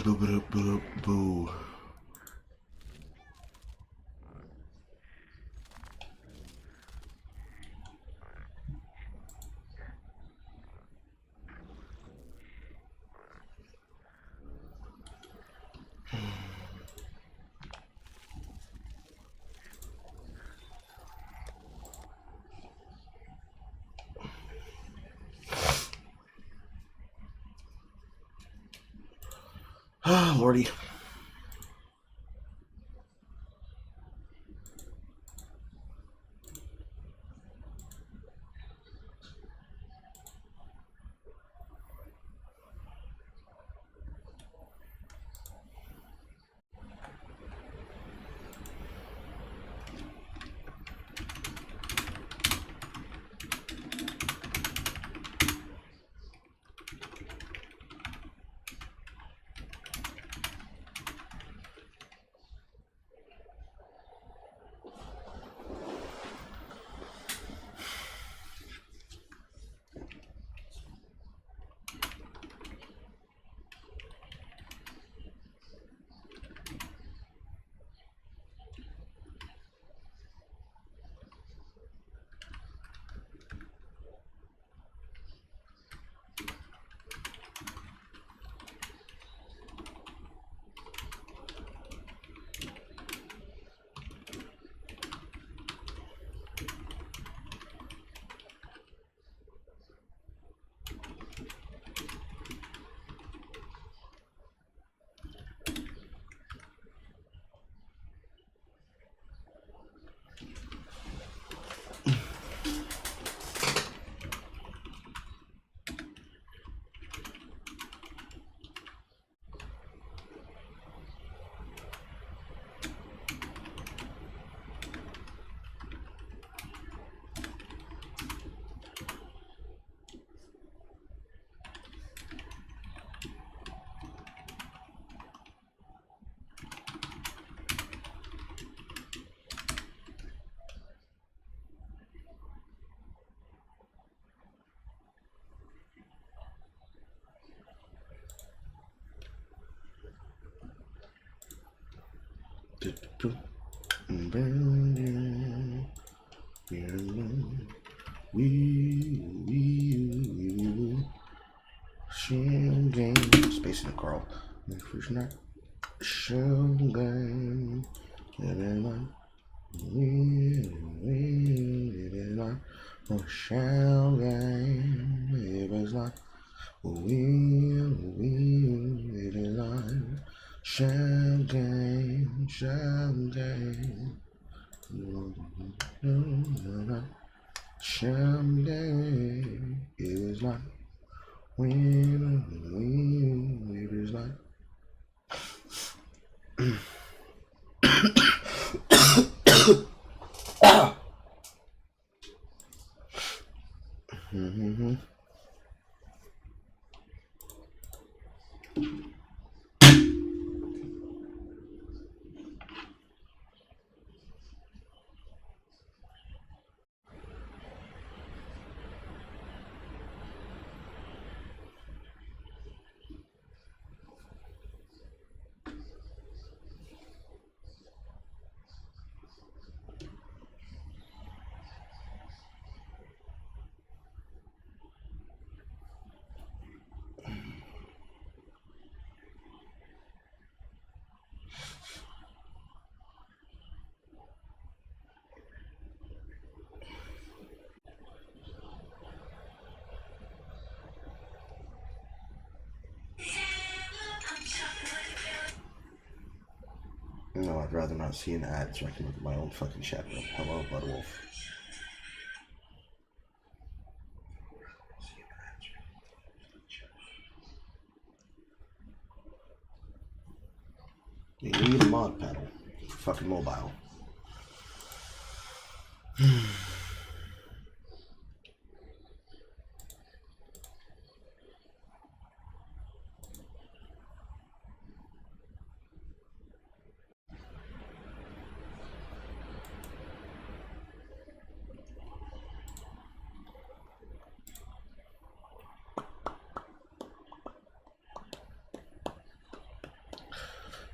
Boo, boo, boo, boo. Ah, Lordy. Space in the Carl. First night. Showgame. It was like Showgame. Someday it was like when it was like no, I'd rather not see an ad so I can look at my own fucking chat room. Hello, Bloodwolf. You need a mod paddle. Fucking mobile.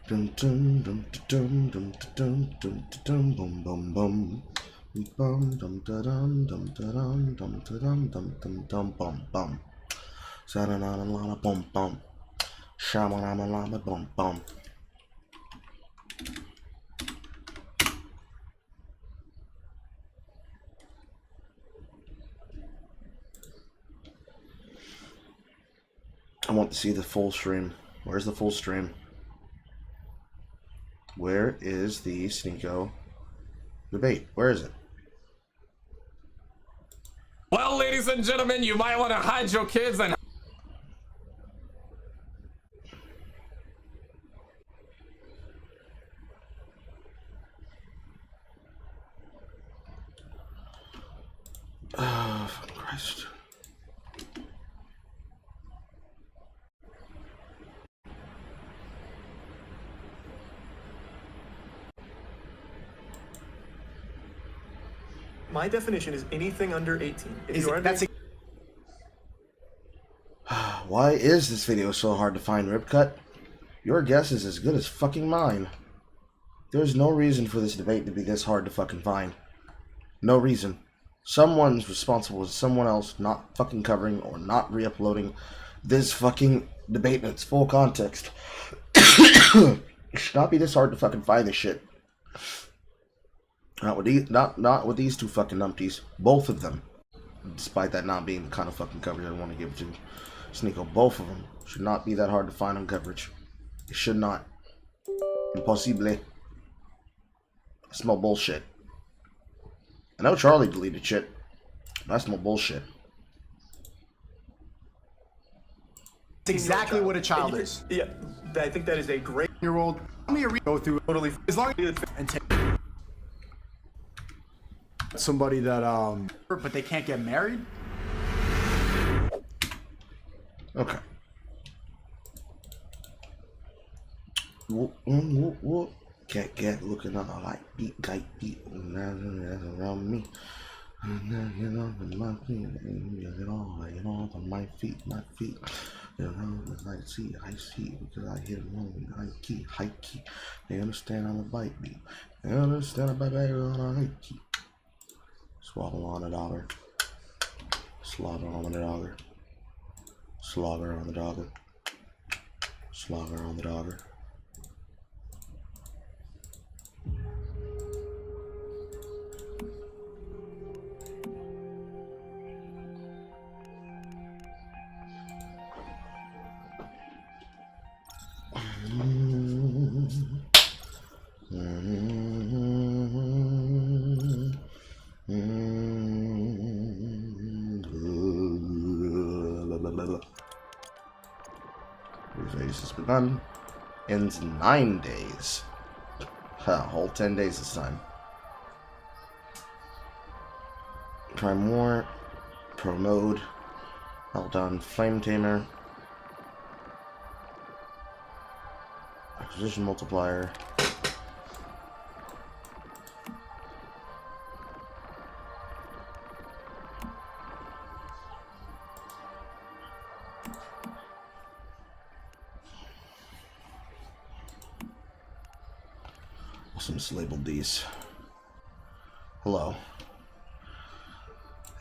Dum dum dum dum dum dum dum dum bum bum bum. Bum dum da dum dum da dum dum da dum dum dum dum bum bum. Sa-da-da-da la bum bum. Shama-lama-lama bum bum. I want to see the full stream. Where's the full stream? Where is the Sneako debate? Where is it? Well, ladies and gentlemen, you might want to hide your kids and... Oh, fucking Christ. My definition is anything under 18. Why is this video so hard to find, Ripcut? Your guess is as good as fucking mine. There's no reason for this debate to be this hard to fucking find. No reason. Someone's responsible for someone else not fucking covering or not re-uploading this fucking debate in its full context. It should not be this hard to fucking find this shit. Not with these two fucking numpties. Both of them. Despite that not being the kind of fucking coverage I want to give to Sneako. Both of them should not be that hard to find on coverage. It should not. Impossible. I smell bullshit. I know Charlie deleted shit. But I smell bullshit. That's exactly what a child is. Yeah, I think that is a great Year-old. Let me go through totally as long as and take somebody that but they can't get married. Okay. Whoop, whoop, whoop. Cat, looking on a light beat, kite beat, around me. And then get off of my feet, get off of my feet. You know, I see, because I hit them on high key. They understand on the bite beat. They understand about baby on a high key. Swaddle on a dollar. Slaughter on the dogger. Slogger on the dogger. Slogger on the dogger. Race has begun. Ends in 9 days. Whole 10 days this time. Try more. Pro mode. Well done. Flame Tamer. Acquisition multiplier. Also mislabeled these. Hello.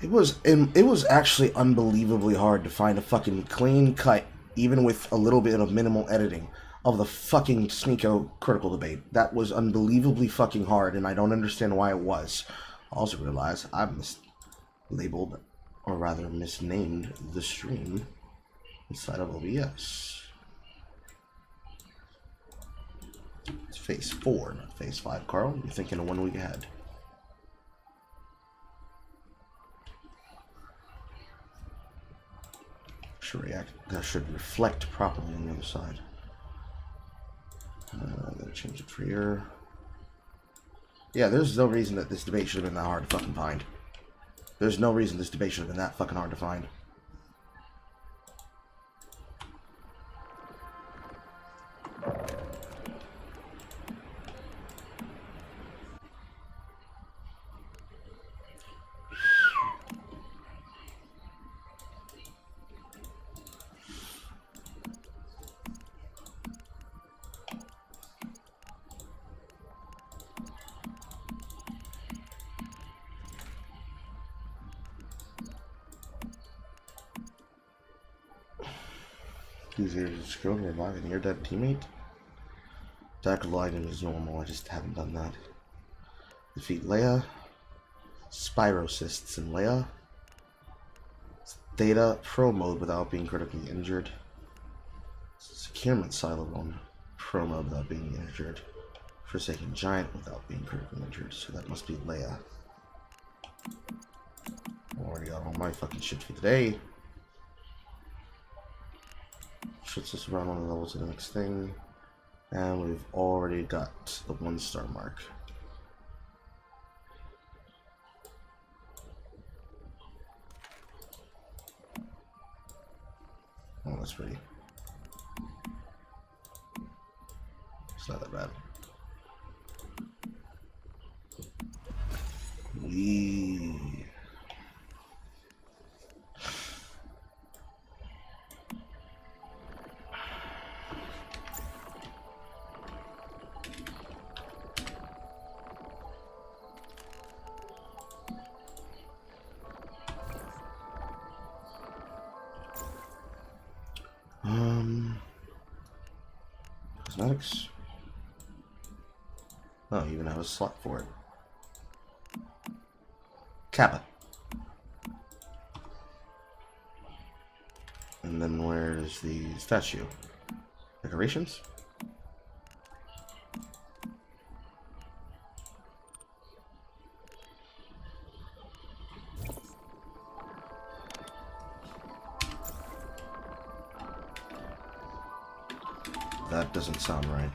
It was actually unbelievably hard to find a fucking clean cut, even with a little bit of minimal editing, of the fucking Sneako critical debate. That was unbelievably fucking hard, and I don't understand why it was. I also realize I've mislabeled, or rather misnamed, the stream inside of OBS. It's phase 4, not phase 5, Carl. You're thinking of 1 week ahead. That should reflect properly on the other side. I'm gonna change it for here. Yeah, there's no reason that this debate should have been that hard to fucking find. There's no reason this debate should have been that fucking hard to find. Use your skill to revive a near-dead teammate. Tactical item is normal, I just haven't done that. Defeat Leia. Spirocysts in Leia. Theta Pro mode without being critically injured. Securement Silo on Pro mode without being injured. Forsaken Giant without being critically injured, so that must be Leia. Already got all my fucking shit for today. Shits us around on the level to the next thing. And we've already got the 1-star mark. Oh, that's pretty. It's not that bad. Wee. Cosmetics. Oh, you even have a slot for it. Kappa. And then where's the statue? Decorations? That doesn't sound right.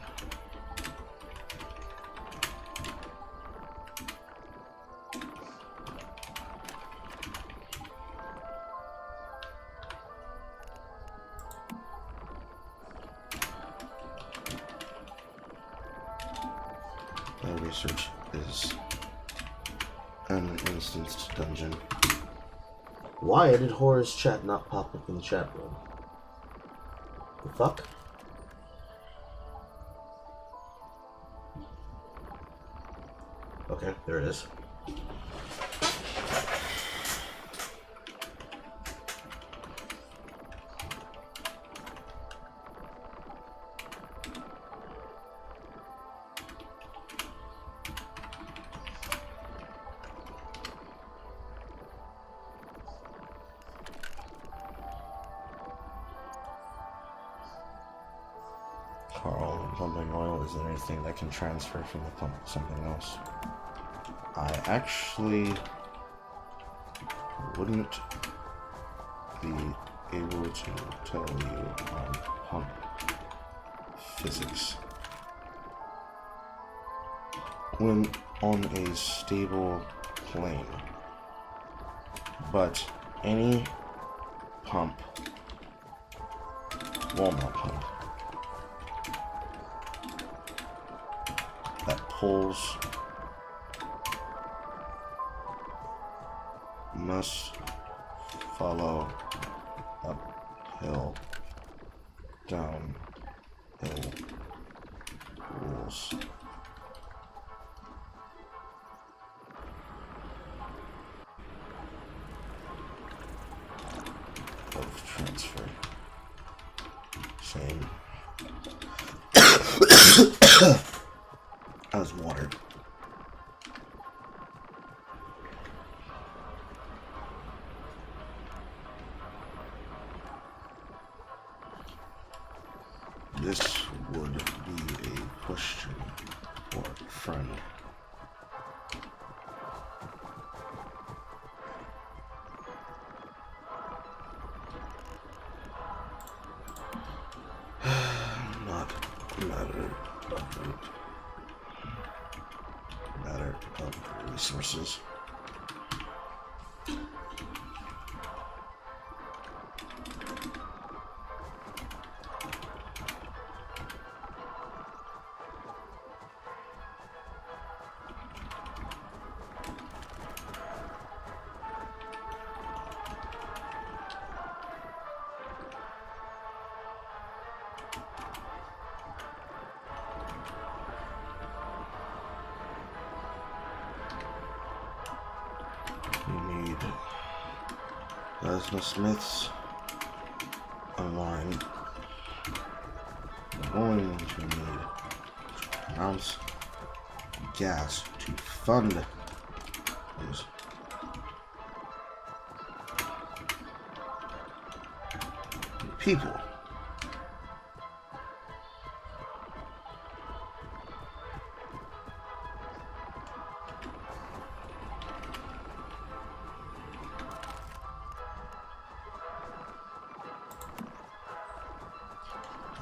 My research is an instanced dungeon. Why did Horror's chat not pop up in the chat room? The fuck? Okay, there it is. Carl, pumping oil isn't anything that can transfer from the pump to something else. I actually wouldn't be able to tell you on pump physics. When on a stable plane, but any pump, Walmart pump, that pulls must follow uphill, downhill rules. Of transfer. Same. As water. This would be a question for a friend. Not a matter of resources. We need plasma smiths, a line going to need to pronounce gas to fund those people.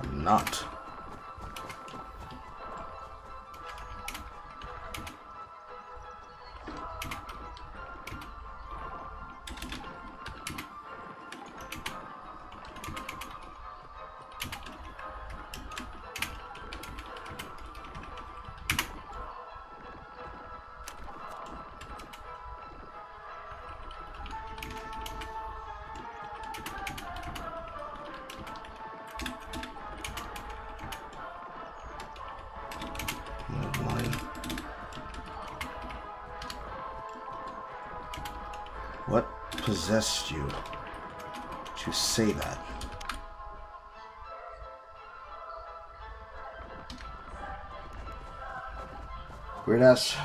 I'm not. What possessed you to say that? Weird ass.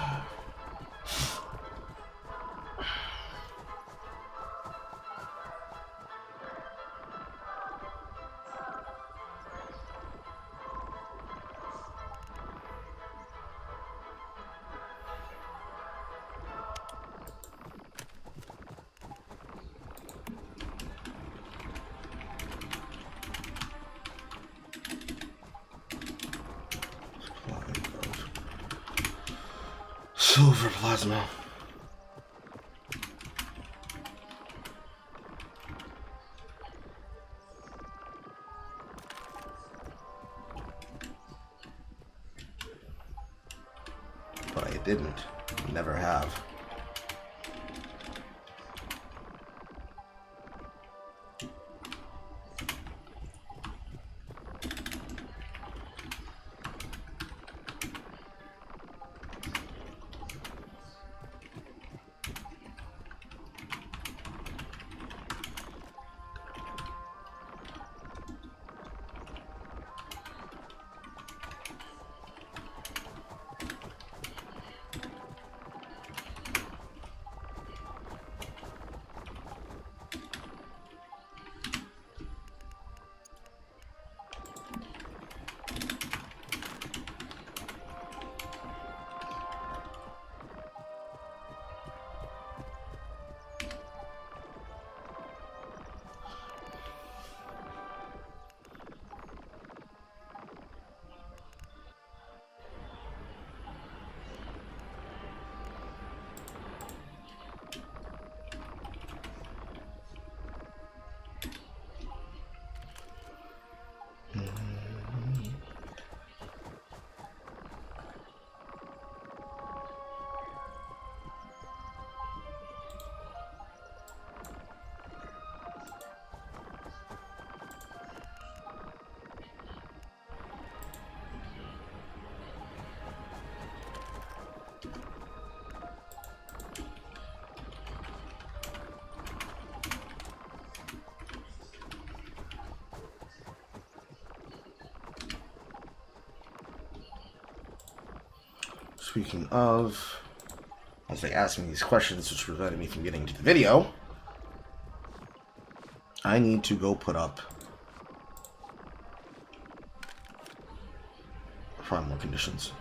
Silver plasma. But I didn't. Never have. Speaking of, as they asked me these questions, which prevented me from getting to the video, I need to go put up final conditions.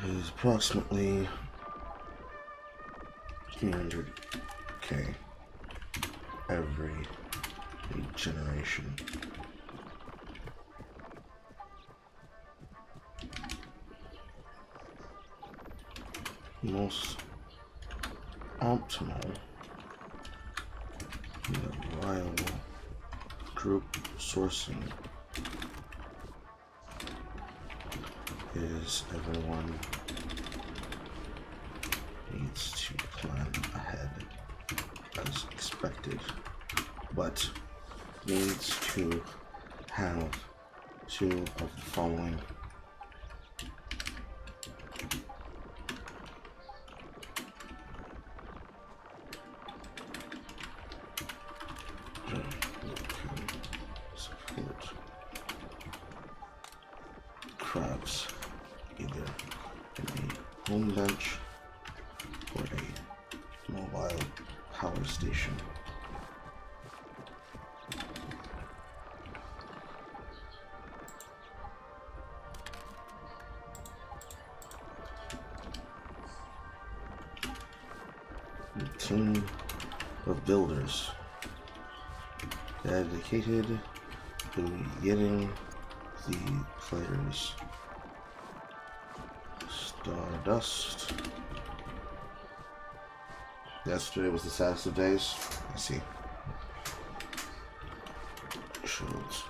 Is approximately 300k every generation. Most optimal, reliable group sourcing is everyone needs to plan ahead as expected, but needs to have two of the following. Support crabs either in a home bench or a mobile power station. A team of builders dedicated to getting the players Stardust. Yesterday was the saddest of days. I see. Shields.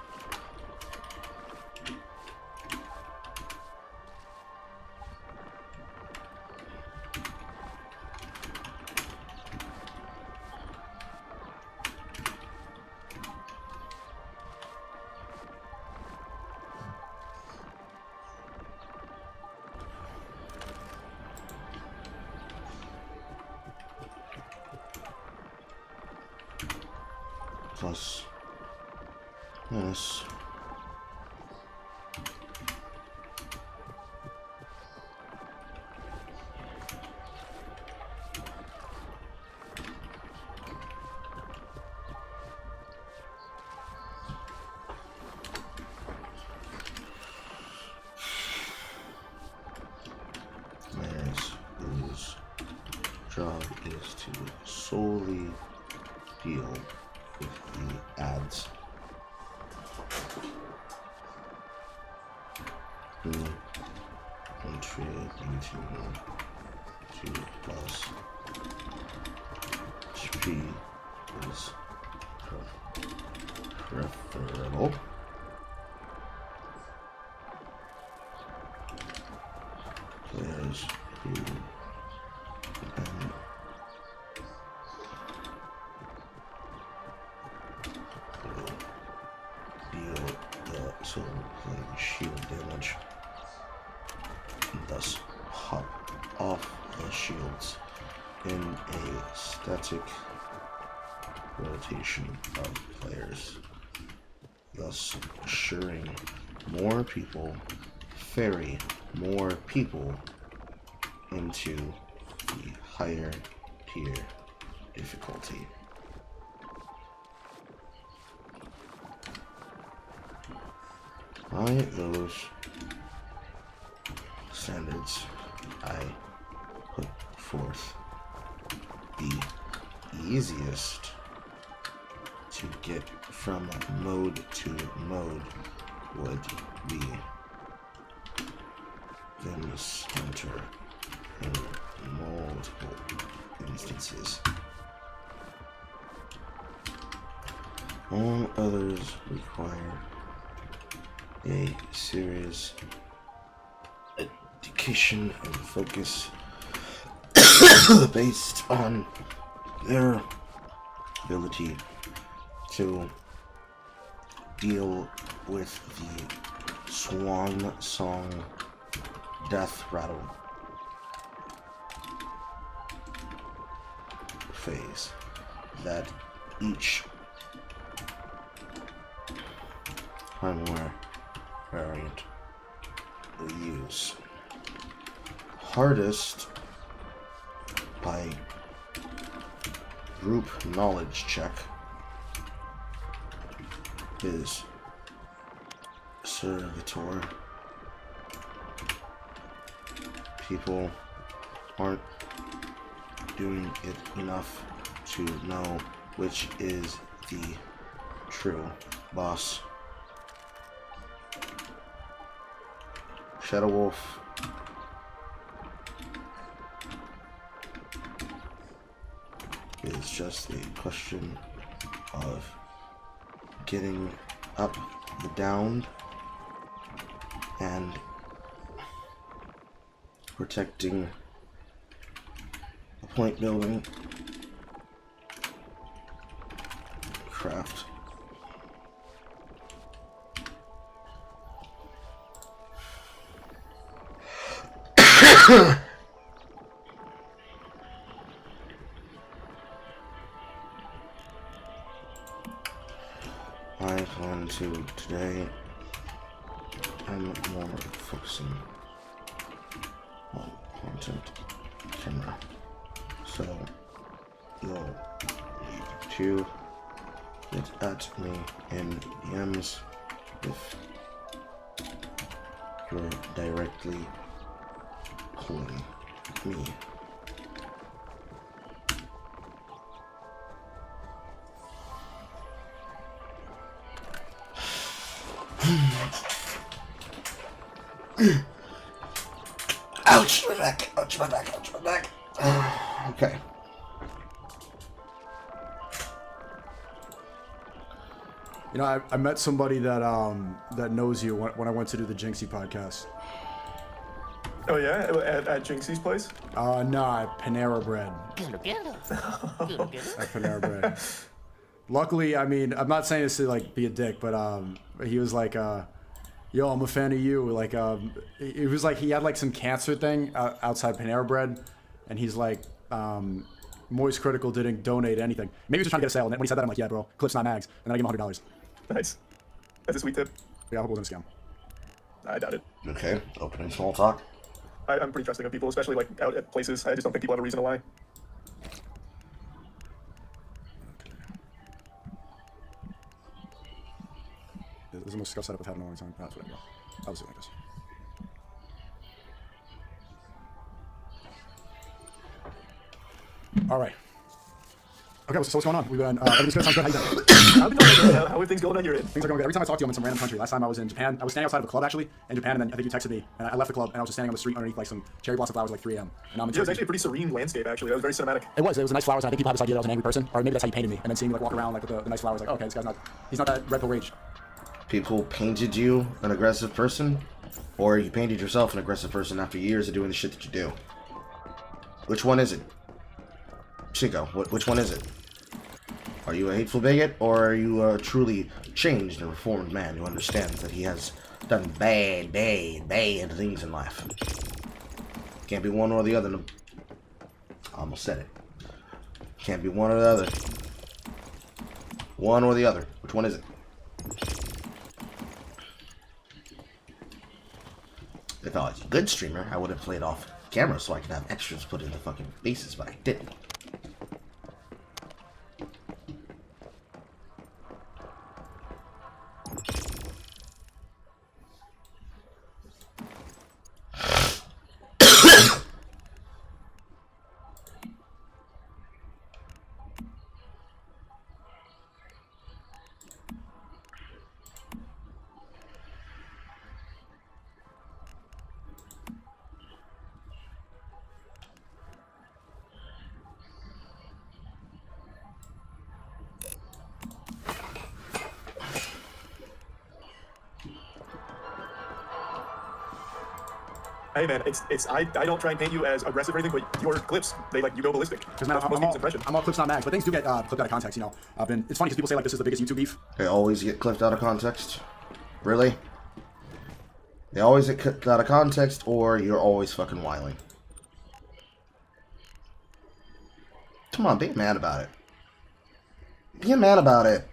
Plus, yes. Players whose job is to solely deal with the ads. Entry into 2 plus HP is preferable. Players who so playing shield damage, thus pop off the shields in a static rotation of players, thus assuring more people ferry more people into the higher tier difficulty. By those standards, I put forth the easiest to get from mode to mode would be Venus Hunter in multiple instances. All others require a serious education and focus based on their ability to deal with the swan song death rattle phase that each hardware variant will use. Hardest by group knowledge check is Servitor. People aren't doing it enough to know which is the true boss. Shadow Wolf is just a question of getting up the down and protecting the point building craft. I plan to today. I'm more focusing on content camera, so you'll need to get at me in DMs if you're directly calling me. Ouch, my back, ouch, my back, ouch, my back. Okay. You know, I met somebody that that knows you when I went to do the Jinxie podcast. Oh yeah, at Jinxie's place. No, at Panera Bread. At Panera Bread. Luckily, I mean, I'm not saying this to like be a dick, but he was like, "Yo, I'm a fan of you." Like, it was like he had like some cancer thing outside Panera Bread, and he's like, Moist Critical didn't donate anything. Maybe he was just trying to get a sale. And when he said that, I'm like, "Yeah, bro, Clips not mags." And then I give him $100. Nice. That's a sweet tip. Yeah, I hope it wasn't a scam. I doubt it. Okay, opening small talk. I'm pretty trusting of people, especially like out at places. I just don't think people have a reason to lie. This is the most disgust setup I've had in a long time. That's what I go. I'll just do it like this. All right. Okay, so what's going on? We've been, everything's good. Sounds good. How you doing? How are things going on your end? Things are going good. Every time I talk to you, I'm in some random country. Last time I was in Japan, I was standing outside of a club actually in Japan, and then I think you texted me, and I left the club, and I was just standing on the street underneath like some cherry blossom flowers at like 3 a.m. And I'm in Yeah, it was actually a pretty serene landscape, actually. That was very cinematic. It was nice flowers, and I think people have this idea that I was an angry person, or maybe that's how you painted me. And then seeing me like walk around like with the nice flowers, like, okay, this guy's not, he's not that Red Bull Rage. People painted you an aggressive person, or you painted yourself an aggressive person after years of doing the shit that you do. Which one is it? Chico, which one is it? Are you a hateful bigot, or are you a truly changed and reformed man who understands that he has done bad things in life? Can't be one or the other. I almost said it. Can't be one or the other. One or the other. Which one is it? If I was a good streamer, I would have played off camera so I could have extras put in the fucking faces, but I didn't. Hey man, I don't try and paint you as aggressive or anything, but your clips, you go ballistic. Because man, That's most people's impression. I'm all clips not mags, but things do get clipped out of context. You know, it's funny because people say like this is the biggest YouTube beef. They always get clipped out of context. Really? They always get clipped out of context, or you're always fucking whiling. Come on, be mad about it. Be mad about it.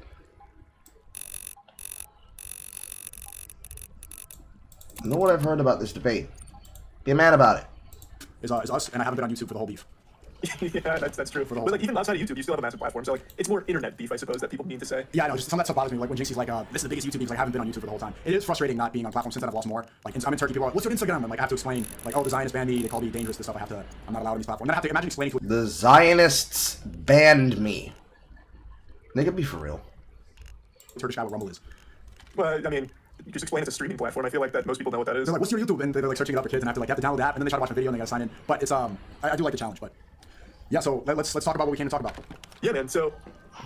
You know what I've heard about this debate? Be mad about it. Is us, and I haven't been on YouTube for the whole beef. Yeah, that's true. But like even outside of YouTube, you still have a massive platform. So like it's more internet beef, I suppose, that people mean to say. Yeah, I know. Just some of that stuff bothers me. Like when Jinxie's like, "This is the biggest YouTube beef." Like I haven't been on YouTube for the whole time. It is frustrating not being on platforms since then I've lost more. Like I'm in Turkey, people are like, "What's your Instagram?" And like I have to explain, like, "Oh, the Zionists banned me. They call me dangerous. This stuff. I'm not allowed on these platforms." Then I have to imagine explaining to The Zionists banned me. They could be for real. a Turkish guy what Rumble is. Well, I mean, you just explain it's a streaming platform. I feel like that most people know what that is. They're like, "What's your YouTube?" And they're like searching it up for kids, and I have to download that, and then they try to watch my video, and they gotta sign in. But it's I do like the challenge, but yeah. So let's talk about what we can talk about. Yeah, man. So,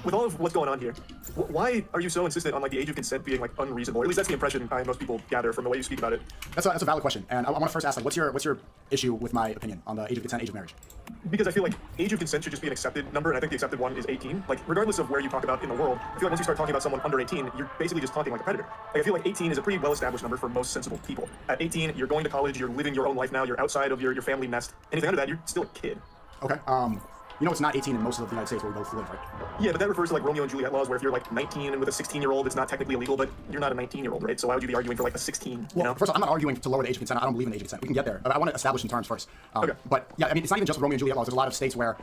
with all of what's going on here, why are you so insistent on like the age of consent being like unreasonable? Or at least that's the impression most people gather from the way you speak about it. That's a valid question, and I want to first ask, like, what's your issue with my opinion on the age of consent, age of marriage? Because I feel like age of consent should just be an accepted number, and I think the accepted one is 18. Like, regardless of where you talk about in the world, I feel like once you start talking about someone under 18, you're basically just talking like a predator. Like, I feel like 18 is a pretty well-established number for most sensible people. At 18, you're going to college, you're living your own life now, you're outside of your family nest. Anything under that, you're still a kid. Okay. You know, it's not 18 in most of the United States where we both live, right? Yeah, but that refers to like Romeo and Juliet laws, where if you're like 19 and with a 16-year-old, it's not technically illegal, but you're not a 19-year-old, right? So why would you be arguing for like a 16? You Well, know? first of all, I'm not arguing to lower the age of consent. I don't believe in age of consent. We can get there. But I want to establish some terms first. Okay. But yeah, I mean, it's not even just with Romeo and Juliet laws. There's a lot of states where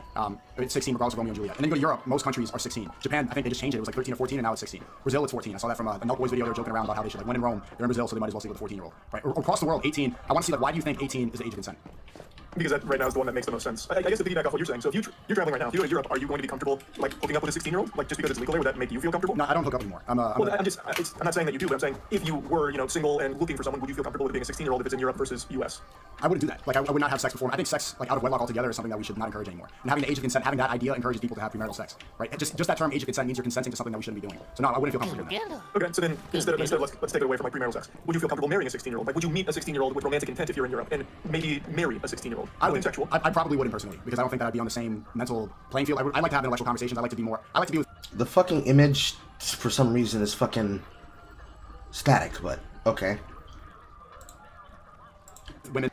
it's 16 regardless of Romeo and Juliet. And then you go to Europe, most countries are 16. Japan, I think they just changed it. It was like 13 or 14, and now it's 16. Brazil, it's 14. I saw that from a Nelk Boys video. They were joking around about how they should, like, when in Rome, they're in Brazil, so they might as well sleep with a 14-year-old. Right? Or across the world, 18. I want to see, like, why do you think 18 is the age of consent? Because that right now is the one that makes the most sense. I guess to piggyback off what you're saying, so if you're traveling right now, if you go to Europe, are you going to be comfortable like hooking up with a 16-year-old? Like just because it's legal there, would that make you feel comfortable? No, I don't hook up anymore. I'm not saying that you do, but I'm saying if you were, single and looking for someone, would you feel comfortable with being a 16-year-old if it's in Europe versus US? I wouldn't do that. Like, I would not have sex before. I think sex, like, out of wedlock altogether is something that we should not encourage anymore. And having the age of consent, having that idea encourages people to have premarital sex, right? And just that term, age of consent, means you're consenting to something that we shouldn't be doing. So no, I wouldn't feel comfortable doing that. Okay, so then instead of let's take it away from like premarital sex. Would you feel comfortable marrying a 16-year-old? Like, would you meet a 16-year-old with romantic intent if you're in Europe, and maybe marry a 16-year-old? I would. Sexual. I probably wouldn't personally, because I don't think that I'd be on the same mental playing field. I like to have intellectual conversations. I like to be with The fucking image, for some reason, is fucking static, but okay. women.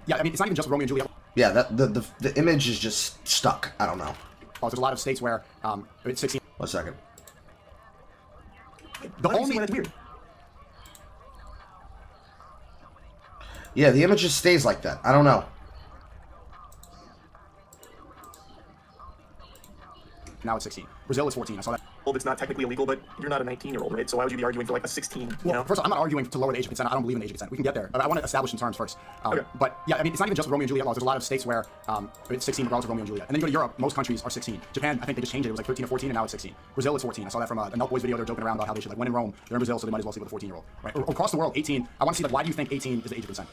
Yeah, I mean, it's not even just Romeo and Juliet. Yeah, the image is just stuck. I don't know. There's a lot of states where it's 16. 1 second. The Why do you only see why that's weird? Yeah, the image just stays like that. I don't know. now it's 16. Brazil is 14. I saw that. It's not technically illegal, but you're not a 19-year-old, right? So why would you be arguing for like a 16? Well, first of all, I'm not arguing to lower the age of consent. I don't believe in age of consent. We can get there. But I want to establish some terms first. Okay. But yeah, I mean, it's not even just with Romeo and Juliet laws. There's a lot of states where it's 16 regardless of Romeo and Juliet. And then you go to Europe, most countries are 16. Japan, I think they just changed it. It was like 13 or 14, and now it's 16. Brazil, it's 14. I saw that from a Nelk Boys video. They're joking around about how they should, like, when in Rome, they're in Brazil, so they might as well sleep with a 14-year-old. Right? Or across the world, 18. I want to see, like, why do you think 18 is the age of consent?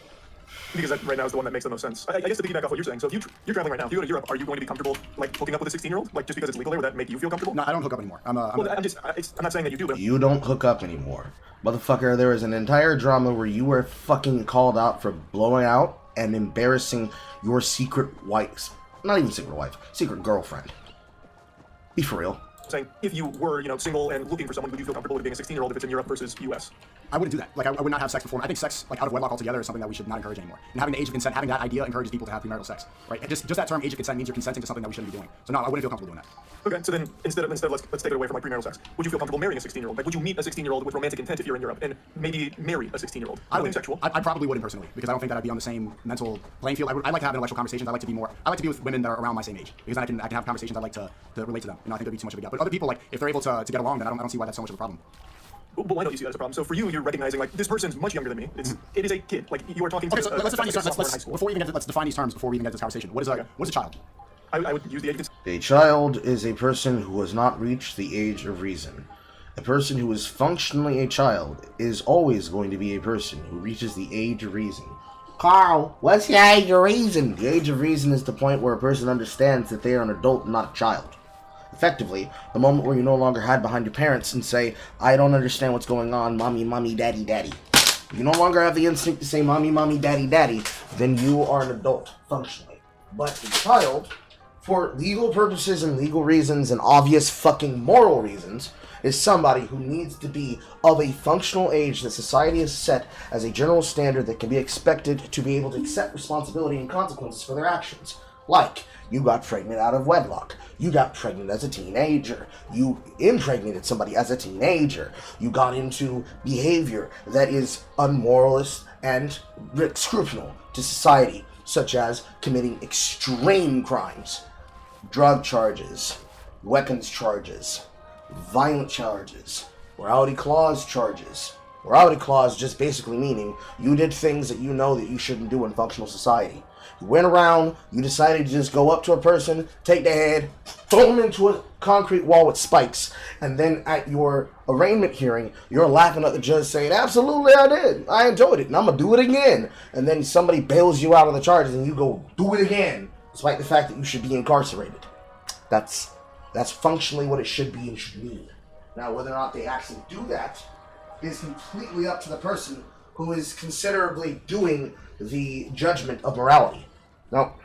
Because that right now is the one that makes the most sense. I guess to piggyback off what you're saying, so if you're traveling right now, if you go to Europe, are you going to be comfortable like hooking up with a 16-year-old? Like just because it's legal there, would that make you feel comfortable? No, I don't hook up anymore. I'm not saying that you do, but You don't hook up anymore. Motherfucker, there was an entire drama where you were fucking called out for blowing out and embarrassing your secret wife. Not even secret wife, secret girlfriend. Be for real. saying if you were, single and looking for someone, would you feel comfortable with being a 16-year-old if it's in Europe versus US? I wouldn't do that. Like, I would not have sex before. I think sex, like, out of wedlock altogether is something that we should not encourage anymore. And having the age of consent, having that idea encourages people to have premarital sex, right? And just that term, age of consent, means you're consenting to something that we shouldn't be doing. So no, I wouldn't feel comfortable doing that. Okay, so then instead of let's take it away from like premarital sex. Would you feel comfortable marrying a 16-year-old? Like, would you meet a 16-year-old with romantic intent if you're in Europe, and maybe marry a 16-year-old? I would. Sexual. I probably wouldn't personally, because I don't think that I'd be on the same mental playing field. I like to have intellectual conversations. I like to be with women that are around my same age, because then I can have conversations. I like to relate to them. I think that'd be too much of a gap. But other people, like, if they're able to get along, then I don't see why that's so much of a problem. But why don't you see that as a problem? So for you, you're recognizing like this person's much younger than me. It is a kid. Like you are talking to. Okay, so let's define these terms. sophomore in high school. Let's define these terms before we even get to this conversation. What is a child? I would use the age of consent. A child is a person who has not reached the age of reason. A person who is functionally a child is always going to be a person who reaches the age of reason. Carl, what's the age of reason? The age of reason is the point where a person understands that they are an adult, not a child. Effectively, the moment where you no longer hide behind your parents and say, I don't understand what's going on, mommy, mommy, daddy, daddy. you no longer have the instinct to say mommy, mommy, daddy, daddy, then you are an adult, functionally. But a child, for legal purposes and legal reasons and obvious fucking moral reasons, is somebody who needs to be of a functional age that society has set as a general standard that can be expected to be able to accept responsibility and consequences for their actions. Like, you got pregnant out of wedlock. You got pregnant as a teenager. You impregnated somebody as a teenager. You got into behavior that is unmoralist and criminal to society, such as committing extreme crimes, drug charges, weapons charges, violent charges, morality clause charges. Morality clause just basically meaning you did things that you know that you shouldn't do in functional society. You went around, you decided to just go up to a person, take their head, throw them into a concrete wall with spikes, and then at your arraignment hearing, you're laughing at the judge saying, absolutely I did, I enjoyed it, and I'm going to do it again. And then somebody bails you out of the charges and you go do it again, despite the fact that you should be incarcerated. That's functionally what it should be and should mean. Now, whether or not they actually do that is completely up to the person who is considerably doing the judgment of morality. Now,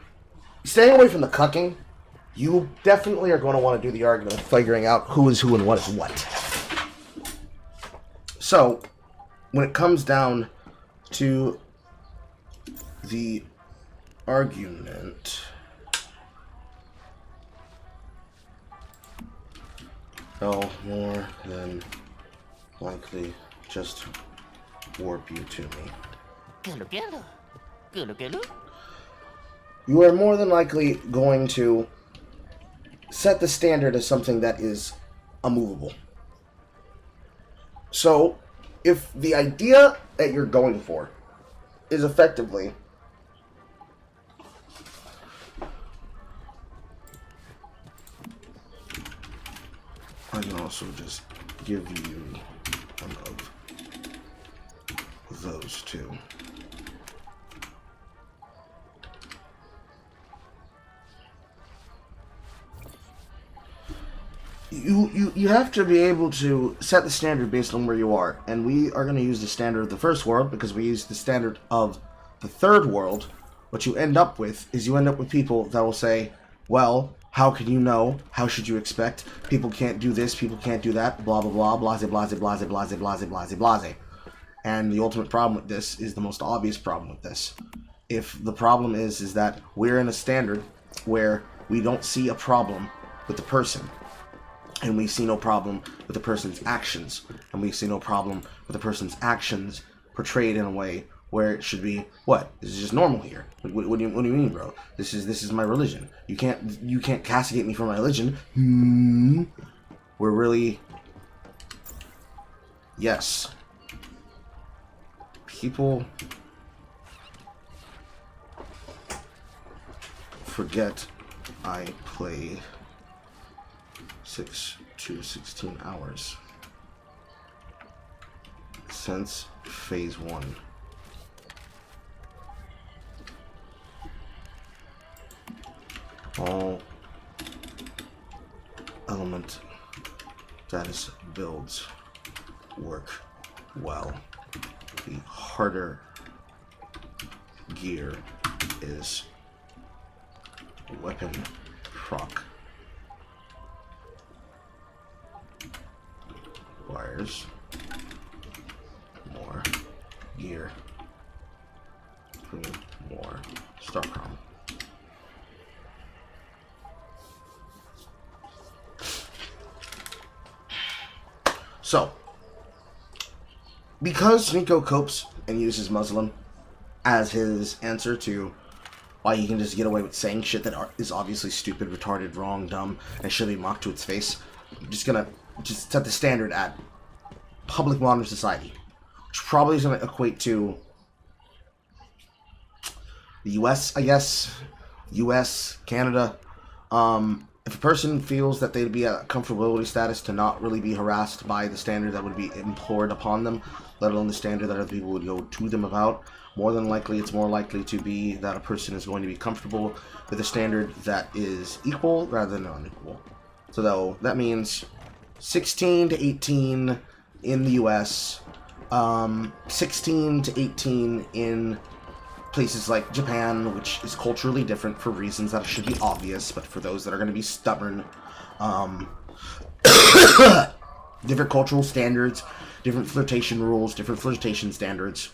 staying away from the cucking, you definitely are going to want to do the argument of figuring out who is who and what is what. So, when it comes down to the argument, they'll more than likely just warp you to me. You are more than likely going to set the standard as something that is immovable. So, if the idea that you're going for is effectively I can also just give you one of those two. You have to be able to set the standard based on where you are, and we are going to use the standard of the first world because we use the standard of the third world. What you end up with is you end up with people that will say, well, how can you know? How should you expect? People can't do this, people can't do that, blah, blah, blah, blase, blase, blase, blase, blase, blase, blase. And the ultimate problem with this is the most obvious problem with this. If the problem is that we're in a standard where we don't see a problem with the person, and we see no problem with the person's actions, and we see no problem with the person's actions portrayed in a way where it should be, what? This is just normal here. What do you mean, bro? This is my religion. You can't castigate me for my religion. We're really, yes. People forget I play 6 to 16 hours since phase 1. All element status builds work well. The harder gear is weapon proc. Requires more gear, more StarCom. So, because Sneako copes and uses Muslim as his answer to why he can just get away with saying shit that is obviously stupid, retarded, wrong, dumb, and should be mocked to its face, I'm just gonna set the standard at public modern society, which probably is gonna equate to the US, I guess. US, Canada. If a person feels that they'd be at comfortability status to not really be harassed by the standard that would be implored upon them, let alone the standard that other people would go to them about, more than likely it's more likely to be that a person is going to be comfortable with a standard that is equal rather than unequal. So though that means 16 to 18 in the US, 16 to 18 in places like Japan, which is culturally different for reasons that should be obvious, but for those that are going to be stubborn, different cultural standards, different flirtation rules, different flirtation standards.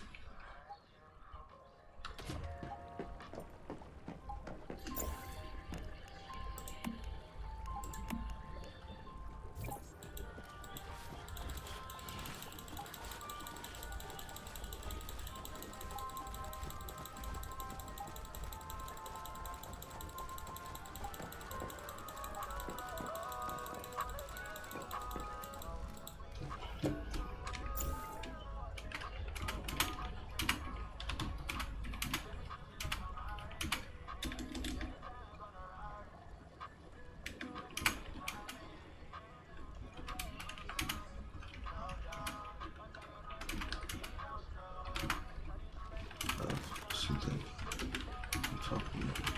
Something I'm talking about.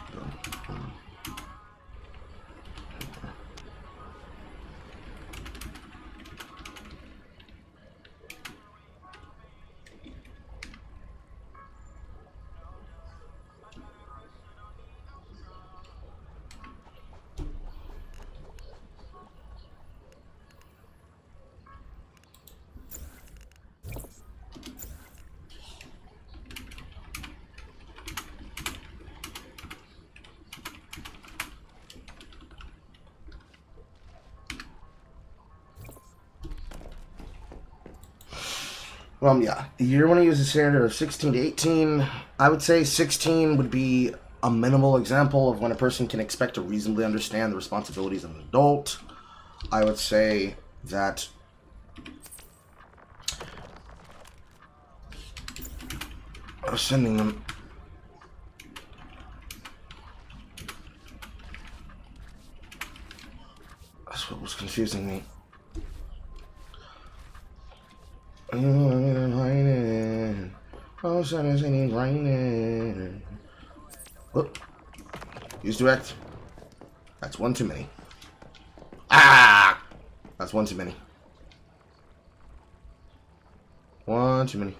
Yeah, you want to use a standard of 16 to 18. I would say 16 would be a minimal example of when a person can expect to reasonably understand the responsibilities of an adult. I would say that sending them... That's what was confusing me. Oh, use direct. That's one too many. Ah! That's one too many. One too many.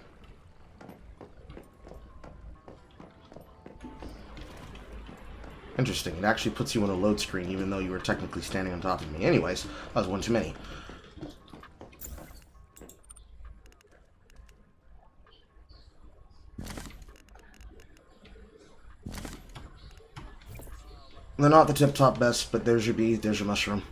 Interesting. It actually puts you on a load screen even though you were technically standing on top of me. Anyways, that was one too many. They're not the tip-top best, but there's your bee, there's your mushroom.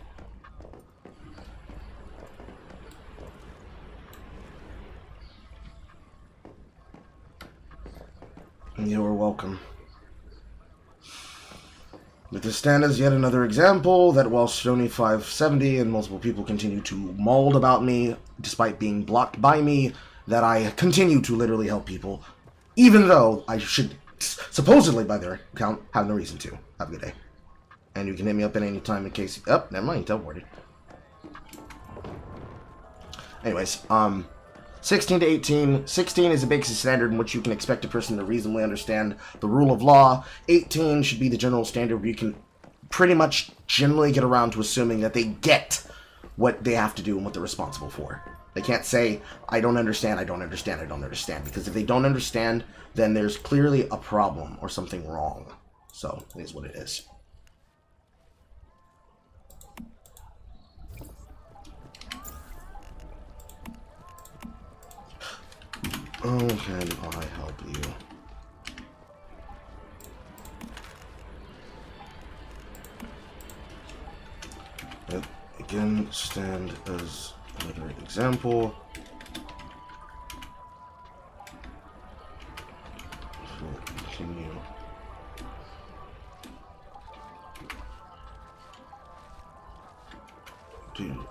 You're welcome. But this stand is yet another example that while Sony 570 and multiple people continue to mauled about me, despite being blocked by me, that I continue to literally help people, even though I should, supposedly by their account, have no reason to. Have a good day. And you can hit me up at any time in case... Oh, never mind, teleported. Anyways, 16 to 18. 16 is a basic standard in which you can expect a person to reasonably understand the rule of law. 18 should be the general standard where you can pretty much generally get around to assuming that they get what they have to do and what they're responsible for. They can't say, I don't understand, I don't understand, I don't understand. Because if they don't understand, then there's clearly a problem or something wrong. So, it is what it is. Oh, can I help you? Yep. Again, stand as another example. So, continue. Do.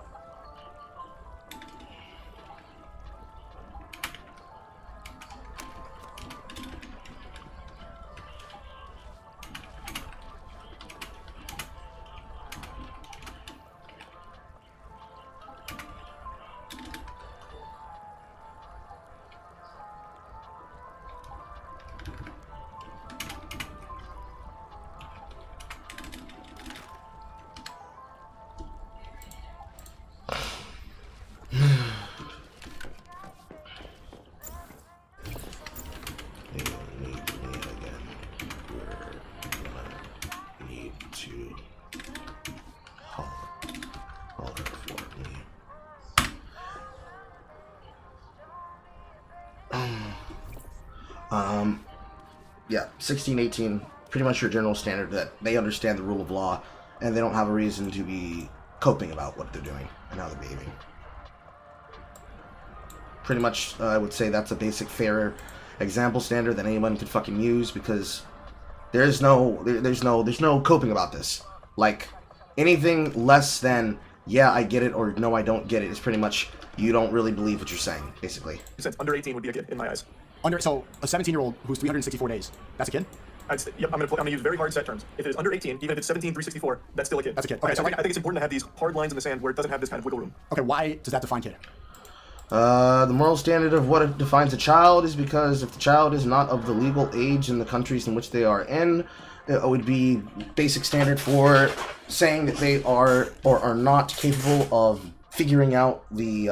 Yeah, 16, 18, pretty much your general standard that they understand the rule of law and they don't have a reason to be coping about what they're doing and how they're behaving. Pretty much, I would say that's a basic, fair example standard that anyone could fucking use, because there's no coping about this. Like, anything less than, yeah, I get it, or no, I don't get it, is pretty much, you don't really believe what you're saying, basically. Under 18 would be a kid in my eyes. So a 17-year-old who's 364 days, that's a kid? Yep, I'm gonna use very hard set terms. If it is under 18, even if it's 17, 364, that's still a kid. That's a kid. Okay, so I think it's important to have these hard lines in the sand where it doesn't have this kind of wiggle room. Okay, why does that define kid? The moral standard of what defines a child is because if the child is not of the legal age in the countries in which they are in, it would be basic standard for saying that they are or are not capable of figuring out the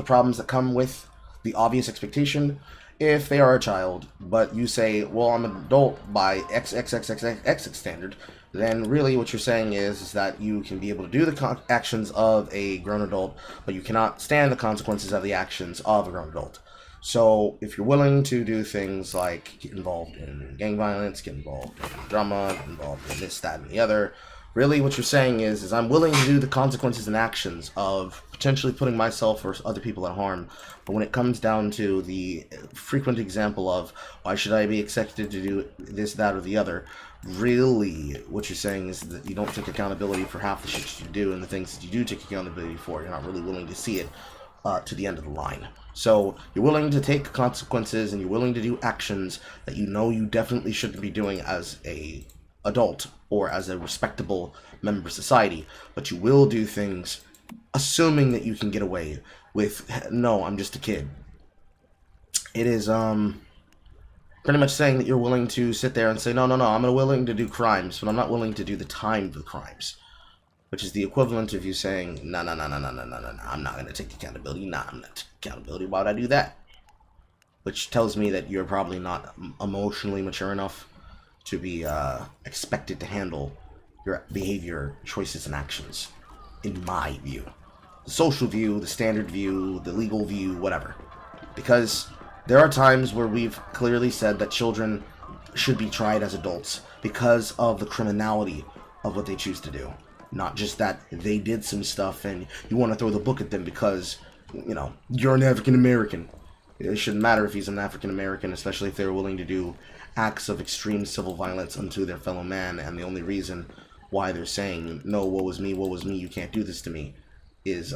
problems that come with the obvious expectation if they are a child. But you say, well, I'm an adult by XXXXX standard, then really what you're saying is that you can be able to do the actions of a grown adult, but you cannot stand the consequences of the actions of a grown adult. So if you're willing to do things like get involved in gang violence, get involved in drama, get involved in this, that, and the other, really what you're saying is I'm willing to do the consequences and actions of potentially putting myself or other people at harm. But when it comes down to the frequent example of why should I be expected to do this, that, or the other, really what you're saying is that you don't take accountability for half the shit you do, and the things that you do take accountability for, you're not really willing to see it to the end of the line. So you're willing to take consequences and you're willing to do actions that you know you definitely shouldn't be doing as a adult or as a respectable member of society, but you will do things assuming that you can get away with, no, I'm just a kid. It is pretty much saying that you're willing to sit there and say, no, I'm willing to do crimes, but I'm not willing to do the time for the crimes. Which is the equivalent of you saying, no, I'm not going to take accountability. Nah, I'm not taking accountability. Why would I do that? Which tells me that you're probably not emotionally mature enough to be expected to handle your behavior, choices, and actions, in my view. The social view, the standard view, the legal view, whatever. Because there are times where we've clearly said that children should be tried as adults because of the criminality of what they choose to do. Not just that they did some stuff and you want to throw the book at them because, you know, you're an African American. It shouldn't matter if he's an African American, especially if they're willing to do acts of extreme civil violence unto their fellow man, and the only reason why they're saying, no, woe is me, you can't do this to me, is,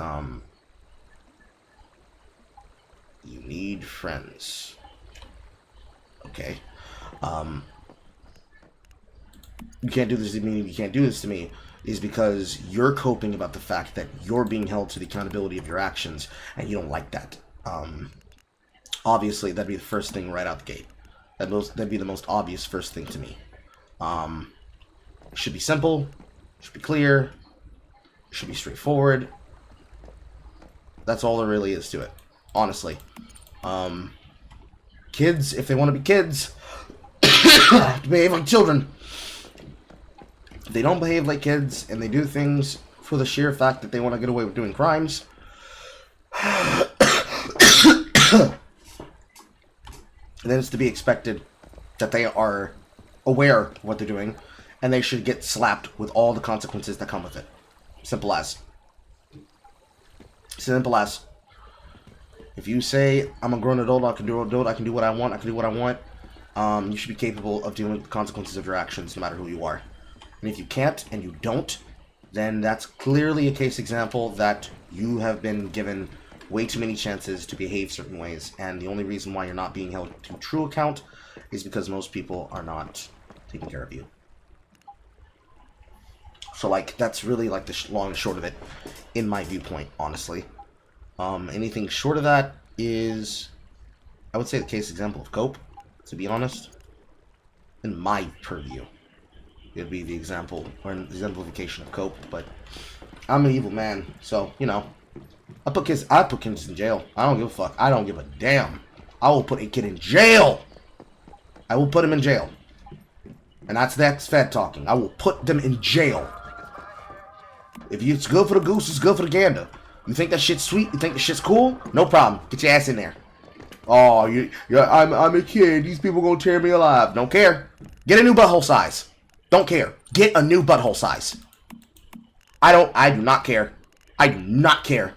you need friends. Okay? You can't do this to me, you can't do this to me, is because you're coping about the fact that you're being held to the accountability of your actions, and you don't like that. Obviously, that'd be the first thing right out the gate. That'd be the most obvious first thing to me. It should be simple, it should be clear, it should be straightforward. That's all there really is to it, honestly. Kids, if they want to be kids, behave like children. If they don't behave like kids and they do things for the sheer fact that they want to get away with doing crimes, then it's to be expected that they are aware of what they're doing, and they should get slapped with all the consequences that come with it. Simple as. Simple as. If you say, I'm a grown adult, I can do what I want, you should be capable of dealing with the consequences of your actions, no matter who you are. And if you can't, and you don't, then that's clearly a case example that you have been given way too many chances to behave certain ways, and the only reason why you're not being held to true account is because most people are not taking care of you. So, like, that's really, like, the long and short of it, in my viewpoint, honestly. Anything short of that is, I would say, the case example of cope, to be honest. In my purview, it would be the example, or an exemplification of cope, but I'm an evil man, so, you know, I put kids in jail. I don't give a fuck. I don't give a damn. I will put a kid in jail. I will put him in jail. And that's the ex-Fed talking. I will put them in jail. If it's good for the goose, it's good for the gander. You think that shit's sweet? You think that shit's cool? No problem. Get your ass in there. Oh, I'm a kid. These people gonna tear me alive. Don't care. Get a new butthole size. Don't care. Get a new butthole size. I do not care. I do not care.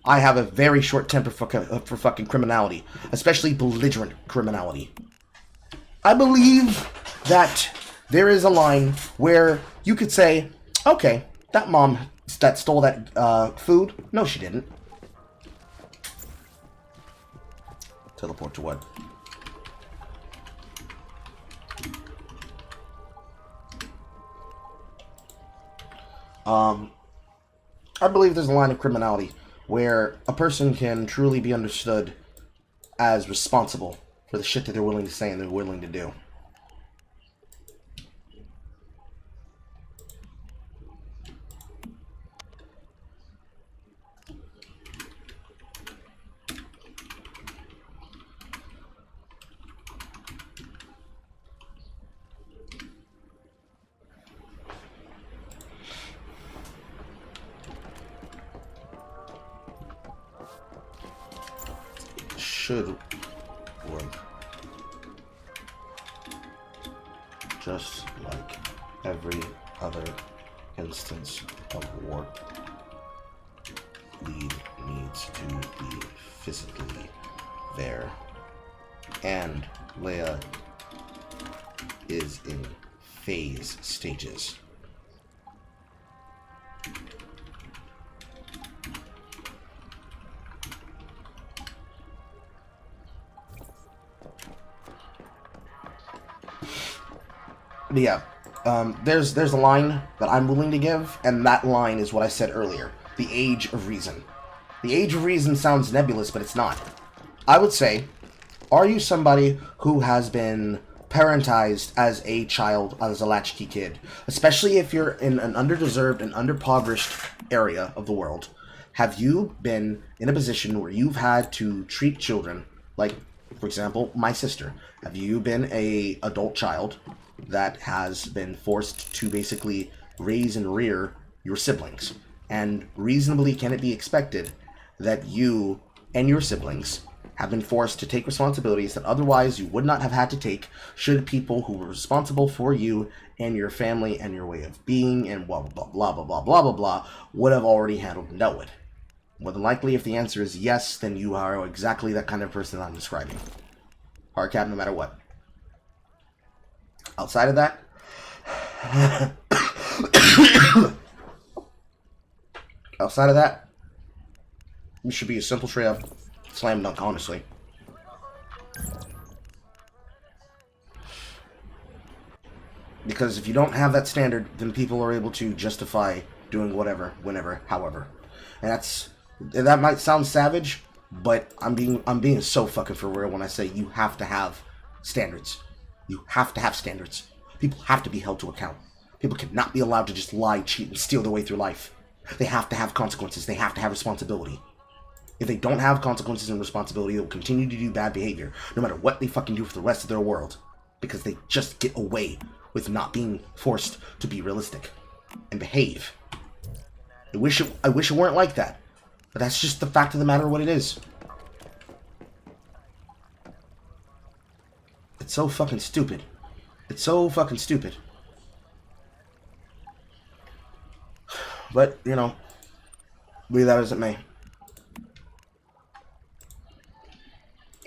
I have a very short temper for fucking criminality, especially belligerent criminality. I believe that there is a line where you could say, okay, that mom that stole that food, no, she didn't. Teleport to what? I believe there's a line of criminality where a person can truly be understood as responsible for the shit that they're willing to say and they're willing to do. Should work just like every other instance of war. Lead needs to be physically there, and Leia is in phase stages. But yeah, there's a line that I'm willing to give, and that line is what I said earlier. The age of reason. The age of reason sounds nebulous, but it's not. I would say, are you somebody who has been parentized as a child, as a latchkey kid? Especially if you're in an underdeserved and underimpoverished area of the world. Have you been in a position where you've had to treat children, like, for example, my sister? Have you been a adult child that has been forced to basically raise and rear your siblings? And reasonably can it be expected that you and your siblings have been forced to take responsibilities that otherwise you would not have had to take should people who were responsible for you and your family and your way of being and blah blah blah blah blah blah blah blah would have already handled and dealt with? More than likely, if the answer is yes, then you are exactly that kind of person I'm describing. Hard cap no matter what. Outside of that, it should be a simple straight up slam dunk, honestly. Because if you don't have that standard, then people are able to justify doing whatever, whenever, however. And that might sound savage, but I'm being so fucking for real when I say you have to have standards. You have to have standards. People have to be held to account. People cannot be allowed to just lie, cheat, and steal their way through life. They have to have consequences. They have to have responsibility. If they don't have consequences and responsibility, they'll continue to do bad behavior, no matter what they fucking do for the rest of their world. Because they just get away with not being forced to be realistic and behave. I wish it weren't like that. But that's just the fact of the matter what it is. It's so fucking stupid. It's so fucking stupid. But, you know, be that as it may.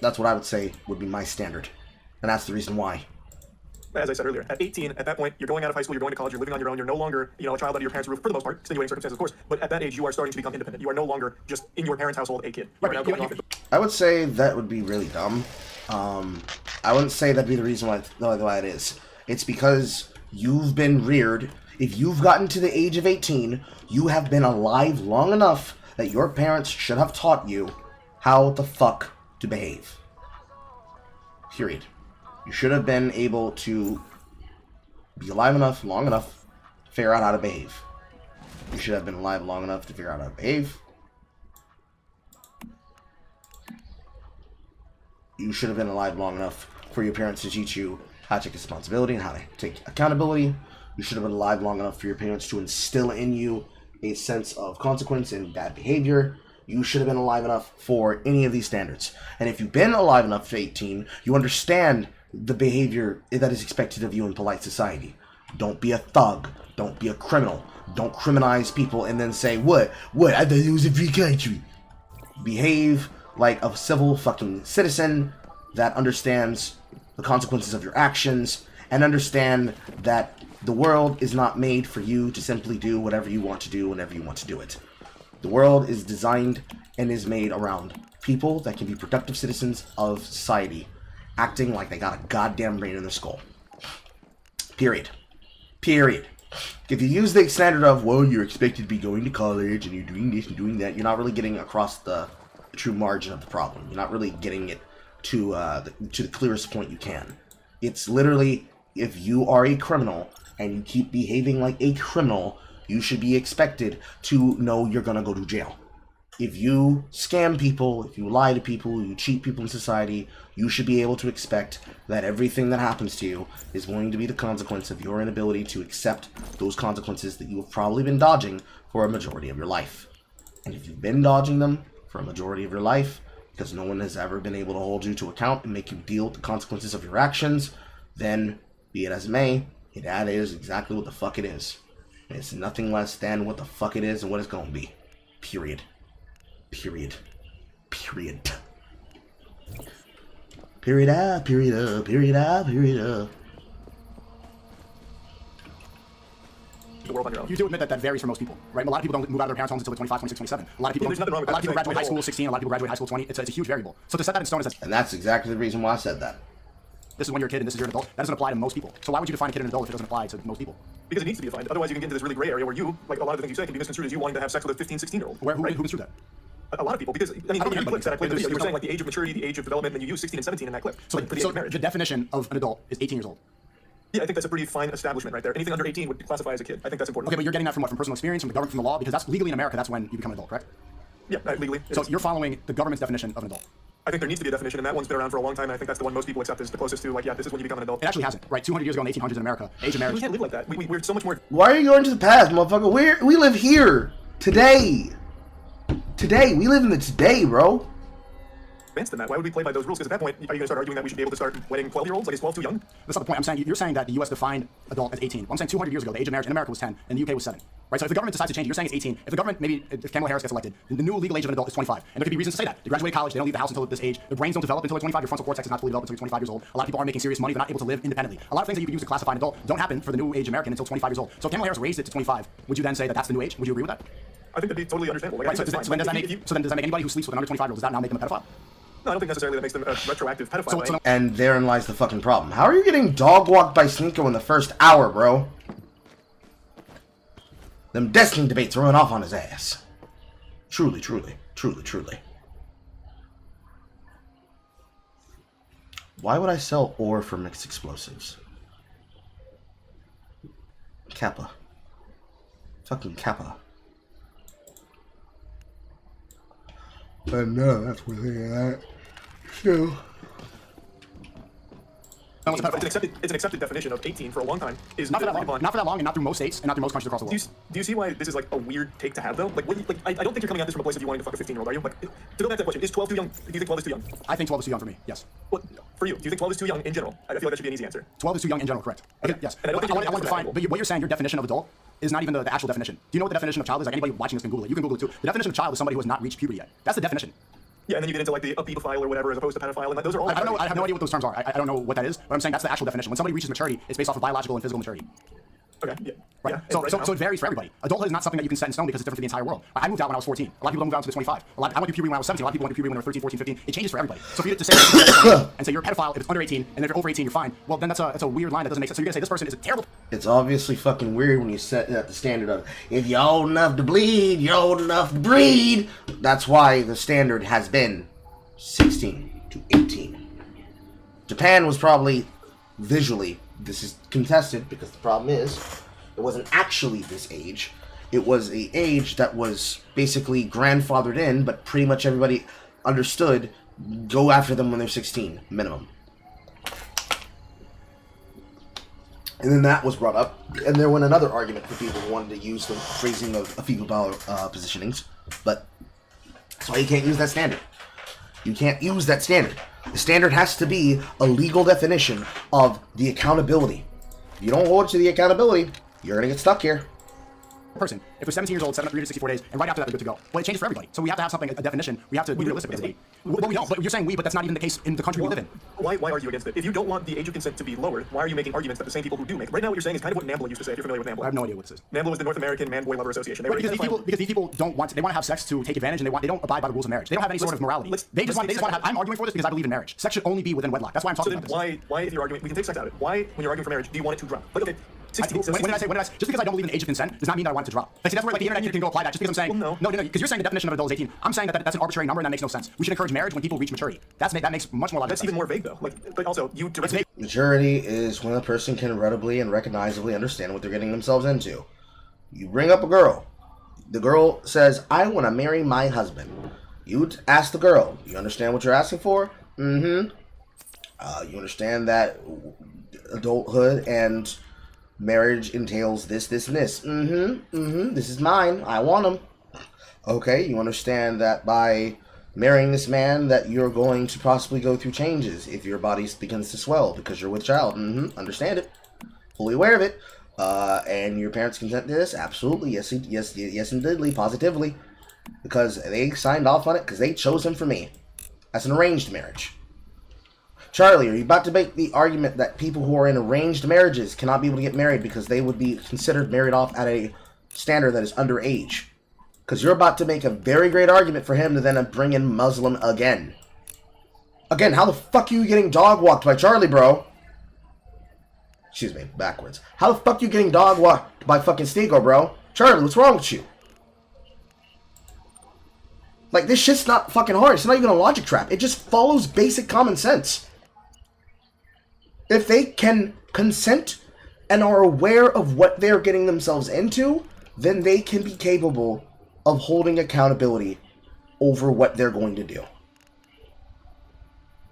That's what I would say would be my standard. And that's the reason why. As I said earlier, at 18, at that point, you're going out of high school, you're going to college, you're living on your own, you're no longer, a child under your parents' roof, for the most part, extenuating circumstances, of course, but at that age, you are starting to become independent. You are no longer just in your parents' household a kid. You are now going off. I would say that would be really dumb. I wouldn't say that'd be the reason why it is. It's because you've been reared. If you've gotten to the age of 18, you have been alive long enough that your parents should have taught you how the fuck to behave. Period. You should have been able to be alive enough, long enough, to figure out how to behave. You should have been alive long enough to figure out how to behave. You should have been alive long enough for your parents to teach you how to take responsibility and how to take accountability. You should have been alive long enough for your parents to instill in you a sense of consequence and bad behavior. you should have been alive enough for any of these standards. And if you've been alive enough for 18, you understand the behavior that is expected of you in polite society. Don't be a thug. Don't be a criminal. Don't criminalize people and then say, what? I thought it was a free country. Behave like a civil fucking citizen that understands the consequences of your actions and understand that the world is not made for you to simply do whatever you want to do whenever you want to do it. The world is designed and is made around people that can be productive citizens of society, acting like they got a goddamn brain in their skull. Period. If you use the standard of, well, you're expected to be going to college and you're doing this and doing that, you're not really getting across the true margin of the problem. You're not really getting it to the clearest point you can. It's literally, if you are a criminal and you keep behaving like a criminal, you should be expected to know you're gonna go to jail. If you scam people, if you lie to people, you cheat people in society, you should be able to expect that everything that happens to you is going to be the consequence of your inability to accept those consequences that you have probably been dodging for a majority of your life. And if you've been dodging them for a majority of your life, because no one has ever been able to hold you to account and make you deal with the consequences of your actions, then, be it as it may, that is exactly what the fuck it is. It's nothing less than what the fuck it is and what it's gonna be. Period. Period. Period up, period up, period up, period up. The world on your own. You do admit that that varies for most people, right? A lot of people don't move out of their parents' homes until they're 25, 26, 27. A lot of people, There's nothing wrong with a lot of people that. graduate high school 16, a lot of people graduate high school 20. It's a huge variable. So to set that in stone as And that's exactly the reason why I said that. this is when you're a kid and this is you're an adult, that doesn't apply to most people. So why would you define a kid and an adult if it doesn't apply to most people? Because it needs to be defined. Otherwise, you can get into this really gray area where you, like a lot of the things you say, can be misconstrued as you wanting to have sex with a 15, 16-year-old. Who misconstrued that? A lot of people, because, I mean, don't in the know, clips that I played in the video, you were there's- saying like the age of maturity, the age of development, and you use 16 and 17 in that clip. So, for the age so of marriage. the definition of an adult is 18 years old. Yeah, I think that's a pretty fine establishment right there. Anything under 18 would classify as a kid. I think that's important. Okay, but you're getting that from what? From personal experience, from the government, from the law? Because that's legally in America, that's when you become an adult, correct? Yeah, legally. So you're following the government's definition of an adult. I think there needs to be a definition, and that one's been around for a long time, and I think that's the one most people accept as the closest to, like, yeah, this is when you become an adult. It actually hasn't, right? 200 years ago in the 1800s in America, age of We marriage. can't live like that. We're so much more Why are you going to the past, motherfucker? We live here. Today. We live in the today, bro. advanced than that. Why would we play by those rules? Because at that point, are you going to start arguing that we should be able to start wedding 12-year-olds? Like, is 12 too young? That's not the point. I'm saying you're saying that the U.S. defined adult as 18. Well, I'm saying 200 years ago, the age of marriage in America was 10, and the UK was 7. Right? So if the government decides to change it, you're saying it's 18. If the government, maybe if Kamala Harris gets elected, the new legal age of an adult is 25. And there could be reasons to say that. They graduate college, they don't leave the house until this age. Their brains don't develop until they're 25. Your frontal cortex is not fully developed until you're 25 years old. A lot of people aren't making serious money. They're not able to live independently. A lot of things that you could use to classify an adult don't happen for the new age American until 25 years old. So if Kamala Harris raised it to 25, would you then say that that's the new age? Would you agree with that? I think that'd be totally understandable. Like, Right. So then does that make anybody who sleeps with an under 25-year-old, does that now make them a pedophile? No, I don't think necessarily that makes them a retroactive pedophile. So And therein lies the fucking problem. How are you getting dog walked by Sneako in the first hour, bro? Them Destiny debates ruin off on his ass. Truly. Why would I sell ore for mixed explosives? Kappa. Fucking Kappa. But no, that's where they're at. So... It's an accepted definition of 18 for a long time. Is not for that long. Not for that long, and not through most states, and not through most countries across the world. Do you see why this is like a weird take to have though? Like, I don't think you're coming at this from a place of you wanting to fuck a 15-year-old, are you? Like, to go back to that question, is 12 too young? Do you think 12 is too young? I think 12 is too young for me. Yes. Well, for you, do you think 12 is too young in general? I feel like that should be an easy answer. 12 is too young in general, correct? Okay. Yes. And I don't think I want to that's define. acceptable. But what you're saying, your definition of adult, is not even the actual definition. Do you know what the definition of child is? Like anybody watching this can Google it. You can Google it too. The definition of child is somebody who has not reached puberty yet. That's the definition. Yeah, and then you get into like a pedophile or whatever as opposed to pedophile, and like, those are all. I don't know. I have no idea what those terms are. I don't know what that is. But I'm saying that's the actual definition. When somebody reaches maturity, it's based off of biological and physical maturity. Okay. Yeah. Right. Yeah. So it varies for everybody. Adulthood is not something that you can set in stone because it's different for the entire world. I moved out when I was 14. A lot of people don't move out until they're 25. I went through puberty when I was 17. A lot of people went through puberty when they were 13, 14, 15. It changes for everybody. So for you to say and say you're a pedophile if it's under 18, and if you're over 18, you're fine. Well, then that's a weird line that doesn't make sense. So you're gonna say this person is a terrible. It's obviously fucking weird when you set at the standard of, if you're old enough to bleed, you're old enough to breed. That's why the standard has been 16 to 18. Japan was probably, visually, this is contested because the problem is, it wasn't actually this age. It was an age that was basically grandfathered in, but pretty much everybody understood, go after them when they're 16, minimum. And then that was brought up, and there went another argument for people who wanted to use the phrasing of fetal dollar positionings, but That's why you can't use that standard. You can't use that standard. The standard has to be a legal definition of the accountability. If you don't hold to the accountability, you're going to get stuck here. Person. If they're 17 years old, 364 days, and right after that they're good to go. Well, it changes for everybody. So we have to have something, a definition. We have to be realistic with it. Well, we don't. But you're saying we, but that's not even the case in the country we live in. Why argue against it? If you don't want the age of consent to be lowered, why are you making arguments that the same people who do make? Right now, what you're saying is kind of what NAMBLA used to say. If you're familiar with NAMBLA, I have no idea what this is. NAMBLA was the North American Man Boy Lover Association. They Because these people don't want to have sex to take advantage, and they don't abide by the rules of marriage. They don't have any sort of morality. They just want to have. I'm arguing for this because I believe in marriage. Sex should only be within wedlock. That's why I'm talking about this. Why, if you're arguing, we can take sex out of it. Why, when you're arguing for marriage, do you want it to drop? Like, okay. When did I say? Just because I don't believe in age of consent does not mean that I want it to drop. Like, see, that's where like the internet can go apply that. Just because I'm saying no, because you're saying the definition of adult is 18. I'm saying that that's an arbitrary number and that makes no sense. We should encourage marriage when people reach maturity. That makes much more logical. That's even more vague though. But also you directly. Maturity is when a person can readily and recognizably understand what they're getting themselves into. You bring up a girl. The girl says, "I want to marry my husband." You ask the girl, "You understand what you're asking for?" Mm-hmm. You understand that adulthood and marriage entails this, and this. This is mine. I want him. Okay, you understand that by marrying this man that you're going to possibly go through changes if your body begins to swell because you're with child. Understand it. Fully aware of it. And your parents consent to this? Absolutely. Yes, indeedly, positively. Because they signed off on it because they chose him for me. That's an arranged marriage. Charlie, are you about to make the argument that people who are in arranged marriages cannot be able to get married because they would be considered married off at a standard that is underage? Because you're about to make a very great argument for him to then bring in Muslim again. Again, how the fuck are you getting dog walked by Charlie, bro? Excuse me, backwards. How the fuck are you getting dog walked by fucking Sneako, bro? Charlie, what's wrong with you? Like, this shit's not fucking hard. It's not even a logic trap. It just follows basic common sense. If they can consent and are aware of what they're getting themselves into, then they can be capable of holding accountability over what they're going to do.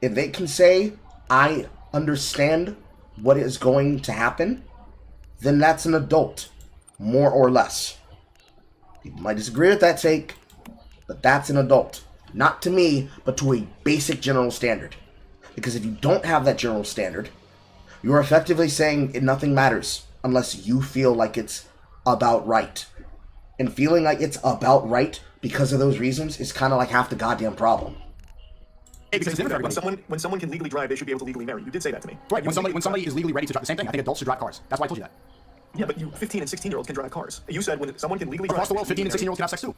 If they can say, "I understand what is going to happen," then that's an adult, more or less. People might disagree with that take, but that's an adult. Not to me, but to a basic general standard. Because if you don't have that general standard, you're effectively saying nothing matters unless you feel like it's about right. And feeling like it's about right because of those reasons is kind of like half the goddamn problem. Because when someone can legally drive, they should be able to legally marry. You did say that to me. Right. When somebody is legally ready to drive, the same thing. I think adults should drive cars. That's why I told you that. Yeah, but 15 and 16-year-olds can drive cars. You said when someone can legally drive. Across the world, 15 and 16-year-olds can have sex too.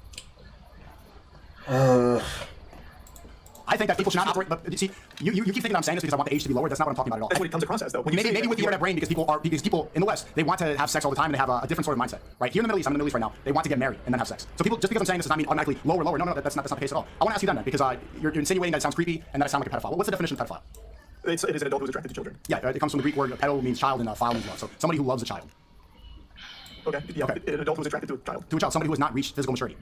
I think that people should not operate. But see, you keep thinking I'm saying this because I want the age to be lowered. That's not what I'm talking about at all. That's what it comes across as, though. Maybe with the internet brain, because people in the West, they want to have sex all the time and they have a different sort of mindset. Right here in the Middle East, I'm in the Middle East right now. They want to get married and then have sex. So people, just because I'm saying this does not mean automatically lower. No, that's not the case at all. I want to ask you then, because you're insinuating that it sounds creepy and that I sound like a pedophile. What's the definition of pedophile? It is an adult who's attracted to children. Yeah, it comes from the Greek word pedo means child and phile means love. So somebody who loves a child. Okay. Yeah. Okay. An adult who's attracted to a child. To a child, somebody who has not reached physical maturity.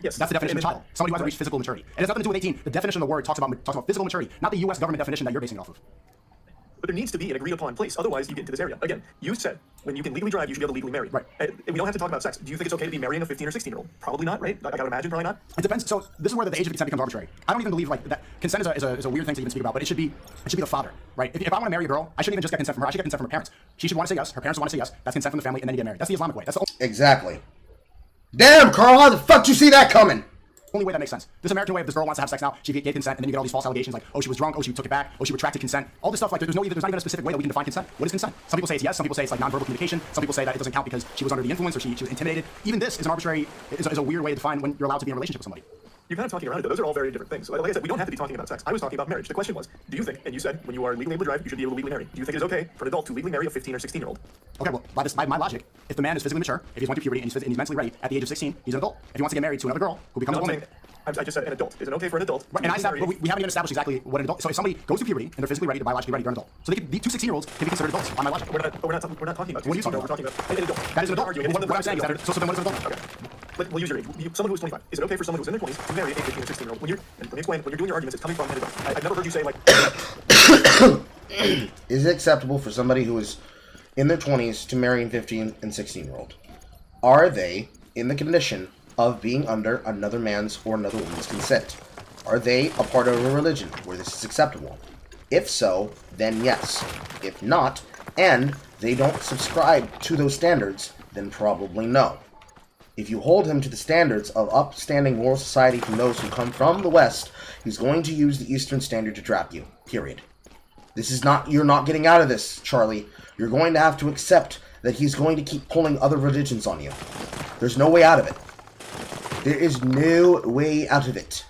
Yes. That's the definition of child. Somebody who hasn't reached physical maturity. It has nothing to do with 18. The definition of the word talks about physical maturity, not the U.S. government definition that you're basing it off of. But there needs to be an agreed upon place. Otherwise, you get into this area. Again, you said when you can legally drive, you should be able to legally marry. Right. We don't have to talk about sex. Do you think it's okay to be marrying a 15 or 16-year-old? Probably not, right? I gotta imagine, probably not. It depends. So this is where the age of consent becomes arbitrary. I don't even believe like that. Consent is a weird thing to even speak about, but it should be the father, right? If I want to marry a girl, I shouldn't even just get consent from her. I should get consent from her parents. She should want to say yes. Her parents want to say yes. That's consent from the family, and then you get married. That's the Islamic way. That's the Exactly. Damn, Carl, how the fuck did you see that coming? only way that makes sense. This American way, if this girl wants to have sex now, she gave consent, and then you get all these false allegations like, oh, she was drunk, oh, she took it back, oh, she retracted consent. All this stuff, like, there's not even a specific way that we can define consent. What is consent? Some people say it's yes, some people say it's like nonverbal communication, some people say that it doesn't count because she was under the influence or she was intimidated. Even this is an arbitrary, is a weird way to define when you're allowed to be in a relationship with somebody. You're kind of talking around it, though. Those are all very different things. Like I said, we don't have to be talking about sex. I was talking about marriage. The question was, do you think, and you said, when you are legally able to drive, you should be able to legally marry. Do you think it is okay for an adult to legally marry a 15 or 16-year-old? Okay, well, by my logic, if the man is physically mature, if he's going through puberty and he's mentally ready at the age of 16, he's an adult. If he wants to get married to another girl who becomes a woman... I just said an adult. Is it okay for an adult? Right, and we haven't even established exactly what an adult... So if somebody goes through puberty and they're physically ready, they're biologically ready, they're an adult. So they could be 2 16-years can be considered adults by my logic. We're not talking about 2 16-year-olds. We're talking about an adult. That is an adult. What I'm saying is that... So then what is an adult? Okay. We'll use your age. Someone who is 25. Is it okay for someone who's in their 20s to marry a 15 or 16-year-old? Let me explain. When you're doing your arguments, it's coming from an adult. I've never heard you say, like... Is it acceptable for somebody who is in their 20s to marry a 15 and 16-year-old? Are they in the condition of being under another man's or another woman's consent? Are they a part of a religion where this is acceptable? If so, then yes. If not, and they don't subscribe to those standards, then probably no. If you hold him to the standards of upstanding moral society from those who come from the West, he's going to use the Eastern Standard to trap you. Period. This is not, you're not getting out of this, Charlie. You're going to have to accept that he's going to keep pulling other religions on you. There's no way out of it. There is no way out of it.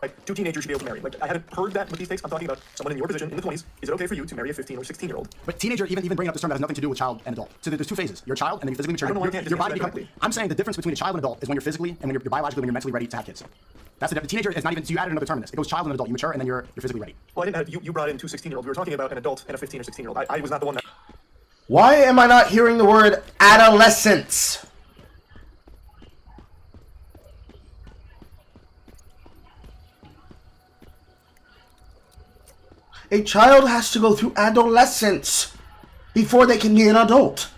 Like, two teenagers should be able to marry. Like, I haven't heard that with these takes. I'm talking about someone in your position in the 20s. Is it okay for you to marry a 15 or 16-year-old? But teenager, even bringing up this term that has nothing to do with child and adult. So there's two phases. You're a child, and then you're physically mature. I don't know why you can't Your body distinguish becomes. that I'm saying the difference between a child and adult is when you're physically and when you're biologically, when you're mentally ready to have kids. That's the teenager is not even. So you added another term in this. It goes child and adult. You mature, and then you're physically ready. Well, I didn't have, you brought in two 16-year-olds. We were talking about an adult and a 15 or 16-year-old. I was not the one that... Why am I not hearing the word adolescence? A child has to go through adolescence before they can be an adult.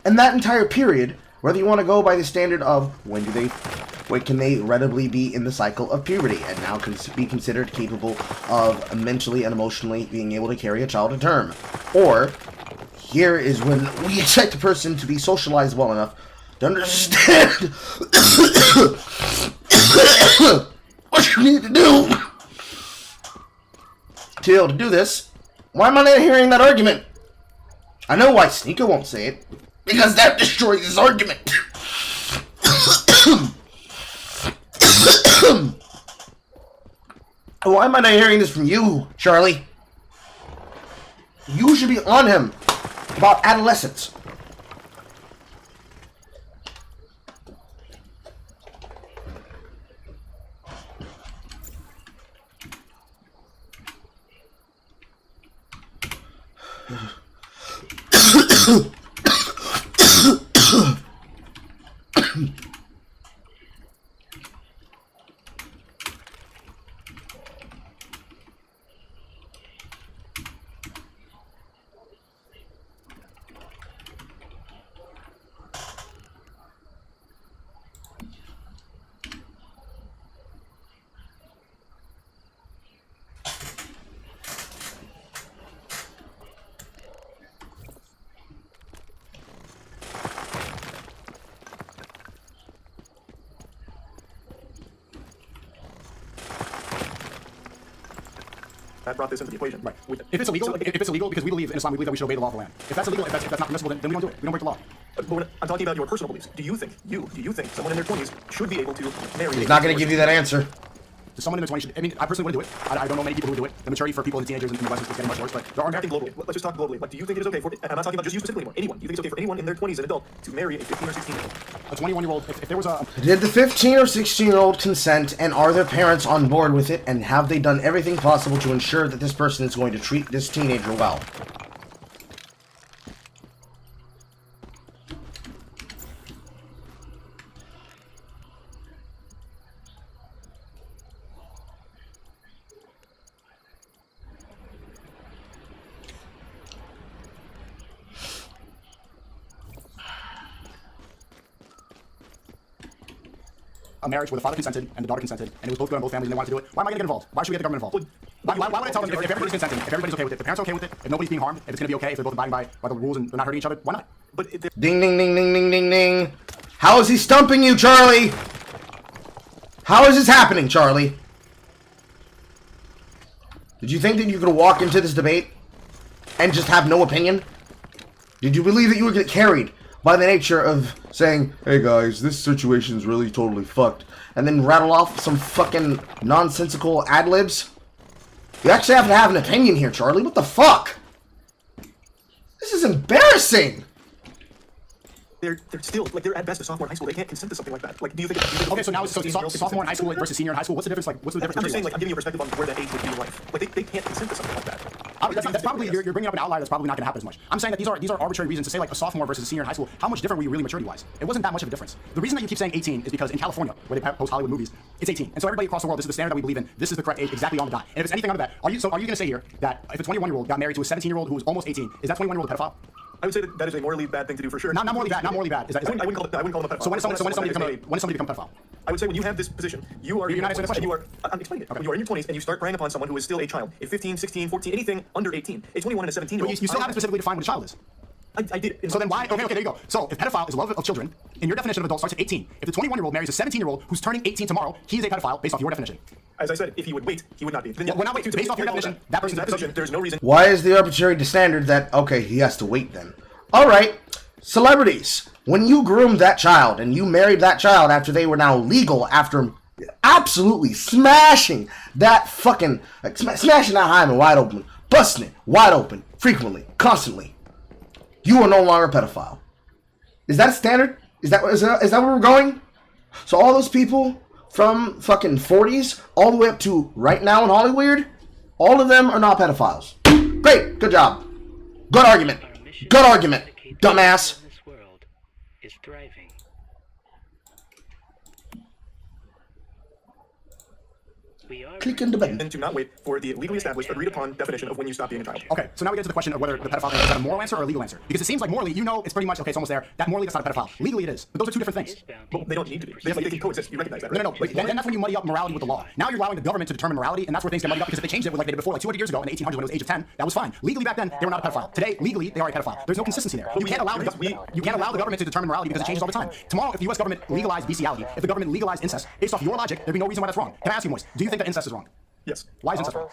And that entire period, whether you want to go by the standard of when can they readily be in the cycle of puberty and now can be considered capable of mentally and emotionally being able to carry a child to term. Or, here is when we expect a person to be socialized well enough to understand what you need to do to be able to do this. Why am I not hearing that argument? I know why Sneako won't say it. Because that destroys his argument. Why am I not hearing this from you, Charlie? You should be on him about adolescence. That brought this into the equation. Right. If it's illegal, because we believe in Islam, we believe that we should obey the law of the land. If that's illegal, if that's not permissible, then we don't do it. We don't break the law. But I'm talking about your personal beliefs. Do you think someone in their 20s should be able to marry? He's not going to give you that answer. Does someone in their 20s should, I mean, I personally wouldn't do it. I don't know many people who do it. The maturity for people and teenagers in the West is getting much worse, but there are... I'm acting globally. Let's just talk globally. Like, do you think it is okay for, and I'm not talking about just you specifically anymore, anyone. Do you think it's okay for anyone in their 20s, an adult, to marry a 15 or 16-year-old? A 21-year-old, if there was a... Did the 15 or 16-year-old consent, and are their parents on board with it, and have they done everything possible to ensure that this person is going to treat this teenager well? a marriage where the father consented and the daughter consented, and it was both good on both families and they wanted to do it, why am I going to get involved? Why should we get the government involved? Why would I tell them if everybody's consenting, if everybody's okay with it, if the parents are okay with it, if nobody's being harmed, if it's going to be okay, if they're both abiding by the rules and they're not hurting each other, why not? But Ding, ding, ding, ding, ding, ding, ding. How is he stumping you, Charlie? How is this happening, Charlie? Did you think that you could walk into this debate and just have no opinion? Did you believe that you would get carried by the nature of saying, hey guys, this situation's really totally fucked, and then rattle off some fucking nonsensical ad-libs? You actually have to have an opinion here, Charlie. What the fuck? This is embarrassing! they're still, like, they're at best a sophomore in high school. They can't consent to something like that. Like, do you think... Okay, so now it's sophomore in high school versus senior in high school. What's the difference? Like, what's the difference? I'm just saying, like, I'm giving you a perspective on where that age would be in life. Like, they can't consent to something like that. That's probably, you're bringing up an outlier that's probably not going to happen as much. I'm saying that these are arbitrary reasons to say, like, a sophomore versus a senior in high school. How much different were you really maturity-wise? It wasn't that much of a difference. The reason that you keep saying 18 is because in California, where they post Hollywood movies, it's 18. And so everybody across the world, this is the standard that we believe in. This is the correct age, exactly on the dot. And if it's anything under that, are you going to say here that if a 21-year-old got married to a 17-year-old who was almost 18, is that 21-year-old a pedophile? I would say that is a morally bad thing to do for sure. Not morally bad. Not morally bad. I wouldn't call them a pedophile. So when does somebody become a pedophile? I would say when you have this position, you are... You're not answering the question. I'm explaining it. Okay. When you are in your 20s and you start preying upon someone who is still a child, a 15, 16, 14, anything under 18, a 21 and a 17-year-old... But you still haven't specifically defined what a child is. I did. So then why? Okay, there you go. So if pedophile is love of children, in your definition of adult starts at 18. If the 21-year-old marries a 17-year-old who's turning 18 tomorrow, he's a pedophile based off your definition. As I said, if he would wait, he would not be. Then, well, not wait. Based off your definition, that person's in that position, there's no reason... Why is the arbitrary standard that, okay, he has to wait then? Alright, celebrities. When you groomed that child and you married that child after they were now legal, after absolutely smashing that fucking, like, smashing that hymen wide open, busting it wide open, frequently, constantly, you are no longer a pedophile. Is that a standard? Is that where we're going? So all those people from fucking 40s all the way up to right now in Hollywood, all of them are not pedophiles. Great, good job. Good argument. Good argument, dumbass. This world is thriving. We are Click on the button. And to not wait for the legally established, agreed upon definition of when you stop being a child. Okay, so now we get to the question of whether the pedophile thing is that a moral answer or a legal answer. Because it seems like morally, you know, it's pretty much, okay, it's almost there, that morally that's not a pedophile. Legally it is. But those are two different things. But they don't need to be. They can coexist. You recognize that, right? No. Like, Then that's when you muddy up morality with the law. Now you're allowing the government to determine morality, and that's where things get muddied up, because if they changed it like they did before, like 200 years ago in the 1800s when it was age of 10, that was fine. Legally back then, they were not a pedophile. Today, legally, they are a pedophile. There's no consistency there. You can't allow the government to determine morality because it changes all the time. Tomorrow, if the U.S. government legalized bestiality, if the government legalized incest, based off your logic, there'd be no reason why that's wrong. Can I ask you, Moise, do you think that incest is wrong? Yes. Why is incest wrong?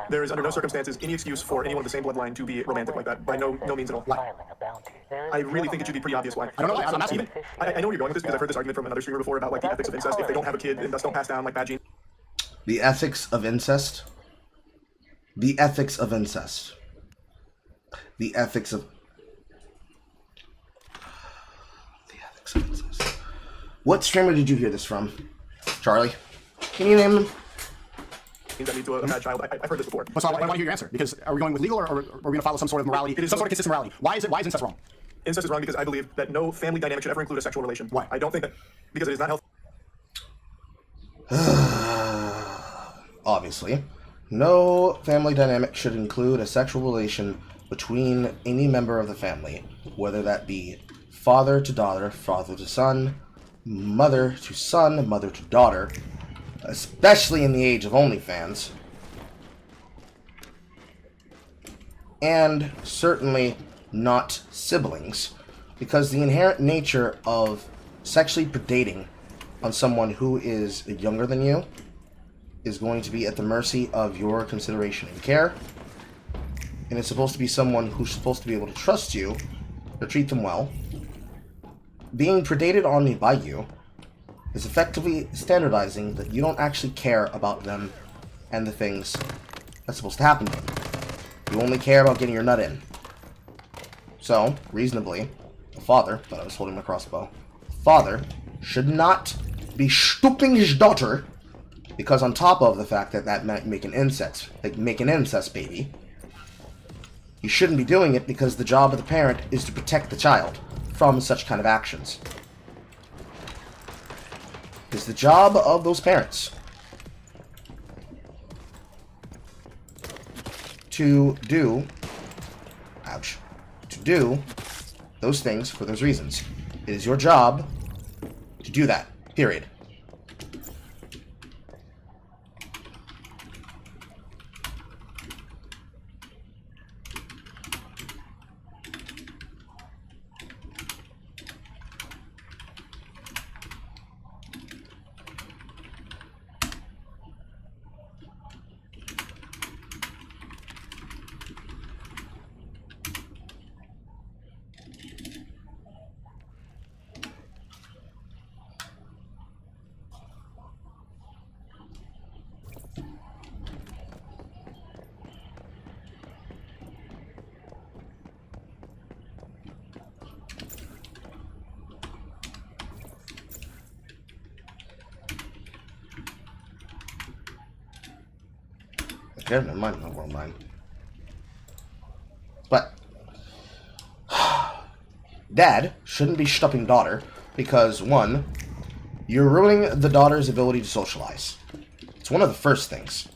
There is under no circumstances any excuse for anyone of the same bloodline to be romantic like that. By no means at all. Why? I really think it should be pretty obvious why. I don't know why. I'm asking. I know where you're going with this because I've heard this argument from another streamer before about like the ethics of incest. If they don't have a kid and thus don't pass down like bad genes. The ethics of incest. The ethics of incest. The ethics of... The ethics of incest. What streamer did you hear this from? Charlie? Can you name him? That lead to a bad child. I've heard this before. So I want to hear your answer, because are we going with legal or are we going to follow some sort of morality, some sort of consistent morality? Why is incest wrong? Incest is wrong because I believe that no family dynamic should ever include a sexual relation. Why? I don't think that because it is not healthy. Obviously. No family dynamic should include a sexual relation between any member of the family, whether that be father to daughter, father to son, mother to son, mother to daughter, especially in the age of OnlyFans, and certainly not siblings, because the inherent nature of sexually predating on someone who is younger than you is going to be at the mercy of your consideration and care, and it's supposed to be someone who's supposed to be able to trust you, to treat them well. Being predated on by you is effectively standardizing that you don't actually care about them and the things that's supposed to happen to them. You only care about getting your nut in. So, reasonably, a father, but I was holding my crossbow, a father should not be stooping his daughter because on top of the fact that that might make an incest baby, you shouldn't be doing it because the job of the parent is to protect the child from such kind of actions. It's the job of those parents to do those things for those reasons. It is your job to do that, period. Okay, never mind. Never mind. But dad shouldn't be stopping daughter because, one, you're ruining the daughter's ability to socialize. It's one of the first things.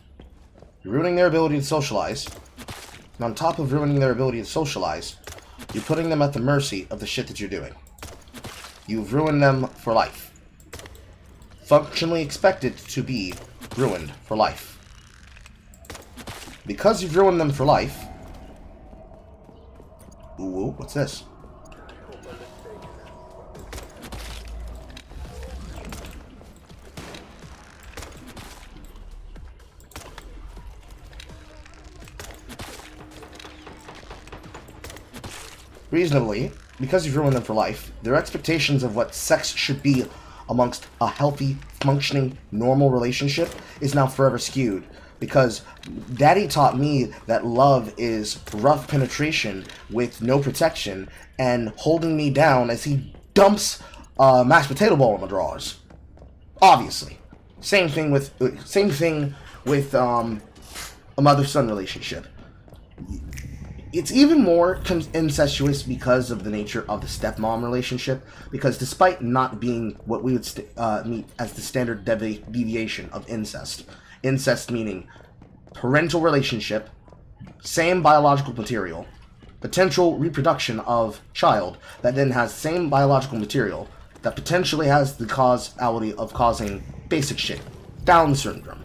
You're ruining their ability to socialize. And on top of ruining their ability to socialize, you're putting them at the mercy of the shit that you're doing. You've ruined them for life. Functionally expected to be ruined for life. Because you've ruined them for life... Ooh, what's this? Reasonably, because you've ruined them for life, their expectations of what sex should be amongst a healthy, functioning, normal relationship is now forever skewed. Because daddy taught me that love is rough penetration with no protection and holding me down as he dumps a mashed potato bowl in my drawers. Obviously. Same thing with a mother-son relationship. It's even more incestuous because of the nature of the stepmom relationship, because despite not being what we would meet as the standard deviation of incest meaning parental relationship, same biological material, potential reproduction of child that then has same biological material that potentially has the causality of causing basic shit, Down syndrome,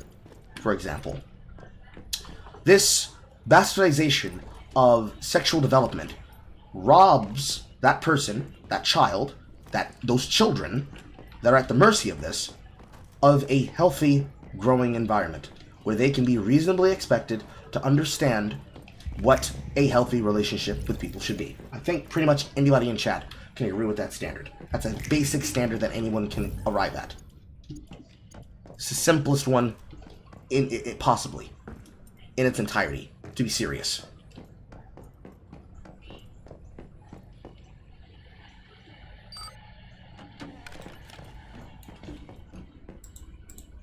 for example. This bastardization of sexual development robs that person, that child, those children that are at the mercy of this, of a healthy, growing environment where they can be reasonably expected to understand what a healthy relationship with people should be. I think pretty much anybody in chat can agree with that standard. That's a basic standard that anyone can arrive at. It's the simplest one possibly in its entirety, to be serious.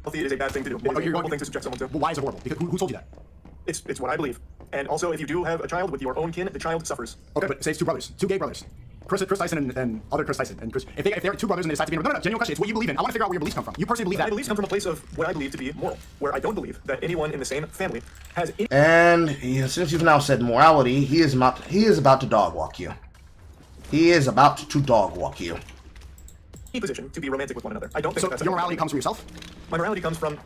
Healthy is a bad thing to do. It is a horrible thing to subject someone to. Well, why is it horrible? Because who told you that? It's what I believe. And also, if you do have a child with your own kin, the child suffers. Okay, but say it's two brothers, two gay brothers. Chris Tyson and other Chris Tyson. And Chris, if they're two brothers and they decide to be no, genuine question. It's what you believe in. I want to figure out where your beliefs come from. You personally believe that. My beliefs come from a place of what I believe to be moral, where I don't believe that anyone in the same family has any And since you've now said morality, he is about to dog walk you. He is about to dog walk you. position to be romantic with one another. I don't think So that's your morality comes from yourself? My morality comes from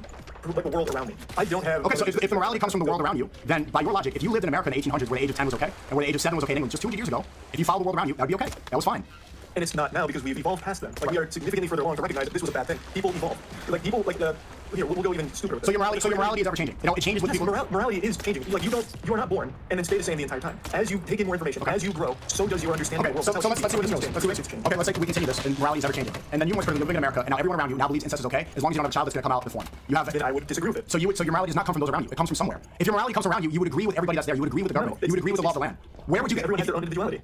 like the world around me. I don't have. Okay, so if the morality comes from the world around you, then by your logic, if you lived in America in the 1800s where the age of 10 was okay, and where the age of 7 was okay in England just 200 years ago, if you followed the world around you, that would be okay. That was fine. And it's not now because we've evolved past them. Like we are significantly further along to recognize that this was a bad thing. People evolve. Like people like the here we'll go even stupider with this. So your morality is ever changing. You know, it changes with Yes, people. morality is changing. Like you are not born and then stay the same the entire time. As you take in more information, as you grow, so does your understanding Okay, of the world. so let's see where this goes. Let's see where this goes. Okay, let's say we continue this, and morality is ever changing. And then you living in America, and now everyone around you now believes incest is okay, as long as you don't have a child that's going to come out deformed. You have. Then I would disagree with it. So your morality does not come from those around you. It comes from somewhere. If your morality comes around you, you would agree with everybody that's there. You would agree with the government. You would agree with the law of the land. Where would you get? Everyone has their own individuality.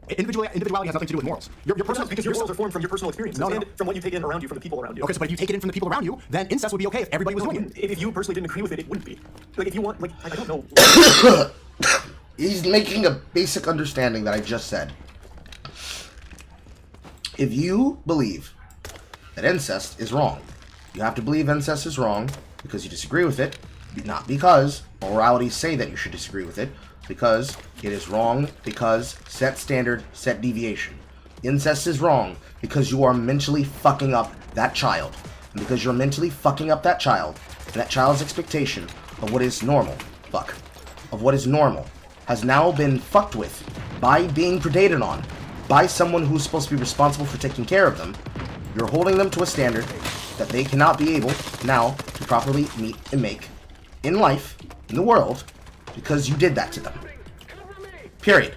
Individuality has nothing to do with morals. Your personal, Because your morals are formed from your personal experiences No. and from what you take in around you from the people around you. Okay, so but if you take it in from the people around you, then incest would be okay if everybody was doing it. If you personally didn't agree with it, it wouldn't be. Like if you want, like I don't know. He's making a basic understanding that I just said. If you believe that incest is wrong, you have to believe incest is wrong because you disagree with it, not because moralities say that you should disagree with it, because it is wrong, because set standard, set deviation. Incest is wrong because you are mentally fucking up that child. And because you're mentally fucking up that child, and that child's expectation of what is normal, of what is normal, has now been fucked with by being predated on by someone who's supposed to be responsible for taking care of them. You're holding them to a standard that they cannot be able now to properly meet and make in life, in the world, because you did that to them. Period.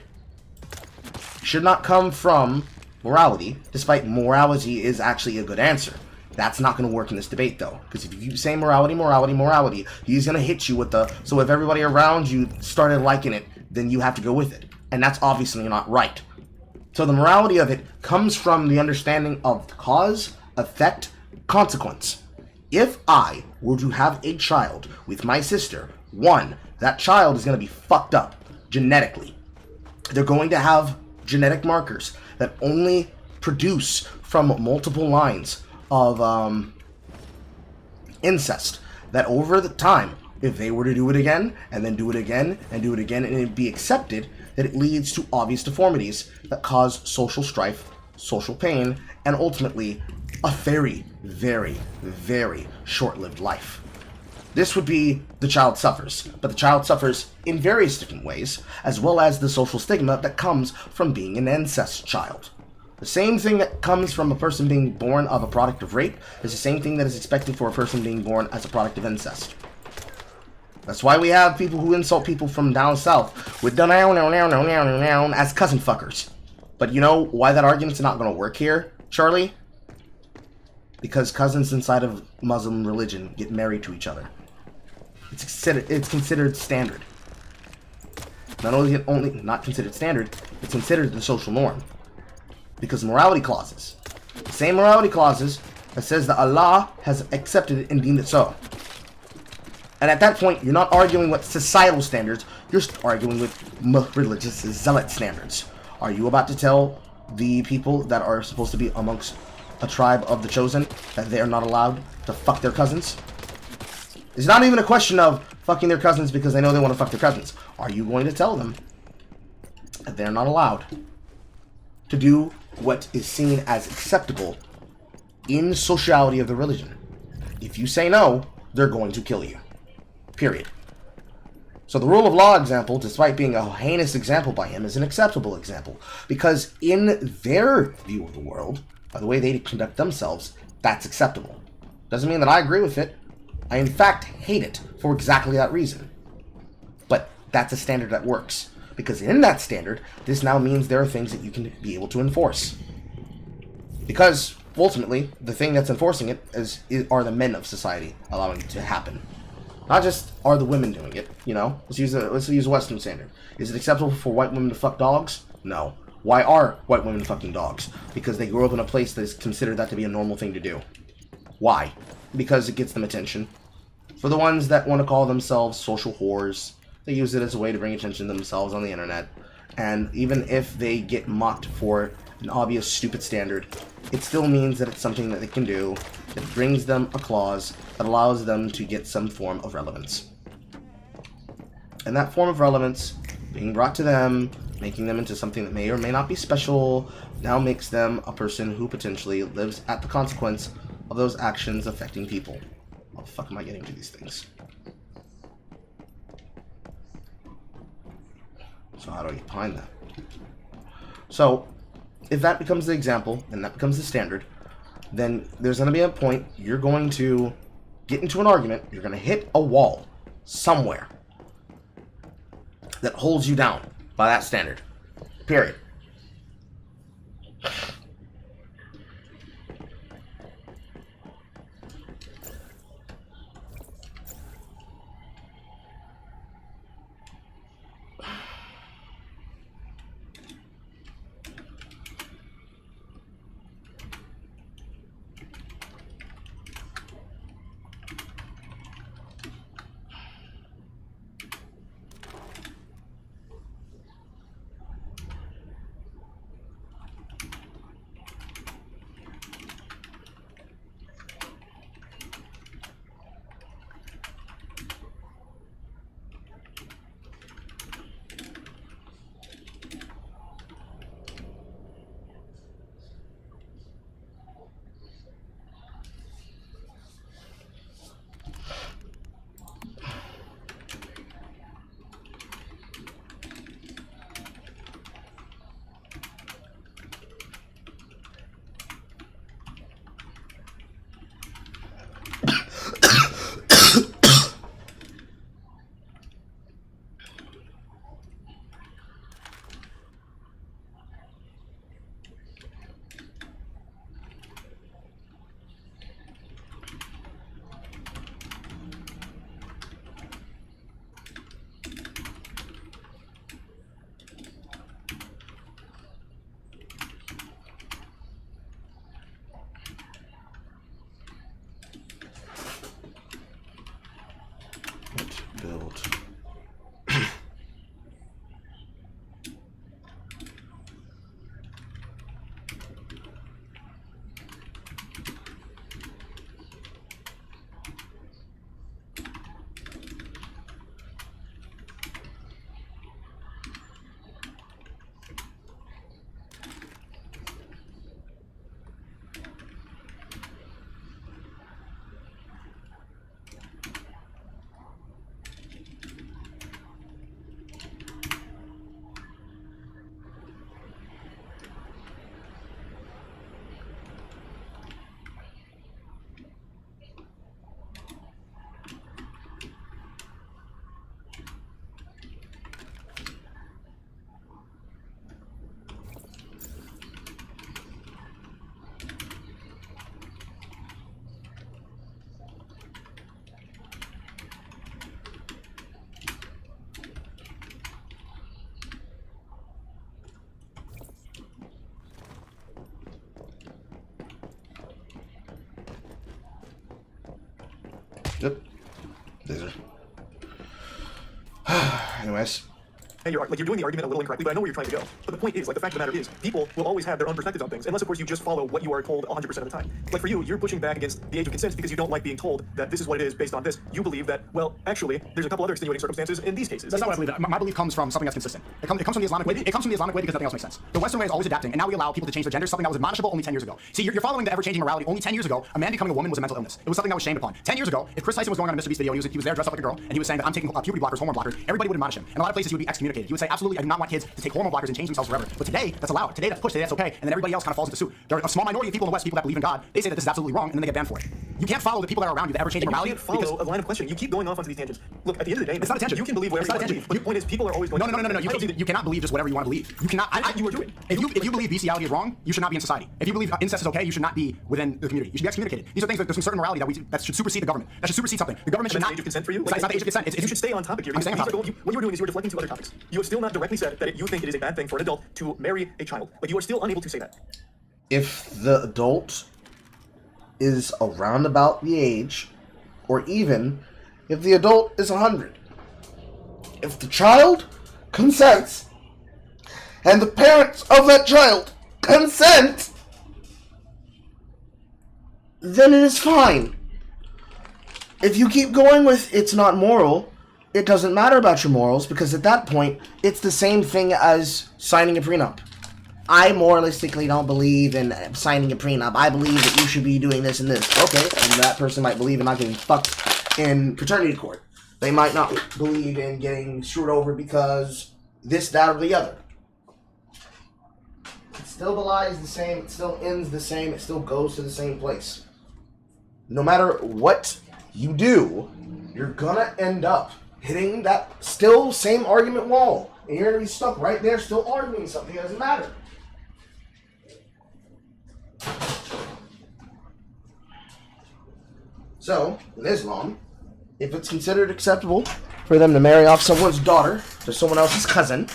Should not come from morality, despite morality is actually a good answer. That's not going to work in this debate, though, because if you say morality, he's going to hit you with the, so if everybody around you started liking it, then you have to go with it. And that's obviously not right. So the morality of it comes from the understanding of cause, effect, consequence. If I were to have a child with my sister One, that child is going to be fucked up genetically. They're going to have genetic markers that only produce from multiple lines of incest, that over the time, if they were to do it again, and then do it again, and do it again, and it'd be accepted, that it leads to obvious deformities that cause social strife, social pain, and ultimately a very, very, very short-lived life. This would be the child suffers, but the child suffers in various different ways, as well as the social stigma that comes from being an incest child. The same thing that comes from a person being born of a product of rape is the same thing that is expected for a person being born as a product of incest. That's why we have people who insult people from down south with as cousin fuckers. But you know why that argument's not going to work here, Charlie? Because cousins inside of Muslim religion get married to each other. It's considered standard. Not considered standard, it's considered the social norm. Because morality clauses. The same morality clauses that says that Allah has accepted it and deemed it so. And at that point, you're not arguing with societal standards, you're arguing with religious zealot standards. Are you about to tell the people that are supposed to be amongst a tribe of the chosen that they are not allowed to fuck their cousins? It's not even a question of fucking their cousins because they know they want to fuck their cousins. Are you going to tell them that they're not allowed to do what is seen as acceptable in sociality of the religion? If you say no, they're going to kill you. Period. So the rule of law example, despite being a heinous example by him, is an acceptable example. Because in their view of the world, by the way they conduct themselves, that's acceptable. Doesn't mean that I agree with it. I in fact hate it for exactly that reason. But that's a standard that works. Because in that standard, this now means there are things that you can be able to enforce. Because, ultimately, the thing that's enforcing it are the men of society allowing it to happen. Not just are the women doing it, you know? Let's use a Western standard. Is it acceptable for white women to fuck dogs? No. Why are white women fucking dogs? Because they grew up in a place that is considered that to be a normal thing to do. Why? Because it gets them attention. For the ones that want to call themselves social whores, they use it as a way to bring attention to themselves on the internet. And even if they get mocked for an obvious stupid standard, it still means that it's something that they can do. It brings them a clause that allows them to get some form of relevance. And that form of relevance being brought to them, making them into something that may or may not be special, now makes them a person who potentially lives at the consequence of those actions affecting people. How the fuck am I getting to these things? So how do I get behind that? So, if that becomes the example, and that becomes the standard, then there's going to be a point you're going to get into an argument, you're going to hit a wall somewhere that holds you down by that standard. Period. build. Yep. These are. Anyways. And you're doing the argument a little incorrectly, but I know where you're trying to go. But the point is, like, the fact of the matter is, people will always have their own perspectives on things, unless, of course, you just follow what you are told 100% of the time. Like, for you, you're pushing back against the age of consent because you don't like being told that this is what it is based on this. You believe that, well, actually, there's a couple other extenuating circumstances in these cases. That's not what I believe. My belief comes from something that's consistent. It comes from the Islamic way. It comes from the Islamic way because nothing else makes sense. The Western way is always adapting, and now we allow people to change their gender, something that was admonishable only 10 years ago. See, you're following the ever-changing morality. Only 10 years ago, a man becoming a woman was a mental illness. It was something that was shamed upon. 10 years ago, if Chris Tyson was going on a Mr. Beast video, he was there dressed up like a girl, and he was saying that I'm taking puberty blockers, hormone blockers, everybody would admonish him. In a lot of places, he would be excommunicated. He would say, absolutely, I do not want kids to take hormone blockers and change themselves forever. But today, that's allowed. Today, that's pushed. Today, that's okay. And then everybody else kind of falls into suit. There are a small minority of people in the West, people that believe in God. They say that this is absolutely wrong, and then they get banned for it. You can't follow the people that are around you, the ever-changing morality. You can't follow a line of questioning. You keep going off onto these tangents. Look, at the end of the day, it's not a tangent. You can believe whatever you want to believe. But the point is, people are always going. No. You cannot believe just whatever you want to believe. You cannot. You are doing. If you believe bestiality is wrong, you should not be in society. If you believe incest is okay, you should not be within the community. You should be excommunicated. These are things that there's some certain morality that should supersede the government. That should supersede something. The government should not. Age of consent for you? It's not the age of consent. You should stay on topic here. I'm staying on topic. What you're doing is you're deflecting to other topics. You have still not directly said that you think it is a bad thing for an adult to marry a child. Like, you are still unable to say that. If the adult is around about the age, or even if the adult is 100, if the child consents, and the parents of that child consent, then it is fine. If you keep going with it's not moral, it doesn't matter about your morals, because at that point, it's the same thing as signing a prenup. I moralistically don't believe in signing a prenup. I believe that you should be doing this and this. Okay, and that person might believe in not getting fucked in paternity court. They might not believe in getting screwed over because this, that, or the other. It still belies the same. It still ends the same. It still goes to the same place. No matter what you do, you're gonna end up hitting that still same argument wall. And you're gonna be stuck right there still arguing something that doesn't matter. So, in Islam, if it's considered acceptable for them to marry off someone's daughter to someone else's cousin,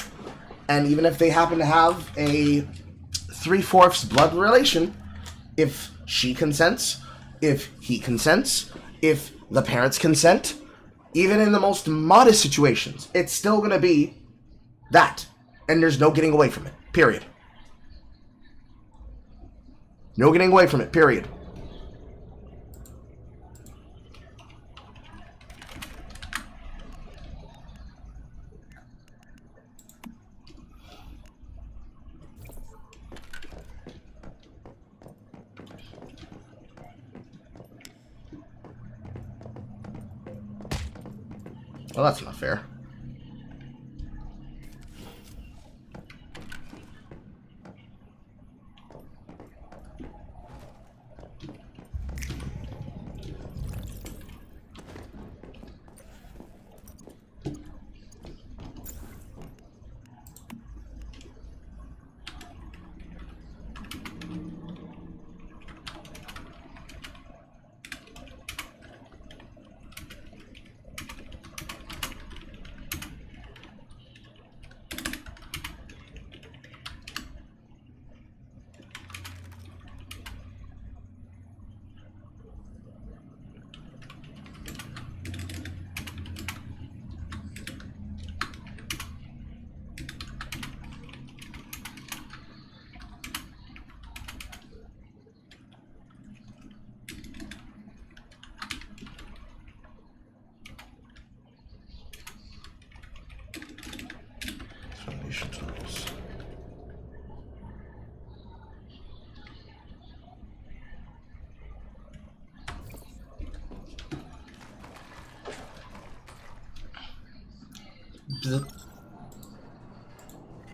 and even if they happen to have a 3/4 blood relation, if she consents, if he consents, if the parents consent, even in the most modest situations, it's still going to be that. And there's no getting away from it, period. No getting away from it, period. Well, that's not fair. Information titles.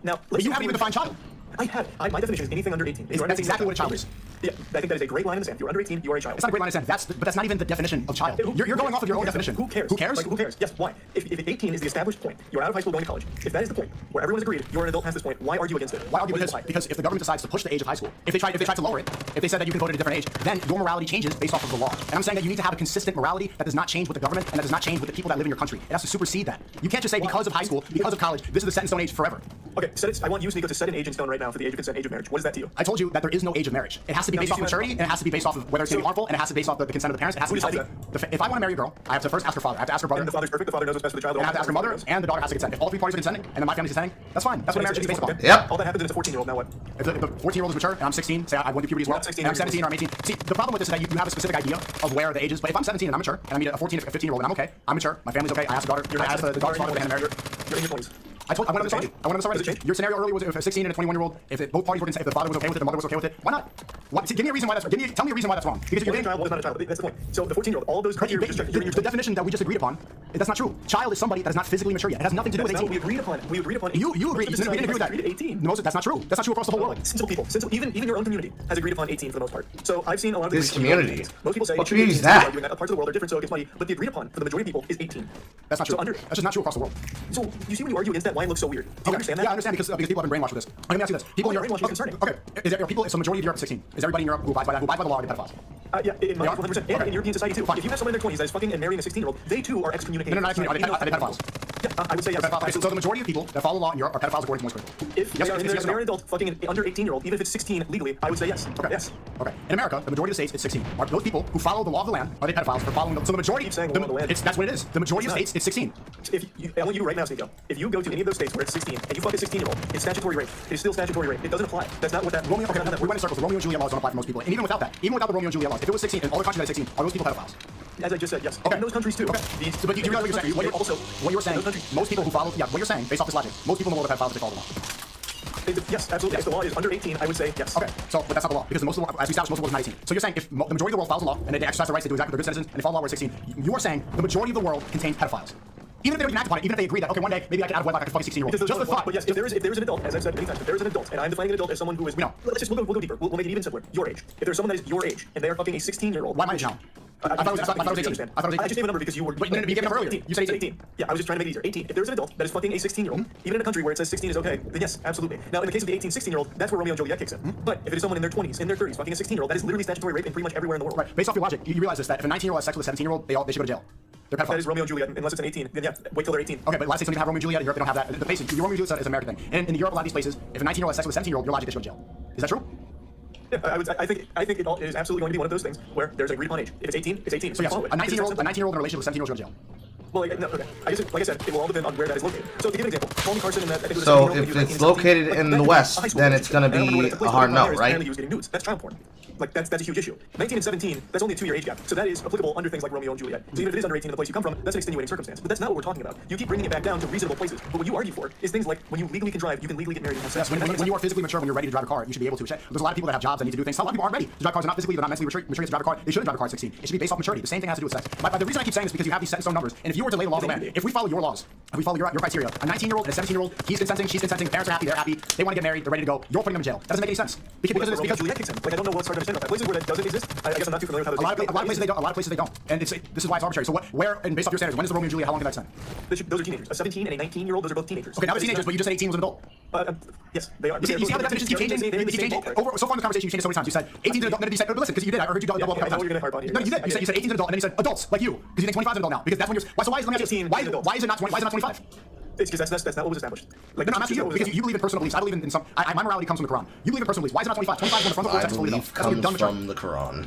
Now, But you haven't even defined child. I have. My definition is anything under 18. If you're under That's 18, exactly you're what a child under is. 18. Yeah, I think that is a great line in the sand. If you're under 18, you are a child. It's not a great line of sand. But that's not even the definition of child. You're going off of your own definition. Who cares? Who cares? Like, who cares? Yes, why? If 18 is the established point, you're out of high school going to college. If that is the point where everyone has agreed you're an adult past this point, why argue against it? Why argue against it? Because if the government decides to push the age of high school, if they try to lower it, if they said that you can vote at a different age, then your morality changes based off of the law. And I'm saying that you need to have a consistent morality that does not change with the government and that does not change with the people that live in your country. It has to supersede that. You can't just say because of high school, because of college, this is the set in stone age forever. Okay, I want you, Sneako, to set an age in stone right now for the age of consent, age of marriage. What is that to you? I told you that there is no age of marriage. It has to be based off maturity, and it has to be based off of whether it's going to be harmful, and it has to be based off the consent of the parents. It has to be Who healthy. decides If I want to marry a girl, I have to first ask her father. I have to ask her brother. And the father's perfect. The father knows what's best for the child. And I have to ask her mother, and the daughter has to consent. If all three parties are consenting, and then my family's consenting, that's fine. That's what a marriage should be based upon. Yep. All that happens and it's a 14-year-old. Now what? If the 14-year-old is mature, and I'm 16, say I went through puberty as well, Not 16, and I'm you're 17 or I'm 18. See, the problem with this is that you have a specific idea of where the age is, but if I'm 17 and I'm mature, and I meet a 14 or 15-year-old and I'm okay, I'm mature, my family's okay, I ask the daughter, I ask the daughter's father to hand marriage. You're in your 20s. I went over this already. Does it change? Your scenario earlier was if a 16 and a 21-year-old, if both parties were consent, if the father was okay with it, the mother was okay with it, why not? Give me a reason why that's. Tell me a reason why that's wrong. Because you're Being a child, what is not a child? That's the point. So the 14-year-old, all those criteria just checked. the definition that we just agreed upon, that's not true. Child is somebody that is not physically mature yet. It has nothing to do with 18. We agreed upon it. We agreed upon it. You agreed. Most of We didn't agree with that. agreed at 18. No, that's not true. That's not true across the whole world. Sensible people, even your own community has agreed upon 18 for the most part. So I've seen a lot of This community. Most people say What it should be community is 18, that? arguing that parts of the world are different, so it gets muddy. But the agreed upon for the majority of people is 18. That's not true. So That's just not true across the world. So you see when you argue against that, why it looks so weird? Do you understand that? Yeah, I understand because people have been brainwashed with this. Let me ask you this: people in Europe. Brainwashing is concerning. Okay, are people? So majority of Europe is 16. Is everybody in Europe who abides by that? Who abides by the law are pedophiles? Yeah, in my They are? 100%. And Okay. in European society too. Fine. If you have someone in their 20s that is fucking and marrying a 16-year-old, they too are excommunicated. No, are they pedophiles? Yeah, I would say yes. Okay, so the majority of people that follow the law in Europe are pedophiles according to most critical. If Yes, they are yes, in their yes or no? married adult fucking an under 18-year-old, even if it's 16 legally, I would say yes. Okay. Yes. Okay. In America, the majority of the states, it's 16. Are those people who follow the law of the land, are they pedophiles for following the... So the majority... Keep saying the law of the land. That's what it is. The majority of It's states, it's 16. If you, I want you right now, Sneako. If you go to any of those states where it's 16 and you fuck a 16-year-old, it's statutory rape. It's still statutory rape. It doesn't apply. That's not what that. Romeo, okay, that's not we that went in circles. The Romeo and Juliet laws don't apply for most people. And even without that, even without the Romeo and Juliet laws, if it was 16 and all the countries that is 16, are those people pedophiles? As I just said, yes. Okay. In those countries too. Okay. These, But do you realize what you're saying? What you're saying, those countries. most people who follow... Yeah, what you're saying, based off this logic, most people in the world are pedophiles if they follow the law. Yes, absolutely. If the law is under 18, I would say yes. Okay, so but that's not the law because most of the law, as we established, most of the world is not 18. So you're saying if the majority of the world follows the law and they exercise their rights, they do exactly what they're good citizens, and they follow the law where it's 16, you are saying the majority of the world contains pedophiles. Even if they don't even act upon it, even if they agree that okay, one day maybe I can out of wedlock I can fuck a 16-year-old. Just the thought. But yes, if there is an adult, as I've said many times, if there is an adult, and I'm defining an adult as someone who is, No. we'll go deeper. We'll make it even simpler. Your age. If there's someone that is your age and they are fucking a 16-year-old, Why am I now? I thought it was 18. I thought it was 18. I just gave a number because you were. But you gave a number earlier. You said 18. Yeah, I was just trying to make it easier. 18. If there's an adult that is fucking a 16-year-old, even in a country where it says 16 is okay, then yes, absolutely. Now, in the case of the 18, 16-year-old, that's where Romeo and Juliet kicks in. But if it is someone in their 20s, in their 30s, fucking a 16-year-old, that is literally statutory rape in pretty much everywhere in the world. Right. Based off your logic, you realize this that if a 19-year-old has sex with a 17-year-old, they should go to jail. They're pedophiles. That is Romeo and Juliet. Unless it's an 18, then yeah, wait till they're 18. Okay, but last states don't even have Romeo and Juliet. In Europe, they don't have that. The basic, your Romeo and Juliet is an American thing. And in Europe, a lot of these places, if a 19-year-old has sex with a 17-year-old, your logic is to go to jail. Is that true? Yeah, I think it is absolutely going to be one of those things where there's an agreed upon age. If it's 18, it's 18. So yes, follow it. a 19-year-old in a relationship with a 17-year-old should go to jail. Well, no, okay. Like I said, it will all depend on where that is located. So to give an example, Paul Carson and that. I think it was So 17-year-old, if he was it's 19, located 17, in like, the that West, is a high school then it's gonna relationship. And I don't know be where that took place, a hard but no, there is right? apparently he was getting nudes. That's child porn. Like that's a huge issue. 19 and 17, that's only a 2-year age gap. So that is applicable under things like Romeo and Juliet. So even if it is under 18 in the place you come from, that's an extenuating circumstance. But that's not what we're talking about. You keep bringing it back down to reasonable places. But what you argue for is things like when you legally can drive, you can legally get married and have sex. Yes, when you are physically mature, when you're ready to drive a car, you should be able to. There's a lot of people that have jobs that need to do things. A lot of people aren't ready to drive cars. They're not physically, they're not mentally mature to drive a car. They shouldn't drive a car at 16. It should be based off maturity. The same thing has to do with sex. But the reason I keep saying this is because you have these set in stone numbers. And if you were to lay the law of the land, if we follow your laws, if we follow your criteria, a 19-year-old and a 17-year-old, he's consenting, she's consenting, the parents are happy, they're happy, they want to get married, they're ready to go. You're putting them in jail. That doesn't make any sense. Because Juliet kicks in. Like I don't know what's hard to understand about that. Places where that doesn't exist, I guess I'm not too familiar with how a lot of places they don't. A lot of places they don't. And this is why it's arbitrary. So where, and based off your standards, when is the Romeo and Juliet? How long can that extend? Those are teenagers. A 17 and a 19-year-old, those are both teenagers. Okay, now they're teenagers, but you just said 18 was an adult. Yes, they are. You see how the definitions keep changing? You keep changing. So far in the conversation, you changed it so many times. You said 18 is an adult, and then you said, but listen, because you did. I heard you double up a couple times. You're gonna harp on here. No, you did. You said 18 is an adult, and then you said adults like you, because you think 25 is an adult now. Because that's when you're. So why is let me ask you, why is it not 20? Why is it not 25? It's because that's not what was established. Like, no, I'm asking you because you believe in personal beliefs. I believe in some. My morality comes from the Quran. You believe in personal beliefs. Why is it not 25? 25 is when the front of the I text fully believe That's when you're done comes maturing. from the Quran.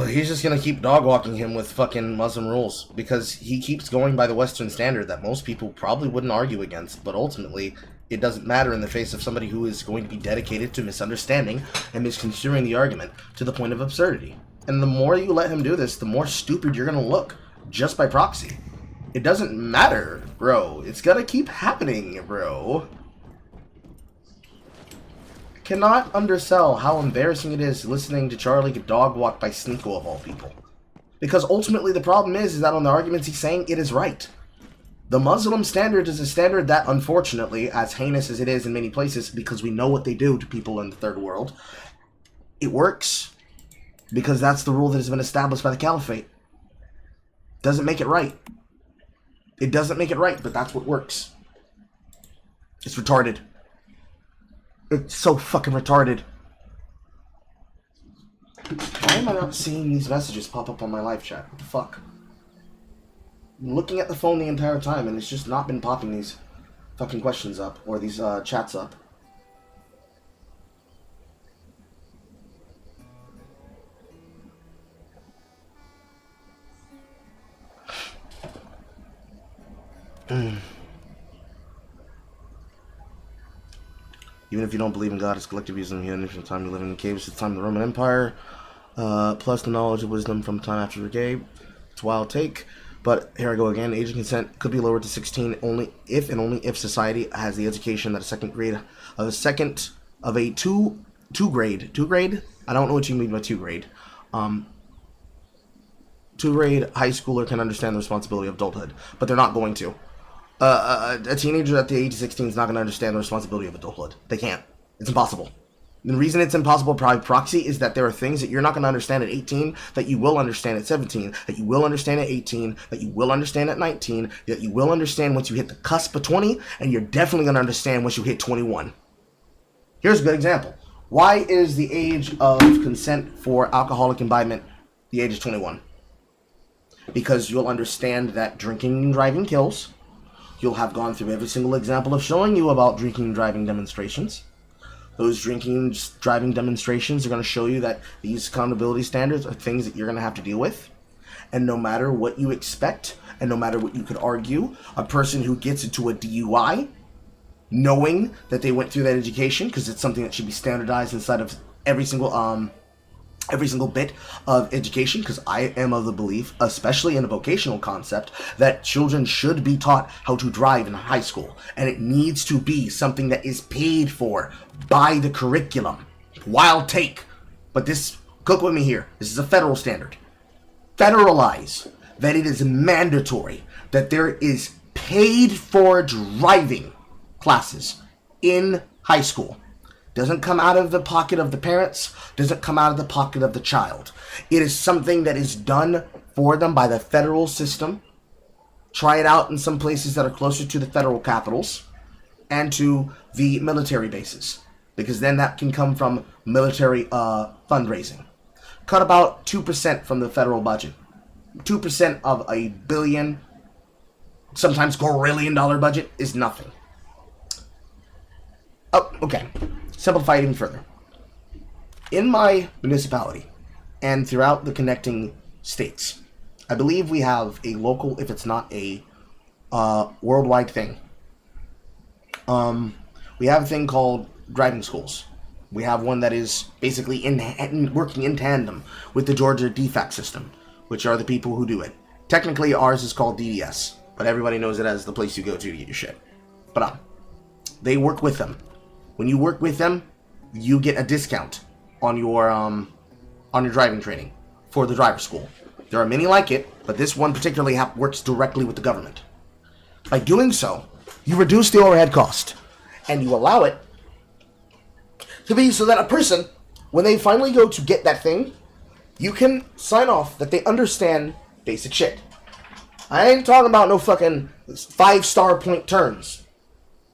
He's just gonna keep dog walking him with fucking Muslim rules because he keeps going by the Western standard that most people probably wouldn't argue against, but ultimately it doesn't matter in the face of somebody who is going to be dedicated to misunderstanding and misconstruing the argument to the point of absurdity. And the more you let him do this, the more stupid you're gonna look, just by proxy. It doesn't matter, bro. It's gonna keep happening, bro. I cannot undersell how embarrassing it is listening to Charlie get dog walked by Sneako of all people. Because ultimately the problem is that on the arguments he's saying, it is right. The Muslim standard is a standard that, unfortunately, as heinous as it is in many places, because we know what they do to people in the third world, it works because that's the rule that has been established by the caliphate. Doesn't make it right. It doesn't make it right, but that's what works. It's retarded. It's so fucking retarded. Why am I not seeing these messages pop up on my live chat? What the fuck? I'm looking at the phone the entire time and it's just not been popping these fucking questions up or these chats up. Even if you don't believe in God, it's collectivism. Here, initial time you live in the caves, it's the time of the Roman Empire, plus the knowledge of wisdom from the time after the cave. It's a wild take, but here I go again. Age of consent could be lowered to 16 only if and only if society has the education that a two grade. I don't know what you mean by 2 grade. 2 grade high schooler can understand the responsibility of adulthood, but they're not going to. A teenager at the age of 16 is not going to understand the responsibility of adulthood. They can't. It's impossible. The reason it's impossible by proxy is that there are things that you're not going to understand at 18 that you will understand at 17, that you will understand at 18, that you will understand at 19, that you will understand once you hit the cusp of 20, and you're definitely going to understand once you hit 21. Here's a good example. Why is the age of consent for alcoholic imbibement the age of 21? Because you'll understand that drinking and driving kills. You'll have gone through every single example of showing you about drinking and driving demonstrations. Those drinking and driving demonstrations are going to show you that these accountability standards are things that you're going to have to deal with. And no matter what you expect, and no matter what you could argue, a person who gets into a DUI, knowing that they went through that education, because it's something that should be standardized inside of every single bit of education, because I am of the belief, especially in a vocational concept, that children should be taught how to drive in high school. And it needs to be something that is paid for by the curriculum. Wild take. But this, cook with me here, this is a federal standard. Federalize that it is mandatory that there is paid for driving classes in high school. Doesn't come out of the pocket of the parents, doesn't come out of the pocket of the child. It is something that is done for them by the federal system. Try it out in some places that are closer to the federal capitals and to the military bases, because then that can come from military fundraising. Cut about 2% from the federal budget. 2% of a billion, sometimes $1 budget is nothing. Oh, okay. Simplify it even further. In my municipality and throughout the connecting states, I believe we have a local, if it's not a worldwide thing. We have a thing called driving schools. We have one that is basically working in tandem with the Georgia DFAC system, which are the people who do it. Technically, ours is called DDS, but everybody knows it as the place you go to get your shit. But they work with them. When you work with them, you get a discount on your driving training for the driver school. There are many like it, but this one particularly works directly with the government. By doing so, you reduce the overhead cost, and you allow it to be so that a person, when they finally go to get that thing, you can sign off that they understand basic shit. I ain't talking about no fucking 5-star point turns.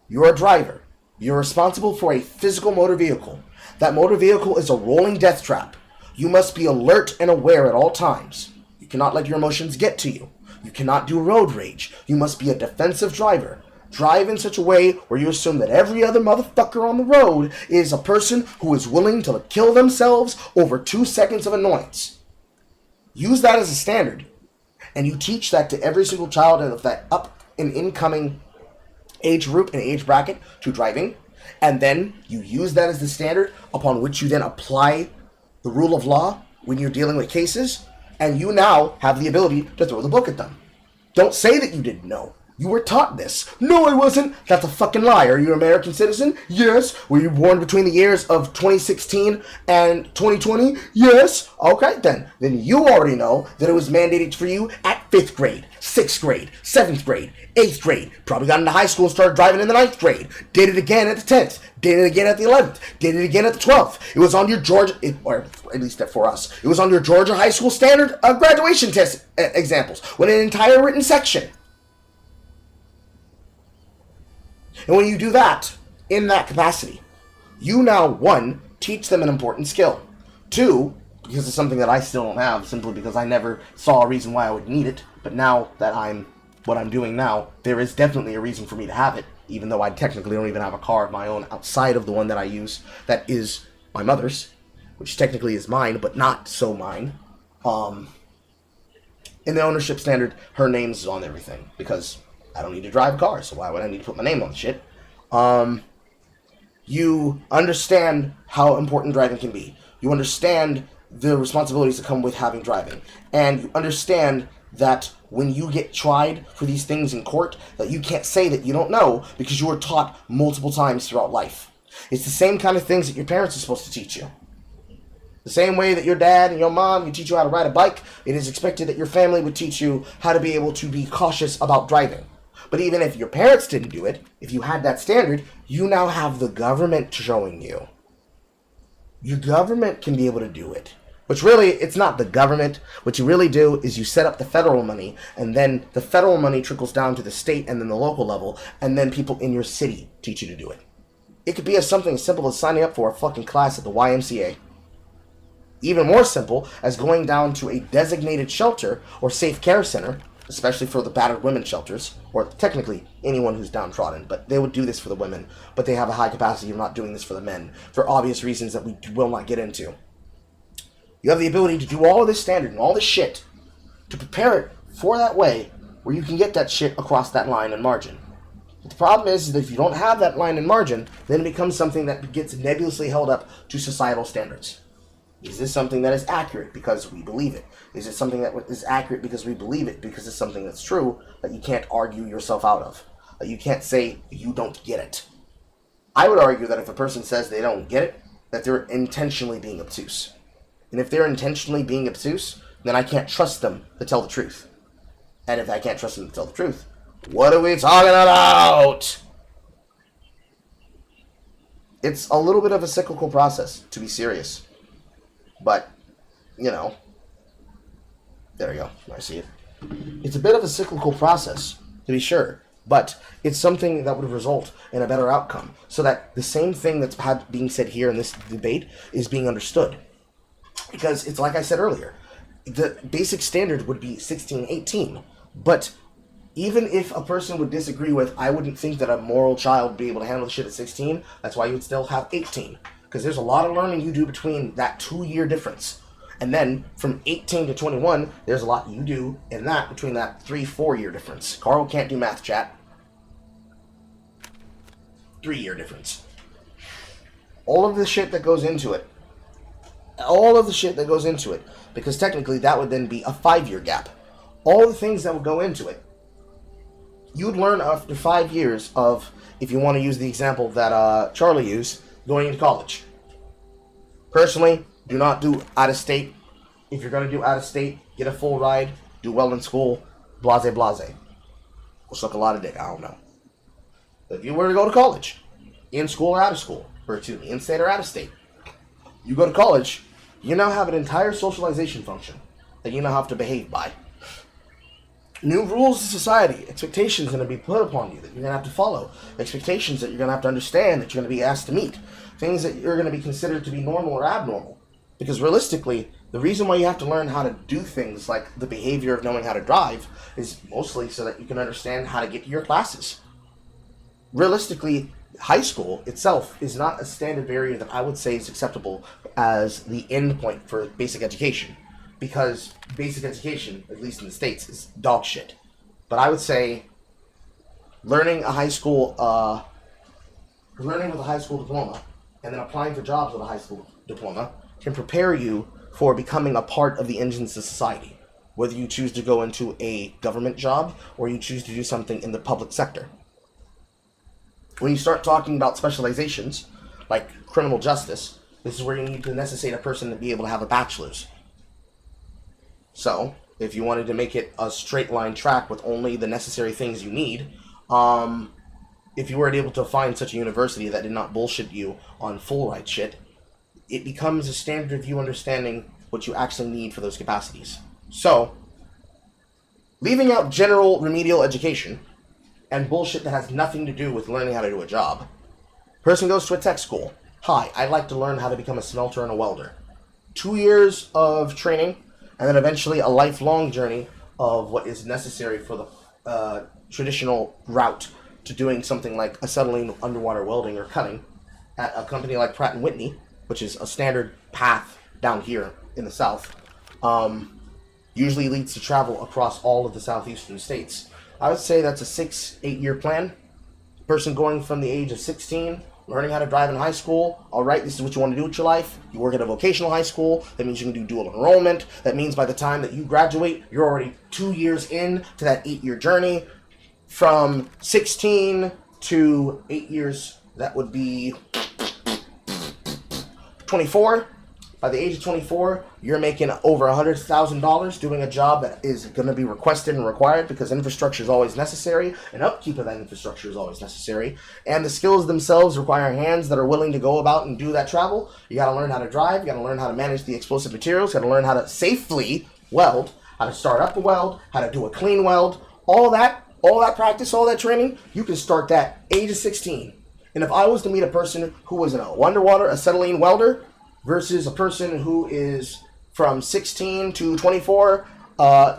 You're a driver. You're responsible for a physical motor vehicle. That motor vehicle is a rolling death trap. You must be alert and aware at all times. You cannot let your emotions get to you. You cannot do road rage. You must be a defensive driver. Drive in such a way where you assume that every other motherfucker on the road is a person who is willing to kill themselves over 2 seconds of annoyance. Use that as a standard. And you teach that to every single child of that up and incoming age group and age bracket to driving, and then you use that as the standard upon which you then apply the rule of law when you're dealing with cases, and you now have the ability to throw the book at them. Don't say that you didn't know. You were taught this. No, I wasn't. That's a fucking lie. Are you an American citizen? Yes. Were you born between the years of 2016 and 2020? Yes. Okay, then. Then you already know that it was mandated for you at 5th grade, 6th grade, 7th grade, 8th grade. Probably got into high school and started driving in the 9th grade. Did it again at the 10th. Did it again at the 11th. Did it again at the 12th. It was on your Georgia, or at least for us, it was on your Georgia high school standard graduation test examples with an entire written section. And when you do that, in that capacity, you now, 1, teach them an important skill. 2, because it's something that I still don't have, simply because I never saw a reason why I would need it. But now that I'm what I'm doing now, there is definitely a reason for me to have it, even though I technically don't even have a car of my own outside of the one that I use that is my mother's, which technically is mine, but not so mine. In the ownership standard, her name is on everything, because I don't need to drive a car, so why would I need to put my name on the shit? You understand how important driving can be. You understand the responsibilities that come with having driving. And you understand that when you get tried for these things in court, that you can't say that you don't know because you were taught multiple times throughout life. It's the same kind of things that your parents are supposed to teach you. The same way that your dad and your mom can teach you how to ride a bike, it is expected that your family would teach you how to be able to be cautious about driving. But even if your parents didn't do it, if you had that standard, you now have the government showing you. Your government can be able to do it. Which really, it's not the government. What you really do is you set up the federal money, and then the federal money trickles down to the state and then the local level, and then people in your city teach you to do it. It could be something as simple as signing up for a fucking class at the YMCA. Even more simple as going down to a designated shelter or safe care center, especially for the battered women shelters, or technically anyone who's downtrodden, but they would do this for the women, but they have a high capacity of not doing this for the men, for obvious reasons that we will not get into. You have the ability to do all of this standard and all this shit to prepare it for that way where you can get that shit across that line and margin. But the problem is that if you don't have that line and margin, then it becomes something that gets nebulously held up to societal standards. Is this something that is accurate because we believe it? Is it something that is accurate because we believe it because it's something that's true that you can't argue yourself out of? That you can't say you don't get it. I would argue that if a person says they don't get it, that they're intentionally being obtuse. And if they're intentionally being obtuse, then I can't trust them to tell the truth. And if I can't trust them to tell the truth, what are we talking about? It's a little bit of a cyclical process, to be serious. But, you know, there we go. I see it. It's a bit of a cyclical process, to be sure. But it's something that would result in a better outcome. So that the same thing that's being said here in this debate is being understood. Because it's like I said earlier. The basic standard would be 16, 18. But even if a person would disagree with, I wouldn't think that a moral child would be able to handle the shit at 16. That's why you would still have 18. Because there's a lot of learning you do between that 2-year difference. And then from 18 to 21, there's a lot you do in that between that 3-4 year difference. Carl can't do math, chat. 3-year difference. All of the shit that goes into it. All of the shit that goes into it. Because technically that would then be a 5-year gap. All the things that would go into it. You would learn after 5 years of, if you want to use the example that Charlie used, going into college. Personally, do not do out of state. If you're going to do out of state, get a full ride, do well in school, blase blase. We'll suck a lot of dick, I don't know. But if you were to go to college, in school or out of school, or excuse me, in state or out of state, you go to college, you now have an entire socialization function that you now have to behave by. New rules of society, expectations are going to be put upon you that you're going to have to follow, expectations that you're going to have to understand, that you're going to be asked to meet, things that you're going to be considered to be normal or abnormal. Because realistically, the reason why you have to learn how to do things like the behavior of knowing how to drive is mostly so that you can understand how to get to your classes. Realistically, high school itself is not a standard barrier that I would say is acceptable as the end point for basic education. Because basic education, at least in the States, is dog shit. But I would say learning with a high school diploma and then applying for jobs with a high school diploma can prepare you for becoming a part of the engines of society. whether you choose to go into a government job or you choose to do something in the public sector. When you start talking about specializations, like criminal justice, this is where you need to necessitate a person to be able to have a bachelor's. So, if you wanted to make it a straight line track with only the necessary things you need, if you weren't able to find such a university that did not bullshit you on full ride shit, it becomes a standard of you understanding what you actually need for those capacities. So, leaving out general remedial education and bullshit that has nothing to do with learning how to do a job, person goes to a tech school. Hi, I'd like to learn how to become a smelter and a welder. 2 years of training, and then eventually a lifelong journey of what is necessary for the traditional route to doing something like acetylene underwater welding or cutting at a company like Pratt & Whitney, which is a standard path down here in the South, usually leads to travel across all of the southeastern states. I would say that's a 6-8 year plan. Person going from the age of 16, learning how to drive in high school. All right, this is what you want to do with your life. You work at a vocational high school. That means you can do dual enrollment. That means by the time that you graduate, you're already 2 years in to that 8 year journey. From 16 to 8 years, that would be 24. By the age of 24, you're making over $100,000 doing a job that is going to be requested and required because infrastructure is always necessary, and upkeep of that infrastructure is always necessary, and the skills themselves require hands that are willing to go about and do that travel. You got to learn how to drive, you got to learn how to manage the explosive materials, you got to learn how to safely weld, how to start up a weld, how to do a clean weld, all that practice, all that training, you can start that age of 16. And if I was to meet a person who was an underwater acetylene welder versus a person who is from 16 to 24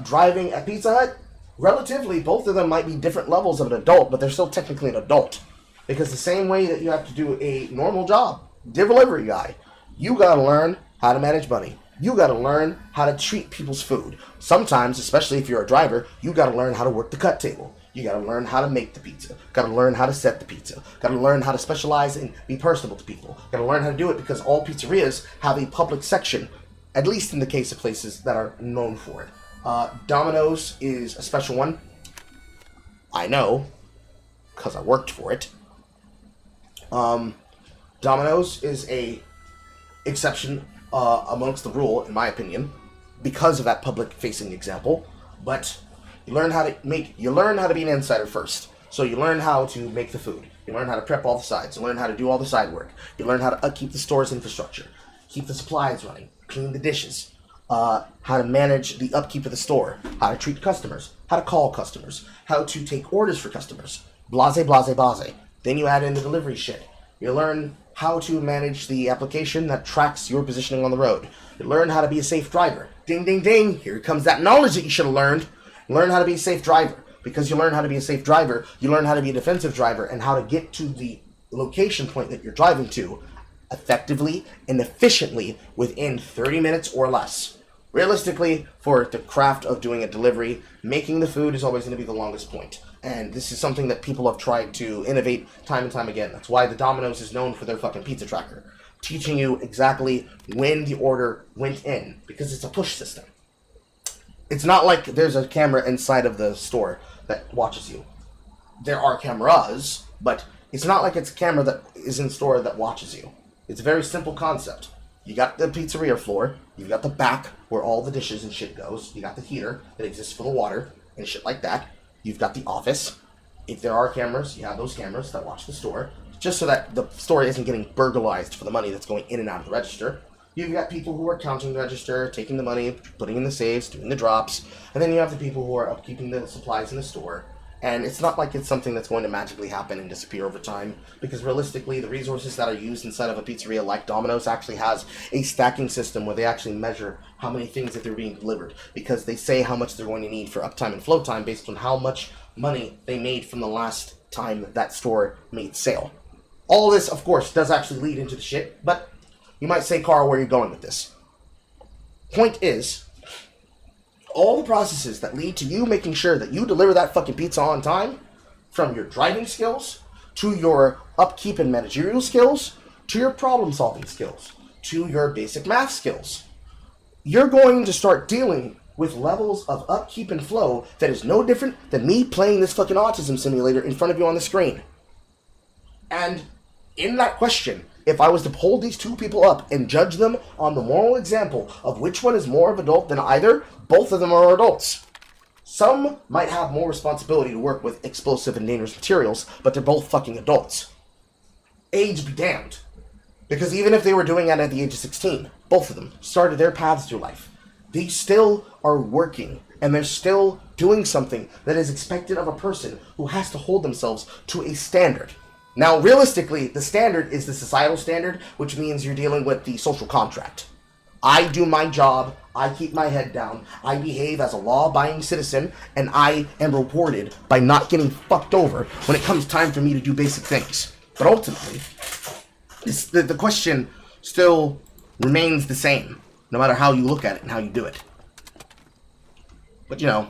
driving at Pizza Hut, relatively, both of them might be different levels of an adult, but they're still technically an adult. Because the same way that you have to do a normal job, delivery guy, you got to learn how to manage money. You got to learn how to treat people's food. Sometimes, especially if you're a driver, you got to learn how to work the cut table. You got to learn how to make the pizza. Got to learn how to set the pizza. Got to learn how to specialize and be personable to people. Got to learn how to do it because all pizzerias have a public section, at least in the case of places that are known for it. Domino's is a special one. I know, because I worked for it. Domino's is a exception amongst the rule, in my opinion, because of that public-facing example. But you learn how to be an insider first. So you learn how to make the food. You learn how to prep all the sides. You learn how to do all the side work. You learn how to upkeep the store's infrastructure, keep the supplies running, clean the dishes, how to manage the upkeep of the store, how to treat customers, how to call customers, how to take orders for customers. Blase, blase, blase. Then you add in the delivery shit. You learn how to manage the application that tracks your positioning on the road. You learn how to be a safe driver. Ding, ding, ding. Here comes that knowledge that you should have learned. Learn how to be a safe driver. Because you learn how to be a safe driver, you learn how to be a defensive driver and how to get to the location point that you're driving to effectively and efficiently within 30 minutes or less. Realistically, for the craft of doing a delivery, making the food is always going to be the longest point. And this is something that people have tried to innovate time and time again. That's why the Domino's is known for their fucking pizza tracker, teaching you exactly when the order went in, because it's a push system. It's not like there's a camera inside of the store that watches you. There are cameras, but it's not like it's a camera that is in store that watches you. It's a very simple concept. You got the pizzeria floor, you've got the back where all the dishes and shit goes, you got the heater that exists for the water and shit like that, you've got the office. If there are cameras, you have those cameras that watch the store, just so that the store isn't getting burglarized for the money that's going in and out of the register. You've got people who are counting the register, taking the money, putting in the safes, doing the drops, and then you have the people who are upkeeping the supplies in the store. And it's not like it's something that's going to magically happen and disappear over time, because realistically, the resources that are used inside of a pizzeria like Domino's actually has a stacking system where they actually measure how many things that they're being delivered, because they say how much they're going to need for uptime and flow time based on how much money they made from the last time that store made sale. All this, of course, does actually lead into the shit, but you might say, Carl, where are you going with this? Point is, all the processes that lead to you making sure that you deliver that fucking pizza on time, from your driving skills, to your upkeep and managerial skills, to your problem-solving skills, to your basic math skills, you're going to start dealing with levels of upkeep and flow that is no different than me playing this fucking autism simulator in front of you on the screen. And in that question, if I was to hold these two people up and judge them on the moral example of which one is more of adult than either, both of them are adults. Some might have more responsibility to work with explosive and dangerous materials, but they're both fucking adults. Age be damned. Because even if they were doing it at the age of 16, both of them started their paths through life. They still are working, and they're still doing something that is expected of a person who has to hold themselves to a standard. Now, realistically, the standard is the societal standard, which means you're dealing with the social contract. I do my job, I keep my head down, I behave as a law-abiding citizen, and I am rewarded by not getting fucked over when it comes time for me to do basic things. But ultimately, the question still remains the same, no matter how you look at it and how you do it. But you know,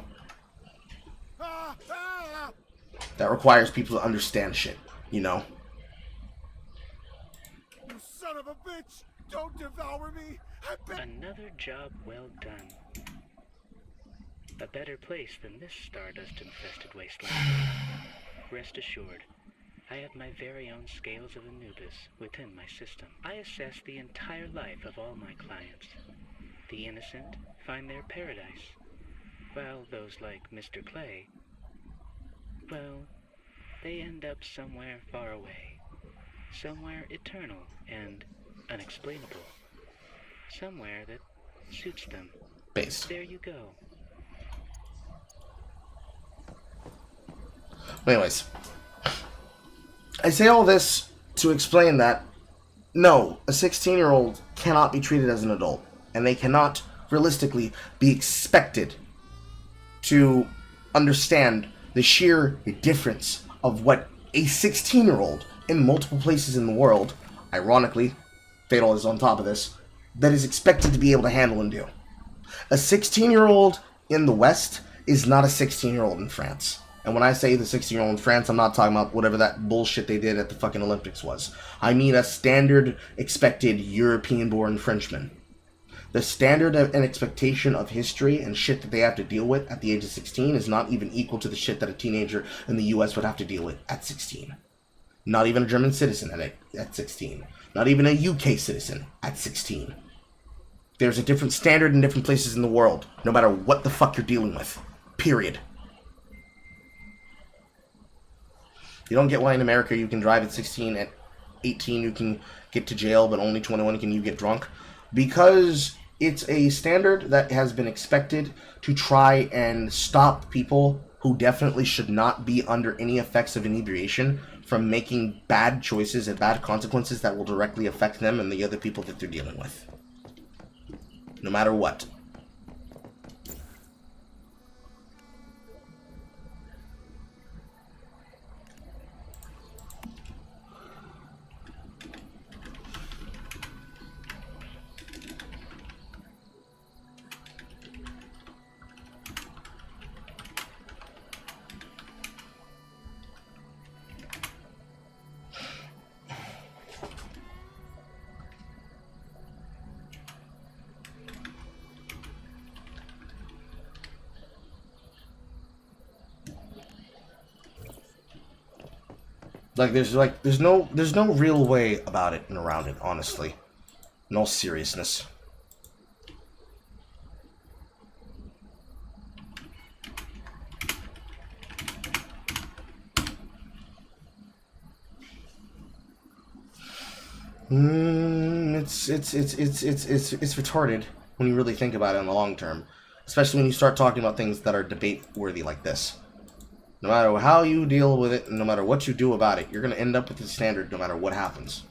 that requires people to understand shit, you know? You son of a bitch! Don't devour me! Another job well done. A better place than this stardust-infested wasteland. Rest assured, I have my very own scales of Anubis within my system. I assess the entire life of all my clients. The innocent find their paradise, while those like Mr. Clay, well, they end up somewhere far away. Somewhere eternal and unexplainable. Somewhere that suits them. Based. There you go. Anyways, I say all this to explain that, no, a 16-year-old cannot be treated as an adult, and they cannot realistically be expected to understand the sheer difference of what a 16-year-old in multiple places in the world, ironically, Fatal is on top of this, that is expected to be able to handle and do. A 16-year-old in the West is not a 16-year-old in France. And when I say the 16-year-old in France, I'm not talking about whatever that bullshit they did at the fucking Olympics was. I mean a standard expected European-born Frenchman. The standard and expectation of history and shit that they have to deal with at the age of 16 is not even equal to the shit that a teenager in the US would have to deal with at 16. Not even a German citizen at 16. Not even a UK citizen at 16. There's a different standard in different places in the world, no matter what the fuck you're dealing with. Period. You don't get why in America you can drive at 16, at 18 you can get to jail, but only 21 can you get drunk. Because it's a standard that has been expected to try and stop people who definitely should not be under any effects of inebriation from making bad choices and bad consequences that will directly affect them and the other people that they're dealing with. No matter what. There's no real way about it and around it, honestly. In all seriousness. It's retarded when you really think about it in the long term, especially when you start talking about things that are debate worthy like this. No matter how you deal with it, and no matter what you do about it, you're going to end up with the standard no matter what happens.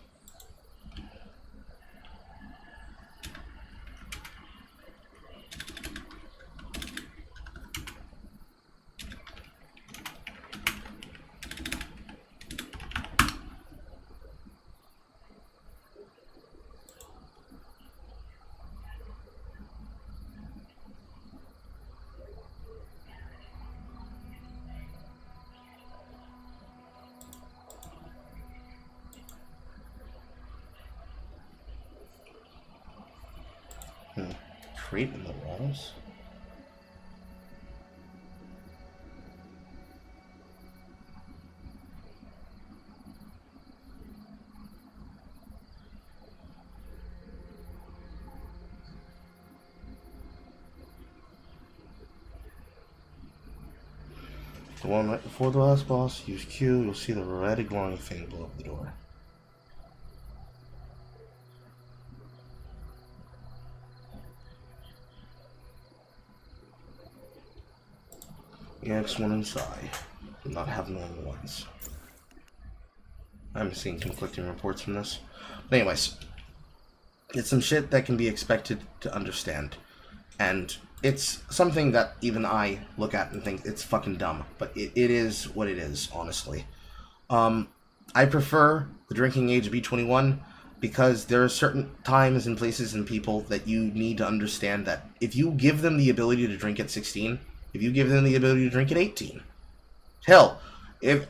Crate in the walls? The one right before the last boss. Use Q. You'll see the red glowing thing below the door. The next one inside. Do not have normal ones. I'm seeing conflicting reports from this. But anyways, it's some shit that can be expected to understand. And it's something that even I look at and think it's fucking dumb. But it is what it is, honestly. I prefer the drinking age to be 21 because there are certain times and places and people that you need to understand that if you give them the ability to drink at 16, if you give them the ability to drink at 18, hell, if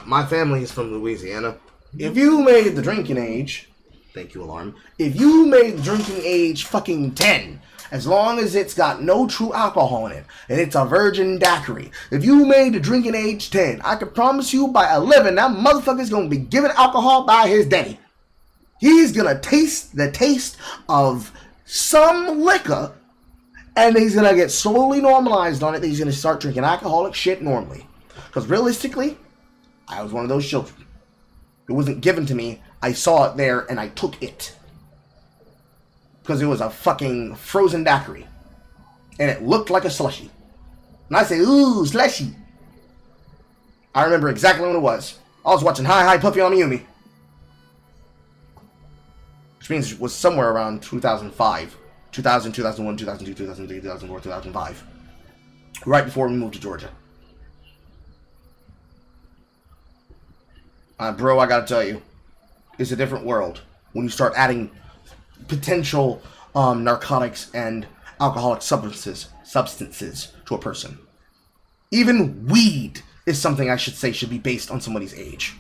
my family is from Louisiana, if you made the drinking age, thank you, alarm, if you made the drinking age fucking 10, as long as it's got no true alcohol in it, and it's a virgin daiquiri, if you made the drinking age 10, I can promise you by 11, that motherfucker's gonna be given alcohol by his daddy. He's gonna taste the taste of some liquor, and he's gonna get slowly normalized on it that he's gonna start drinking alcoholic shit normally. Because realistically, I was one of those children. It wasn't given to me. I saw it there and I took it. Because it was a fucking frozen daiquiri. And it looked like a slushie. And I say, ooh, slushy. I remember exactly what it was. I was watching Hi Hi Puffy on Mayumi. Which means it was somewhere around 2005. 2000, 2001, 2002, 2003, 2004, 2005. Right before we moved to Georgia. Bro, I gotta tell you, it's a different world when you start adding potential narcotics and alcoholic substances to a person. Even weed is something I should say should be based on somebody's age.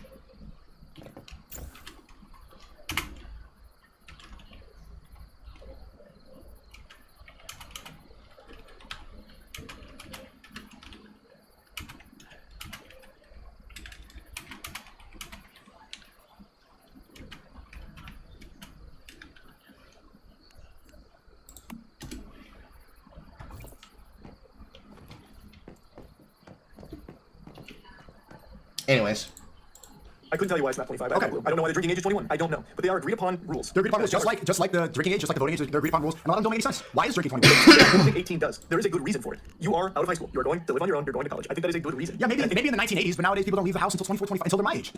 Anyways. I couldn't tell you why it's not 25. Okay. I don't know why the drinking age is 21. I don't know. But they are agreed upon rules. They're agreed upon rules, just like the drinking age, just like the voting age, they're agreed upon rules, and a lot of them don't make any sense. Why is drinking 21? I don't think 18 does. There is a good reason for it. You are out of high school. You are going to live on your own. You're going to college. I think that is a good reason. Yeah, maybe in the 1980s, but nowadays people don't leave the house until 24, 25, until they're my age.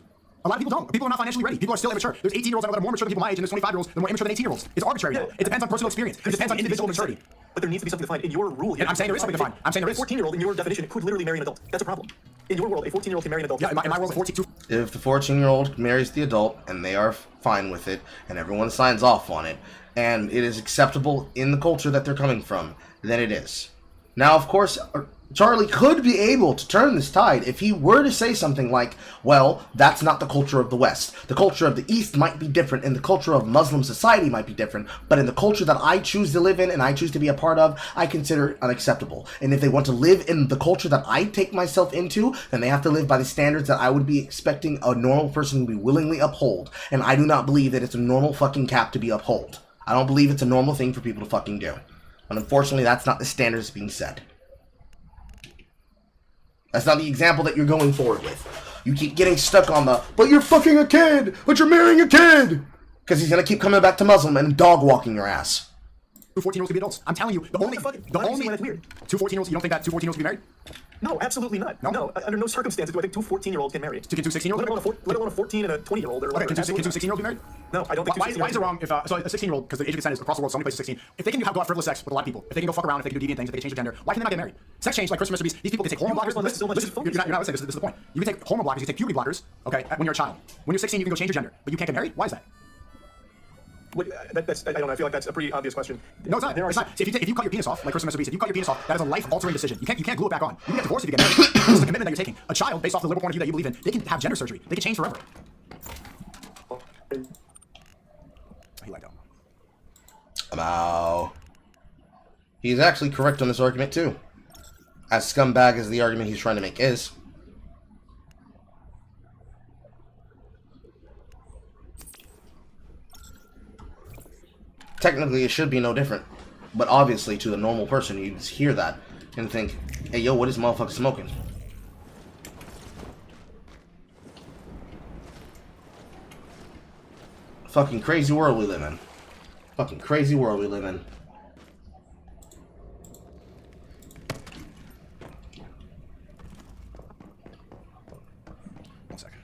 A lot of people don't. People are not financially ready. People are still immature. There's 18-year-olds I know that are more mature than people my age, and there's 25-year-olds that are more immature than 18-year-olds. It's arbitrary, though. It depends on personal experience. It depends on individual maturity. But there needs to be something defined in your rule here. And I'm saying there is something defined. I'm saying there is. A 14-year-old in your definition could literally marry an adult. That's a problem. In your world, a 14-year-old can marry an adult. Yeah, in my world, a 14. If the 14-year-old marries the adult and they are fine with it and everyone signs off on it and it is acceptable in the culture that they're coming from, then it is. Now, of course, Charlie could be able to turn this tide if he were to say something like, well, that's not the culture of the West. The culture of the East might be different, and the culture of Muslim society might be different, but in the culture that I choose to live in and I choose to be a part of, I consider it unacceptable. And if they want to live in the culture that I take myself into, then they have to live by the standards that I would be expecting a normal person to be willingly uphold. And I do not believe that it's a normal fucking cap to be upheld. I don't believe it's a normal thing for people to fucking do. And unfortunately, that's not the standards being set. That's not the example that you're going forward with. You keep getting stuck on the, but you're fucking a kid, but you're marrying a kid! Because he's gonna keep coming back to Muslim and dog walking your ass. 2 14-year-olds can be adults. I'm telling you, the only that's weird. 2 14-year-olds, you don't think that 2 14-years can be married? No, absolutely not. No, under no circumstances do I think 2 14-years can marry. So can 2 16-years? Let alone a 14 and a 20-year-old or whatever. Okay, can 2 16-years be married? No, I don't think. Why is it wrong if so a 16-year-old, because the age of consent is across the world, so many places 16. If they can go have frivolous sex with a lot of people, if they can go fuck around, if they can do deviant things, if they can change their gender, why can they not get married? Sex change, like Christmas recipes, these people can take hormone blockers. You're not listening. This is the point. You can take hormone blockers, you can take puberty blockers. Okay, when you're a child. When you're 16, you can go change your gender, but you can't get married. Why is that? I don't know. I feel like that's a pretty obvious question. No, it's not. It's not. See, if you cut your penis off, like Chris Mr. Beast, if you cut your penis off, that is a life-altering decision. You can't glue it back on. You can get divorced if you get married. This is a commitment that you're taking. A child, based off the liberal point of view that you believe in, they can have gender surgery. They can change forever. He let go. Wow. He's actually correct on this argument too. As scumbag as the argument he's trying to make is. Technically, it should be no different. But obviously, to the normal person, you just hear that and think, hey, yo, what is motherfucker smoking? Fucking crazy world we live in. Fucking crazy world we live in. One second.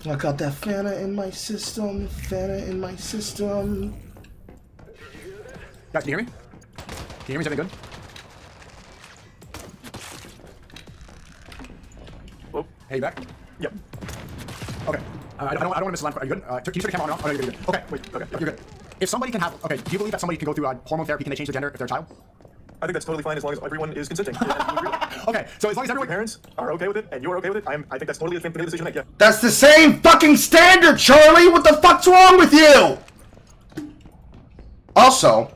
I got that Fanta in my system. Fanta in my system. Guys, can you hear me? Can you hear me? Is everything good? Whoa. Hey, you back? Yep. Okay. I don't want to miss the line. Are you good? Can you turn the camera on and off? Oh, no, you're good. Okay. Wait, okay. You're good. If somebody can have... Okay, do you believe that somebody can go through hormone therapy? Can they change their gender if they're a child? I think that's totally fine as long as everyone is consenting. Yeah, Okay, so as long as your everyone... parents are okay with it and you're okay with it, I think that's totally a thing to make a decision to make, yeah. That's the same fucking standard, Charlie! What the fuck's wrong with you? Also,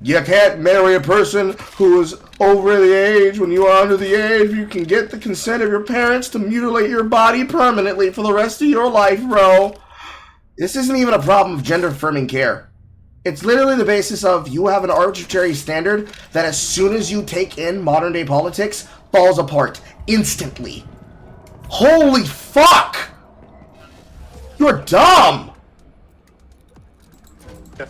you can't marry a person who is over the age. When you are under the age, you can get the consent of your parents to mutilate your body permanently for the rest of your life, bro. This isn't even a problem of gender-affirming care. It's literally the basis of you have an arbitrary standard that as soon as you take in modern-day politics, falls apart instantly. Holy fuck! You're dumb!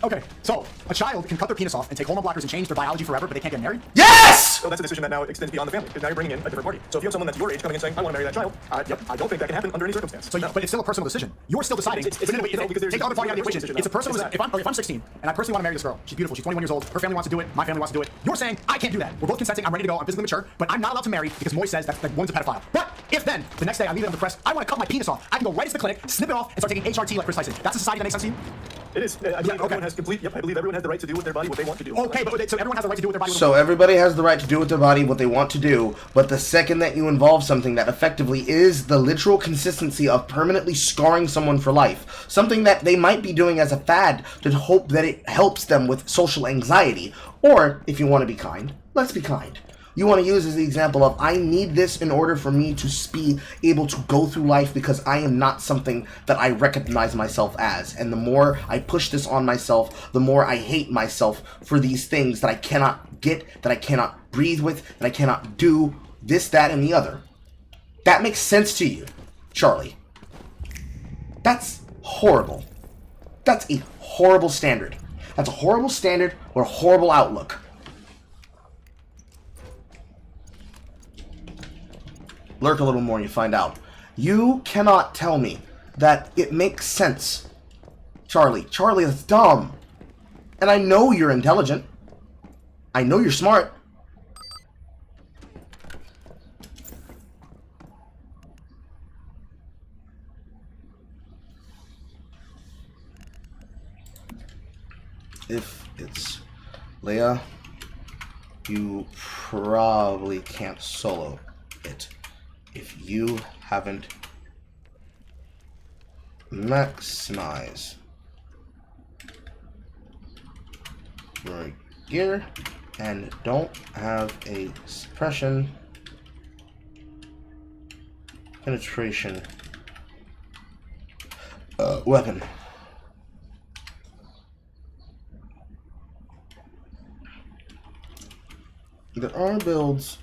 Okay, so a child can cut their penis off and take hormone blockers and change their biology forever, but they can't get married? Yes! So that's a decision that now extends beyond the family, because now you're bringing in a different party. So if you have someone that's your age coming in saying, I want to marry that child, yep, I don't think that can happen under any circumstance. So, but it's still a personal decision. You're still deciding. It's still, because there's take the other party out of the equation. It's a personal decision. decision. If I'm 16 and I personally want to marry this girl, she's beautiful, she's 21 years old, her family wants to do it, my family wants to do it. You're saying I can't do that. We're both consenting. I'm ready to go. I'm physically mature, but I'm not allowed to marry because Moy says that one's a pedophile. But if then the next day I leave it, I'm depressed, I want to cut my penis off. I can go right into the clinic, snip it off, and start taking HRT like Chris Tyson. That's a society that makes sense to you? It is. I believe everyone has complete. Yep. I believe everyone has the right to do with their body what they want to do. Okay, but so everyone has the right to do with their body. So everybody has the right to do with their body what they want to do, but the second that you involve something that effectively is the literal consistency of permanently scarring someone for life, something that they might be doing as a fad to hope that it helps them with social anxiety, or if you want to be kind, let's be kind. You want to use as the example of, I need this in order for me to be able to go through life because I am not something that I recognize myself as. And the more I push this on myself, the more I hate myself for these things that I cannot get, that I cannot breathe with, that I cannot do, this, that, and the other. That makes sense to you, Charlie. That's horrible. That's a horrible standard. That's a horrible standard or a horrible outlook. Lurk a little more and you find out. You cannot tell me that it makes sense. Charlie, that's dumb. And I know you're intelligent. I know you're smart. If it's Leia, you probably can't solo it. If you haven't maximized your gear and don't have a suppression penetration weapon. There are builds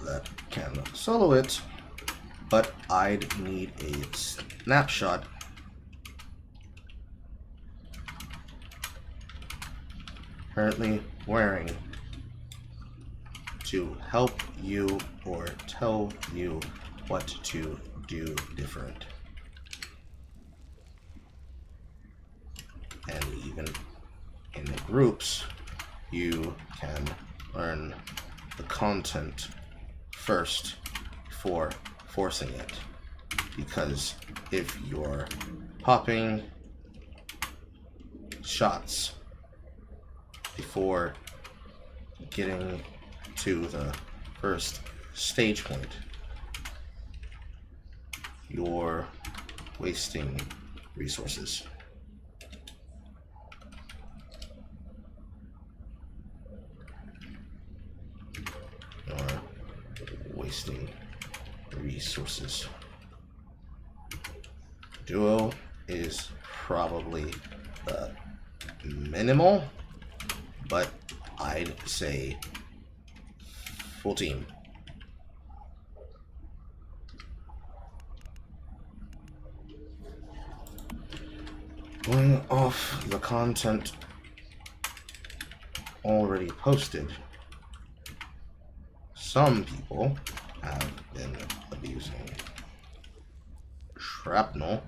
that can solo it, but I'd need a snapshot currently wearing to help you or tell you what to do different. And even in the groups, you can learn the content first before forcing it, because if you're popping shots before getting to the first stage point, you're wasting resources. Wasting resources. Duo is probably the minimal, but I'd say full team. Going off the content already posted, some people have been abusing shrapnel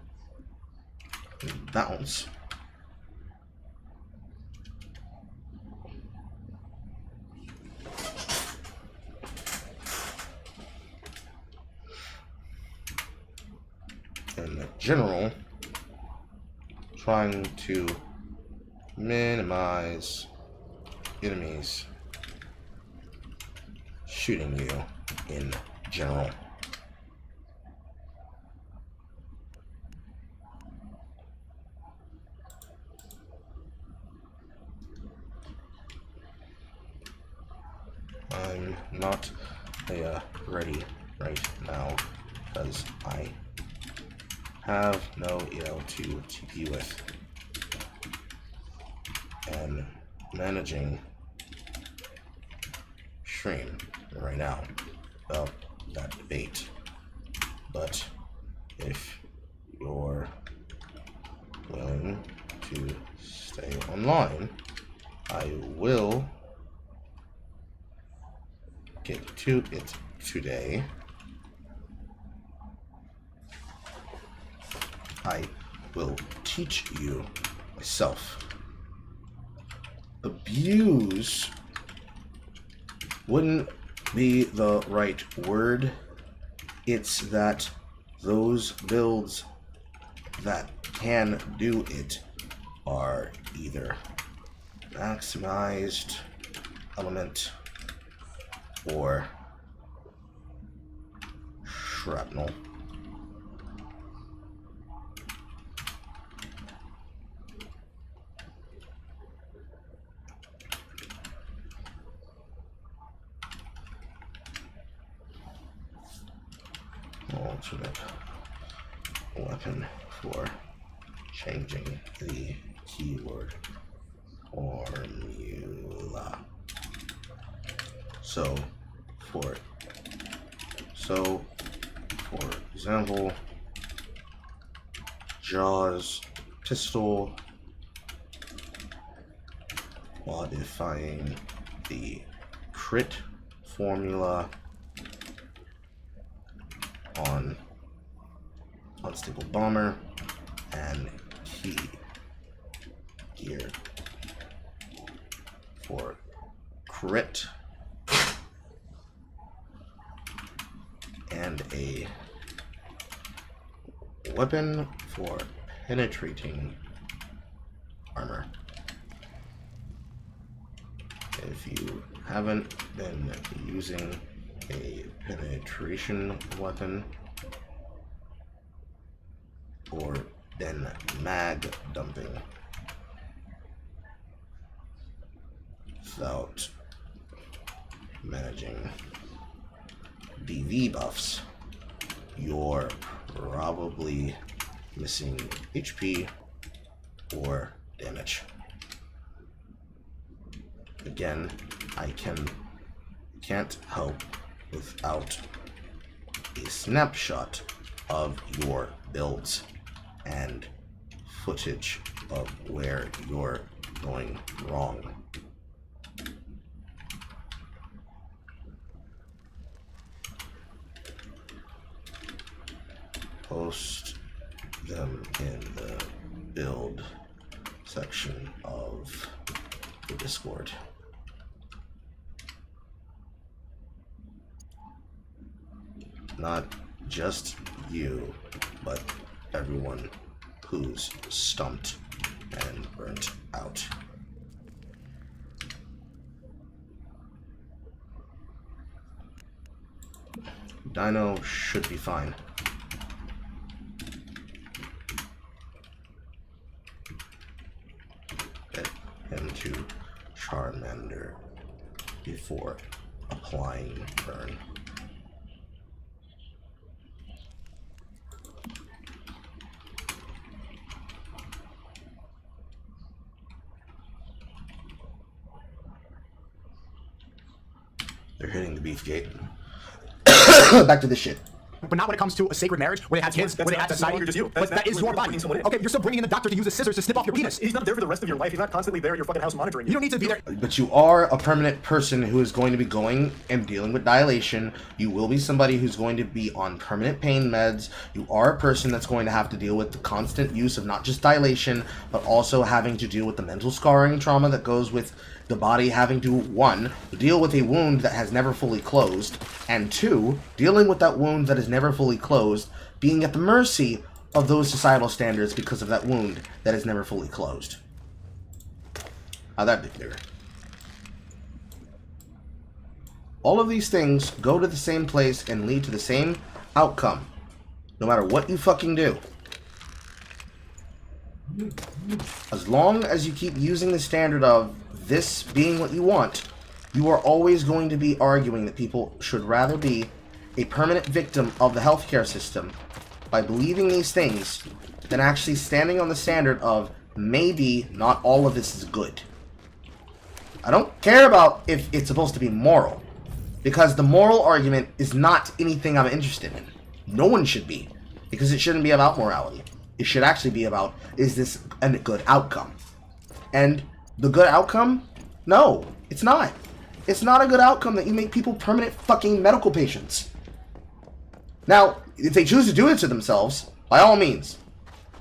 and bounce. In general, trying to minimize enemies shooting you in general. I'm not ready right now because I have no EL to TP with, and managing stream right now about that debate. But if you're willing to stay online, I will get to it today. I will teach you myself. Abuse wouldn't be the right word. It's that those builds that can do it are either maximized element or shrapnel. Alternate weapon for changing the keyword formula. So for example, Jaws pistol, modifying the crit formula on unstable bomber and key gear for crit, and a weapon for penetrating armor. If you haven't been using a penetration weapon or been mag dumping without managing DV buffs, you're probably missing HP or damage. Again, I can't help without a snapshot of your builds and footage of where you're going wrong. Post them in the build section of the Discord. Not just you, but everyone who's stumped and burnt out. Dino should be fine. Get him to Charmander before applying burn. They're hitting the beefcake. Back to this shit. But not when it comes to a sacred marriage, where they have kids, where they have That's no society. longer just you. But that is your body. bringing someone in. Okay, you're still bringing in the doctor to use his scissors to snip off your penis. He's not there for the rest of your life. He's not constantly there at your fucking house monitoring you. You don't need to be there. But you are a permanent person who is going to be going and dealing with dilation. You will be somebody who's going to be on permanent pain meds. You are a person that's going to have to deal with the constant use of not just dilation, but also having to deal with the mental scarring trauma that goes with the body having to, one, deal with a wound that has never fully closed, and two, dealing with that wound that is never fully closed, being at the mercy of those societal standards because of that wound that is never fully closed. How'd that be clear? All of these things go to the same place and lead to the same outcome, no matter what you fucking do. As long as you keep using the standard of this being what you want, you are always going to be arguing that people should rather be a permanent victim of the healthcare system by believing these things than actually standing on the standard of maybe not all of this is good. I don't care about if it's supposed to be moral, because the moral argument is not anything I'm interested in. No one should be, because it shouldn't be about morality. It should actually be about, is this a good outcome? And the good outcome? No, it's not. It's not a good outcome that you make people permanent fucking medical patients. Now, if they choose to do it to themselves, by all means,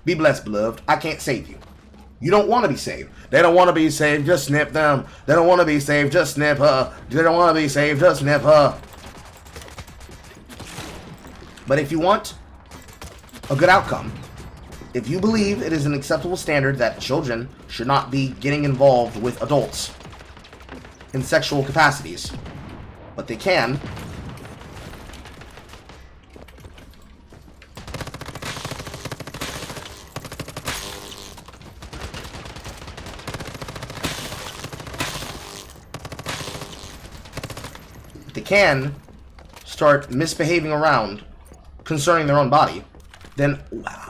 be blessed, beloved. I can't save you. You don't want to be saved. They don't want to be saved, just snip them. They don't want to be saved, just snip her. They don't want to be saved, just snip her. But if you want a good outcome, if you believe it is an acceptable standard that children should not be getting involved with adults in sexual capacities, but they can, start misbehaving around concerning their own body, then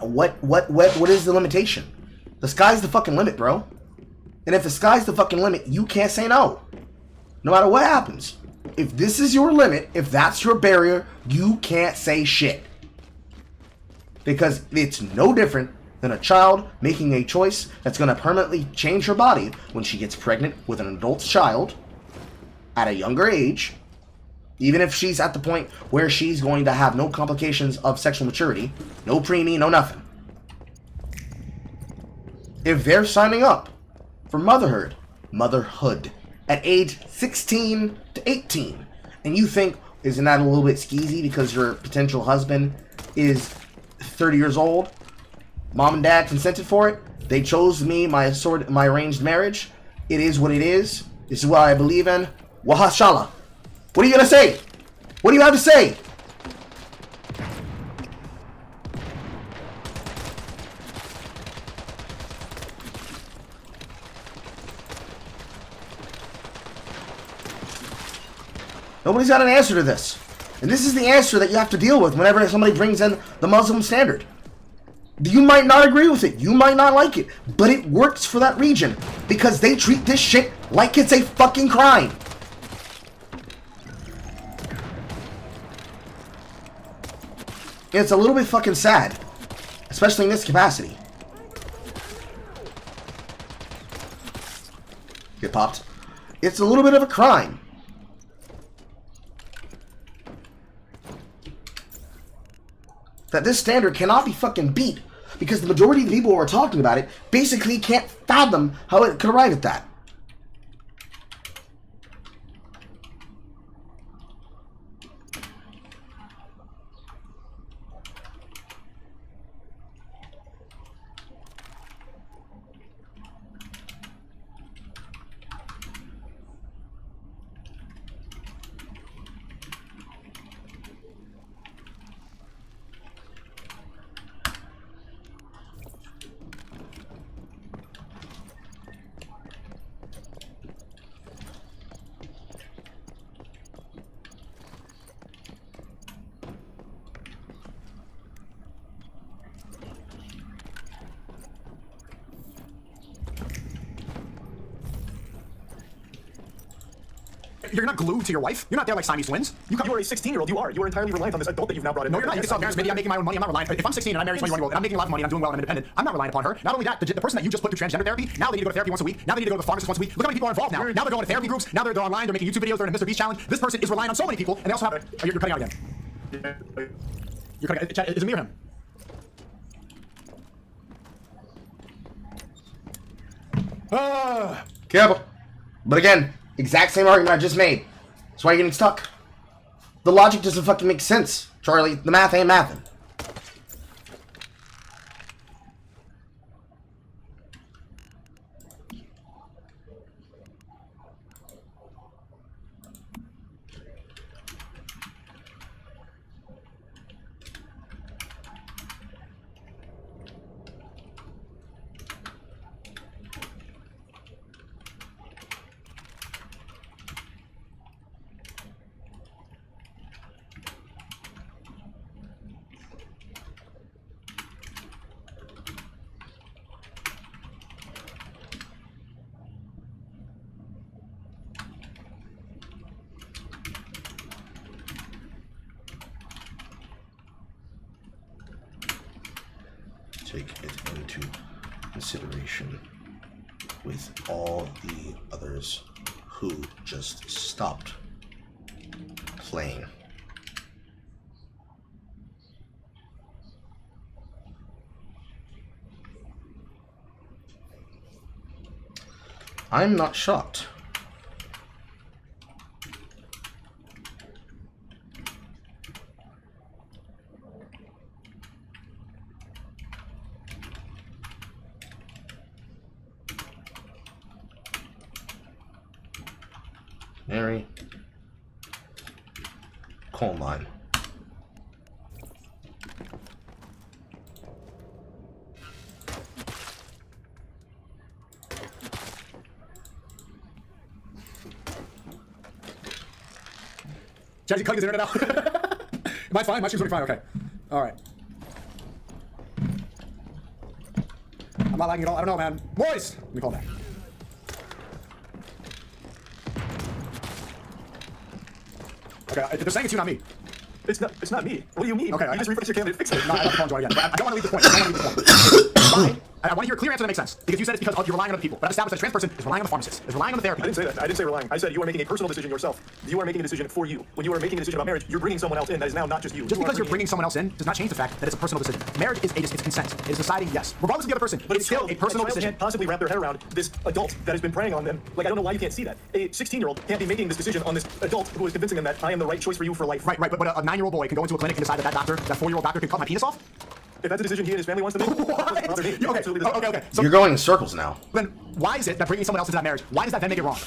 what is the limitation? The sky's the fucking limit, bro. And if the sky's the fucking limit, you can't say no. No matter what happens. If this is your limit, if that's your barrier, you can't say shit. Because it's no different than a child making a choice that's going to permanently change her body when she gets pregnant with an adult child at a younger age. Even if she's at the point where she's going to have no complications of sexual maturity, no preemie, no nothing. If they're signing up for motherhood at age 16 to 18, and you think, isn't that a little bit skeezy because your potential husband is 30 years old? Mom and dad consented for it. They chose me, my arranged marriage. It is what it is. This is what I believe in. Wahashala. What are you going to say? What do you have to say? Nobody's got an answer to this. And this is the answer that you have to deal with whenever somebody brings in the Muslim standard. You might not agree with it. You might not like it. But it works for that region because they treat this shit like it's a fucking crime. It's a little bit fucking sad, especially in this capacity. Get popped. It's a little bit of a crime. That this standard cannot be fucking beat because the majority of the people who are talking about it basically can't fathom how it could arrive at that. you're not glued to your wife. You're not there like Siamese twins. You are a 16-year-old. You are entirely reliant on this adult that you've now brought in. No, you're not. You can self-parents. Maybe I'm making my own money. I'm not reliant. If I'm 16 and I'm married to a 21-year-old and I'm making a lot of money and I'm doing well and I'm independent, I'm not relying upon her. Not only that, the person that you just put through transgender therapy, now they need to go to therapy once a week. Now they need to go to the pharmacist once a week. Look how many people are involved now. Now they're going to therapy groups. Now they're online. They're making YouTube videos. They're in a Mr. Beast challenge. This person is relying on so many people, and they also have. Oh, you're cutting out again. You're cutting out. Is it me or him? Careful. But again, exact same argument I just made. That's why you're getting stuck. The logic doesn't fucking make sense, Charlie. The math ain't mathin'. Take it into consideration with all the others who just stopped playing. I'm not shocked. Mary, coal mine. Jazzy cutting his internet out. Am I fine? My stream's really fine. Okay. All right. I'm not lagging at all. I don't know, man. Boys, let me call back. Okay, they're saying it's you, not me. It's not me. What do you mean? Okay, you just refresh your camera and fix it. No, I have to call again. But I don't want to leave the point. I don't want to leave the point. I want to hear a clear answer that makes sense. Because you said it's because you're relying on other people. But I've established that a trans person is relying on the pharmacist, is relying on the therapy. I didn't say that. I didn't say relying. I said you are making a personal decision yourself. You are making a decision for you. When you are making a decision about marriage, you're bringing someone else in that is now not just you. Just because you're bringing someone else in does not change the fact that it's a personal decision. Marriage is it's consent. It is deciding yes, regardless of the other person. But it's still a personal decision. Can't possibly wrap their head around this adult that has been preying on them. Like, I don't know why you can't see that. A 16-year-old can't be making this decision on this adult who is convincing them that I am the right choice for you for life. Right. But a 9-year-old boy can go into a clinic and decide that doctor, that 4-year-old doctor, can cut my penis off. If that's a decision he and his family wants to make, Okay. So You're going in circles now. then why is it that bringing someone else into that marriage, why does that then make it wrong?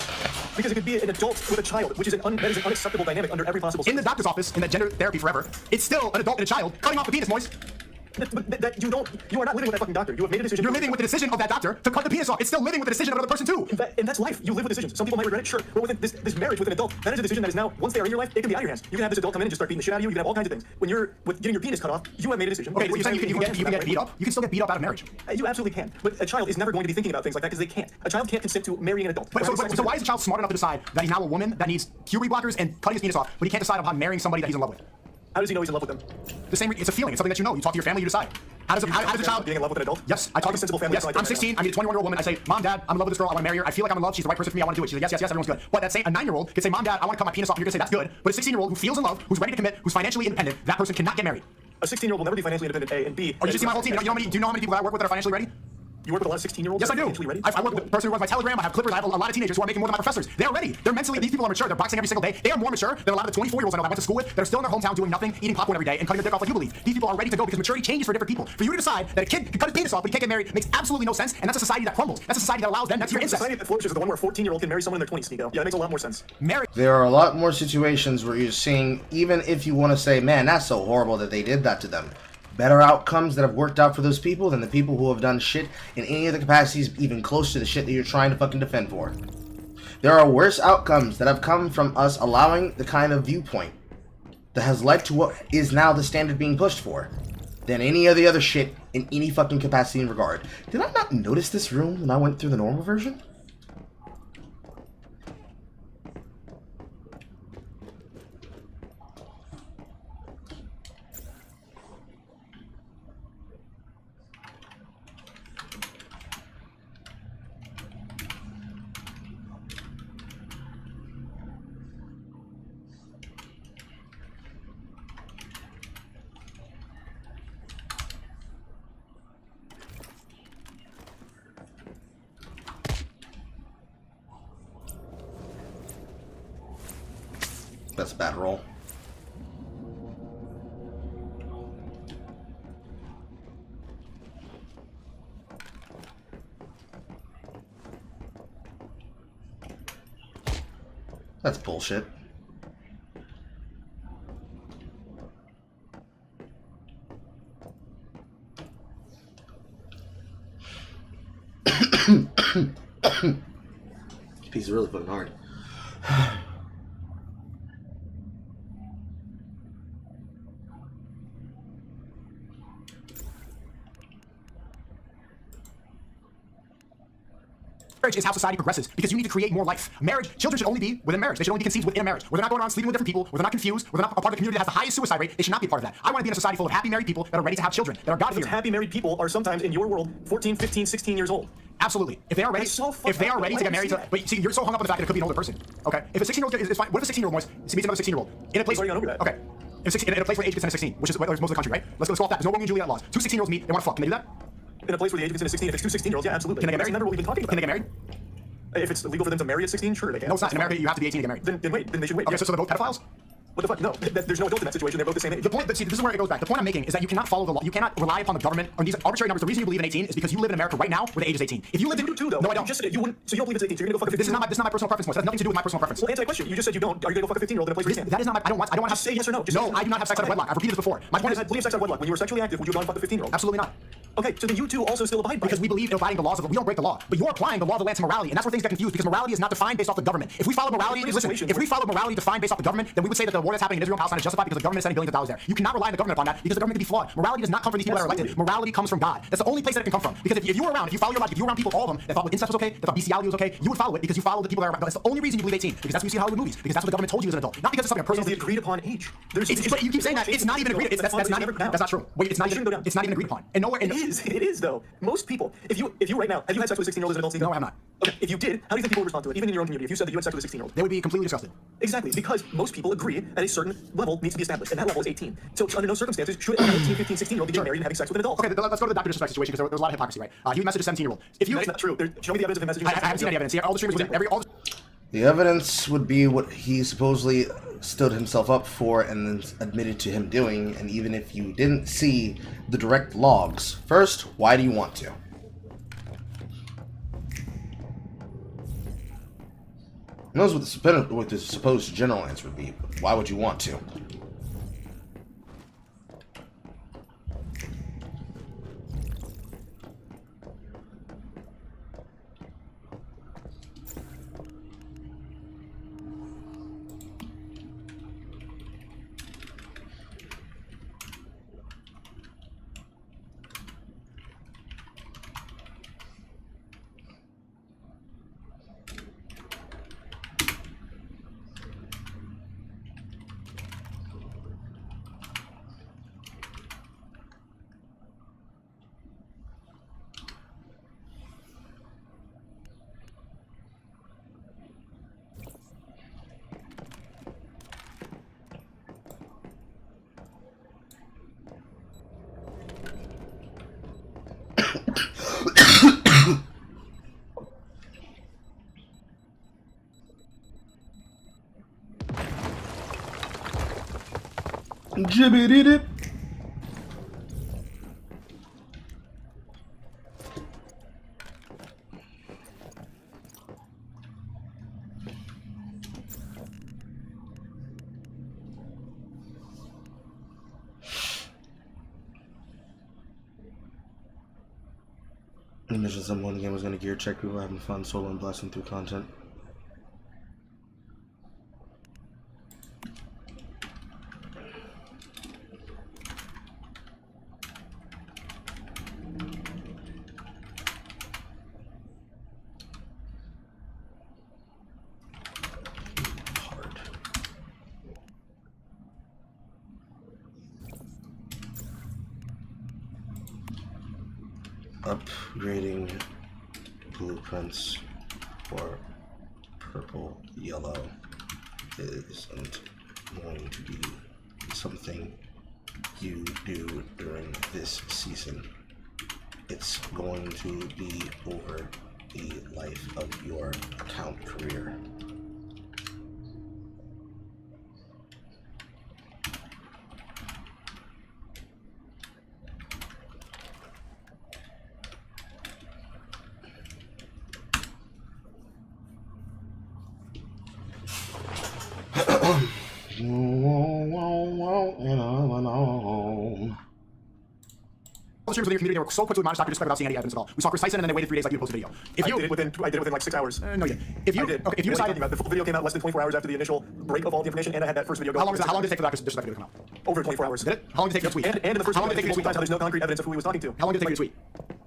Because it could be an adult with a child, which is that is an unacceptable dynamic under every possible. In the doctor's office, in that gender therapy forever, it's still an adult and a child cutting off the penis, Moise. That you are not living with that fucking doctor. You have made a decision. You're living with the decision of that doctor to cut the penis off. It's still living with the decision of another person too. And that's life. You live with decisions. Some people might regret it, sure. But with this marriage with an adult, that is a decision that is now, once they are in your life, it can be out of your hands. You can have this adult come in and just start beating the shit out of you. You can have all kinds of things. When you're with getting your penis cut off, you have made a decision. Okay, so you're saying you can get beat up? You can still get beat up out of marriage. You absolutely can. But a child is never going to be thinking about things like that because they can't. A child can't consent to marrying an adult. So why is a child smart enough to decide that he's now a woman that needs puberty blockers and cutting his penis off, but he can't decide upon marrying somebody that he's in love with? How does he know he's in love with them? The same. It's a feeling. It's something that you know. You talk to your family. You decide. How does a child being in love with an adult? Yes, I talk to sensible family. Yes, I'm 16. I meet a 21-year-old woman. I say, Mom, Dad, I'm in love with this girl. I want to marry her. I feel like I'm in love. She's the right person for me. I want to do it. She's like, yes, everyone's good. But that same a 9-year-old could say, Mom, Dad, I want to cut my penis off. You're gonna say that's good. But a 16-year-old who feels in love, who's ready to commit, who's financially independent, that person cannot get married. A 16-year-old will never be financially independent. A and B. Oh, you just see my whole team. Do you know how many people that I work with that are financially ready? You work with a lot of 16-year-olds? Yes, I do. Financially ready? I work with the person who runs my Telegram. I have clippers. I have a lot of teenagers who are making more than my professors. They are ready. They're mentally. These people are mature. They're boxing every single day. They are more mature than a lot of the 24-year-olds I know that I went to school with that are still in their hometown doing nothing, eating popcorn every day, and cutting their dick off like you believe. These people are ready to go because maturity changes for different people. For you to decide that a kid can cut his penis off but he can't get married makes absolutely no sense, and that's a society that crumbles. That's a society that allows them. That's your incest. Society that flourishes is the one where a 14-year-old can marry someone in their 20s, Sneako. Yeah, that makes a lot more sense. Marriage. There are a lot more situations where you're seeing, even if you want to say, man, that's so horrible that they did that to them, better outcomes that have worked out for those people than the people who have done shit in any of the capacities even close to the shit that you're trying to fucking defend for. There are worse outcomes that have come from us allowing the kind of viewpoint that has led to what is now the standard being pushed for than any of the other shit in any fucking capacity and regard. Did I not notice this room when I went through the normal version? That's a bad roll. That's bullshit. Piece is really fucking hard. Marriage is how society progresses because you need to create more life. Marriage, children should only be within marriage. They should only be conceived within a marriage. Where they're not going around sleeping with different people, where they're not confused, where they're not a part of the community that has the highest suicide rate, they should not be a part of that. I want to be in a society full of happy married people that are ready to have children, that are God-fearing. Happy married people are sometimes in your world 14, 15, 16 years old. Absolutely. If they are ready, So if they are ready to get married, that. but see, you're so hung up on the fact that it could be an older person. Okay. If a 16-year-old is fine, what if a 16-year-old meets another 16-year-old in a place? We've already gone over that. Okay. In a place where age consent is 16, which is most of the country, right? Let's go off that. There's no Romeo and Juliet laws. Two 16-year-olds meet. They want to fuck. Can they do that? In a place where the age of consent is 16, if it's two 16-year-olds, yeah, absolutely. Can they get That's married? never what we've been talking about. Can they get married? If it's illegal for them to marry at 16, sure they can. No, it's not. In America, you have to be 18 to get married. Then wait. Then they should wait. Okay, so they're both pedophiles? What the fuck? No, there's no adult in that situation. They're both the same age. The point, but see, this is where it goes back. The point I'm making is that you cannot follow the law. You cannot rely upon the government on these arbitrary numbers. The reason you believe in 18 is because you live in America right now where the age is 18. If you lived in You do too, though. no, I You don't. just said it. You wouldn't. So you don't believe it's 18. So you're gonna go fuck a 15. This is not my personal preference. It has nothing to do with my personal preference. Well, answer my question. You just said you don't. Are you gonna go fuck a 15-year-old in a place where you can't? That is not my. I don't want to have. Just say yes or no. Just No, yes or no. I do not have sex out of wedlock. I've repeated this before. My point is, Believe sex out of wedlock. When you were sexually active, would you have gone fuck the 15-year-old? absolutely not. Okay, so then you two also still abide by Because it. we believe in abiding the laws of the we don't break the law. But you're applying the law of the land to morality, and that's where things get confused because morality is not defined based off the government. If we follow morality, listen, if we follow morality defined based off the government, then we would say that the war that's happening in Israel and Palestine is justified because the government is sending billions of dollars there. You cannot rely on the government upon that because the government can be flawed. Morality does not come from these people that are elected. Morality comes from God. That's the only place that it can come from. Because if you were around, if you follow your logic, if you were around people, all of them, that thought incest was okay, that thought bestiality was okay, you would follow it because you follow the people that are around. That's the only reason you believe 18 because that's what you see in Hollywood movies because that's what the government told you as an adult. Not because it's something a personal It's the thing. agreed upon age. But you keep saying that it's not even agreed. That's not true. Wait, it's not even agreed upon. And nowhere. It is though. Most people, if you right now, have you had sex with a 16-year-old as an adult? No, I have not. Okay, if you did, how do you think people would respond to it? Even in your own community, if you said that you had sex with a 16-year-old. They would be completely disgusted. Exactly, because most people agree that a certain level needs to be established, and that level is 18. So under no circumstances should an 18, 15, 16-year-old be getting married and having sex with an adult. Okay, let's go to the Dr. Disrespect situation because there's a lot of hypocrisy, right? He would message a 17-year-old. If you, That's not true. Show me the evidence of him messaging. I haven't seen any evidence. See, all the streamers, The evidence would be what he supposedly stood himself up for and then admitted to him doing, and even if you didn't see the direct logs, first, why do you want to? Who knows what the supposed general answer would be, but why would you want to? Jibbity-dip. You mentioned someone game was going to gear check people having fun solo and blasting through content. Upgrading blueprints for purple yellow isn't going to be something you do during this season. It's going to be over the life of your account career. the streamers within your community, they were so quick to admonish Dr. Disrespect without seeing any evidence at all. We saw Critikal, and then they waited 3 days like you to post a video. If you I did it within like 6 hours. no, yeah. If you I did. okay, if you What are decided talking about? The full video came out less than 24 hours after the initial break of all the information, and I had that first video go. how long did it take for the Dr. Disrespect video to come out? Over 24 hours. Did it? How long did it take for you to tweet? And in the first how long did it take you to tweet, tweet? there's no concrete evidence of who he was talking to. How long did it take you to tweet?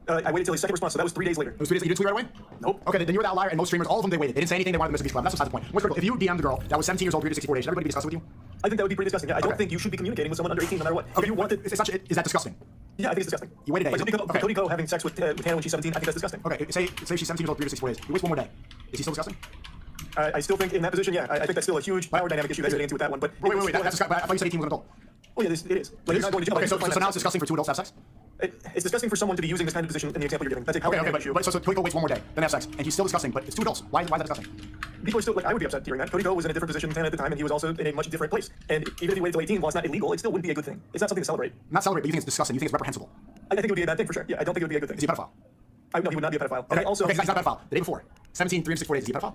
I waited till his second response, so that was 3 days later. It was 3 days. You didn't tweet right away? Nope. Okay, then you were the outlier, and most streamers, all of them, they waited. They didn't say anything. They wanted to miss a piece of That's besides the point. What's critical? If you DM'd a girl that was 17 years old, 364 days, should everybody be discussing with you? I think that would be pretty disgusting. Yeah, I don't think you should be communicating with someone under 18 no matter what. Okay, If you want to, it's not, is that disgusting? yeah, I think it's disgusting. You waited a day. Like Cody Ko having sex with Hannah when she's 17, I think that's disgusting. Okay, say she's 17 years old, 364 days. You waste one more day. Is he still disgusting? I still think in that position, yeah, I think that's still a huge power dynamic issue that you're getting into with that one. But Wait, that's disgusting. I thought you said 18 was an adult. well, yeah, it is. Like, you're not going to jail. Okay, so Like, now it's disgusting for 2 adults to have sex? It's disgusting for someone to be using this kind of position in the example you're giving. That's a power Okay, dynamic issue. but so Cody waits one more day, then have sex, and he's still disgusting, but it's 2 adults. Why is that disgusting? People are still, like, I would be upset hearing that. Cody Ko was in a different position than Hannah at the time, and he was also in a much different place. And even if he waited till 18, while it's not illegal, it still wouldn't be a good thing. It's not something to celebrate. Not celebrate, but you think it's disgusting. You think it's reprehensible. I think it would be a bad thing for sure. Yeah, I don't think it would be a good thing. Is he a pedophile? No, he would not be a pedophile. And Okay, I also, okay, he's not a pedophile. The day before, 17, 364 days, is he a pedophile?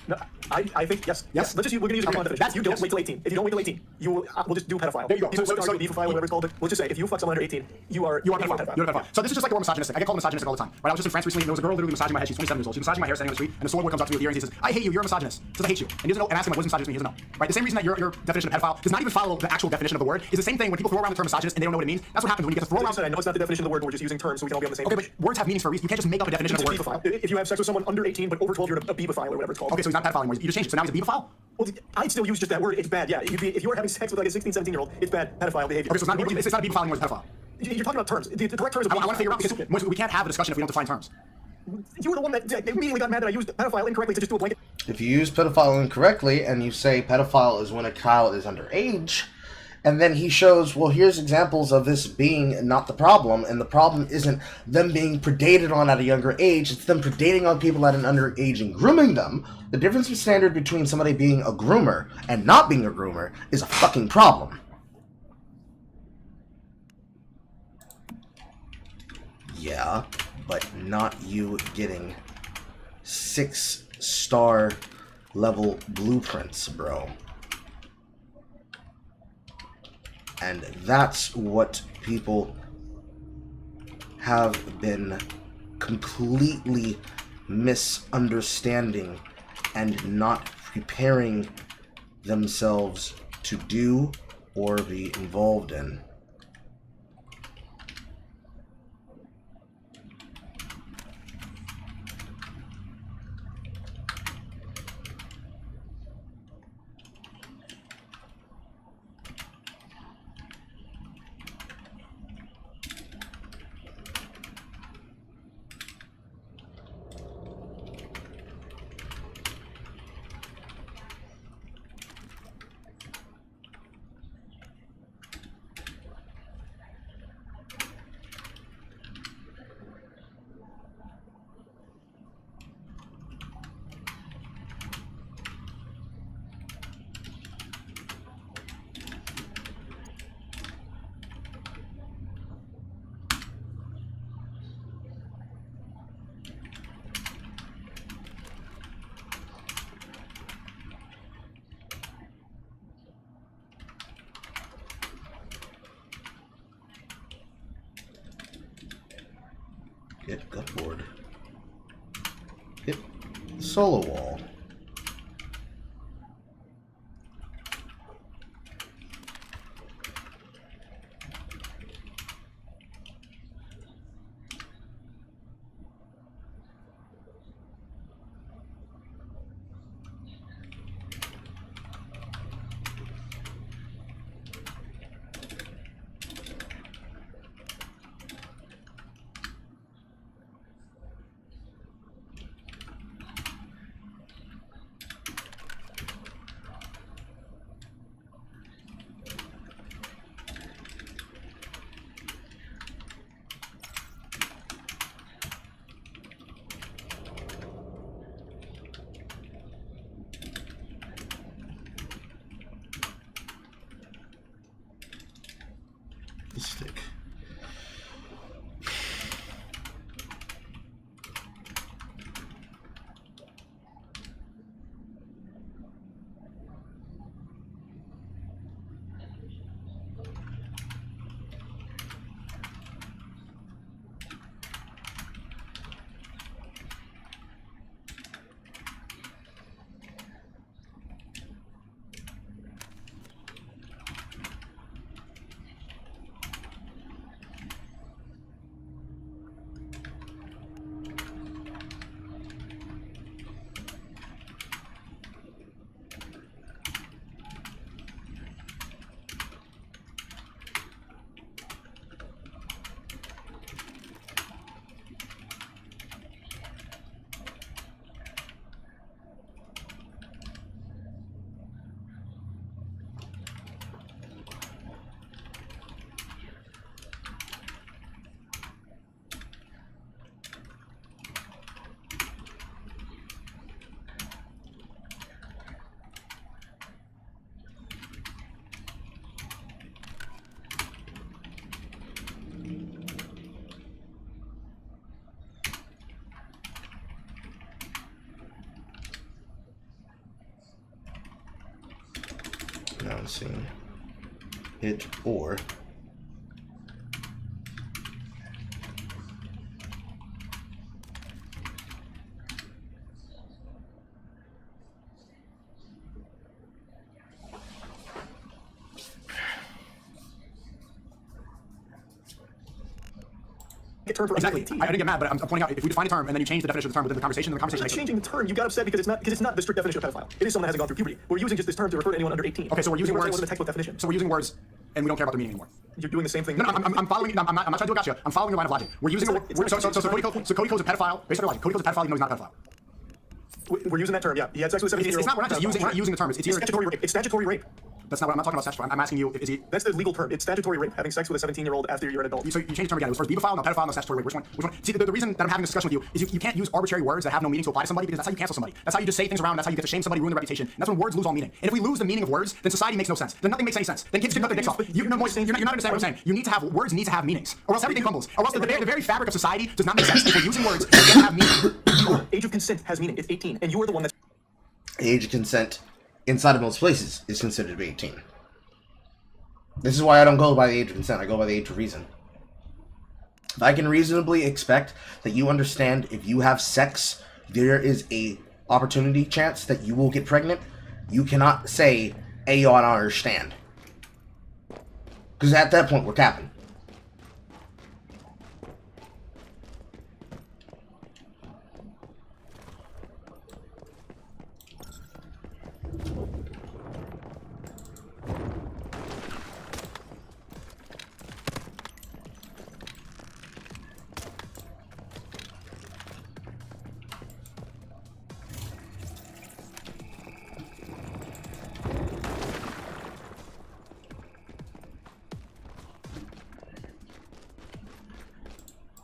no, I think yes. Yes? Let's just we're gonna use a common Okay. definition. You don't wait till 18. If you don't wait till 18, you will we'll just do pedophile. There you go. People So- would so- argue nephrophile, whatever it's called. But let's just say if you fuck someone under 18, you are a pedophile. You're a pedophile. So this is just like the word misogynistic. I get called misogynistic all the time. Right? I was just in France recently, and there was a girl literally massaging my head. She's 27 years old. She's massaging my hair standing on the street, and a sword boy comes up to me with earrings. He says, "I hate you. You're a misogynist." Says, "I hate you." And he doesn't know. And I ask him, "What does misogynist mean?" He doesn't know. Right? The same reason that your definition of pedophile does not even follow the actual definition of the word is the same thing when people throw around the term misogynist and they don't know what it means. That's what happens when you get to throw Like I around. said, I know it's not the definition of the word, but we're just using terms so we can all be on the same Okay, page. but words have meanings for a reason. You can't just make up a definition of a word. Pedophile. If you have sex with someone under 18 but over 12, you're a beebophile or whatever it's called. Okay, so he's not pedophile anymore. You just changed it. So now he's a beebophile? Well, I'd still use just that word. It's bad. Yeah, if you are having sex with like a 16, 17-year-old, it's bad pedophile behavior. Okay, so it's not a beebophile anymore. It's a pedophile. You're talking about terms. The correct terms. I want to figure out because we can't have a discussion if we don't define terms. You were the one that immediately got mad that I used pedophile incorrectly to just do a blanket. If you use pedophile incorrectly and you say pedophile is when a child is underage, and then he shows, well, here's examples of this being not the problem, and the problem isn't them being predated on at a younger age, it's them predating on people at an underage and grooming them. The difference in standard between somebody being a groomer and not being a groomer is a fucking problem. Yeah, but not you getting 6-star level blueprints, bro. And that's what people have been completely misunderstanding and not preparing themselves to do or be involved in. Hit gutboard. Hit solo wall. enhancing it or Get term for under Exactly. 18. I didn't get mad, but I'm pointing out if we define a term and then you change the definition of the term within the conversation, then the conversation Not makes changing the term. You got upset because it's not the strict definition of pedophile. It is someone that hasn't gone through puberty. We're using just this term to refer to anyone under 18. Okay, so we're using saying words. It wasn't a textbook definition. So we're using words, and we don't care about the meaning anymore. You're doing the same thing. No, I'm following. I'm not trying to do a gotcha. I'm following your line of logic. We're using. So Cody Co's a pedophile. Based on your logic, Cody Co's a pedophile. Even though he's not a pedophile. We're using that term. Yeah, he had sex with a 17-year-old. It's not. We're not just using. We're not using the term. It's statutory rape. It's statutory rape. That's not what I'm not talking about. Statutory. I'm asking you. Is he? That's the legal term. It's statutory rape. Having sex with a 17-year-old after you're an adult. So you changed the term again. It was first pedophile, now pedophile, now statutory rape. Which one? Which one? See, the reason that I'm having a discussion with you is you can't use arbitrary words that have no meaning to apply to somebody because that's how you cancel somebody. That's how you just say things around. That's how you get to shame somebody, ruin their reputation. And that's when words lose all meaning. And if we lose the meaning of words, then society makes no sense. Then nothing makes any sense. Then kids can cut their dicks off. You're not understanding what I'm saying. You need to have words. Need to have meanings, or else everything crumbles. Or else the very fabric of society does not make sense. If we're using words that don't have meaning. Age of consent has meaning. It's 18, and you are the one that's. age of consent inside of most places is considered to be 18. This is why I don't go by the age of consent. I go by the age of reason. If I can reasonably expect that you understand if you have sex, there is a opportunity chance that you will get pregnant, you cannot say, hey, yo, I don't understand. Because at that point, we're capping.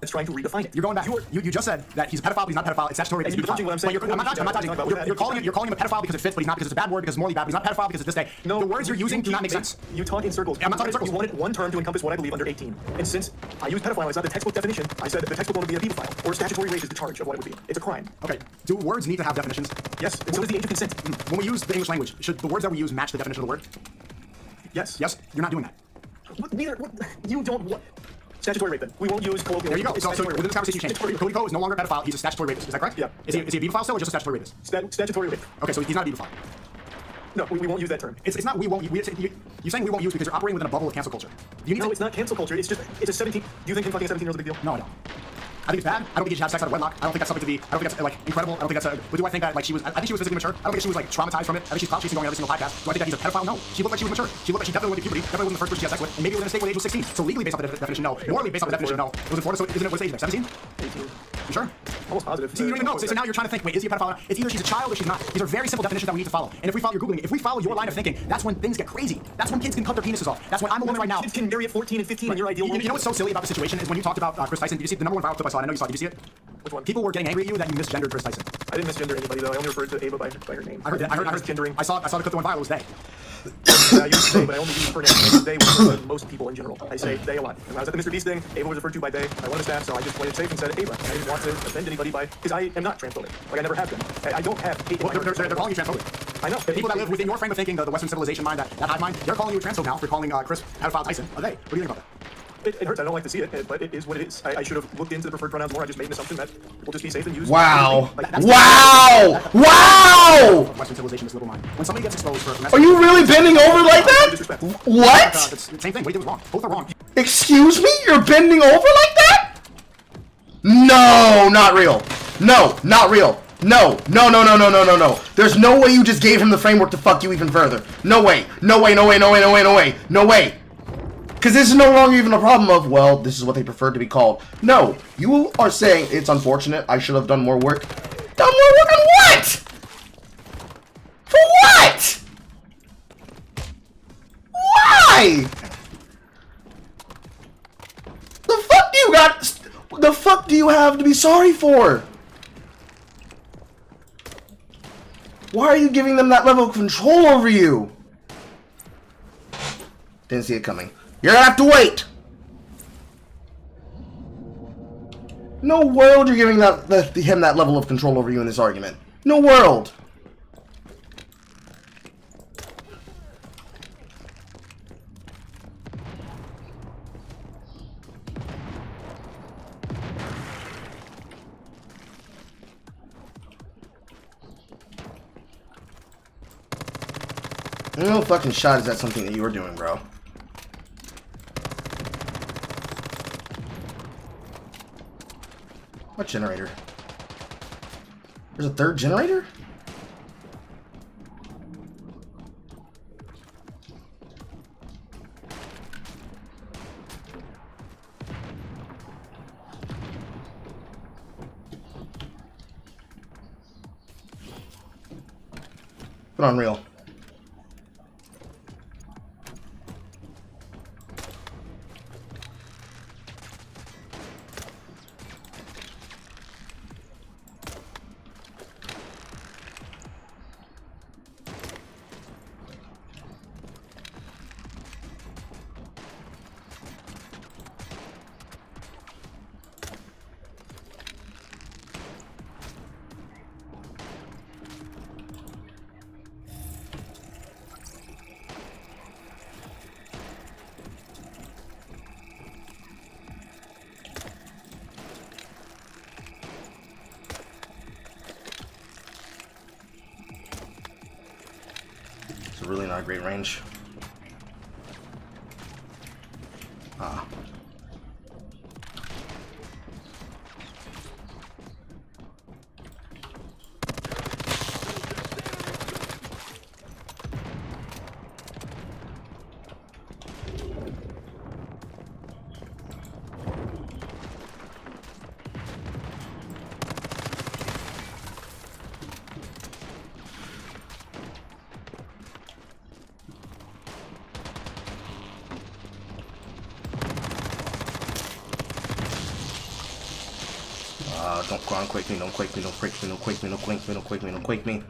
That's trying to redefine it. You're going back. You just said that he's a pedophile, but he's not a pedophile. It's statutory rape. And you're dodging what I'm saying. I'm not dodging. You're calling him a pedophile because it fits, but he's not because it's a bad word, because it's morally bad. But he's not a pedophile because it's this day. No, the words you're using do not make sense. You talk in circles. I'm not talking in circles. You wanted one term to encompass what I believe under 18. And since I used pedophile, it's not the textbook definition. I said that the textbook would be a pedophile, or statutory rape is the charge of what it would be. It's a crime. Okay. Do words need to have definitions? Yes. And so does the age of consent. When we use the English language, should the words that we use match the definition of the word? Yes. Yes. You're not doing that. You don't. What? Statutory rape then. We won't use colloquial. There you go. So within this conversation, you changed. Cody Co is no longer a pedophile. He's a statutory rapist. Is that correct? Yeah. Is he a pedophile still, or just a statutory rapist? Statutory rape. Okay, so he's not a pedophile. No, we won't use that term. It's not we won't. You're saying we won't use because you're operating within a bubble of cancel culture. You need No, to, it's not cancel culture. It's a 17. Do you think him fucking a 17-year-old is a big deal? No, I don't. I think it's bad. I don't think you should have sex out of wedlock. I don't think that's something to be. I don't think that's like incredible. I don't think that's. But do I think that like she was? I think she was physically mature. I don't think she was like traumatized from it. I think she's clout chasing going on every single podcast. Do I think that he's a pedophile? No. She looked like she was mature. She looked like she definitely went to puberty. Definitely wasn't the first person she had sex with. And maybe it was in a state where the age was 16. So legally based on the definition, no. Morally based on the definition, no. It was in Florida, so isn't it? What's the age there? 17? 18. You sure? Almost positive. See, you don't even know. So now you're trying to think, wait, is he a pedophile or not? It's either she's a child or she's not. These are very simple definitions that we need to follow. And if we follow your Googling, if we follow your line of thinking, that's when things get crazy. That's when kids can cut their penises off. That's when I'm a woman right now. Kids can marry at 14 and 15 in your ideal world. You know what's so silly about the situation is when you talked about Chris Tyson. Did you see the number one viral clip I saw? I know you saw it. Did you see it? Which one? People were getting angry at you that you misgendered Chris Tyson. I didn't misgender anybody though. I only referred to Ava by her name. I heard misgendering. I saw the clip that went viral. It was they. I use they, but I only use pronouns. They refer to most people in general. I say they a lot. And when I was at the Mr. Beast thing, Ava was referred to by they. I wanted staff, so I just played it safe and said Ava. I didn't want to offend anybody by because I am not transphobic. Like I never have been. I don't have hate. Well, they're calling you transphobic. I know. The people that live within your frame of thinking, the Western civilization mind, that hive mind, they're calling you a transphobe now for calling Chris pedophile Tyson. Are they? What do you think about that? It hurts. I don't like to see it, but it is what it is. I should have looked into the preferred pronouns more. I just made an assumption that we'll just be safe and use. Wow. Like, Wow! Wow! Western civilization is little mind. When somebody gets exposed for Are you really bending over like that? Disrespect. What? it's the same thing. What do you do is wrong. Both are wrong. Excuse me? You're bending over like that? No, not real. No, not real. No. There's no way you just gave him the framework to fuck you even further. No way. No way. Because this is no longer even a problem of, well, this is what they prefer to be called. No, you are saying it's unfortunate. I should have done more work. Done more work on what? For what? Why? The fuck do you have to be sorry for? Why are you giving them that level of control over you? Didn't see it coming. You're gonna have to wait. No world you're giving him that level of control over you in this argument. No world. No fucking shot is that something that you were doing, bro. What generator? There's a third generator? Put on real. It's really not a great range. Ah. Don't ground quake me, don't quake me, don't quake me, don't quake me, don't quake me, don't quake me, don't quake me.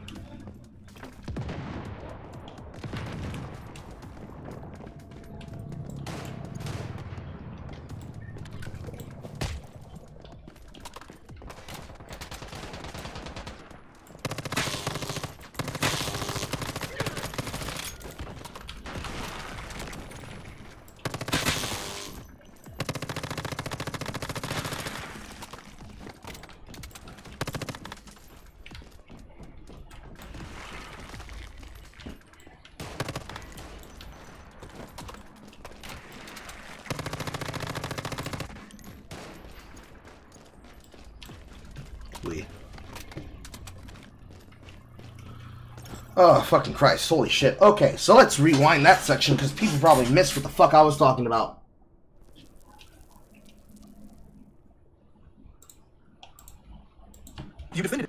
Oh, fucking Christ. Holy shit. Okay, so let's rewind that section because people probably missed what the fuck I was talking about. You defended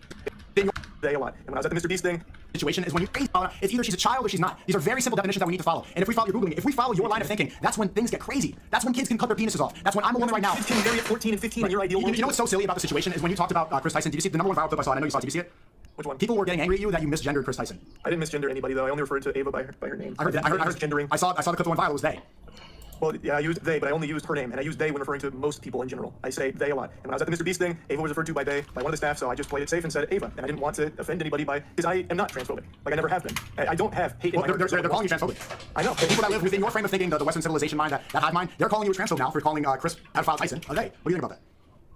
it a lot. And when I was at the Mr. Beast thing, Situation is when you're it's either she's a child or she's not. These are very simple definitions that we need to follow. And if we follow your Googling, if we follow your line of thinking, that's when things get crazy. That's when kids can cut their penises off. That's when I'm a woman right now. kids can marry at 14 and 15 in your ideal world. You know what's so silly about the situation is when you talked about Chris Tyson. Did you see the number one viral clip I saw? I know you saw it. Did you see it? Which one? People were getting angry at you that you misgendered Chris Tyson. I didn't misgender anybody though. I only referred to Ava by her name. I heard misgendering. I saw the clip that went viral. It was they. Well, yeah, I used they, but I only used her name, and I used they when referring to most people in general. I say they a lot. And when I was at the Mr. Beast thing, Ava was referred to by they, by one of the staff, so I just played it safe and said Ava. And I didn't want to offend anybody by, because I am not transphobic. Like, I never have been. I don't have hate in my heart. They're calling you transphobic. I know. The people that live within your frame of thinking, the Western civilization mind, that hive mind, they're calling you a transphobe now for calling Chris pedophile Tyson a they. What do you think about that?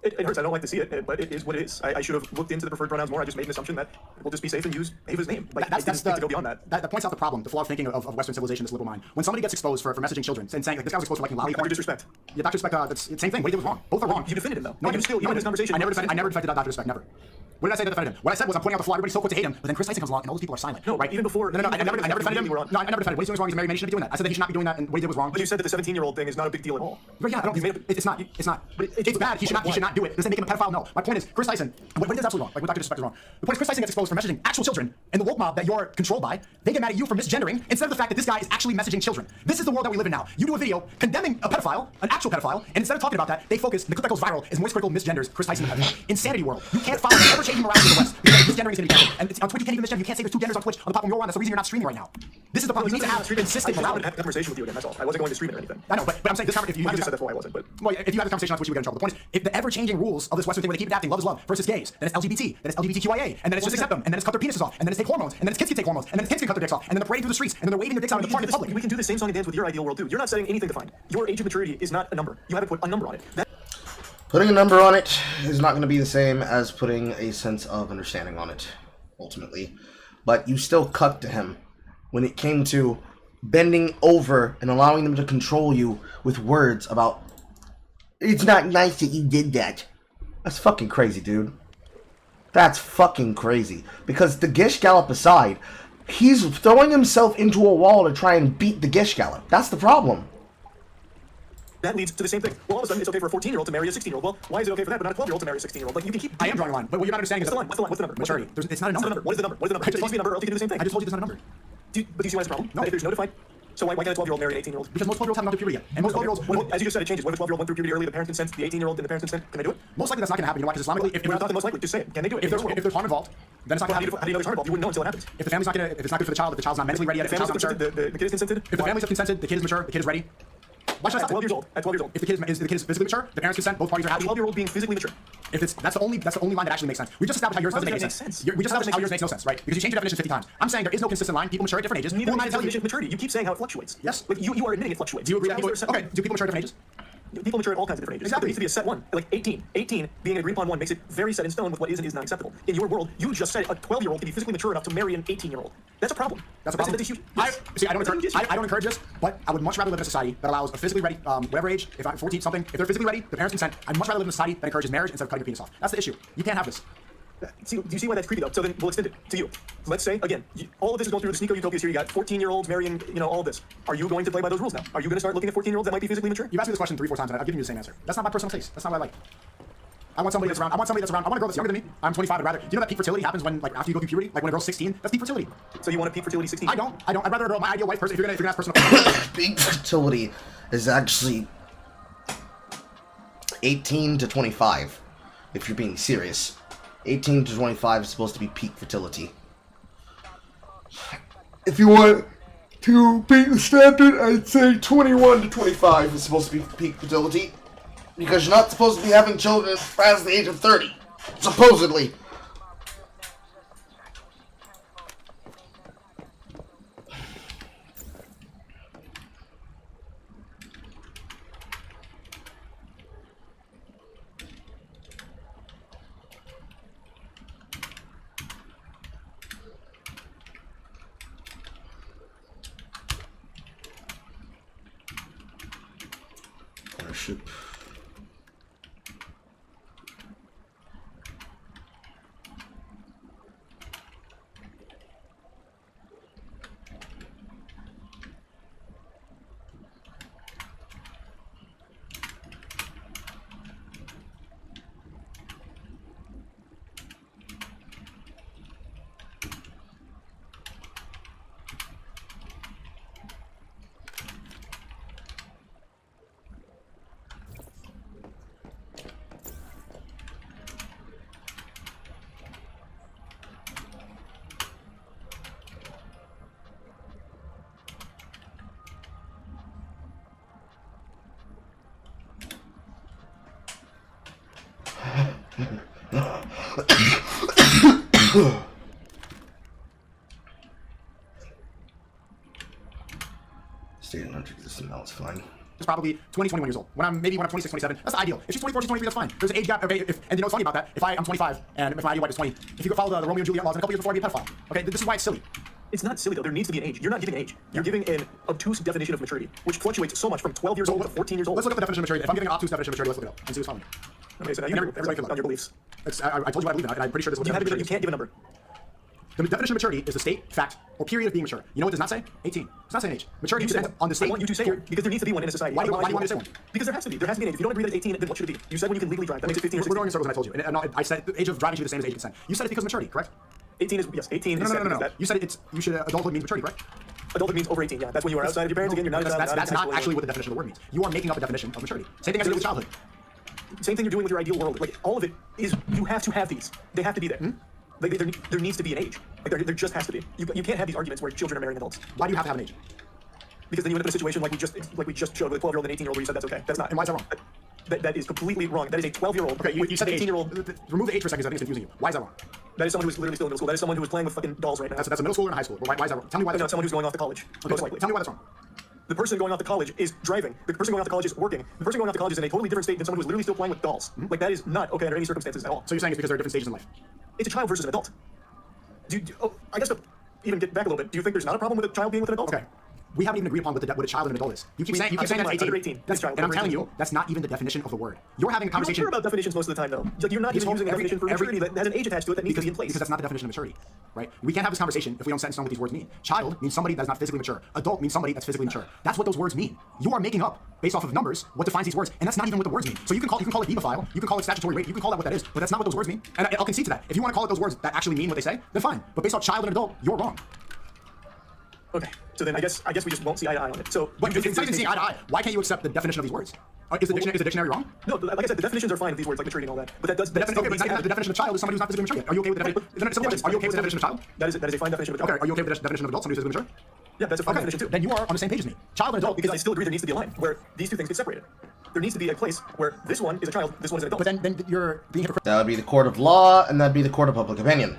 It hurts. I don't like to see it, but it is what it is. I should have looked into the preferred pronouns more. I just made an assumption that we'll just be safe and use Ava's name. Like, I didn't think to go beyond that. That points out the problem, the flawed thinking of Western civilization, this liberal mind. When somebody gets exposed for messaging children and saying, like, this guy was exposed for liking lollipop. Dr. Disrespect. Yeah, Dr. Respect, that's the same thing. What he did was wrong. Both are wrong. You defended him, though. No, you still, even in this conversation. I never defended Dr. Respect, never. What did I say that defended him? What I said was I'm pointing out the flaw. Everybody's so quick to hate him, but then Chris Tyson comes along and all those people are silent. No, right? Even before. No, I never defended him. No, I never defended him. What he's doing is wrong. He's a married man. He shouldn't be doing that. I said that he should not be doing that, and what he did was wrong. But you said that the 17-year-old thing is not a big deal at all. But yeah, I don't. It's not. It's not. It's bad. He should not do it. Does that make him a pedophile? No. My point is, Chris Tyson. What he did is absolutely wrong. Like what Dr. Disrespect is wrong. The point is, Chris Tyson gets exposed for messaging actual children, and the woke mob that you're controlled by, they get mad at you for misgendering instead of the fact that this guy is actually messaging children. This is the world that we live in now. You do a video condemning a pedophile, an actual pedophile, and instead of talking about that, they focus. The clip that goes viral is Moist Critical misgenders Chris Tyson. Insanity world. You can't follow the ever-changing morality of the West because misgendering is going to be cancelled. And it's, on Twitch, you can't even misgender. You can't say there's two genders on Twitch on the platform you're on. That's the reason you're not streaming right now. This is the problem. You need to have consistent morality. I had a conversation with you again. That's all. I wasn't going to stream it or anything. I know, but I'm saying this conversation. If you just said that before I wasn't, but well, if you had this conversation on Twitch, you would get in trouble. The point is, if the ever-changing rules of this Western thing where they keep adapting love is love versus gays, then it's LGBT, then it's LGBTQIA, and then it's just accept them, and then it's cut their penises off, and then it's take hormones, and then it's kids can take hormones, and then it's kids can cut their dicks off, and then they're parading through the streets, and then they're waving their dicks out in the park in public. We can do the same song and dance with your ideal world too. You're not setting anything defined. Your age of maturity is not a number. You haven't put a number on it. Putting a number on it is not going to be the same as putting a sense of understanding on it, ultimately. But you still cut to him when it came to bending over and allowing them to control you with words about, it's not nice that you did that. That's fucking crazy, dude. That's fucking crazy. Because the Gish Gallop aside, he's throwing himself into a wall to try and beat the Gish Gallop. That's the problem. That leads to the same thing. Well, all of a sudden, it's okay for a 14-year-old to marry a 16-year-old. Well, why is it okay for that, but not a 12-year-old to marry a 16-year-old? Like, you can keep... I am drawing a line, but what you're not understanding is... What's the line? What's the number? Maturity. It's not a number. What is the number? What is the number? It's supposed to be a number, or else you can do the same thing. I just told you there's not a number. But do you see why it's a problem? No. If there's no defined... So why can't a 12-year-old marry an 18-year-old? Because most 12-year-olds haven't gone through puberty yet. And most 12-year-olds... Well, as you just said, it changes. What if a 12-year-old went through puberty early, the parents consent, the 18-year-old and the parents consent? Can they do it? Most likely that's not going to happen. You know why? Because Islamically, if We're not the most likely. Just say it. Can they do it? if there's harm involved, then it's not going to happen. How do you know there's harm involved? You wouldn't know until it happens. If the family's not going to... If it's not good for the child, if the child's not mentally ready yet, if the child's not mature... The kid is consented? If the families have consented, the kid is mature, the kid is ready. Why should I At stop? 12 years old. At 12 years old. If the kid is physically mature, the parents consent, both parties are A happy. 12-year-old being physically mature. If it's that's the only line that actually makes sense. We just established how yours doesn't make any sense. We just established how yours makes no sense, right? Because you changed your definition 50 times. I'm saying there is no consistent line. People mature at different ages. Who am I to tell you? Maturity. You keep saying how it fluctuates. Yes. Like you are admitting it fluctuates. Do you agree that people? Okay. Do people mature at different ages? People mature at all kinds of different ages. Exactly. There needs to be a set one. Like 18. 18 being an agreed upon one makes it very set in stone with what is and is not acceptable. In your world, you just said a 12-year-old can be physically mature enough to marry an 18-year-old. That's a problem. That's a problem. That's a huge... See, I don't encourage this, but I would much rather live in a society that allows a physically ready, whatever age, if I'm 14 something, if they're physically ready, the parents consent. I'd much rather live in a society that encourages marriage instead of cutting your penis off. That's the issue. You can't have this. See, do you see why that's creepy though? So then we'll extend it to you. Let's say, again, all of this is going through the Sneako utopias here. You got 14-year-olds marrying, all of this. Are you going to play by those rules now? Are you going to start looking at 14-year-olds that might be physically mature? You've asked me this question 3-4 times, and I've given you the same answer. That's not my personal taste. That's not what I like. I want somebody that's around. I want a girl that's younger than me. I'm 25. I'd rather. Do you know that peak fertility happens when, like, after you go through puberty? Like when a girl's 16. That's peak fertility. So you want a peak fertility 16? I don't. I'd rather a girl. My ideal wife person. If you're gonna ask personal. Peak fertility is actually 18 to 25, if you're being serious. 18 to 25 is supposed to be peak fertility. If you want to beat the standard, I'd say 21 to 25 is supposed to be peak fertility. Because you're not supposed to be having children past the age of 30. Supposedly. Worship. Stay in under this and that's fine. It's probably 20, 21 years old. When I'm 26, 27, that's the ideal. If she's 24, she's 23, that's fine. There's an age gap. Okay, and you know what's funny about that? If I'm 25 and if my ideal wife is 20, if you go follow the Romeo and Juliet laws, in a couple years before I'd be a pedophile. Okay, this is why it's silly. It's not silly though. There needs to be an age. You're not giving an age. You're giving an obtuse definition of maturity, which fluctuates so much from 12 years old to 14 years old. Let's look at the definition of maturity. If I'm giving an obtuse definition of maturity, let's look it up and see what's following. Okay, so now you Everybody can look. on your beliefs. I told you what I believe in, and I'm pretty sure this is what You definition can't give a is. number. The definition of maturity is the state, fact, or period of being mature. You know what it does not say? 18. It's not saying age. Maturity depends on the state. I want you to say one, because there needs to be one in a society. Why do you want me to say one? Because there has to be. There has to be an age. If you don't agree that it's 18, then what should it be? You said when you can legally drive. That makes it 15 or 16. We're going in circles, and I told you. And I said the age of driving should be the same as age of consent. You said it's because of maturity, correct? 18 is, yes, 18 is No. You said you should adulthood means maturity, correct? Adulthood means over 18, yeah. That's when you are outside of your parents again. You're not That's not actually what the definition of the word means. You are making up a definition of maturity. Same thing as you do with childhood. Same thing you're doing with your ideal world. Like, all of it is, you have to have these. They have to be there. Like, there needs to be an age. Like, there just has to be. You can't have these arguments where children are marrying adults. Why do you have to have an age? Because then you end up in a situation like we just showed with a 12-year-old and an 18-year-old where you said that's okay. That's not. And why is that wrong? That is completely wrong. That is a 12-year-old. Okay, you said 18-year-old. Remove the age for a second because I think it's confusing you. Why is that wrong? That is someone who is literally still in middle school. That is someone who is playing with fucking dolls right now. That's a middle schooler and a high school. Why is that wrong? Tell me why No, that's someone who's going off to college. Most likely. Tell me why that's wrong. The person going off to college is driving. The person going off to college is working. The person going off to college is in a totally different state than someone who is literally still playing with dolls. Like, that is not okay under any circumstances at all. So you're saying it's because there are different stages in life? It's a child versus an adult. I guess even get back a little bit, do you think there's not a problem with a child being with an adult? Okay. We haven't even agreed upon what a child and an adult is. You keep saying that's under 18. 18. That's, and I'm telling you, that's not even the definition of the word. You're having a You don't conversation. care about definitions most of the time, though. Like, you're not even using a definition for maturity that has an age attached to it that needs to be in place. Because that's not the definition of maturity, right? We can't have this conversation if we don't set in stone what these words mean. Child means somebody that's not physically mature. Adult means somebody that's physically mature. That's what those words mean. You are making up, based off of numbers, what defines these words, and that's not even what the words mean. So you can call it hemophile, you can call it statutory rape, you can call that what that is, but that's not what those words mean. And I'll concede to that. If you want to call it those words that actually mean what they say, then fine. But based off child and adult, you're wrong. Okay, so then I guess we just won't see eye to eye on it. So, But it's not even seeing eye to eye. Why can't you accept the definition of these words? Is the dictionary wrong? No, like I said, the definitions are fine of these words, like maturity and all that. But that does. Okay, but the definition of child is somebody who's not physically mature yet. Are you okay with the definition? Are you okay with the definition of child? That is a fine definition of a child. Okay, are you okay with the definition of adult, somebody who's physically mature? Yeah, that's a fine definition too. Then you are on the same page as me. Child and adult. Because I still agree there needs to be a line where these two things get separated. There needs to be a place where this one is a child, this one is an adult. But then you're being hypocritical. That would be the court of law, and that'd be the court of public opinion.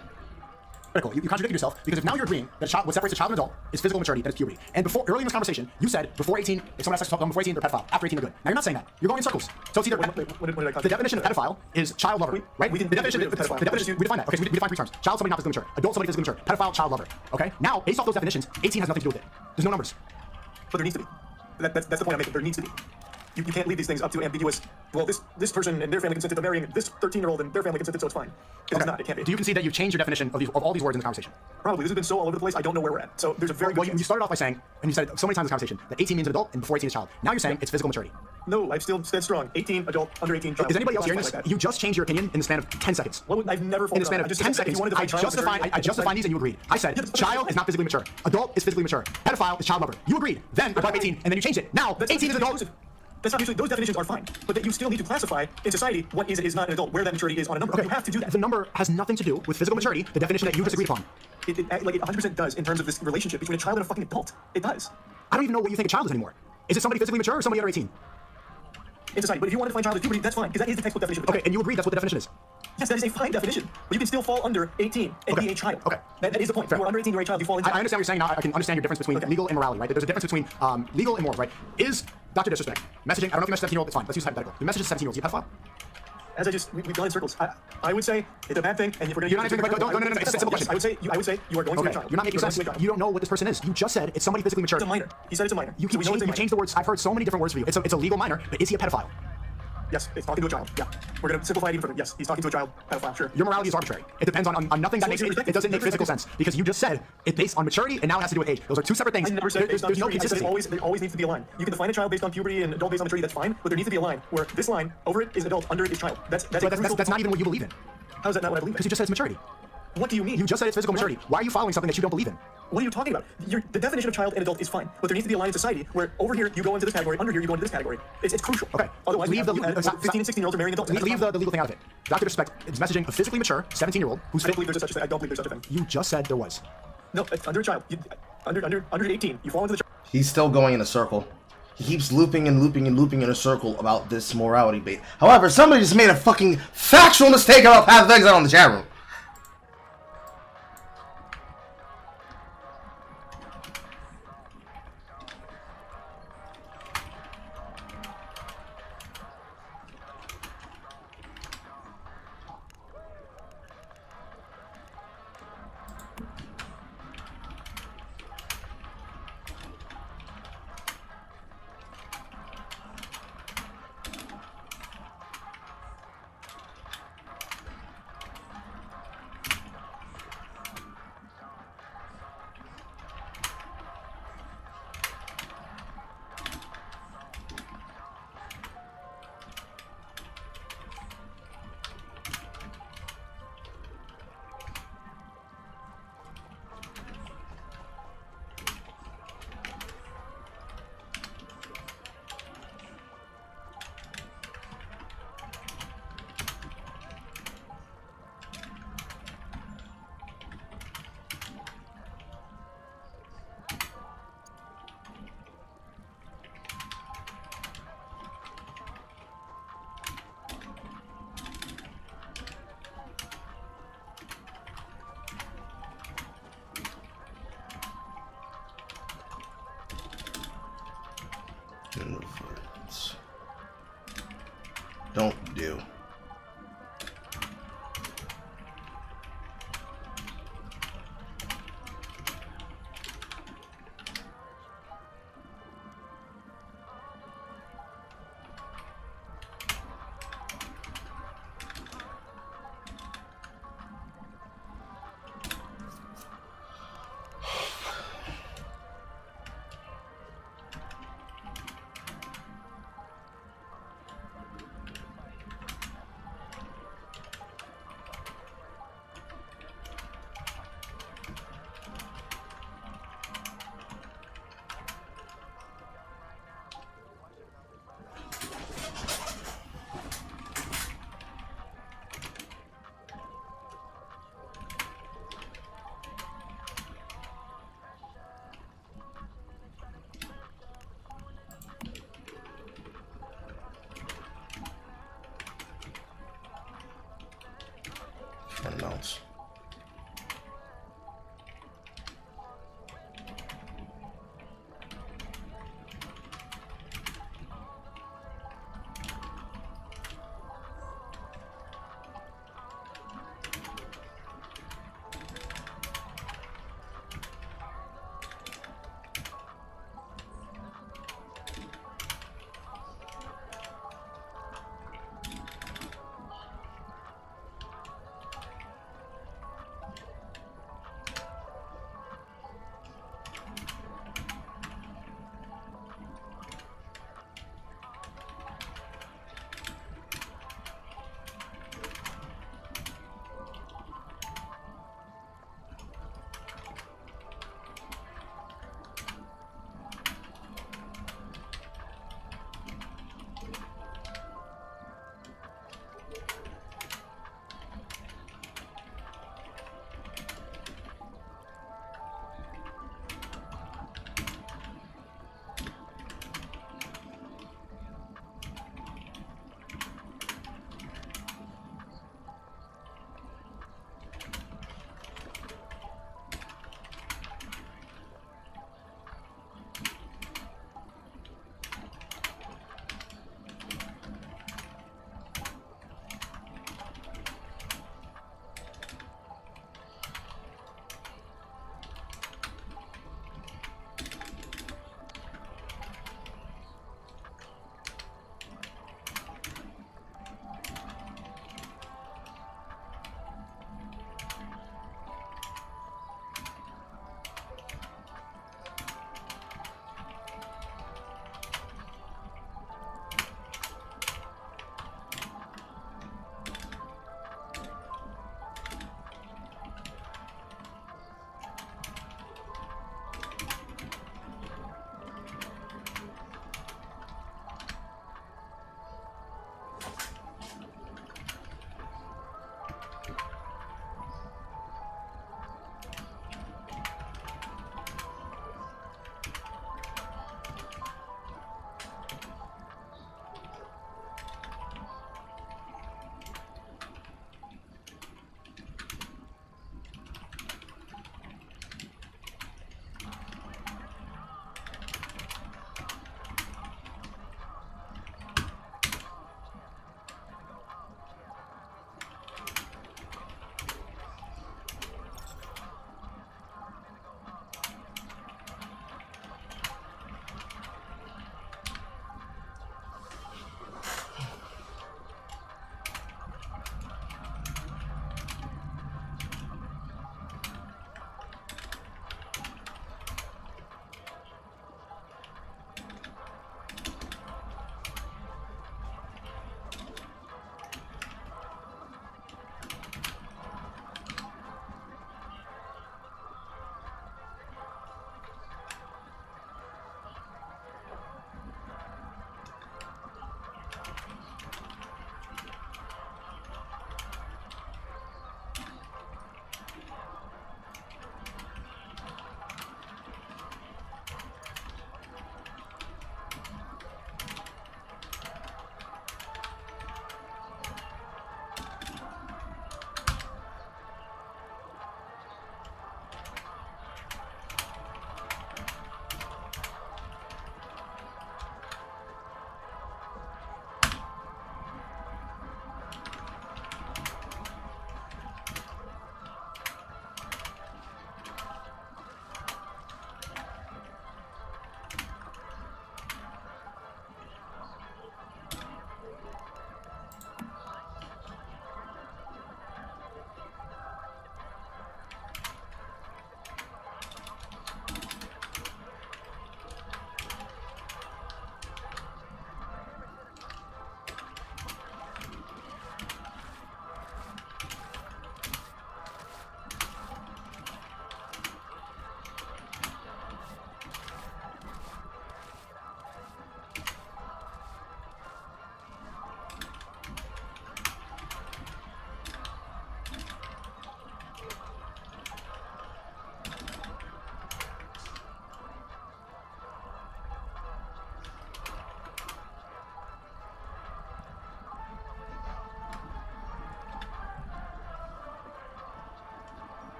You contradicted yourself because if now you're agreeing that what separates a child and adult is physical maturity, that is puberty. And earlier in this conversation, you said before 18, if someone has sex with someone before 18, they're pedophile. After 18, they're good. Now you're not saying that. You're going in circles. So it's either What did I the definition of pedophile is child lover, right? we The definition we define that. Okay, so we define three terms: child, somebody not physically mature; adult, somebody physically mature; pedophile, child lover. Okay. Now, based off those definitions, 18 has nothing to do with it. There's no numbers. But there needs to be. That's the point I'm making. There needs to be. You can't leave these things up to ambiguous. Well, this person and their family consented to marrying this 13-year-old and their family consented, so it's fine. It's not. It can't be. Do you concede that you've changed your definition of all these words in the conversation? Probably. This has been so all over the place. I don't know where we're at. So there's a very good Well, you started off by saying, and you said it so many times in this conversation, that 18 means an adult and before 18 is child. Now you're saying it's physical maturity. No, I've still stand strong. 18, adult, under 18, child. Is anybody else hearing this? Like that. You just changed your opinion in the span of 10 seconds. I've never In the span of 10 seconds, I just defined these and you agreed. I said, child is not physically mature. Adult is physically mature. Pedophile is child lover. You agreed. Then I brought up 18, and then you changed it. Now, 18 is adult. That's not usually, those definitions are fine, but that you still need to classify in society what is and is not an adult, where that maturity is on a number. Okay. You have to do that. The number has nothing to do with physical maturity, the definition that you just agreed upon. It 100% does in terms of this relationship between a child and a fucking adult. It does. I don't even know what you think a child is anymore. Is it somebody physically mature or somebody under 18? In society, but if you want to define child as puberty, that's fine, because that is the textbook definition of a child. Okay, and you agree that's what the definition is? Yes, that is a fine definition, but you can still fall under 18 and be a child. Okay. That is the point. Fair. If you are under 18, you're a child, you fall into I understand what you're saying now. I can understand your difference between legal and morality, right? There's a difference between legal and moral, right? Is Dr. Disrespect messaging, I don't know if you message 17-year-old, it's fine. Let's use hypothetical. You message a 17-year-old, is he a pedophile? As we've gone in circles. I would say it's a bad thing, and if we're going to You're not answering no. It's a simple question. I would say you are going to be a child. You're not making sense. You don't know what this person is. You just said it's somebody physically mature. It's a minor. He said it's a minor. You changed the words. I've heard so many different words for you. It's a legal minor, but is he a pedophile? Yes, it's talking to a child. Yeah. We're going to simplify it even further. Yes, he's talking to a child. Pedophile, sure. Your morality is arbitrary. It depends on nothing that makes it doesn't make physical sense. Because you just said it's based on maturity and now it has to do with age. Those are two separate things. I never said based on There's no maturity. I said consistency. there always needs to be a line. You can define a child based on puberty and adult based on maturity, that's fine, but there needs to be a line where this line, over it is adult, under it is child. That's not even what you believe in. How is that not what I believe in? Because you just said it's maturity. What do you mean? You just said it's physical maturity. Why are you following something that you don't believe in? What are you talking about? The definition of child and adult is fine, but there needs to be a line in society where over here you go into this category, under here you go into this category. It's crucial. Okay. Otherwise, Leave the 15 and 16-year-olds are marrying adults. Leave the legal thing out of it. Dr. Disrespect is messaging a physically mature 17-year-old who's I don't believe there's such a thing. I don't believe there's such a thing. You just said there was. No, it's under a child. Under 18, you fall into the child. He's still going in a circle. He keeps looping and looping and looping in a circle about this morality bait. However, somebody just made a fucking factual mistake about half the things out on the chat room. mounts.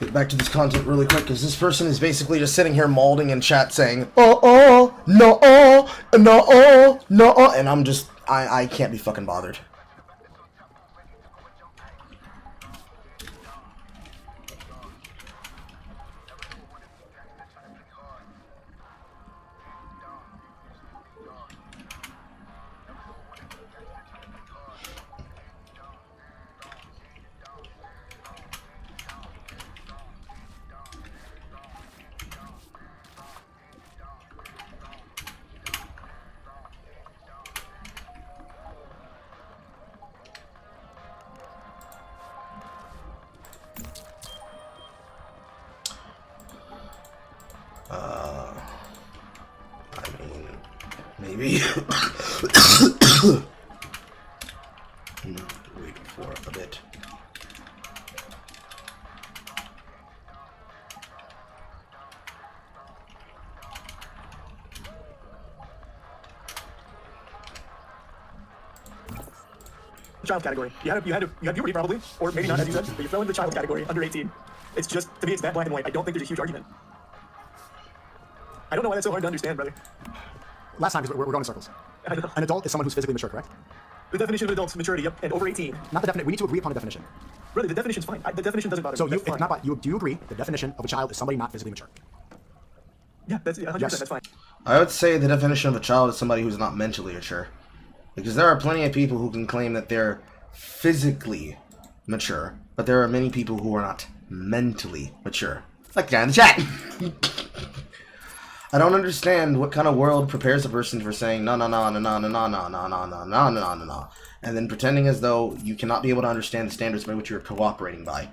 Get back to this content really quick, because this person is basically just sitting here mauling in chat saying, no, and I'm just, I can't be fucking bothered. I mean, maybe. Wait for a bit. Child category. You had puberty probably, or maybe not as you said, but you fell into the child category under 18. It's just, to me, it's that black and white. I don't think there's a huge argument. I don't know why that's so hard to understand, brother. Last time, because we're going in circles. I know. An adult is someone who's physically mature, correct? The definition of adult's maturity, yep, and over 18. Not the definition. We need to agree upon a definition. Brother, the definition's fine. The definition doesn't bother So me. do you agree the definition of a child is somebody not physically mature? Yeah, that's 100%. Yes. That's fine. I would say the definition of a child is somebody who's not mentally mature. Because there are plenty of people who can claim that they're physically mature, but there are many people who are not mentally mature. Like the guy in the chat. I don't understand what kind of world prepares a person for saying no, and then pretending as though you cannot be able to understand the standards by which you're cooperating by.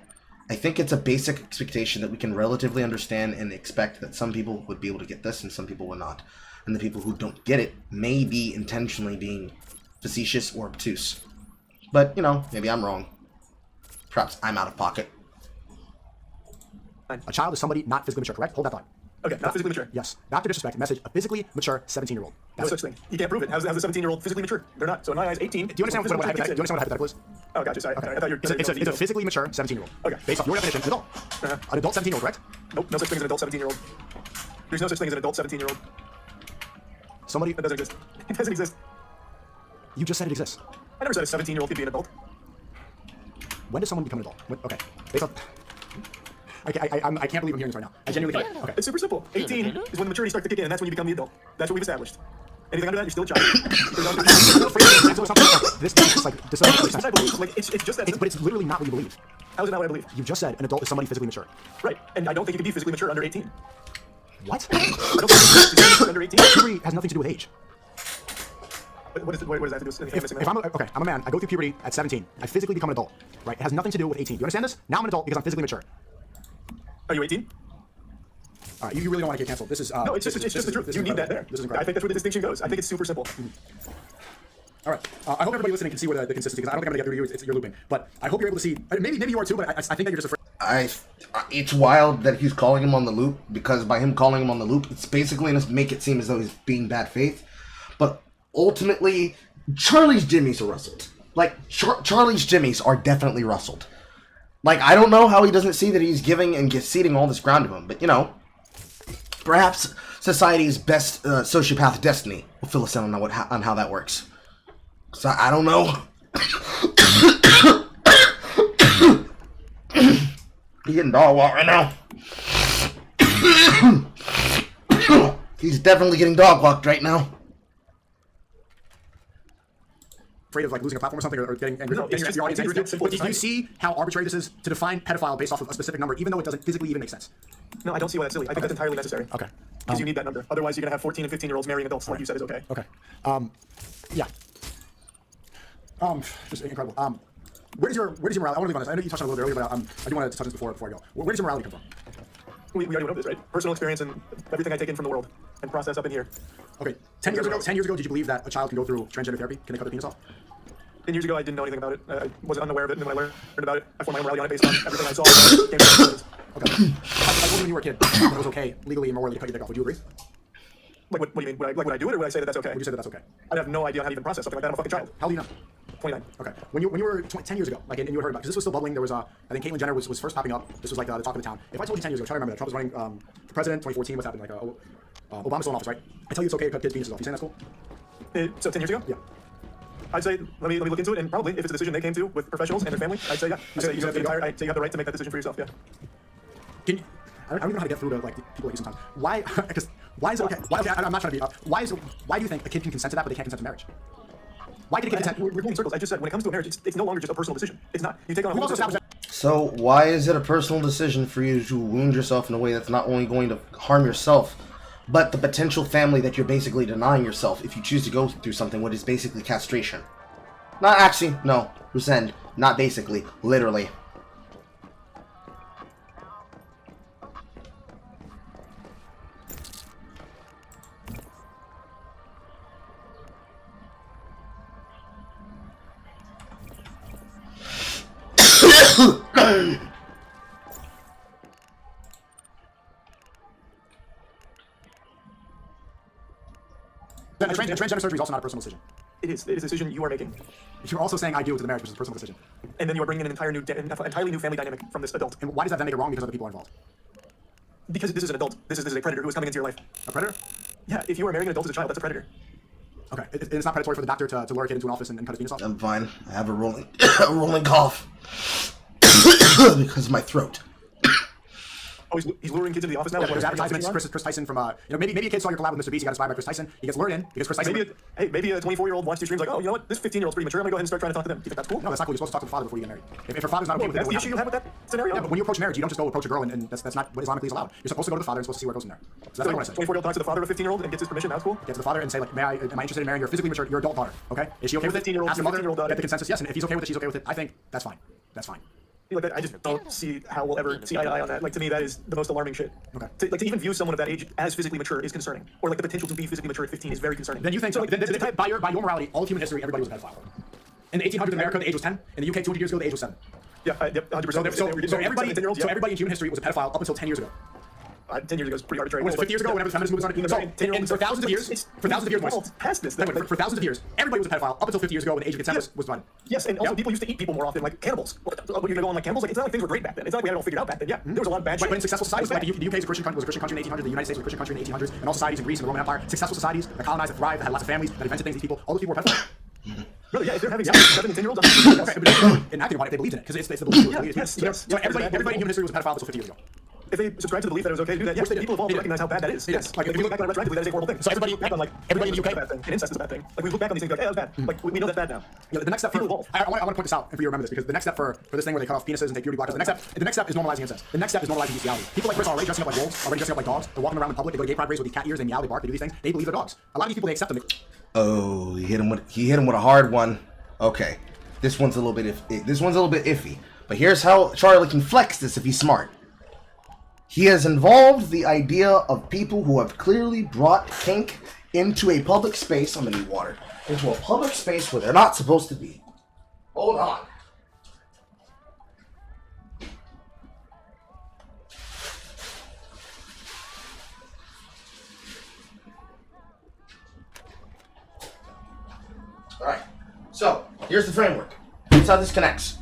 I think it's a basic expectation that we can relatively understand and expect that some people would be able to get this and some people would not. And the people who don't get it may be intentionally being facetious or obtuse. But, you know, maybe I'm wrong. Perhaps I'm out of pocket. A child is somebody not physically mature, correct? Hold that thought. Okay, not physically mature. Yes. Not to disrespect. Message a physically mature 17-year-old. No such thing. You can't prove it. How's a 17-year-old physically mature? They're not. So in my eyes, 18. Do you understand what a hypothetical is? Oh, gotcha. Sorry. Okay. I thought you were. It's a physically mature 17-year-old. Okay. Based off your definition, an adult. An adult 17-year-old, correct? Nope. No such thing as an adult 17-year-old. There's no such thing as an adult 17-year-old. Somebody That doesn't exist. It doesn't exist. You just said it exists. I never said a 17-year-old could be an adult. When does someone become an adult? Okay. Based off. I can't believe I'm hearing this right now. I genuinely can't. Okay. It's super simple. 18 is when the maturity starts to kick in, and that's when you become the adult. That's what we've established. Anything under that, you're still a child. This is like this That's what I believe. Like it's just that. but it's literally not what you believe. How is it not what I believe? You just said an adult is somebody physically mature. Right. And I don't think you can be physically mature under 18. What? I don't think you can be physically mature under 18. Puberty has nothing to do with age. What does that have to do with If I'm a man, I go through puberty at 17. I physically become an adult. Right? It has nothing to do with 18. Do you understand this? Now I'm an adult because I'm physically mature. Are you 18? All right, you really don't want to get canceled. This is No, it's just the truth. You need that there. This is I incredible. think that's where the distinction goes. I think it's super simple. All right. I hope everybody listening can see where the consistency, because I don't think I'm going to get through you. You're looping. But I hope you're able to see. Maybe you are too, but I think that you're just afraid. It's wild that he's calling him on the loop, because by him calling him on the loop, it's basically going to make it seem as though he's being bad faith. But ultimately, Charlie's jimmies are rustled. Like, Charlie's jimmies are definitely rustled. Like, I don't know how he doesn't see that he's giving and ceding all this ground to him, but, you know, perhaps society's best sociopath destiny will fill us in on how that works. So, I don't know. He's getting dog walked right now. He's definitely getting dog walked right now. Afraid of like losing a platform or something, or getting angry. No, it's just- your audience angry with you. simple But do you society. see how arbitrary this is to define pedophile based off of a specific number, even though it doesn't physically even make sense? No, I don't see why that's silly. I think that's entirely necessary. Okay. Because you need that number. Otherwise, you're going to have 14 and 15-year-olds marrying adults, like you said is okay. Okay. Yeah. Just incredible. Where does your morality? I want to leave on this. I know you touched on it a little bit earlier, but I do want to touch on this before I go. Where does your morality come from? We already went over this, right? Personal experience and everything I take in from the world and process up in here. Okay. 10 years ago, did you believe that a child can go through transgender therapy? Can they cut their penis off? 10 years ago, I didn't know anything about it. I wasn't unaware of it, and then when I learned about it, I formed my own morality on it based on everything I saw. Came to conclusions. Okay. I told you when you were a kid that it was okay legally and morally to cut your dick off. Would you agree? Like, what do you mean? Would I do it, or would I say that that's okay? Would you say that that's okay? I have no idea how to even process something like that. I'm a fucking child. How do you know? 29. Okay. When you were 10 years ago, like, and you had heard about, because this was still bubbling. There was I think Caitlyn Jenner was first popping up. This was like the talk of the town. If I told you 10 years ago, try to remember that Trump was running for president, 2014. What's happened? Like Obama's still in office, right? I tell you it's okay to cut kids' penises off. You saying that's cool? So 10 years ago? Yeah. I'd say let me look into it, and probably if it's a decision they came to with professionals and their family, I'd say yeah. I'd say you have the right to make that decision for yourself. Yeah. Can you, I don't even know how to get through to like people like you sometimes. Why? Because why is it okay? Why, okay, I'm not trying to be. Why do you think a kid can consent to that, but they can't consent to marriage? Why can a kid consent? We're going in circles. I just said when it comes to a marriage, it's no longer just a personal decision. It's not. You take on. You also established that. So why is it a personal decision for you to wound yourself in a way that's not only going to harm yourself, but the potential family that you're basically denying yourself if you choose to go through something what is basically castration? Not actually, no, rescind. Not basically, literally. Transgender surgery is also not a personal decision. It is a decision you are making, You're also saying I do to the marriage, which is a personal decision. and then you are bringing in an entirely new family dynamic from this adult. And why does that then make it wrong? Because other people are involved. Because this is an adult. This is a predator who is coming into your life. A predator? Yeah. If you are marrying an adult as a child, that's a predator. Okay. It's not predatory for the doctor to lure a kid into an office and cut his penis off? I'm fine. I have a rolling, a rolling cough because of my throat. Oh, he's luring kids into the office now. There's advertisements. Chris Tyson from maybe a kid saw your collab with Mr. Beast. He got inspired by Chris Tyson. He gets lured in because Chris Tyson. Maybe a 24-year-old watched your streams like, oh, you know what? This 15-year-old's pretty mature. I'm gonna go ahead and start trying to talk to them. Do you think that's cool? No, that's not cool. You're supposed to talk to the father before you get married. If her father's not okay with it, That's the issue you have with that scenario. Yeah, but when you approach marriage, you don't just go approach a girl, and that's not what Islamically is allowed. You're supposed to go to the father and supposed to see where it goes from there. So that's what I want to say. 24-year-old talks to the father of a 15-year-old and gets his permission. That's cool. Get to the father and say like, am I interested in marrying your physically mature, your adult daughter? Okay, is she okay with it? 15-year-old, Ask the mother. 15-year-old daughter. Get the consensus. Yes, and if he's okay with it, she's okay with it. I think that's fine. That's fine. Like I just don't see how we'll ever see eye to eye on that. Like to me, that is the most alarming shit. Okay. To even view someone of that age as physically mature is concerning, or like the potential to be physically mature at 15 is very concerning. Then you think so? Like, by your morality, all of human history, everybody was a pedophile. In the 1800s in America, the age was 10. In the UK, 200 years ago, the age was 7. Yeah, yep, 100%. So everybody in human history was a pedophile up until 10 years ago. 10 years ago is pretty arbitrary. Was it 50 years ago? Whenever the feminist movement started. So, and for thousands of years, boys, past this. for thousands of years, everybody was a pedophile up until 50 years ago when the age of consent was divided. Yes, and also people used to eat people more often, like cannibals. You're gonna go on like cannibals. Like it's not like things were great back then. It's not like we had it all figured out back then. Yeah, there was a lot of bad shit. But in successful societies, like the UK was a Christian country in the 1800s, the United States was a Christian country in the 1800s, and all societies in Greece and the Roman Empire, successful societies that colonized, that thrived, that had lots of families, that invented things. These people, all those people were pedophiles. Really, yeah, if they're having 7 and 10-year-olds, Okay, but in acting about it, they believed in it because it's the belief. So everybody in human history was a pedophile until 50 years ago. if they subscribe to the belief that it was okay to do that, yes, people evolve to recognize how bad that is. Yes, like if you look back on it retroactively, that is a horrible thing. So everybody in the UK, bad thing, and incest is a bad thing. Like we look back on these things, like, hey, that was bad. Like we know that's bad now. Yeah, the next step. I want to point this out, and for you to remember this, because the next step for this thing where they cut off penises and take puberty blockers, the next step is normalizing incest. The next step is normalizing bestiality. People like Chris are already dressing up like wolves, already dressing up like dogs. They're walking around in public. They go to gay pride parades with these cat ears. They meow, they bark, they do these things. They believe they're dogs. A lot of these people, they accept them. Oh, he hit him with a hard one. Okay, this one's a little bit iffy. But here's how Charlie can flex this if he's smart. He has involved the idea of people who have clearly brought kink into a public space. I'm gonna need water. Into a public space where they're not supposed to be. Hold on. Alright, so here's the framework. Here's how this connects.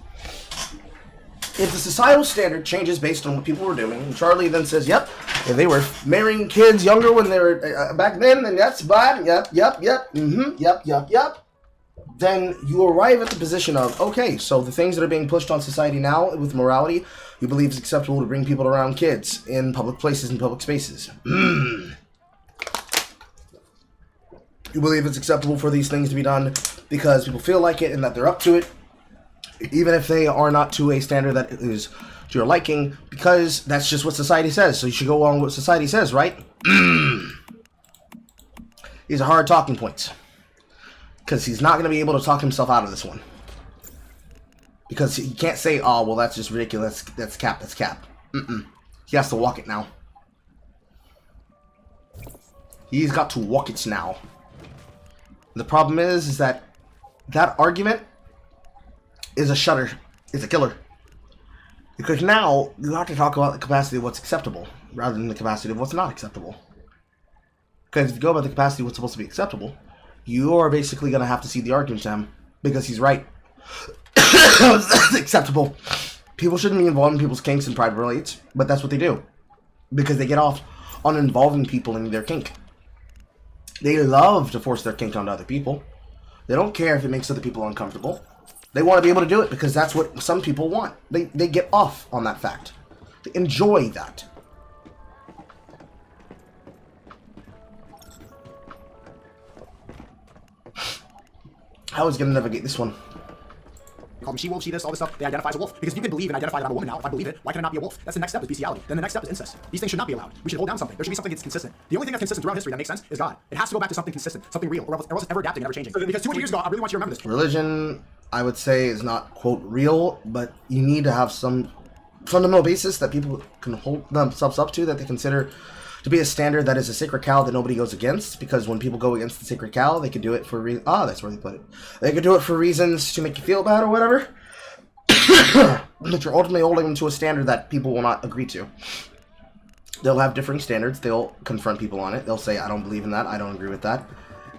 If the societal standard changes based on what people were doing, and Charlie then says, yep, if they were marrying kids younger when they were back then that's bad, yep, then you arrive at the position of, okay, so the things that are being pushed on society now with morality, you believe it's acceptable to bring people around kids in public places and public spaces. You believe it's acceptable for these things to be done because people feel like it and that they're up to it, even if they are not to a standard that is to your liking, because that's just what society says. So you should go along with what society says, right? These are hard talking points. Because he's not going to be able to talk himself out of this one. Because he can't say, oh, well, that's just ridiculous. That's cap. He has to walk it now. He's got to walk it now. The problem is that argument is a shutter. It's a killer. Because now you have to talk about the capacity of what's acceptable rather than the capacity of what's not acceptable. Because if you go about the capacity of what's supposed to be acceptable, you are basically going to have to see the argument to him because he's right. That's acceptable. People shouldn't be involved in people's kinks and private relates, but that's what they do. Because they get off on involving people in their kink. They love to force their kink onto other people. They don't care if it makes other people uncomfortable. They want to be able to do it because that's what some people want. They get off on that fact. They enjoy that. I was going to navigate this one. They call them she-wolf, she-this, all this stuff. They identify as a wolf. Because if you can believe and identify that I'm a woman now, if I believe it, why can I not be a wolf? That's the next step, is bestiality. Then the next step is incest. These things should not be allowed. We should hold down something. There should be something that's consistent. The only thing that's consistent throughout history that makes sense is God. It has to go back to something consistent, something real, or else it's ever adapting and ever changing. Because 200 years ago, I really want you to remember this. Religion, I would say, is not, quote, real, but you need to have some fundamental basis that people can hold themselves up to, that they consider to be a standard that is a sacred cow that nobody goes against, because when people go against the sacred cow, they could do it for that's where they put it. They could do it for reasons to make you feel bad or whatever. But you're ultimately holding them to a standard that people will not agree to. They'll have differing standards. They'll confront people on it. They'll say, I don't believe in that. I don't agree with that.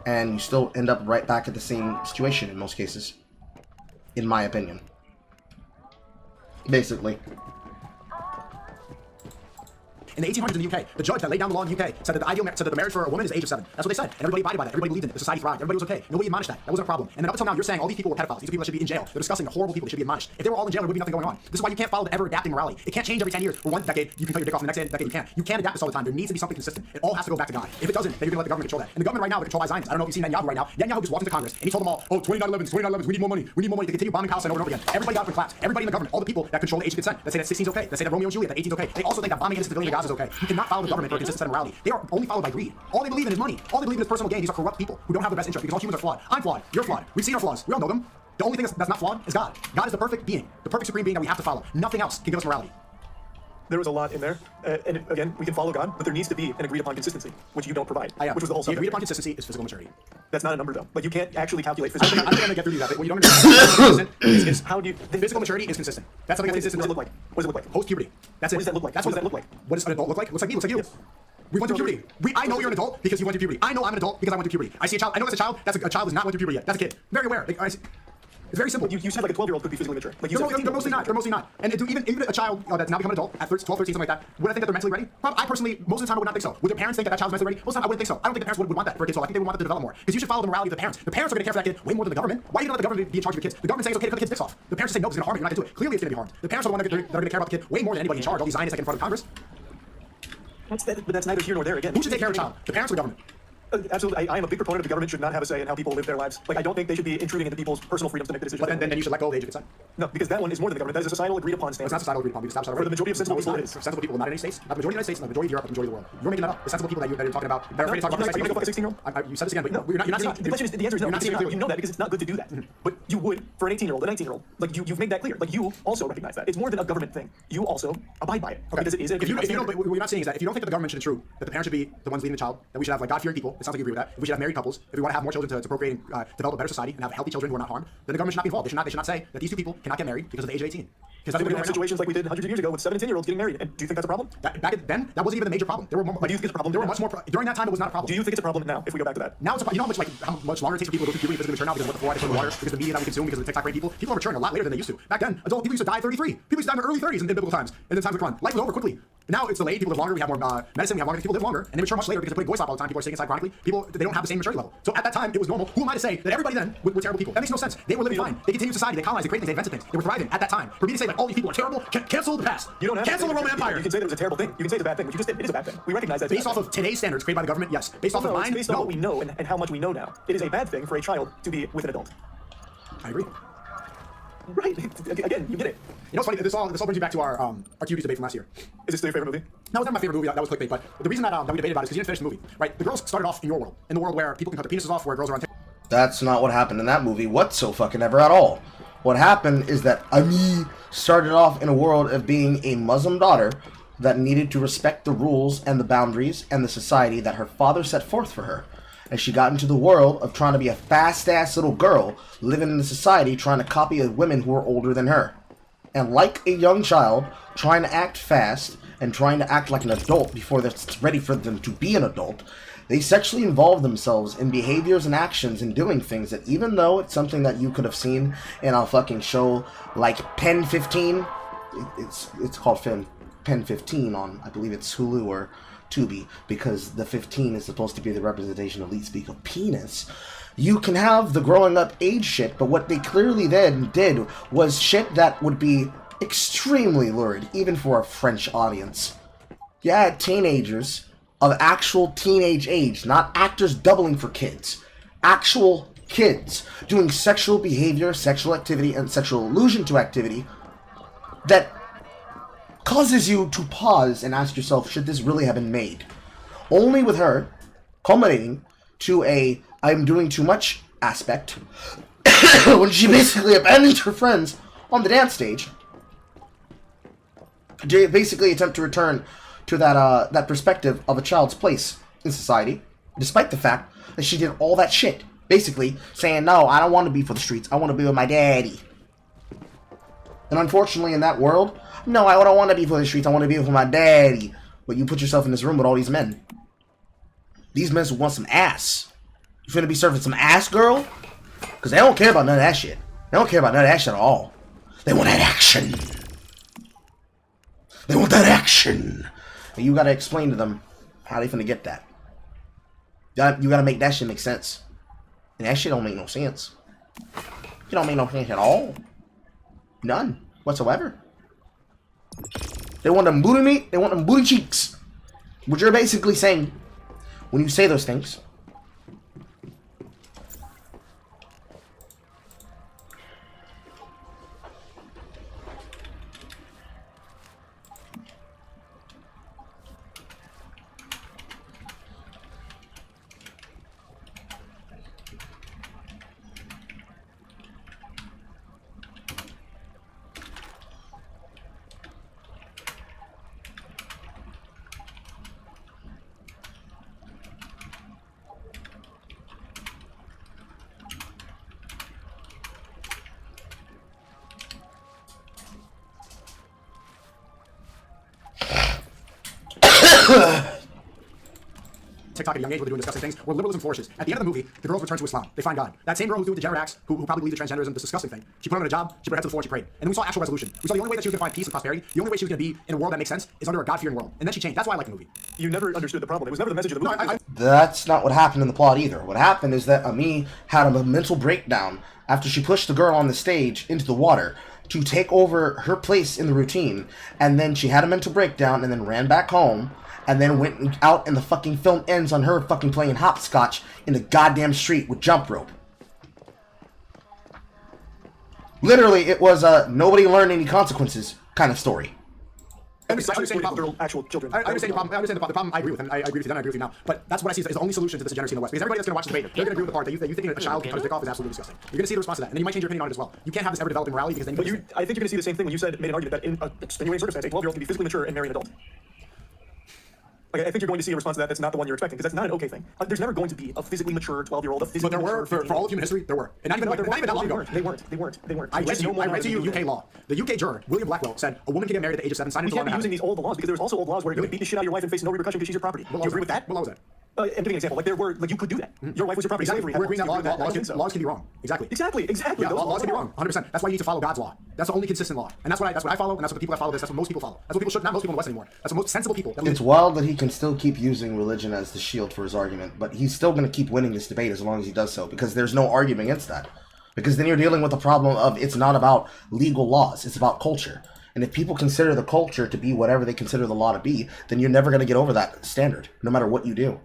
And you still end up right back at the same situation in most cases. In my opinion. Basically. In the 1800s in the UK, the judge that laid down the law in the UK said that the marriage for a woman is age of 7. That's what they said. And everybody abided by that. Everybody believed in it. The society thrived. Everybody was okay. Nobody admonished that. That wasn't a problem. And then up until now, you're saying all these people were pedophiles. These are people that should be in jail. They're disgusting. They're horrible people. They should be admonished. If they were all in jail, there would be nothing going on. This is why you can't follow the ever-adapting morality. It can't change every 10 years. For one decade, you can cut your dick off. The next decade, you can't. You can't adapt this all the time. There needs to be something consistent. It all has to go back to God. If it doesn't, then you're going to let the government control that. And the government right now, they're controlled by Zionists. I don't know if you've seen Netanyahu right now. Netanyahu just walked into Congress and he told them all, oh, 29/11s, 29/11s, we need more money. We need more money to continue bombing Palestine over and over again. Everybody got up and clapped. Everybody in the government, all the people that control the age of consent, that say that 16 is okay, that say that Romeo and Juliet, that 18 is okay. They also think that bombing innocent civilians in Gaza is okay. You cannot follow the government for a consistent set of morality. They are only followed by greed. All they believe in is money. All they believe in is personal gain. These are corrupt people who don't have the best interest because all humans are flawed. I'm flawed. You're flawed. We've seen our flaws. We all know them. The only thing that's not flawed is God. God is the perfect being, the perfect supreme being that we have to follow. Nothing else can give us morality. There was a lot in there, and again, we can follow God, but there needs to be an agreed upon consistency, which you don't provide, which was the whole The subject. agreed upon consistency is physical maturity. That's not a number though. Like you can't actually calculate I physical. don't think I'm gonna get through that. What you don't understand is How do you? physical maturity is consistent. That's something that's consistent. What does it look like? What does it look like? Post puberty. That's it. What does that look like? That's What does that look like? What does an adult look like? Looks like me. Looks like you. We went through puberty. I know you're an adult because you went through puberty. I know I'm an adult because I went through puberty. I see a child. I know as a child. A child is not went through puberty yet. That's a kid. Very aware. It's very simple. You said like a 12-year-old could be physically mature. Like you said They're mostly not. They're mostly not. And even a child that's now become an adult at 12, 13, something like that, would I think that they're mentally ready? I personally, most of the time, I would not think so. Would their parents think that child's mentally ready? Most of the time, I wouldn't think so. I don't think the parents would want that for a kid. So I think they would want them to develop more. Because you should follow the morality of the parents. The parents are going to care for that kid way more than the government. Why are you going to let the government be in charge of your kids? The government saying it's okay to cut the kid's dicks off. The parents say no, it's going to harm it. You're not going to do it. Clearly, it's going to be harmed. The parents are the ones that are going to care about the kid way more than anybody in charge. All these Zionists like in front of Congress. But that's neither here nor there. Again, Who should take care of a child? The parents or the government? Absolutely, I am a big proponent of the government should not have a say in how people live their lives. Like, I don't think they should be intruding into people's personal freedoms to make the decisions. But then you should let go of the age of consent. No, because that one is more than the government. That is a societal agreed upon standard. It's not societal agreed upon. We established that For the majority of sensible people, it is. Sensible people, not in any states, not the majority of the United States, not the majority of Europe, but the majority of the world. You're making that up. The sensible people that you're talking about, that are afraid to talk about Are you sex. gonna go fuck a 16-year-old? You said this again, but no, you're not saying The question is, the answer is no. You're not saying You know that because it's not good to do that. But you would for an 18-year-old, a 19-year-old. Like you've made that clear. Like you also recognize that it's more than a government thing. You also abide by it because it is. If you don't, but what you're not saying is that if you don't think that the government should intrude, that the parents should be the ones leading the child, that we should have like God-fearing people. It sounds like you agree with that. If we should have married couples. If we want to have more children to procreate and develop a better society and have healthy children who are not harmed, then the government should not be involved. They should not say that these two people cannot get married because of the age of 18. Because that's we're gonna have situations like we did hundreds of years ago with 7 and 10-year-olds getting married. And do you think that's a problem? Back then, that wasn't even a major problem. There were more. But do you think it's a problem? There were much more. During that time, it was not a problem. Do you think it's a problem now? If we go back to that. Now it's a problem. You know how much longer it takes for people to go through puberty physically mature now because of what the fluoride in the water, because of the media that we consume, because of the TikTok brain people. People are maturing a lot later than they used to. Back then, adult people used to die at 33. People used to die in their early 30s in biblical times. And then times would run. Life was over quickly. And now it's delayed. People live longer. We have more medicine. We have longer. People live longer, and they mature much later because they're putting voice up all the time. People are staying inside chronically. People they don't have the same maturity level. So at that time, it was normal. Who am I to say that everybody then were terrible people? That makes no sense. They were living fine. They continued society. They colonized. They created things. They invented things. They were thriving at that time. For me to say like all these people are terrible, cancel the past. You don't have cancel to the Roman Empire. You can say that it was a terrible thing. You can say it's a bad thing. What you just did, it is a bad thing. We recognize that. Based off of today's standards created by the government, yes. Based off of mine, based on what we know and how much we know now. It is a bad thing for a child to be with an adult. I agree. Right. Again, you get it. You know what's funny? This all brings you back to our QB's debate from last year. Is this your favorite movie? That was not my favorite movie. That was clickbait. But the reason that we debated about it is because you didn't finish the movie, right? The girls started off in your world, in the world where people can cut their penises off, where girls are on. That's not what happened in that movie whatsoever at all. What happened is that Ami started off in a world of being a Muslim daughter that needed to respect the rules and the boundaries and the society that her father set forth for her. And she got into the world of trying to be a fast-ass little girl living in the society trying to copy women who are older than her. And like a young child, trying to act fast and trying to act like an adult before they're ready for them to be an adult, They sexually involve themselves in behaviors and actions and doing things that, even though it's something that you could have seen in a fucking show like Pen 15, it's called Pen 15 on, I believe it's Hulu or Tubi, because the 15 is supposed to be the representation of least speak of penis. You can have the growing up age shit, but what they clearly then did was shit that would be extremely lurid, even for a French audience. You had teenagers of actual teenage age, not actors doubling for kids. Actual kids doing sexual behavior, sexual activity, and sexual allusion to activity that causes you to pause and ask yourself, should this really have been made? Only with her culminating to a I'm doing too much aspect when she basically abandoned her friends on the dance stage to basically attempt to return to that perspective of a child's place in society, despite the fact that she did all that shit, basically saying, no, I don't want to be for the streets, I want to be with my daddy. And unfortunately in that world, no, I don't want to be for the streets, I want to be with my daddy. But you put yourself in this room with all these men. These men want some ass. You finna be serving some ass, girl? Because they don't care about none of that shit. They don't care about none of that shit at all. They want that action. They want that action. And you gotta explain to them how they finna get that. You gotta make that shit make sense. And that shit don't make no sense. It don't make no sense at all. None whatsoever. They want them booty meat, they want them booty cheeks. What you're basically saying when you say those things. TikTok at a young age where they're doing disgusting things, where liberalism flourishes. At the end of the movie, the girls return to Islam. They find God. That same girl who's doing degenerate acts, who probably believed in transgenderism, this disgusting thing. She put her on a job, she put her head to the floor, and she prayed. And then we saw actual resolution. We saw the only way that she was going to find peace and prosperity, the only way she was going to be in a world that makes sense, is under a God-fearing world. And then she changed. That's why I like the movie. You never understood the problem. It was never the message of the movie. That's not what happened in the plot either. What happened is that Ami had a mental breakdown after she pushed the girl on the stage into the water to take over her place in the routine, and then she had a mental breakdown and then ran back home, and then went out, and the fucking film ends on her fucking playing hopscotch in the goddamn street with jump rope. Literally, it was a nobody learned any consequences kind of story. I understand your problem. Actual children. I understand your problem. I understand the problem. I agree with him. I agree with you then. I agree with you now. But that's what I see is the only solution to this degeneracy in the West. Because everybody that's going to watch the debate, they're going to agree with the part that you think a child can cut his dick off is absolutely disgusting. You're going to see the response to that, and then you might change your opinion on it as well. You can't have this ever developed in morality because then you. But I think you're going to see the same thing when you made an argument that in a extenuating circumstance, a 12-year-old can be physically mature and marry an adult. Like, I think you're going to see a response to that that's not the one you're expecting, because that's not an okay thing. There's never going to be a physically mature 12-year-old. But there were, for all of human history, there were. And not even that long ago. They weren't. I read to you UK law. The UK juror, William Blackwell, said a woman can get married at the age of 7, signed We into can't law. be using these old laws, because there's also old laws where you could beat the shit out of your wife and face no repercussion because she's your property. Do you agree with that? What law was that? I'm giving an example. Like you could do that. Your wife was your property. Exactly. Slavery. We're agreeing that laws can be wrong. Exactly. Yeah, laws can be wrong. 100%. That's why you need to follow God's law. That's the only consistent law. And that's what I follow, and that's what the people that follow this, that's what most people follow. That's what people should, not most people in the West anymore. That's what most sensible people. It's wild that he can still keep using religion as the shield for his argument, but he's still going to keep winning this debate as long as he does so, because there's no argument against that. Because then you're dealing with the problem of it's not about legal laws, it's about culture. And if people consider the culture to be whatever they consider the law to be, then you're never going to get over that standard, no matter what you do.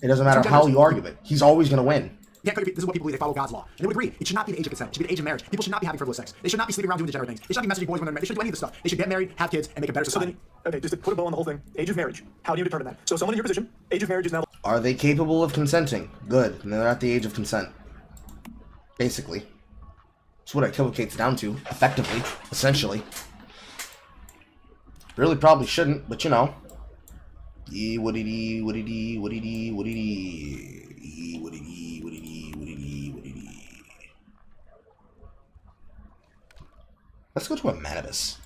It doesn't matter how you argue it. He's always going to win. Yeah, this is what people believe. They follow God's law. And they would agree. It should not be the age of consent. It should be the age of marriage. People should not be having frivolous sex. They should not be sleeping around doing degenerate things. They should not be messaging boys when they're married. They shouldn't do any of this stuff. They should get married, have kids, and make a better society. Okay, just to put a bow on the whole thing, age of marriage. How do you determine that? So someone in your position, age of marriage is now... Are they capable of consenting? Good. And they're at the age of consent. Basically. That's what it equivocates down to, effectively, essentially. Really probably shouldn't, but you know. Let's go to a Manibus.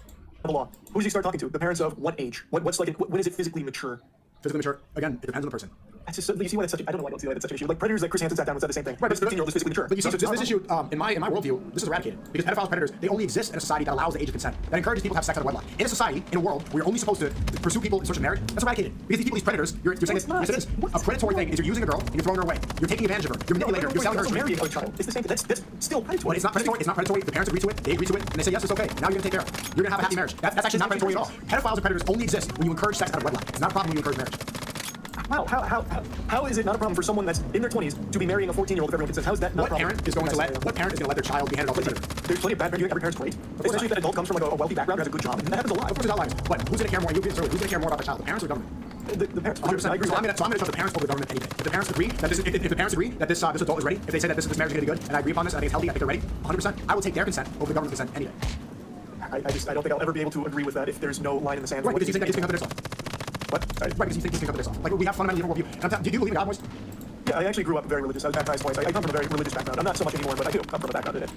The law. Who does he start talking to? The parents of what age? When is it physically mature? Physically mature. Again, it depends on the person. That's just, you see why that's such a, I don't know why I don't see why that's such an issue. Like predators that Chris Hansen sat down and said the same thing. Right, This 13-year-old is physically mature. But you see, So this issue, in my worldview, this is eradicated. Because pedophiles, predators, they only exist in a society that allows the age of consent, that encourages people to have sex out of wedlock. In a society, in a world where you're only supposed to pursue people in search of marriage, that's eradicated. Because these people, these predators, you're saying this, yes it is. A predatory thing is you're using a girl and you're throwing her away. You're taking advantage of her. You're manipulating her. You're selling her. Also marrying a child. It's the same thing. That's still predatory. But it's not predatory. It's not predatory. The parents agree to it. They agree to it, and they say yes, it's okay. Now you're gonna take care of her. You're gonna have a happy marriage. That's actually not predatory at all. Pedophiles and predators only exist when you encourage sex out of wedlock. It's not a problem when you encourage marriage. Wow, how is it not a problem for someone that's in their 20s to be marrying a 14-year-old if everyone consents? How is that not a problem? What parent is going to let their child be handed off to a predator? There's plenty of bad parents. Every parent's great. Especially if that adult comes from like a wealthy background and has a good job. And that happens a lot. Of course, there's outliers. But who's going to care more? Who's going to care more about the child? The parents or the government? The parents. 100%. I agree. So I'm going to trust the parents over the government any day. If the parents agree that this adult is ready, if they say that this marriage is going to be good, and I agree upon this, and I think it's healthy, I think they're ready, 100%, I will take their consent over the government's consent any day. I don't think I'll ever be able to agree with that if there's no line in the sand. Right, because you think that he's going to cut their What? Right, because you think he's going to cut their off. Like we have fundamentally different worldview. Do you believe in God, boys? Yeah, I actually grew up very religious. I was baptized twice. I come from a very religious background. I'm not so much anymore, but I do come from a background in it.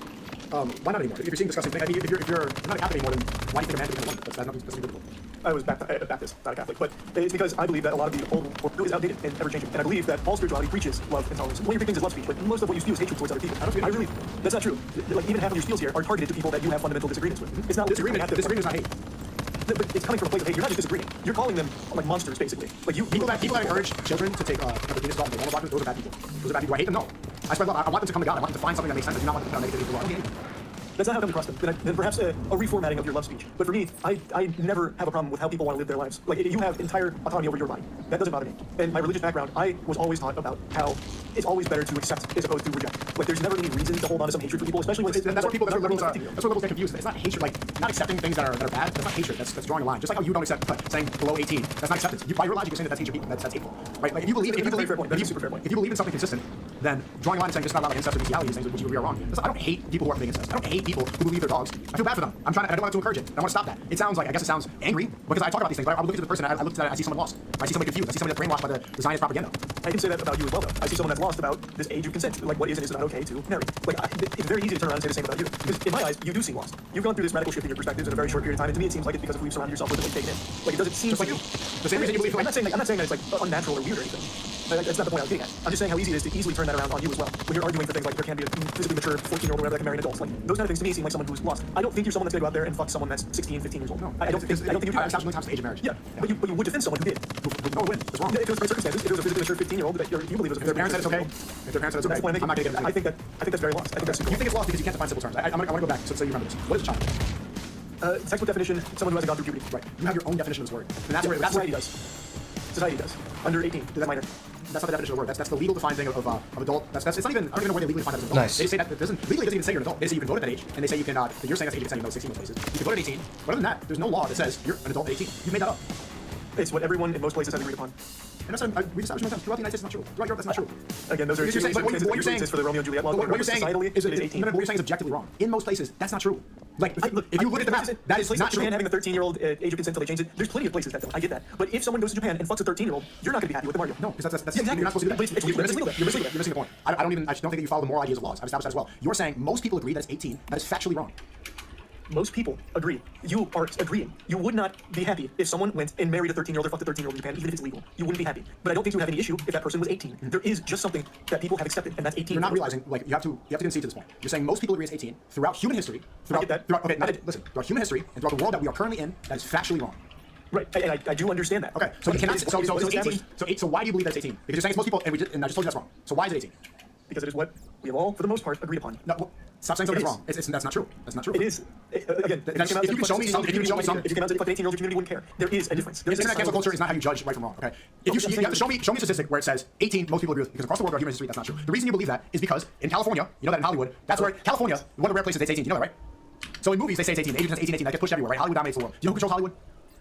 Why not anymore? If you're seeing disgusting things, I mean, if you're not a Catholic anymore, then why do you think a man became a woman? That's nothing difficult. I was Baptist, not a Catholic, but it's because I believe that a lot of the old world is outdated and ever-changing, and I believe that all spirituality preaches love and tolerance. One of your big things is love speech, but most of what you spew is hatred towards other people. I really, that's not true. Like even half of your spiels here are targeted to people that you have fundamental disagreements with. It's not Disagreement is not hate. But it's coming from a place of hate. You're not just disagreeing. You're calling them like monsters, basically. Like People that encourage children to take the penis off, those are bad people. Those are bad people. I hate them. No. I spread love. I want them to come to God. I want them to find something that makes sense. I do not want them to put out negativity. That's not how I come across them. Then perhaps a reformatting of your love speech. But for me, I never have a problem with how people want to live their lives. Like, you have entire autonomy over your mind. That doesn't bother me. And my religious background, I was always taught about how it's always better to accept as opposed to reject. Like, there's never any reason to hold on to some hatred for people, especially when that's where liberals get confused. It's not hatred, like, not accepting things that are bad. That's not hatred. That's drawing a line. Just like how you don't accept saying below 18. That's not acceptance. By your logic, you're saying that that's hatred. That's hateful. Right? Like, if you believe in something consistent, then drawing a line and saying just not allowed incest or bestiality is things which you agree are wrong. I don't hate people who are being incest. I don't hate people who believe their dogs. I feel bad for them. I don't want to encourage it. I want to stop that. It sounds like, I guess it sounds angry because I talk about these things, but I look at the person and I look at it, I see someone lost. I see somebody confused. I see somebody that's brainwashed by the Zionist propaganda. I can say that about you as well, though. I see someone that's lost about this age of consent. Like, what is and is not okay to marry. Like, it's very easy to turn around and say the same about you. Because in my eyes, you do seem lost. You've gone through this radical shift in your perspectives in a very short period of time, and to me it seems like it's because of who you've surrounded yourself with and what you've taken in. Like, it doesn't seem just like you. The same reason you believe. I'm not saying that it's like unnatural or weird or anything. That's not the point I was getting at. I'm just saying how easy it is to easily turn that around on you as well. When you're arguing for things like there can be a physically mature 14-year-old or whatever that can marry an adult. Like, those kind of things to me seem like someone who's lost. I don't think you're someone that's going to go out there and fuck someone that's 16, 15 years old. No, I don't think you do. I established times the age of marriage. Yeah, but you would defend someone who did. No win. It's wrong. Yeah, if it was by circumstances, if it was a physically mature 15-year-old that you believe was a If their parents said it's okay, I'm not going to get it. I think that's very lost. I think that's super. You think it's lost because you can't define simple terms. I want to go back so you remember this. What is a child? Textbook definition: someone who hasn't gone through puberty. Right. You have your own definition of this word, and that's where society does. Society does. Under 18. That's minor. That's not the definition of the word. That's the legal defined thing of adult. It's not even. I don't even know where they legally define that as adult. Nice. They say that it doesn't legally doesn't even say you're an adult. They say you can vote at that age, and they say you can. You're saying that's age of consent, even though it's 16 most places. You can vote at 18. But other than that, there's no law that says you're an adult at 18. You made that up. It's what everyone in most places has agreed upon. And that's we established many times. Throughout the United States, it's not true. Throughout Europe, that's not true. Again, those are You're saying, but what you're saying for the Romeo and Juliet law. What you're saying is 18. What you're saying is objectively wrong. In most places, that's not true. Like, if you look at the map, that is not true. Japan having a 13-year-old age of consent until they changed it. There's plenty of places that don't. I get that. But if someone goes to Japan and fucks a 13-year-old, you're not going to be happy with them, are you? No, because that's exactly. You're not supposed to do that. You're missing the point. I don't think that you follow the moral ideas of laws. I've established that as well. You're saying most people agree that it's 18. That is factually wrong. Most people agree. You are agreeing. You would not be happy if someone went and married a 13-year-old or fucked a 13-year-old in Japan, even if it's legal. You wouldn't be happy. But I don't think you would have any issue if that person was 18. There is just something that people have accepted, and that's 18. You're not realizing, like, you have to concede to this point. You're saying most people agree it's 18 throughout human history. Throughout human history and throughout the world that we are currently in, that is factually wrong. Right, and I do understand that. Okay, so you cannot. So why do you believe that's 18? Because you're saying it's most people, and I just told you that's wrong. So why is it 18? Because it is what we have all, for the most part, agreed upon. No, stop saying something's wrong. That's not true. That's not true. It is. Again, if you can show me some, if you can show me some, if you came out and fuck an 18-year-old, your community wouldn't care. There is a difference. Internet cancel culture is not how you judge right from wrong. Okay, if you have to show me a statistic where it says 18, most people agree with, because across the world, our human history, that's not true. The reason you believe that is because in California, you know that in Hollywood, that's where California, one of the rare places they say 18. You know that, right? So in movies they say it's 18. Age of 18. That gets pushed everywhere, right? Hollywood dominates the world. Do you know who controls Hollywood?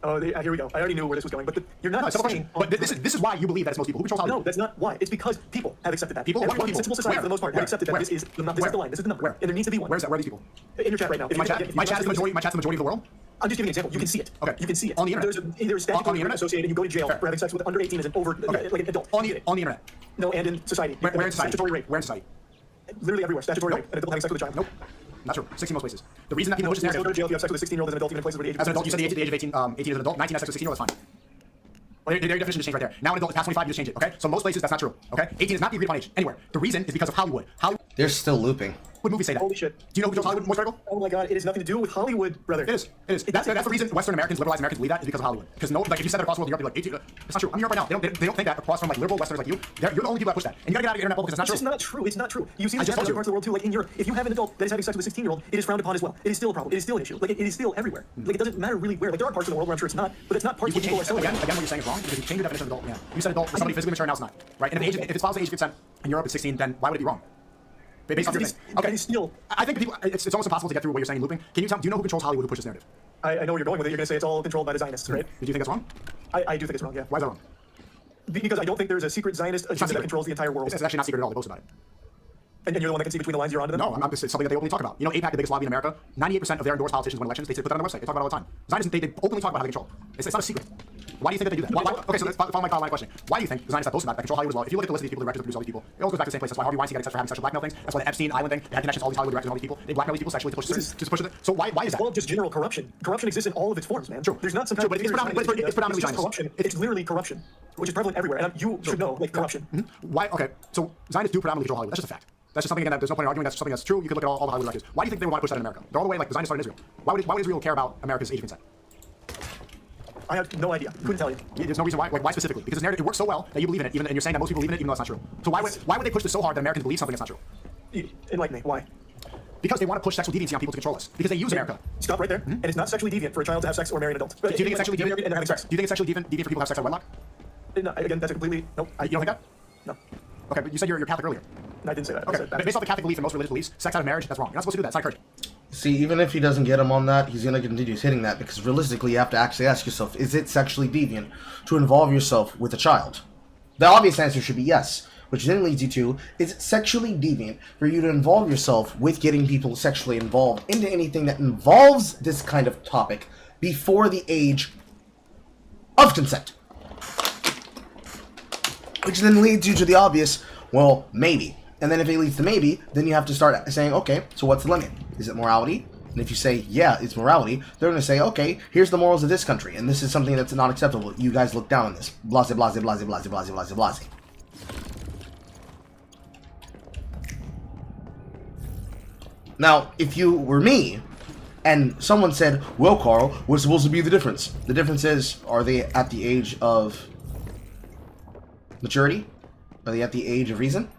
Oh, here we go. I already knew where this was going, but you're not. But this is why you believe that it's most people. Who controls Hollywood? No, that's not why. It's because people have accepted that. People? Everyone in sensible society, for the most part, have accepted that this is the line. This is the number. Where? And there needs to be one. Where is that? Where are these people? In your chat right now. My chat is the majority of the world. I'm just giving an example. You can see it. Okay. You can see it. On the internet. There's either a statute on the internet associated, you go to jail for having sex with under 18 as an like an adult. On the internet. No, and in society. Where in society? Statutory rape. Where in society? Literally everywhere. Statutory rape. An adult having sex with a child. Nope. Not true. 16 most places. The reason that people push this narrative. Go to jail if you have sex with a 16-year-old as an adult, even in places where the age. As an adult, you said the age of 18 is an adult. 19 has sex with a 16-year-old. That's fine. Well, your definition just changed right there. Now an adult is past 25, you just change it, okay? So most places, that's not true, okay? 18 is not the agreed upon age, anywhere. The reason is because of Hollywood. Hollywood They're still looping. movies say that. Holy shit. Do you know who controls Hollywood, most critical? Oh my god, it has nothing to do with Hollywood, brother. It is. It is. That's the reason Western Americans, liberalized Americans believe that is because of Hollywood. Because no, like if you said that across the world, Europe, you'd be like, 18, it's not true. I'm in Europe right now. They don't think that across from like liberal Westerners like you, you're the only people that push that. And you gotta get out of the internet bubble because it's not true. It's not true. You see I this just happen in told other parts of the world too. Like in Europe, if you have an adult that is having sex with a 16-year-old, it is frowned upon as well. It is still a problem. It is still an issue. Like it is still everywhere. Like it doesn't matter really where. Like there are parts of the world where I'm sure it's not, but it's not parts You where people are change, still again, what you're saying is wrong because you change your definition of adult. Yeah. You said adult for somebody physically mature, now it's not. Right? And if it's follows the age of consent in Europe it's 16, then why would it be wrong? Based on your thing. Okay. Still, I think people, it's almost impossible to get through what you're saying looping. Can you tell? Do you know who controls Hollywood who pushes this narrative? I know where you're going with it. You're gonna say it's all controlled by the Zionists, right? Do you think that's wrong? I do think it's wrong. Yeah. Why is that wrong? Because I don't think there's a secret Zionist agenda that controls the entire world. It's actually not secret at all. They boast about it. And you're the one that can see between the lines. You're onto them. No, it's something that they openly talk about. You know, AIPAC, the biggest lobby in America, 98% of their endorsed politicians win elections. They put that on their website. They talk about it all the time. Zionists, they openly talk about how they control. It's not a secret. Why do you think that they do that? Why, okay, so let's follow my line of questioning. Why do you think the Zionists that boast about that control Hollywood as well? If you look at the list of these people, the directors that produce all these people, it always goes back to the same place. That's why Harvey Weinstein got access for having sexual blackmail things. That's why the Epstein Island thing, they had connections to all these Hollywood directors and all these people. They blackmail these people sexually to push it. So why is that? Well, just general corruption. Corruption exists in all of its forms, man. True. There's not some True, kind but it's predominantly just Zionist. corruption. It's literally corruption, which is prevalent everywhere. And you should know, like corruption. Why? Okay, so Zionists do predominantly control Hollywood. That's just a fact. That's just something again that there's no point in arguing. That's just something that's true. You could look at all the Hollywood directors. Why do you think they would want to push that in America? They're all the way like the Zionists started in Israel. Why would Israel care about America's age of consent? I have no idea. Couldn't tell you. There's no reason why. Like, why specifically? Because this narrative, it works so well that you believe in it, and you're saying that most people believe in it, even though that's not true. So why would they push this so hard that Americans believe something that's not true? Enlighten me. Why? Because they want to push sexual deviancy on people to control us. Because they use America. Stop right there. And it's not sexually deviant for a child to have sex or marry an adult. Do you think it's sexually deviant? And they're having sex. Do you think it's sexually deviant for people to have sex out of wedlock? No, again, that's a completely nope. You don't think that? No. Okay, but you said you're Catholic earlier. I didn't say that. Okay, based off the Catholic belief and most religious beliefs, sex out of marriage, that's wrong. You're not supposed to do that. It's not encouraged. See, even if he doesn't get him on that, he's going to continue hitting that because realistically you have to actually ask yourself, is it sexually deviant to involve yourself with a child? The obvious answer should be yes, which then leads you to, is it sexually deviant for you to involve yourself with getting people sexually involved into anything that involves this kind of topic before the age of consent? Which then leads you to the obvious, well, maybe. And then if it leads to maybe, then you have to start saying, okay, so what's the limit? Is it morality? And if you say, yeah, it's morality, they're going to say, okay, here's the morals of this country, and this is something that's not acceptable. You guys look down on this. Blase, blase, blase, blase, blase, blase, blase. Now, if you were me, and someone said, well, Carl, what's supposed to be the difference? The difference is, are they at the age of maturity? Are they at the age of reason?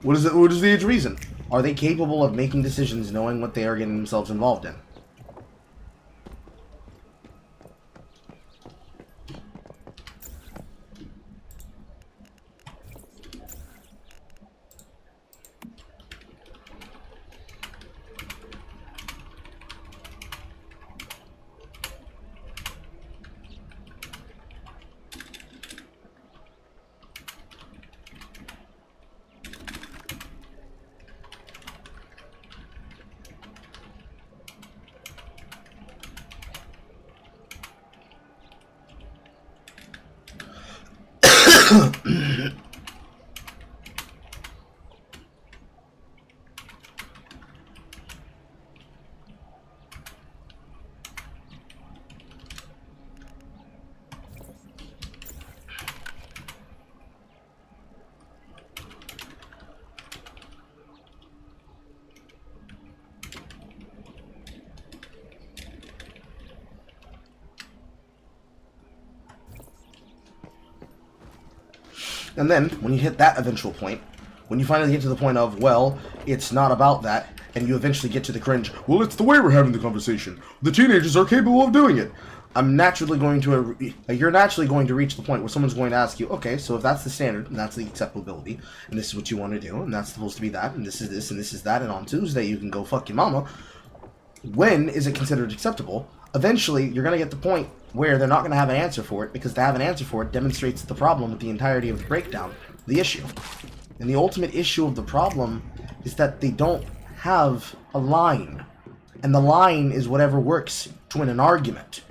What is the age of reason? Are they capable of making decisions knowing what they are getting themselves involved in? And then, when you hit that eventual point, when you finally get to the point of, well, it's not about that, and you eventually get to the cringe, well, it's the way we're having the conversation. The teenagers are capable of doing it. You're naturally going to reach the point where someone's going to ask you, okay, so if that's the standard, and that's the acceptability, and this is what you want to do, and that's supposed to be that, and this is this, and this is that, and on Tuesday you can go fuck your mama, when is it considered acceptable? Eventually, you're going to get the point where they're not going to have an answer for it, because to have an answer for it demonstrates the problem with the entirety of the breakdown, the issue. And the ultimate issue of the problem is that they don't have a line. And the line is whatever works to win an argument.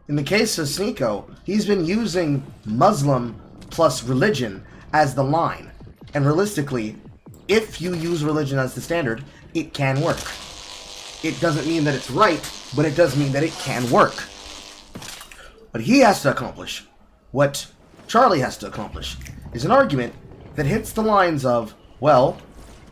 In the case of Sneako, he's been using Muslim plus religion as the line. And realistically, if you use religion as the standard, it can work. It doesn't mean that it's right, but it does mean that it can work. What he has to accomplish what Charlie has to accomplish is an argument that hits the lines of, well,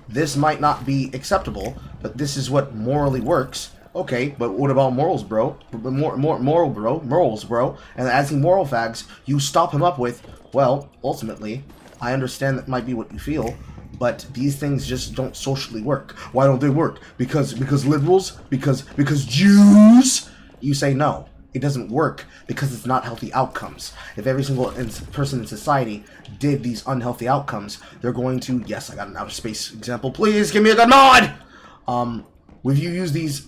this might not be acceptable, but this is what morally works. Okay, but what about morals, bro? Morals, bro. And as he moral fags, you stop him up with, well, ultimately, I understand that might be what you feel, but these things just don't socially work. Why don't they work? Because liberals? Because Jews? You say no. It doesn't work because it's not healthy outcomes. If every single person in society did these unhealthy outcomes, they're going to, yes, I got an outer space example. Please give me a good nod! If you use these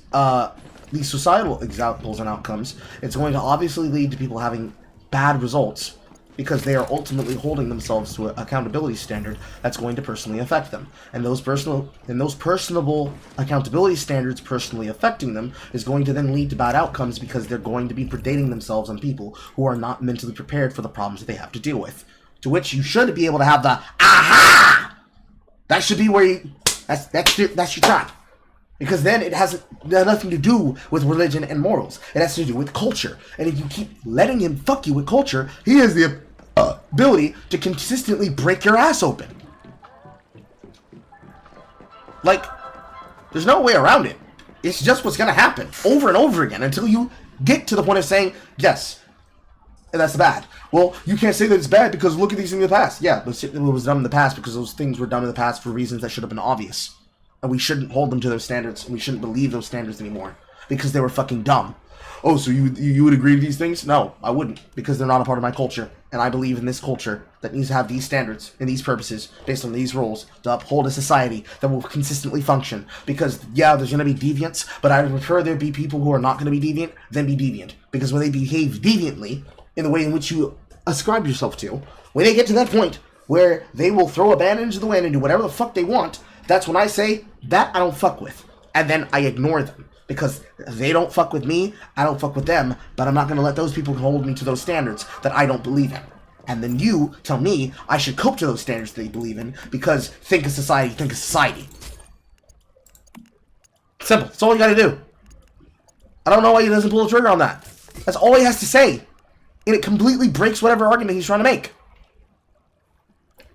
societal examples and outcomes, it's going to obviously lead to people having bad results because they are ultimately holding themselves to an accountability standard that's going to personally affect them. And those personable accountability standards personally affecting them is going to then lead to bad outcomes because they're going to be predating themselves on people who are not mentally prepared for the problems that they have to deal with. To which you should be able to have the aha! That should be where you, that's your trap. Because then it has nothing to do with religion and morals. It has to do with culture. And if you keep letting him fuck you with culture, he has the ability to consistently break your ass open. Like, there's no way around it. It's just what's going to happen over and over again until you get to the point of saying, yes, that's bad. Well, you can't say that it's bad because look at these things in the past. Yeah, but it was done in the past because those things were done in the past for reasons that should have been obvious. And we shouldn't hold them to those standards. And we shouldn't believe those standards anymore. Because they were fucking dumb. Oh, so you would agree to these things? No, I wouldn't. Because they're not a part of my culture. And I believe in this culture that needs to have these standards and these purposes based on these rules to uphold a society that will consistently function. Because, yeah, there's going to be deviants, but I would prefer there be people who are not going to be deviant than be deviant. Because when they behave deviantly, in the way in which you ascribe yourself to, when they get to that point where they will throw a band into the wind and do whatever the fuck they want, that's when I say, that I don't fuck with. And then I ignore them. Because they don't fuck with me, I don't fuck with them, but I'm not going to let those people hold me to those standards that I don't believe in. And then you tell me I should cope to those standards that they believe in, because think of society, think of society. Simple. That's all you gotta do. I don't know why he doesn't pull the trigger on that. That's all he has to say. And it completely breaks whatever argument he's trying to make.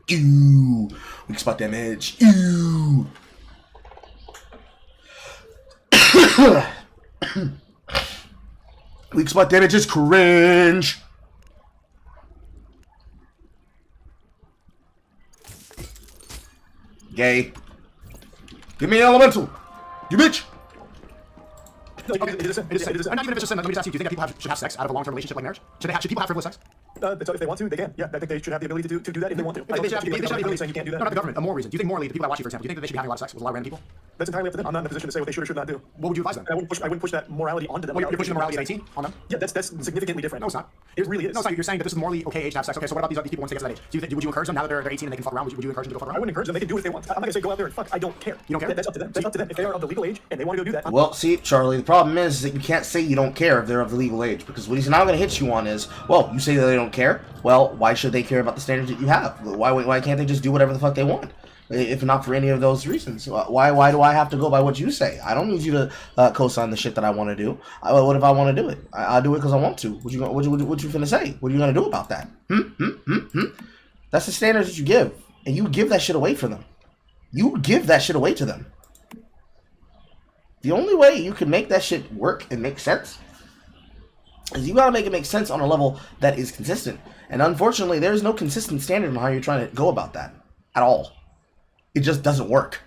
Ew. Weak spot damage. Ew. Weak spot damage is cringe. Gay. Give me an elemental. You bitch. Okay, and even if it's just sin, let me just ask you, do you think that people should have sex out of a long-term relationship like marriage? Should people have frivolous sex? If they want to, they can. Yeah, I think they should have the ability to do that if they want to. They should have the ability saying you can't do that. No, not the government. A moral reason. Do you think morally, the people that watch you, for example, do you think that they should be having a lot of sex with a lot of random people? That's entirely up to them. I'm not in a position to say what they should or should not do. What would you advise them? I wouldn't push that morality onto them. Well, you're pushing the morality at 18 on them? Yeah, that's significantly different. No, it's not. It really is. No, it's not. You're saying that this is a morally okay age to have sex. Okay, so what about these people once they get to that age? Would you encourage them now that they're 18 and they can fuck around? Would you encourage them to go fuck around? I wouldn't encourage them. They can do what they want. I'm not gonna say go out there and fuck. I don't care. You don't care? Yeah, that's up to them. That's up to them. If they are of the legal age and they want to go do that. Well, see, Charlie, the problem is that you can't say you don't care if they're of the legal age, because what he's now going to hit you on is, well, you say that they don't care. Well, why should they care about the standards that you have? Why can't they just do whatever the fuck they want? If not for any of those reasons, why do I have to go by what you say? I don't need you to co-sign the shit that I want to do. What if I want to do it? I'll do it because I want to. What you finna say? What are you gonna do about that? That's the standards that you give, and you give that shit away for them. You give that shit away to them. The only way you can make that shit work and make sense is you gotta make it make sense on a level that is consistent. And unfortunately, there is no consistent standard on how you're trying to go about that at all. It just doesn't work.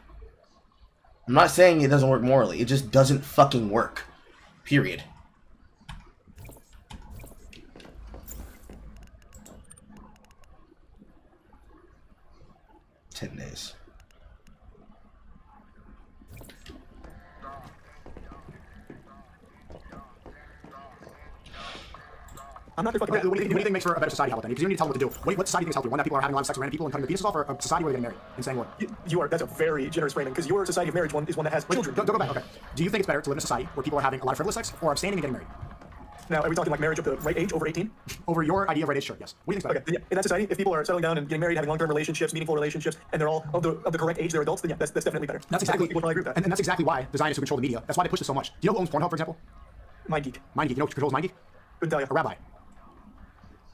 I'm not saying it doesn't work morally. It just doesn't fucking work. Period. "10 days. I'm not fucking. Okay, what do you think makes for a better society? How about then? Because you need to tell them what to do. What society do you think is healthier? One that people are having a lot of sex with random people and cutting their penises off, or a society where they're getting married and saying what? You are. That's a very generous framing because your society of marriage one is one that has children. Don't go back. Okay. Do you think it's better to live in a society where people are having a lot of frivolous sex, or abstaining and getting married? Now, are we talking like marriage of the right age, over 18? Over your idea of right age, sure, yes. What do you think's better? Okay, yeah, in that society, if people are settling down and getting married, having long-term relationships, meaningful relationships, and they're all of the correct age, they're adults, then yeah, that's definitely better. That's exactly. We'll probably agree with that. And that's exactly why the Zionists who control the media. That's why they push this so much. Do you know who owns Pornhub, for example? MindGeek. MindGeek. You know who controls MindGeek? Couldn't tell you. A rabbi.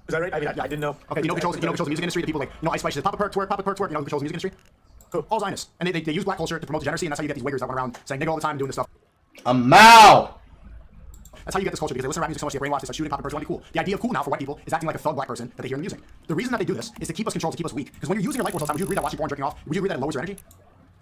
Is that right? I mean, I didn't know. Okay, you know who controls the music industry? The people like, Ice Spice says, Papa Perk, twerk, Papa Perk, twerk. You know who controls the music industry? Who? All Zionists. And they use black culture to promote degeneracy, and that's how you get these wiggers that run around saying nigga all the time doing this stuff. A Mao! That's how you get this culture, because they listen to rap music so much, they get brainwashed, they start shooting Papa Perks, they want to be cool. The idea of cool now for white people is acting like a thug black person that they hear in the music. The reason that they do this is to keep us controlled, to keep us weak. Because when you're using your life force all the time, would you agree that watching porn jerking off, would you agree that it lowers your energy?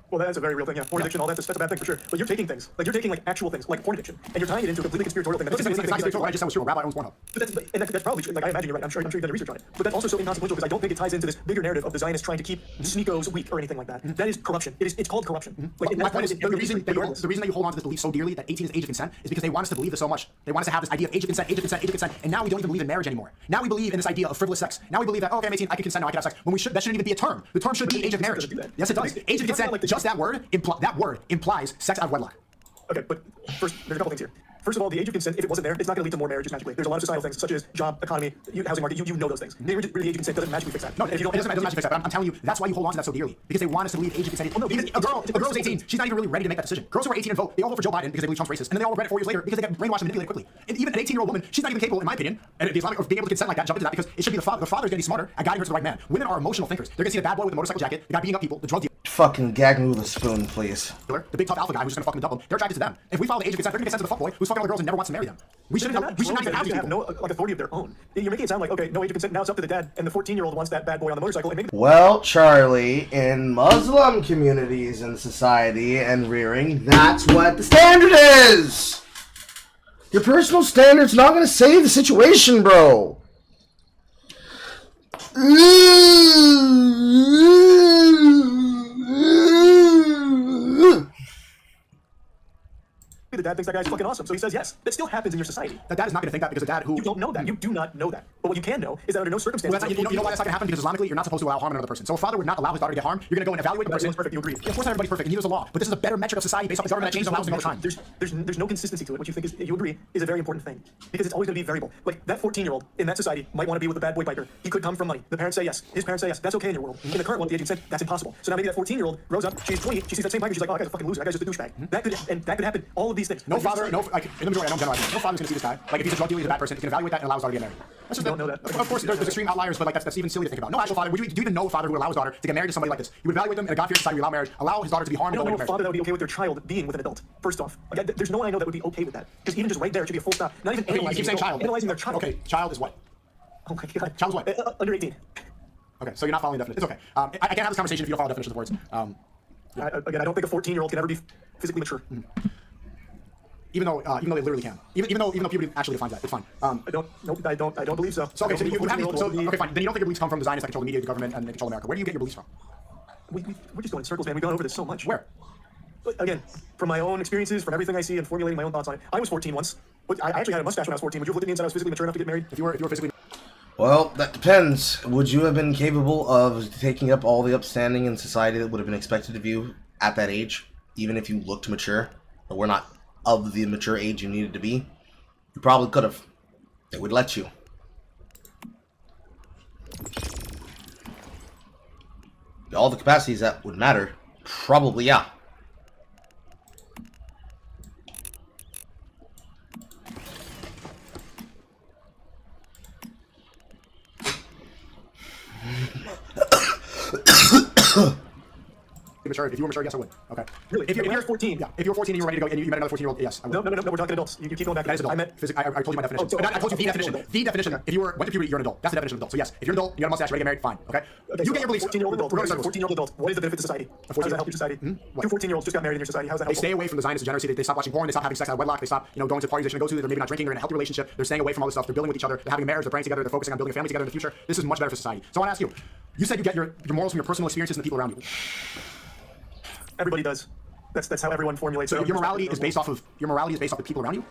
Well, that's a very real thing, yeah. Porn addiction, all that's a bad thing for sure. But you're taking things, like you're taking like actual things, like porn addiction, and you're tying it into a completely conspiratorial thing. It's not conspiratorial, I just said it was true. A rabbi owns Pornhub. But that's probably true. Like I imagine you're right. I'm sure you've done your research on it. But that's also so inconsequential because I don't think it ties into this bigger narrative of the Zionists trying to keep Sneakos weak or anything like that. That is corruption. It's called corruption. Like, My point is, the reason that you hold on to this belief so dearly that 18 is the age of consent is because they want us to believe this so much. They want us to have this idea of age of consent, age of consent, age of consent, and now we don't even believe in marriage anymore. Now we believe in this idea of frivolous sex. Now we believe that, okay, I'm 18, I can consent, now I can have sex. When that shouldn't even be a term. The term should be age of marriage. Yes, it does. Age of consent, just that word implies sex out of wedlock. Okay, but first, there's a couple things here. First of all, the age of consent, if it wasn't there, it's not going to lead to more marriages magically. There's a lot of societal things, such as job, economy, housing market. You know those things. The age of consent doesn't magically fix that. No, it doesn't magically fix that. But I'm telling you, that's why you hold on to that so dearly, because they want us to believe age of consent. Well, no, because a girl who's 18, she's not even really ready to make that decision. Girls who are 18 and vote, they all vote for Joe Biden because they believe Trump's racist, and then they all regret it 4 years later because they get brainwashed and manipulated quickly. And even an 18-year-old woman, she's not even capable, in my opinion, and the Islamic of being able to consent like that, jump into that, because it should be the father. The father's going to be smarter at guiding her to the right man. Women are emotional thinkers. They're going to see the bad boy with the motorcycle jacket, the guy beating up people, the drug dealer, Fucking gag me with a spoon, please. the big tough alpha guy who's just going to fuck them and dump them. They're attracted to them. If we follow the age of consent, they're going to get sent to the fuckboy who's fucking all the girls and never wants to marry them. We shouldn't even have no authority of their own. You're making it sound like, okay, no age of consent, now it's up to the dad, and the 14-year-old wants that bad boy on the motorcycle, and maybe Well, Charlie, in Muslim communities and society and rearing, that's what the standard is! Your personal standard's not gonna save the situation, bro! the dad thinks that guy's fucking awesome, so he says yes. That still happens in your society. The dad is not going to think that because the dad who... You don't know that. You do not know that. But what you can know is that under no circumstances... Well, you know why that's not going to happen? Because Islamically, you're not supposed to allow harm in another person. So if a father would not allow his daughter to get harmed, you're going to go and evaluate the person. Everyone's perfect, you agree. Yeah, of course everybody's perfect, and neither is the law. But this is a better metric of society based off the government that changes and allows them all the time. There's no consistency to it. What you think is, you agree, is a very important thing. Because it's always going to be variable. Like, that 14-year-old in that society might want to be with a bad boy biker. He could come from money. The parents say yes. His parents say yes. That's okay in your world. In the current one, the age of consent, that's impossible. So now maybe that 14-year-old grows up, she's 20, she sees that same biker, she's like, oh, that guy's a fucking loser. That guy's just a douchebag. That could happen. All of these things. No father, in the majority, I don't generalize. No father's going to see this guy. Like, if he's a drug dealer, he's a bad person. He can evaluate that and allow his daughter to get married. That's just don't know that. Of course, there's extreme outliers, but like that's even silly to think about. No actual father. Do you even know a father who would allow his daughter to get married to somebody like this? You would evaluate them in a God-fearing society, allow marriage, allow his daughter to be harmed. I don't know a father that would be okay with their child being with an adult. First off, like, there's no one I know that would be okay with that. Because even just right there, it should be a full stop. Not even analyzing. You keep saying child. Analyzing their child. Okay, child is what? Oh my god. Child is what? Under 18. Okay, so you're not following the definition. It's okay. I can't have this conversation if you don't follow the definition of the words. Again, I don't think a 14-year-old can ever be physically mature. Even though they literally can. Even though puberty actually defines that. It's fine. I don't believe so. So okay, so okay, fine. Then you don't think your beliefs come from the Zionists that control the media, the government, and they control America. Where do you get your beliefs from? We're just going in circles, man. We've gone over this so much. Where? Again, from my own experiences, from everything I see, and formulating my own thoughts on it. I was 14 once. But I actually had a mustache when I was 14. Would you have looked at me and said I was physically mature enough to get married? If you were physically... Well, that depends. Would you have been capable of taking up all the upstanding in society that would have been expected of you at that age, even if you looked mature, but were not of the mature age you needed to be? You probably could have. They would let you. All the capacities that would matter, probably, yeah. Mature. If you were mature, yes, I would. Okay. Really? If you're 14. Yeah. If you were 14 and you were ready to go and you met another 14-year-old, yes, I would. No. We're talking adults. You keep going back. That is adult. I meant I told you my definition. Oh, so I told you the definition. adult. The definition. If you went to puberty, you're an adult. That's the definition of adult. So yes, if you're an adult, you got a mustache, ready to get married, fine. Okay. You get your beliefs. 14-year-old adult. We're going to circles. 14-year-old adult. What is the benefit to society? How does that help your society? Two 14-year-olds just got married in your society. How does that They help? stay away from the Zionist degeneracy. They stop watching porn. They stop having sex out of wedlock. They stop, going to parties they shouldn't go to. They're maybe not drinking. They're in a healthy relationship. They're staying away from all this stuff. They're building with each other. They're having a marriage. They're praying together. They're focusing on building a family together in the future. This is much better for society. So I want to ask you. You said you get your morals from your personal experiences and the people around you. Everybody does. That's how everyone formulates. So your morality is based off of the people around you.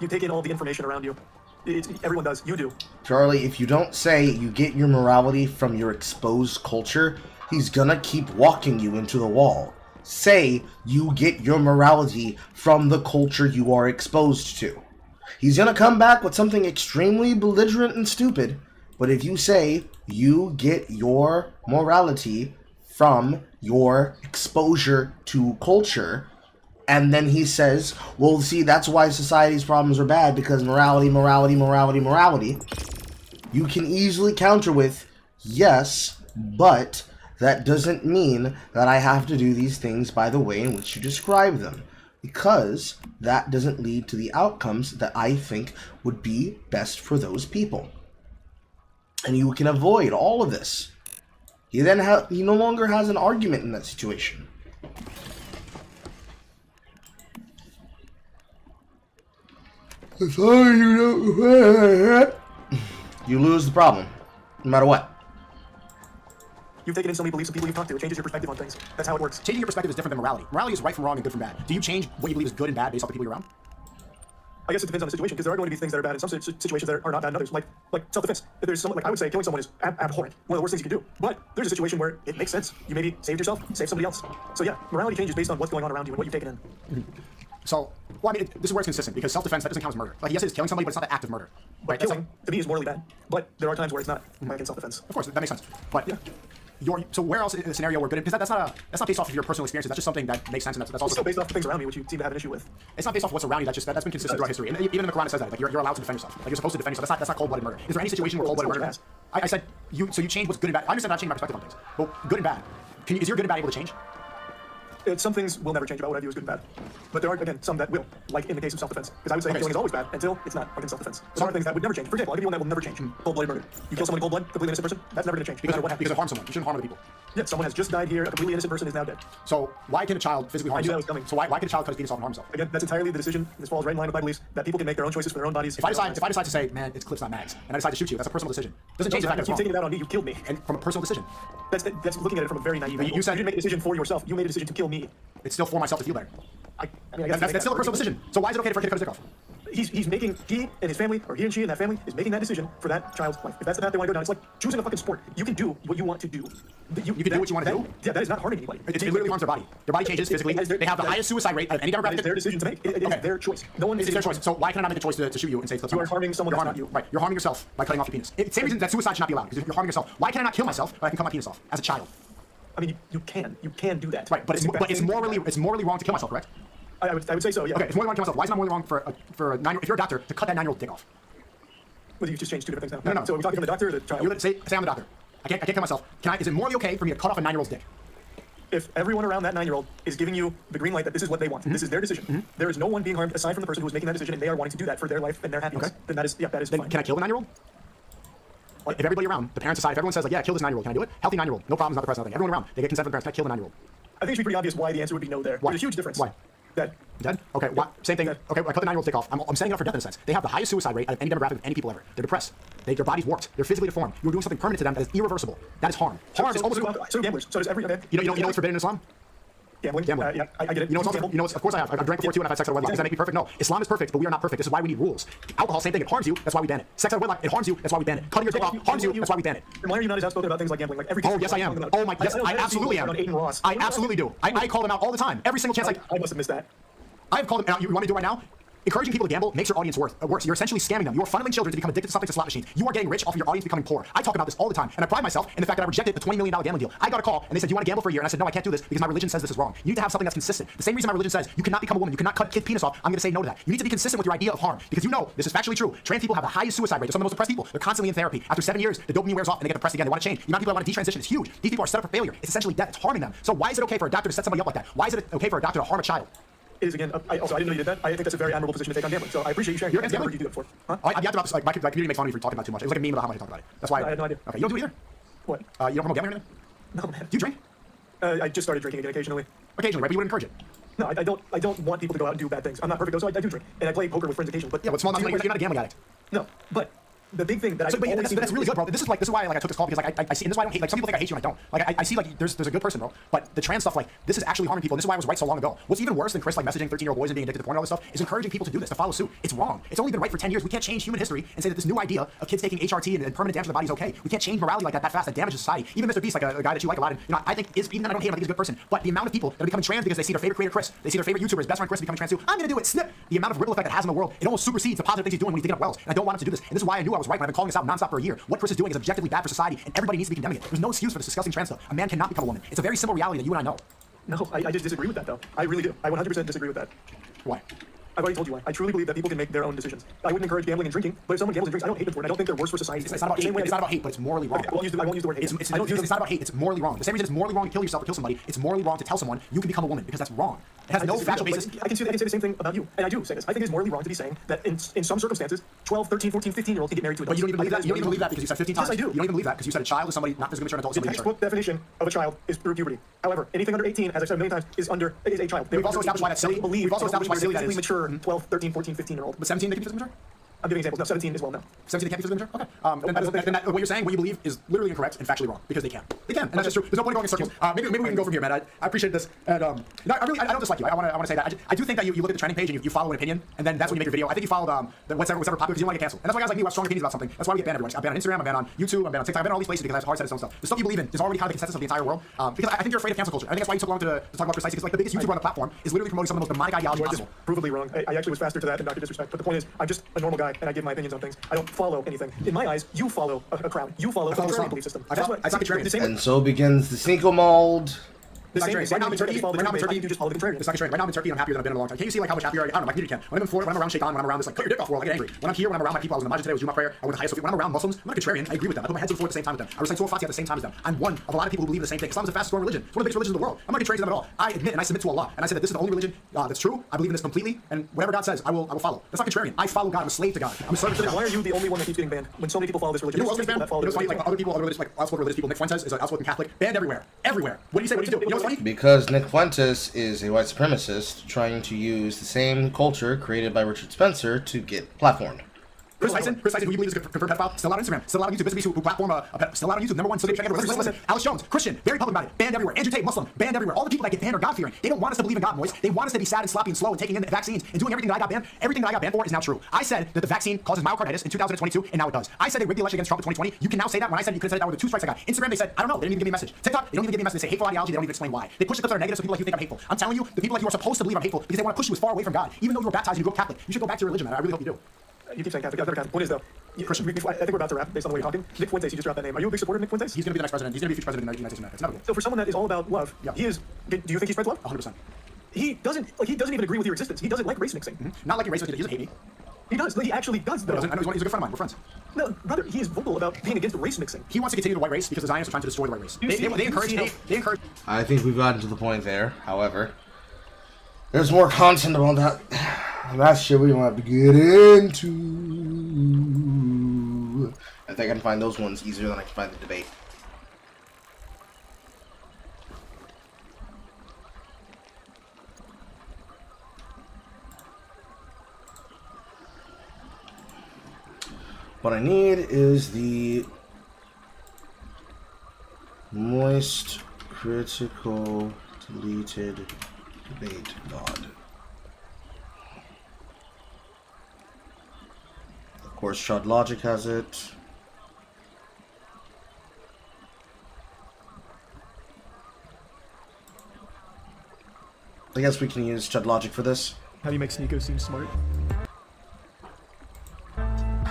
You take in all the information around you. Everyone does. You do. Charlie, if you don't say you get your morality from your exposed culture, he's gonna keep walking you into the wall. Say you get your morality from the culture you are exposed to. He's gonna come back with something extremely belligerent and stupid, but if you say you get your morality from your exposure to culture, and then he says, well, see, that's why society's problems are bad, because morality. you can easily counter with, yes, but that doesn't mean that I have to do these things by the way in which you describe them, because that doesn't lead to the outcomes that I think would be best for those people. And you can avoid all of this. He no longer has an argument in that situation. As long as you don't, you lose the problem, no matter what. You've taken in so many beliefs of people you've talked to. It changes your perspective on things. That's how it works. Changing your perspective is different than morality. Morality is right from wrong and good from bad. Do you change what you believe is good and bad based off the people you're around? I guess it depends on the situation, because there are going to be things that are bad in some situations that are not bad in others. Like self-defense. If there's someone, like I would say, killing someone is abhorrent. One of the worst things you can do. But there's a situation where it makes sense. You maybe saved yourself, save somebody else. So yeah, morality changes based on what's going on around you and what you've taken in. So, well, I mean, this is where it's consistent, because self-defense, that doesn't count as murder. Like, yes, it's killing somebody, but it's not the act of murder. But killing, to me, is morally bad. But there are times where it's not, like in self-defense. Of course, that makes sense. But yeah. So where else in a scenario where good, because that's not based off of your personal experiences. That's just something that makes sense, and that's It's also still based off the things around me, which you seem to have an issue with. It's not based off what's around you. That's been consistent throughout history. And even in the Quran it says that, like, you're allowed to defend yourself. Like, you're supposed to defend yourself. That's not cold-blooded murder. Is there any situation where cold-blooded murder? I said so you change what's good and bad. I understand not changing my perspective on things. But good and bad. Is your good and bad able to change? Some things will never change about what I view as good and bad. But there are, again, some that will, like in the case of self-defense. Because I would say killing is always bad until it's not, like in self-defense. There are things that would never change. For example, I'll give you one that will never change. Cold-blooded murder. You kill someone in cold blood, completely innocent person, that's never going to change. Because it harms someone. You shouldn't harm other people. Yeah, someone has just died here, a completely innocent person is now dead. So why can a child physically harm I knew that himself? was coming. So why can a child cut his penis off and harm himself? Again, that's entirely the decision. This falls right in line with my beliefs that people can make their own choices for their own bodies. If I decide to say, man, it's clips, not mags, and I decide to shoot you, that's a personal decision. Doesn't change the fact that you it's taking wrong. it out on me, you killed me. And from a personal decision. That's looking at it from a very naive angle. You said- you didn't make a decision for yourself. You made a decision to kill me. It's still for myself to feel better. I mean, I guess That's still a personal decision. So why is it okay for a kid to cut his dick off? He and his family, or he and she and that family, is making that decision for that child's life. If that's the path they want to go down, it's like choosing a fucking sport. You can do what you want to do. You can do what you want to do? Yeah, that is not harming anybody. It literally harms their body. Their body changes physically. They have the highest suicide rate of any That demographic. is their decision to make. It is their choice. No one It's their choice. So why can I not make the choice to shoot you and say it's clips? You are harming someone You're that's harming not you. Right. You're harming yourself by cutting off your penis. Same reason that suicide should not be allowed, because you're harming yourself. Why can I not kill myself, but I can cut my penis off as a child? I mean, you can do that. Right. But it's morally wrong to kill myself, correct? I would say so. Yeah. Okay. It's morally wrong to kill myself. Why is it not morally wrong for a 9-year-old? If you're a doctor, to cut that 9-year-old dick off? Well, you just changed two different things now. No. So are we talking from the doctor or the child? Say I'm the doctor. I can't kill myself. Is it morally okay for me to cut off a 9-year-old's dick? If everyone around that 9-year-old is giving you the green light that this is what they want, this is their decision, there is no one being harmed aside from the person who is making that decision, and they are wanting to do that for their life and their happiness. Okay. Then that is Then fine. can I kill the 9-year-old? If everybody around, the parents decide, if everyone says, like, yeah, kill this 9-year-old, can I do it? Healthy 9-year-old, no problems, not depressed, nothing. Everyone around, they get consent from the parents, can I kill the 9-year-old? I think it should be pretty obvious why the answer would be no there. Why? There's a huge difference. Why? That Dead? Okay, what? Same thing. Dead. Okay, I cut the 9-year-old's dick off. I'm setting it up for death in a sense. They have the highest suicide rate out of any demographic of any people ever. They're depressed. Their body's warped. They're physically deformed. You're doing something permanent to them that is irreversible. That is harm. Harm is almost... So gamblers. So does every... Okay. You know what's forbidden in Islam? Gambling. Gambling. Yeah, I get it. You know what's also, of course I have. I've drank before too, and I've had sex out of wedlock. Does that make me perfect? No. Islam is perfect, but we are not perfect. This is why we need rules. Alcohol, same thing. It harms you. That's why we ban it. Sex out of wedlock, it harms you. That's why we ban it. Cutting your dick off harms you. That's why we ban it. And why are you not as outspoken about things like gambling? Like every. Oh yes, I am. Oh my, yes, I absolutely am. I absolutely do. I call them out all the time. Every single chance I must have missed that. I've called them. You want me to do it right now? Encouraging people to gamble makes your audience worse. You're essentially scamming them. You are funneling children to become addicted to something to slot machines. You are getting rich off of your audience becoming poor. I talk about this all the time, and I pride myself in the fact that I rejected the $20 million gambling deal. I got a call, and they said, "Do you want to gamble for a year?" And I said, "No, I can't do this because my religion says this is wrong." You need to have something that's consistent. The same reason my religion says you cannot become a woman, you cannot cut kid penis off. I'm going to say no to that. You need to be consistent with your idea of harm because you know this is factually true. Trans people have the highest suicide rate. They're some of the most depressed people. They're constantly in therapy. After 7 years, the dopamine wears off and they get depressed again. They want to change. The amount of people that want to detransition is huge. These people are set up for failure. It's essentially death. It's harming them. So why is it okay for a doctor to set somebody up like that? Why is it okay for a doctor to harm a child? It is again. I didn't know you did that. I think that's a very admirable position to take on gambling. So I appreciate you sharing. You're against I've never gambling? heard you do that before. Huh? I about this. Like my community makes fun of me for talking about it too much. It was like a meme about how much I talk about it. That's why I had no idea. Okay, you don't do it either. What? You don't promote gambling or anything? No, man. Do you drink? I just started drinking again occasionally. Occasionally, right? But you wouldn't encourage it. No, I don't want people to go out and do bad things. I'm not perfect, though, so I do drink. And I play poker with friends occasionally. But Yeah, but small amounts. You're not a gambling addict. No, but the big thing that So, but always that's really good, bro. This is why like I took this call because like I see, and this is why I don't hate. Like some people think I hate you and I don't. Like I see like there's a good person, bro. But the trans stuff, like this is actually harming people. And this is why I was right so long ago. What's even worse than Chris like messaging 13-year-old boys and being addicted to porn and all this stuff is encouraging people to do this, to follow suit. It's wrong. It's only been right for 10 years. We can't change human history and say that this new idea of kids taking HRT and permanent damage to the body is okay. We can't change morality like that fast. That damages society. Even Mr. Beast, like a guy that you like a lot, and I think is even then I don't hate him. I think he's a good person. But the amount of people that are becoming trans because they see their favorite creator Chris, they see their favorite YouTuber's best friend Chris becoming trans too. I'm gonna do it. Snip. The amount of ripple effect it has in the world, it almost supersedes the positive things he's doing when he's digging up wells. And I don't want him to do this. And this is why I knew I was right when I've been calling this out nonstop for a year. What Chris is doing is objectively bad for society, and everybody needs to be condemning it. There's no excuse for this disgusting trans stuff. A man cannot become a woman. It's a very simple reality that you and I know. No, I just disagree with that, though. I really do. I 100% disagree with that. Why? I've already told you why. I truly believe that people can make their own decisions. I wouldn't encourage gambling and drinking, but if someone gambles and drinks, I don't hate them for it. I don't think they're worse for society. It's not about hate. It's not about hate, but it's morally wrong. Okay, I won't use the word hate. It's not about hate. It's morally wrong. The same reason it's morally wrong to kill yourself or kill somebody. It's morally wrong to tell someone you can become a woman because that's wrong. It has no factual basis. I can say the same thing about you, and I do say this. I think it's morally wrong to be saying that in some circumstances, 12, 13, 14, 15-year-olds can get married to adults. But you don't even believe that. You don't even believe that because you said 15 times. Yes, I do. You don't even believe that because you said a child is somebody not physically mature, an adult is The somebody mature. textbook definition of a child is through puberty. However, anything under 18, as I've said a million times, is a child. We've also established why that's silly. We've also established why silly that is. mature 12, 13, 14, 15-year-old. But 17 they can be physically mature? I'm giving examples. No, 17 as well. No. 17 they can't be physically mature? Okay. Then what you're saying, what you believe, is literally incorrect and factually wrong because they can. They can, and that's just true. There's no point in going in circles. Maybe we can go from here, man. I appreciate this, and I don't dislike you. I want to say that I do think that you look at the trending page and you follow an opinion, and then that's when you make your video. I think you followed whatever popular because you want to get canceled, and that's why guys like me who have strong opinions about something. That's why we get banned everywhere. I'm banned on Instagram, I'm banned on YouTube, I'm banned on TikTok, I'm banned on all these places because I have hard set stuff. The stuff you believe in is already kind of the consensus of the entire world. Because I think you're afraid of cancel culture. I think that's why you took long to talk about Precise because like the biggest YouTuber on the platform is literally promoting some of the most demonic ideology You are just possible. provably wrong. I actually was faster to that and Dr. Disrespect. But the point is, I'm just a normal guy and I give my opinions on things. I don't follow anything. In my eyes, you follow a crowd. You follow a contrarian belief system. That's not contrarian. The same And so begins the Sneako mold. Right now I'm in Turkey. you just follow the contrarian. It's not contrarian. Right now I'm in Turkey and I'm happier than I've been in a long time. Can you see like how much happier I am? I don't know, my community can. When I'm in Florida, when I'm around Shaitan, when I'm around this like cut your dick off world, I get angry. When I'm here, when I'm around my people, I was in the Majid today, I was doing my prayer, I went to Highest Sophia. When I'm around Muslims, I'm not a contrarian. I agree with them. I put my head to the floor at the same time with them. I recite Surah Fatiha at the same time as them. I'm one of a lot of people who believe the same thing. Islam is the fastest growing religion. It's one of the biggest religions in the world. I'm not contrarian to them at all. I admit and I submit to Allah. And I say that this is the only religion that's true. I believe in this completely, and whatever God says, I will follow. That's not contrarian. I follow God. I'm a slave to God. I'm a servant to Then God. why are you the only one that keeps getting banned when so many people follow this religion? You know who else gets banned? Follow You know this what's funny? religion. Like other people, other religious, like outspoken religious people. Nick Fuentes is an outspoken Catholic. Banned everywhere. Everywhere. What do you say? What do you do? You know what's funny? Because Nick Fuentes is a white supremacist trying to use the same culture created by Richard Spencer to get platformed. Chris Tyson, who you believe is a confirmed pedophile, still out on Instagram, still out on YouTube. Basically, who platform still out on YouTube. Number one, so they check everywhere. Listen. Alex Jones, Christian, very public about it, banned everywhere. Andrew Tate, Muslim, banned everywhere. All the people that get banned are God-fearing. They don't want us to believe in God, boys. They want us to be sad and sloppy and slow and taking in the vaccines and doing everything that I got banned. Everything that I got banned for is now true. I said that the vaccine causes myocarditis in 2022, and now it does. I said they rigged the election against Trump in 2020. You can now say that. When I said you could have said that with the 2 strikes I got. Instagram, they said, I don't know. They didn't even give me a message. TikTok, they don't even give me a message. They say hateful ideology. They don't even explain why. They push the clips that are negative so people like you think I'm hateful. I'm telling you, the people like you are supposed to believe I'm hateful because they want to push you as far away from God. Even though you were baptized and you grew up Catholic, you should go back to your religion, man. I really hope you do. You keep saying Catholic. I've never Catholic. Point is though, Christian. I think we're about to wrap based on the way you're talking. Nick Fuentes, you just dropped that name. Are you a big supporter of Nick Fuentes? He's going to be the next president. He's going to be future president of the United States of America. It's inevitable. So for someone that is all about love, Yeah. he is. Do you think he spreads love? 100%. He doesn't even agree with your existence. He doesn't like race mixing. Not like a racist. He doesn't hate me. He does. He actually does though. I know he's a good friend of mine. We're friends. No, brother, he is vocal about being against race mixing. He wants to continue the white race because the Zionists are trying to destroy the white race. They encourage hate. They encourage. I think we've gotten to the point there. However, there's more content about that. That shit we don't have to get into. I think I can find those ones easier than I can find the debate. What I need is the moist critical deleted debate god. Of course, Shard Logic has it. I guess we can use Chud Logic for this. How do you make Sneako seem smart?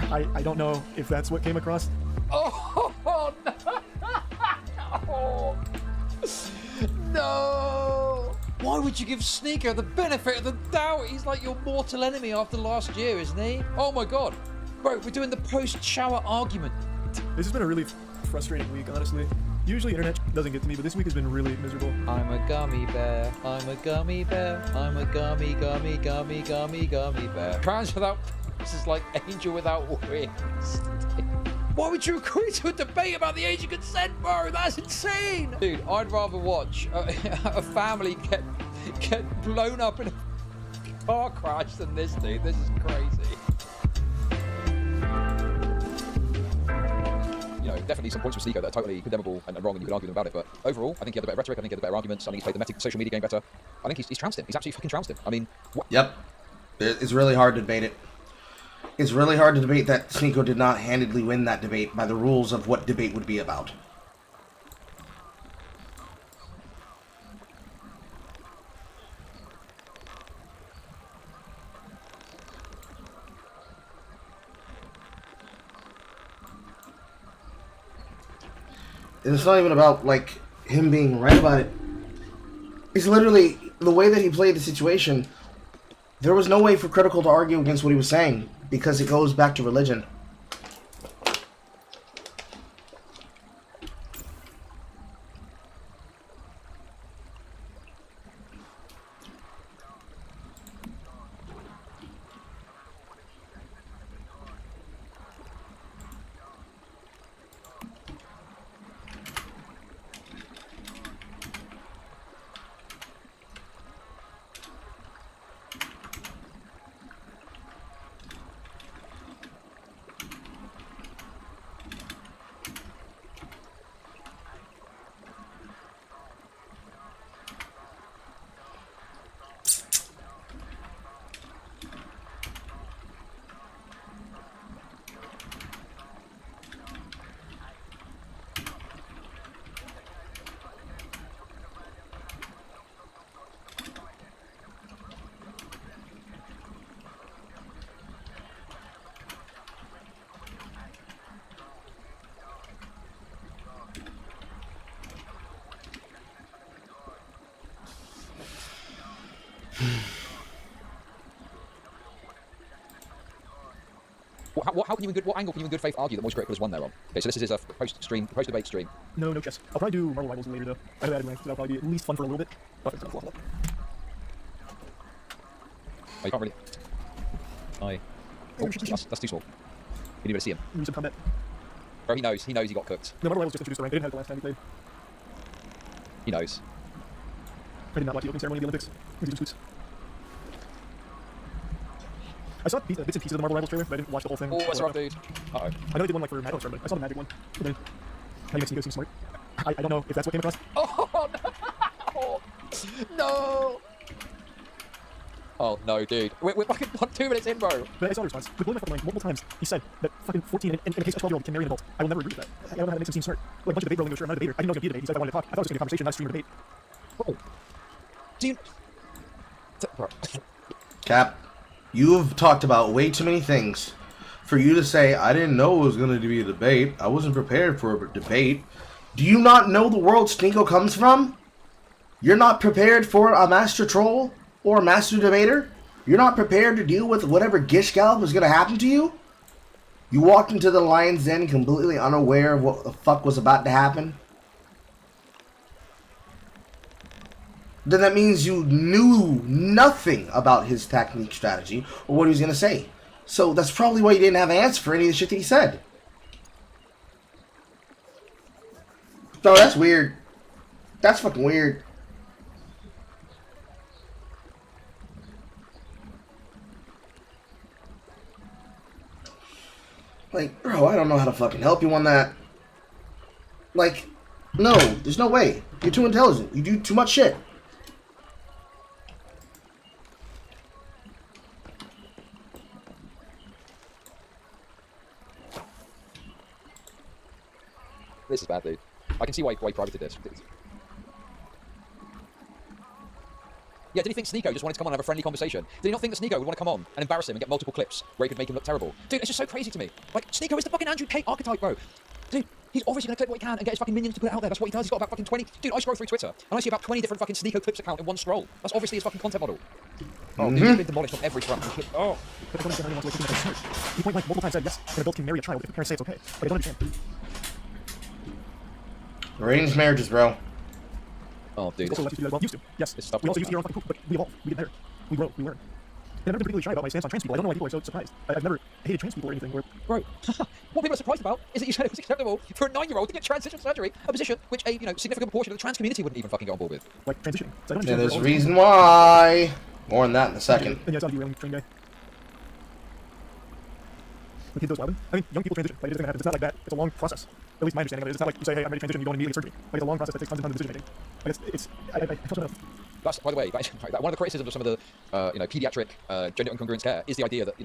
I don't know if that's what came across. Oh, no! No! Why would you give Sneako the benefit of the doubt? He's like your mortal enemy after last year, isn't he? Oh my god. Bro, we're doing the post-shower argument. This has been a really frustrating week, honestly. Usually internet doesn't get to me, but this week has been really miserable. I'm a gummy bear. I'm a gummy bear. I'm a gummy bear. Crowns without... This is like angel without wings. Why would you agree to a debate about the age of consent, bro? That's insane. Dude, I'd rather watch a family get blown up in a car crash than this, dude. This is crazy. You know, definitely some points from Sneako that are totally condemnable and wrong, and you could argue them about it. But overall, I think he had the better rhetoric. I think he had the better arguments. I think he's played the social media game better. I think he's trounced him. He's actually fucking trounced him. I mean, what? Yep. It's really hard to debate it. It's really hard to debate that Sneako did not handedly win that debate by the rules of what debate would be about. And it's not even about, like, him being right about it. It's literally the way that he played the situation. There was no way for Critikal to argue against what he was saying because it goes back to religion. How can you in good, what angle can you in good faith argue that Moist Critical has won there on? Okay, so this is his post-debate stream. No chess. I'll probably do Marvel Rivals later though. I have added ranks, so that'll probably be at least fun for a little bit. But it's not a lot. Oh, you can't really... Oh, that's too small. You need to see him. Use some combat. Bro, he knows he got cooked. No, Marvel Rivals just introduced the rank. They didn't have it the last time we played. He knows. I did not watch the opening ceremony of the Olympics. These are tweets. I saw bits and pieces of the Marvel Rivals trailer, but I didn't watch the whole thing. Oh, that's rough, dude. Uh-oh. I know they did one like for Magic, but I saw the Magic one. But then, how you make Sneako seem smart. I don't know if that's what came across. Oh, no! No! Oh, no, dude. We're fucking 2 minutes in, bro. But I saw the response. The blowing my fucking mind multiple times. He said that fucking 14 and in a case of a 12-year-old can marry an adult. I will never agree with that. I don't know how that makes him seem smart. Like a bunch of debate rolling into a shirt. I'm not a debater. I didn't know it was going to be a debate. He said I wanted to talk. I thought it was going to be a conversation, not a stream or debate. Oh. Do you... Bro. Cap, you have talked about way too many things for you to say, I didn't know it was going to be a debate. I wasn't prepared for a debate. Do you not know the world Sneako comes from? You're not prepared for a master troll or a master debater? You're not prepared to deal with whatever gish gallop is going to happen to you? You walked into the Lion's Den completely unaware of what the fuck was about to happen? Then that means you knew nothing about his technique strategy or what he was going to say. So that's probably why you didn't have an answer for any of the shit that he said. No, that's weird. That's fucking weird. Like, bro, I don't know how to fucking help you on that. Like, no, there's no way. You're too intelligent. You do too much shit. This is bad, dude. I can see why he privated this. Yeah, did he think Sneako just wanted to come on and have a friendly conversation? Did he not think that Sneako would want to come on and embarrass him and get multiple clips where he could make him look terrible? Dude, it's just so crazy to me. Like, Sneako is the fucking Andrew Tate archetype, bro. Dude, he's obviously going to clip what he can and get his fucking minions to put it out there. That's what he does. He's got about fucking 20... Dude, I scroll through Twitter and I see about 20 different fucking Sneako clips account in one scroll. That's obviously his fucking content model. Oh, dude, he's been demolished on every front. Oh. But I don't understand how he wants to make it smart. He point blank multiple times said, yes, an adult can marry a child if the parents say it's okay. But I don't understand. Arranged marriages, bro. Oh, dude. Also, let's do that as well. Used to. Yes. We also used to get our own fucking poop, but we evolved. We get better. We grow. We learn. And I've never been particularly shy about my stance on trans people. I don't know why people are so surprised. I've never hated trans people or anything. Bro, what people are surprised about is that you said it was acceptable for a 9-year-old to get transition surgery, a position which a significant proportion of the trans community wouldn't even fucking get on board with. Like transitioning. So I don't And understand. there's a reason why. More on that in a second. And yeah, it's not a derailing train guy. The kid goes loud. I mean, young people transition. Like, it doesn't happen. It's not like that. It's a long process. At least my understanding of it. It's not like you say, hey, I'm ready to transition, you go and immediately get surgery. Like, it's a long process that takes tons and tons of decision making. Like, I feel so enough. That's, by the way, one of the criticisms of some of the, pediatric gender incongruence care is the idea that,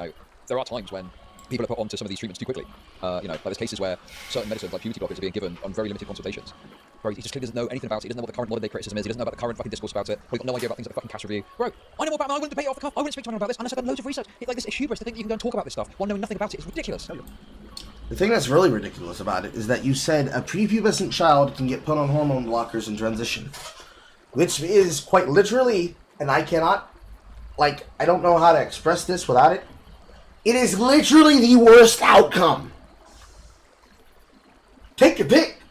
there are times when people are put onto some of these treatments too quickly. Like there's cases where certain medicines, like puberty blockers, are being given on very limited consultations. Bro, he just clearly doesn't know anything about it. He doesn't know what the current modern day criticism is. He doesn't know about the current fucking discourse about it. He's got no idea about things like the fucking cash review. Bro, I know more about it. I wouldn't debate it off the cuff. I wouldn't speak to anyone about this unless I've done loads of research. It's like this hubris to think you can go and talk about this stuff while knowing nothing about it. It's ridiculous. The thing that's really ridiculous about it is that you said a prepubescent child can get put on hormone blockers and transition. Which is quite literally, and I cannot like, I don't know how to express this without it. It is literally the worst outcome. Take your pick.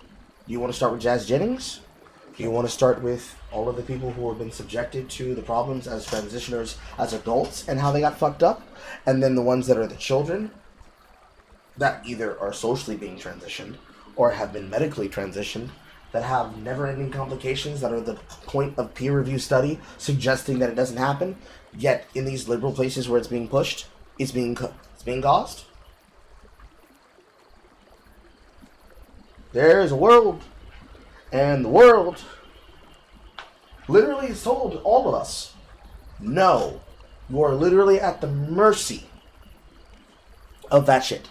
Do you want to start with Jazz Jennings? Do you want to start with all of the people who have been subjected to the problems as transitioners, as adults, and how they got fucked up? And then the ones that are the children that either are socially being transitioned or have been medically transitioned, that have never-ending complications, that are the point of peer review study suggesting that it doesn't happen, yet in these liberal places where it's being pushed, it's being caused. There's a world, and the world literally has told all of us, no, you are literally at the mercy of that shit.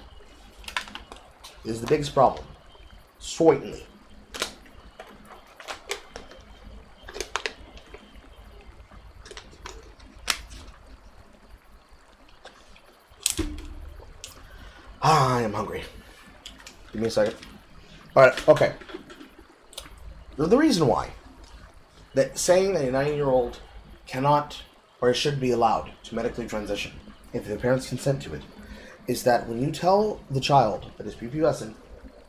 This is the biggest problem. Certainly. I am hungry. Give me a second. Alright, okay. The reason why that saying that a 9-year-old cannot or should be allowed to medically transition if the parents consent to it is that when you tell the child that is prepubescent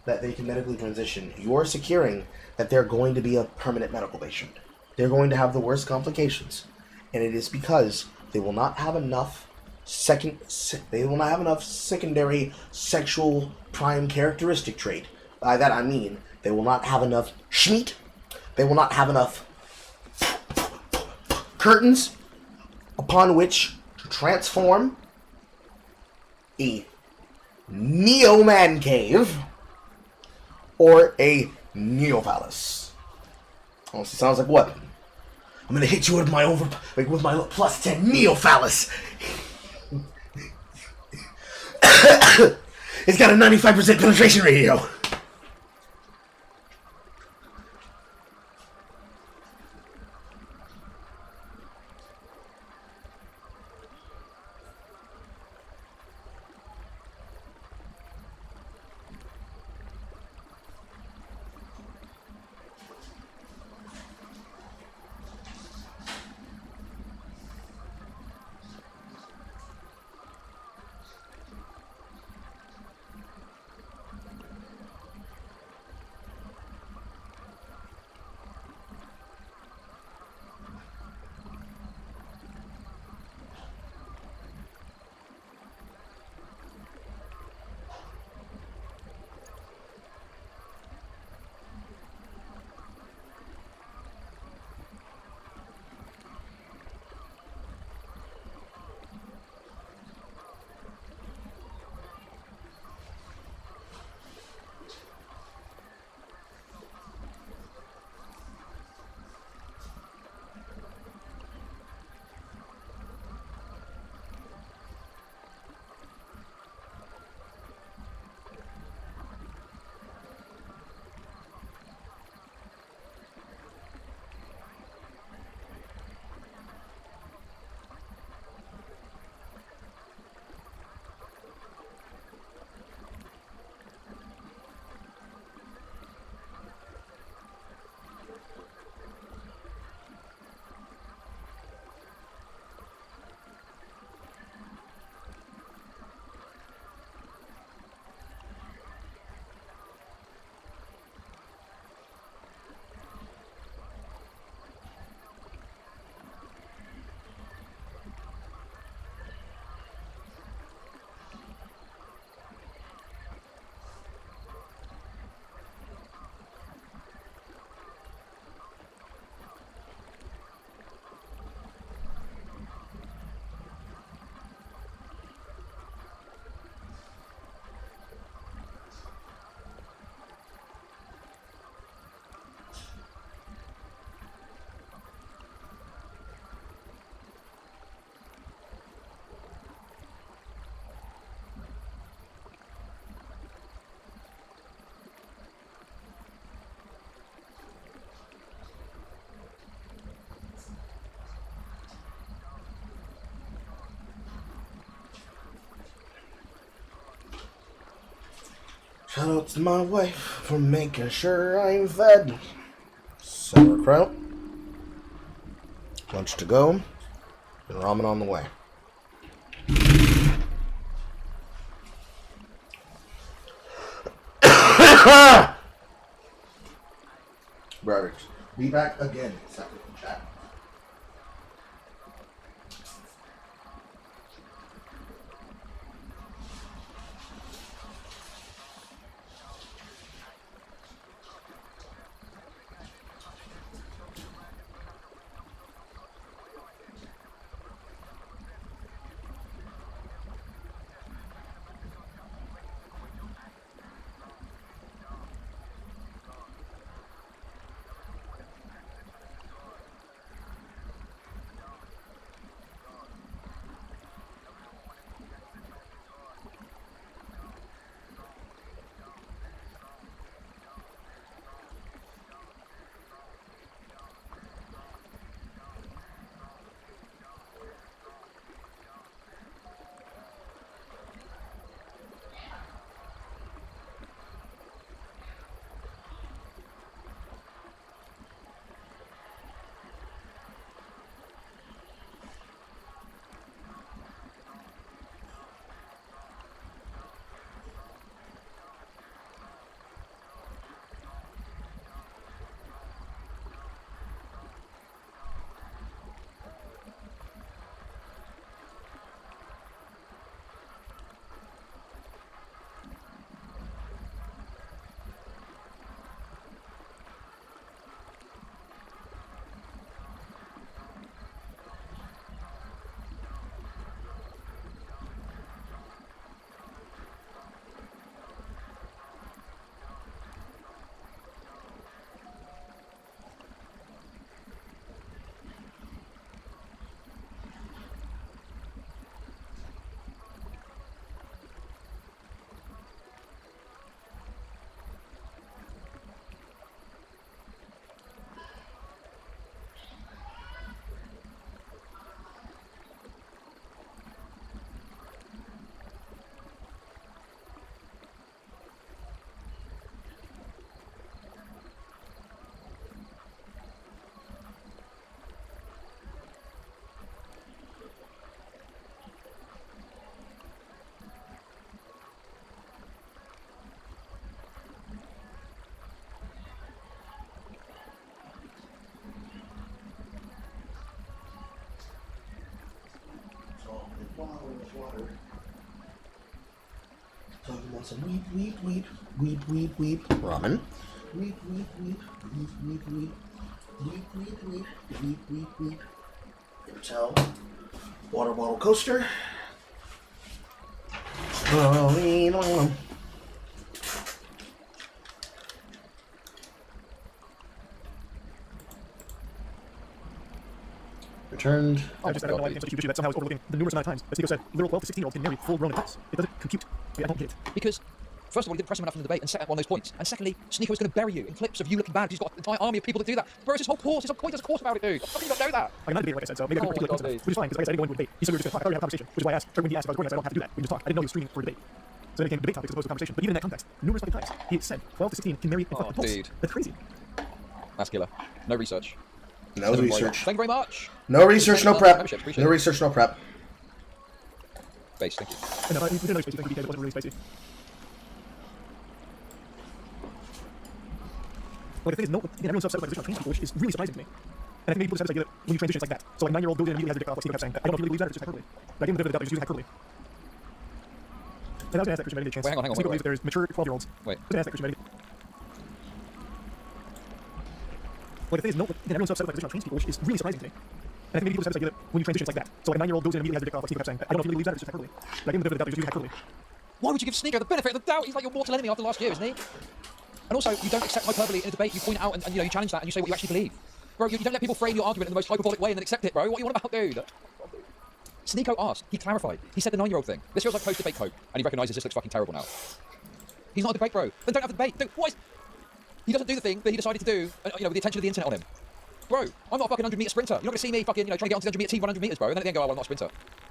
that they can medically transition, you're securing that they're going to be a permanent medical patient. They're going to have the worst complications. And it is because they will not have enough secondary sexual prime characteristic trait. By that I mean they will not have enough schmeat. They will not have enough curtains upon which to transform a neo-man cave or a neo-palace. Honestly, sounds like what? I'm gonna hit you with my with my plus 10 neo-phallus. It's got a 95% penetration ratio. Shout out to my wife for making sure I'm fed. Sauerkraut. Lunch to go. And ramen on the way. Brothers, be back again. Second chat. Water. Talking about some weed, ramen. Weed. Tell. Water bottle coaster. Returned. I just I don't know why it's such a huge issue that somehow is overlooking the numerous amount of times that Sneako said literal 12 to 16-year-olds can marry full-grown adults. It doesn't compute. I don't get it. Because, first of all, he didn't press him enough in the debate and set up one of those points. And secondly, Sneako is going to bury you in clips of you looking bad because he's got an entire army of people that do that. Bro, it's his whole course. His whole point is a course about it, dude. How can you not know that? I'm not debating, like I said, so maybe I could particular points, which is fine, because like I said, I didn't go into a debate. He said we were just going to talk. I thought we had a conversation, which is why I asked, when he asked if I was going, I said I don't have to do that. We can just talk. I didn't know he was streaming for a debate. So then it became debate topics as opposed to conversation. But even in that context, numerous fucking times, he said 12 to 16 can marry adults. Dude. That's crazy. That's killer. No research. No research. Thank you very much. No research, no prep. No research, no prep. Space, thank you. And we didn't know spacey. Thank you, BK. It wasn't really spacey. Like, the thing is, everyone's so upset about the transition people, which is really surprising to me. And I think maybe people just have this idea that when you transition, it's like that. So, like, 9-year-old goes in and immediately has their dick off, like Sneako kept saying. I don't know if you really believe that or it's just hyperbole. But I gave him the benefit of the doubt, just use hyperbole. And I was going to ask that question, but I didn't get a chance. Wait, hang on. Sneako believes that there's mature 12-year-olds. Wait. I was going to ask that question, but I didn't. Like, the thing is, everyone's so upset about the transition people, which is really surprising to me. And I think maybe people just have this idea that when you transition, it's like that. So, like, a 9-year-old goes in and immediately has their dick off, like Sneako kept saying. I don't know if you really believe that or it's just hyperbole. But I gave him the benefit of the doubt, just use hyperbole. Why would you give Sneako the benefit of the doubt? He's like your mortal enemy after last year, isn't he? And also, you don't accept hyperbole in a debate. You point it out and you know, you challenge that and you say what you actually believe. Bro, you don't let people frame your argument in the most hyperbolic way and then accept it, bro. What are you on about, dude? Sneako asked. He clarified. He said the 9-year-old thing. This feels like post-debate cope, and he recognises this looks fucking terrible now. He's not a debate, bro. Then don't have a debate. Dude, what is... He doesn't do the thing that he decided to do, you know, with the attention of the internet on him. Bro, I'm not a fucking 100-metre sprinter. You're not going to see me fucking, you know, trying to get onto the 100-metre team 100 metres, bro, and then at the end go, oh, well, I'm not a sprinter.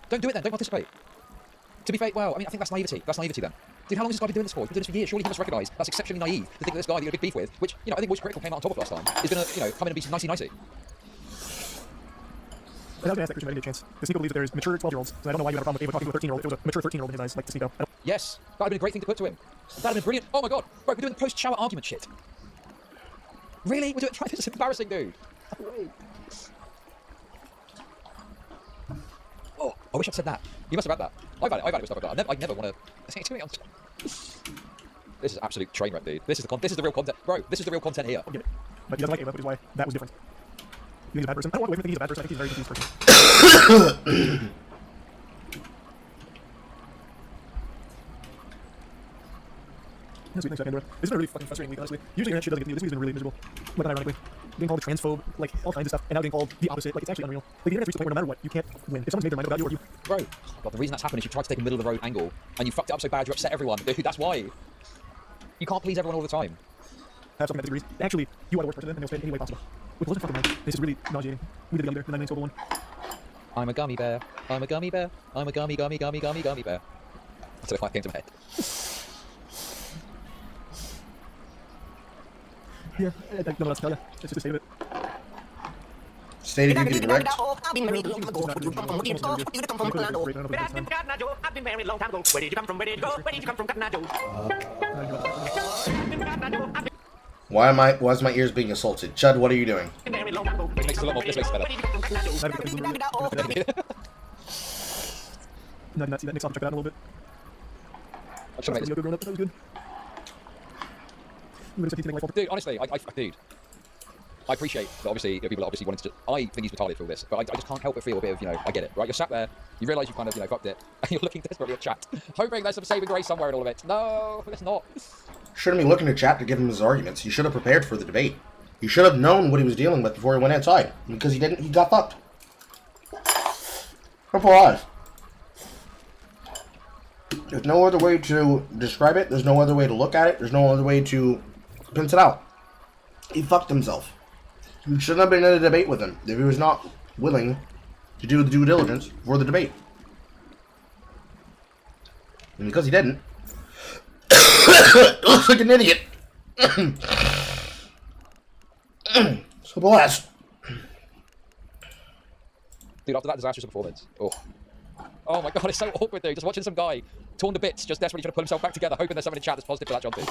Don't do it then. Don't participate. To be fair, well, I mean, I think that's naivety. That's naivety then. Dude, how long has this guy been doing this for? He's been doing this for years. Surely he must recognise that's exceptionally naive to think that this guy that you're a big beef with, which, you know, I think Voice Critical came out on top of last time, is going to, you know, come in and be nicey-nicey. I was going to ask that question, but I didn't get a chance. Sneako believes that there's mature 12-year-olds, so I don't know why you have a problem with Ava talking to a 13-year-old. It was a mature 13-year-old in his eyes, like Sneako. Yes, that'd have been a great thing to put to him. That'd have been brilliant. Oh my god, bro, we're doing the post-shower argument shit. Really? We're doing this is embarrassing, dude. No way. Oh, I wish I'd said that. You must have had that. I've had it with stuff like that. I never want to. This is absolute train wreck, dude. This is the real content, bro. This is the real content here. I get it. But he doesn't like Ava, which is why that was different. You think he's a bad person? I don't want to think he's a bad person. I think he's a very confused person. That's sweet, thanks, Pandora. This has been a really fucking frustrating week, honestly. Usually internet shit doesn't get me. This week's been really miserable. Like, ironically. Being called a transphobe, like, all kinds of stuff, and now getting called the opposite. Like, it's actually unreal. Like, the internet's reached the point where no matter what, you can't win. If someone's made their mind about you, or you... Bro, God, the reason that's happened is you tried to take a middle-of-the-road angle, and you fucked it up so bad you upset everyone. Dude, that's why. You can't please everyone all the time. Have something that disagrees. Actually, you are the worst person, and they'll spend any way possible. Which wasn't fucking right. This is really nauseating. We did it together, the 9 one. I'm a gummy bear. I'm a gummy bear. I'm a gummy bear. That's what came to my head. Yeah, I don't know what else to tell you. It's just a state of it. Stated you can direct. I've been married a long time ago. Where did you come from? Where did you come from? I've been married a long time ago. Where did you come from? Where did you go? Where did you come from, Cotton Eye Joe? Why is my ears being assaulted? Chud, what are you doing? This makes it a lot more. This makes it better. No, I did not see that. Nick's off. Check that out a little bit. I'm trying to make Sneako growing up. That was good. Dude, honestly, dude, I appreciate that. Obviously, people are obviously wanting to. I think he's retarded for all this, but I just can't help but feel a bit of, I get it, right? You're sat there, you realise you kind of, fucked it, and you're looking desperately at chat, hoping there's some saving grace somewhere in all of it. No, there's not. Shouldn't be looking to chat to give him his arguments. You should have prepared for the debate. You should have known what he was dealing with before he went outside. Because he didn't, he got fucked. Simple as. There's no other way to describe it. There's no other way to look at it. There's no other way to pinch it out. He fucked himself. You shouldn't have been in a debate with him if he was not willing to do the due diligence for the debate. And because he didn't, looks like an idiot. Simple as. Dude, after that disastrous performance, oh my god, it's so awkward, dude. Just watching some guy torn to bits, just desperately trying to pull himself back together, hoping there's someone in chat that's positive for that jumping.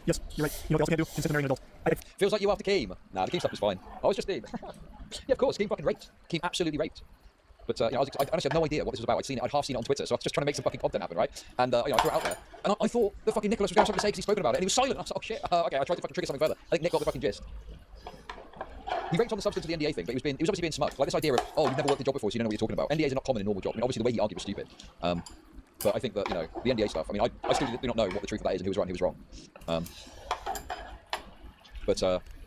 Yes, you're right. You know what else you can do? Consent marrying an adult. Feels like you after Keem. Nah, the Keem stuff was fine. I was just yeah, of course, Keem fucking raped. Keem absolutely raped. But I honestly had no idea what this was about. I'd half seen it on Twitter, so I was just trying to make some fucking content happen, right? And I threw it out there. And I thought the fucking Nicholas was going to have something to say because he'd spoken about it, and he was silent. I was like, oh shit, okay, I tried to fucking trigger something further. I think Nick got the fucking gist. He raped on the substance of the NDA thing, but he was obviously being smug. Like this idea of, you've never worked a job before, so you don't know what you're talking about. NDAs are not common in normal job. I mean, obviously the way he argued was stupid. But I think that, the NDA stuff, I mean, I still do not know what the truth of that is and who was right and who was wrong.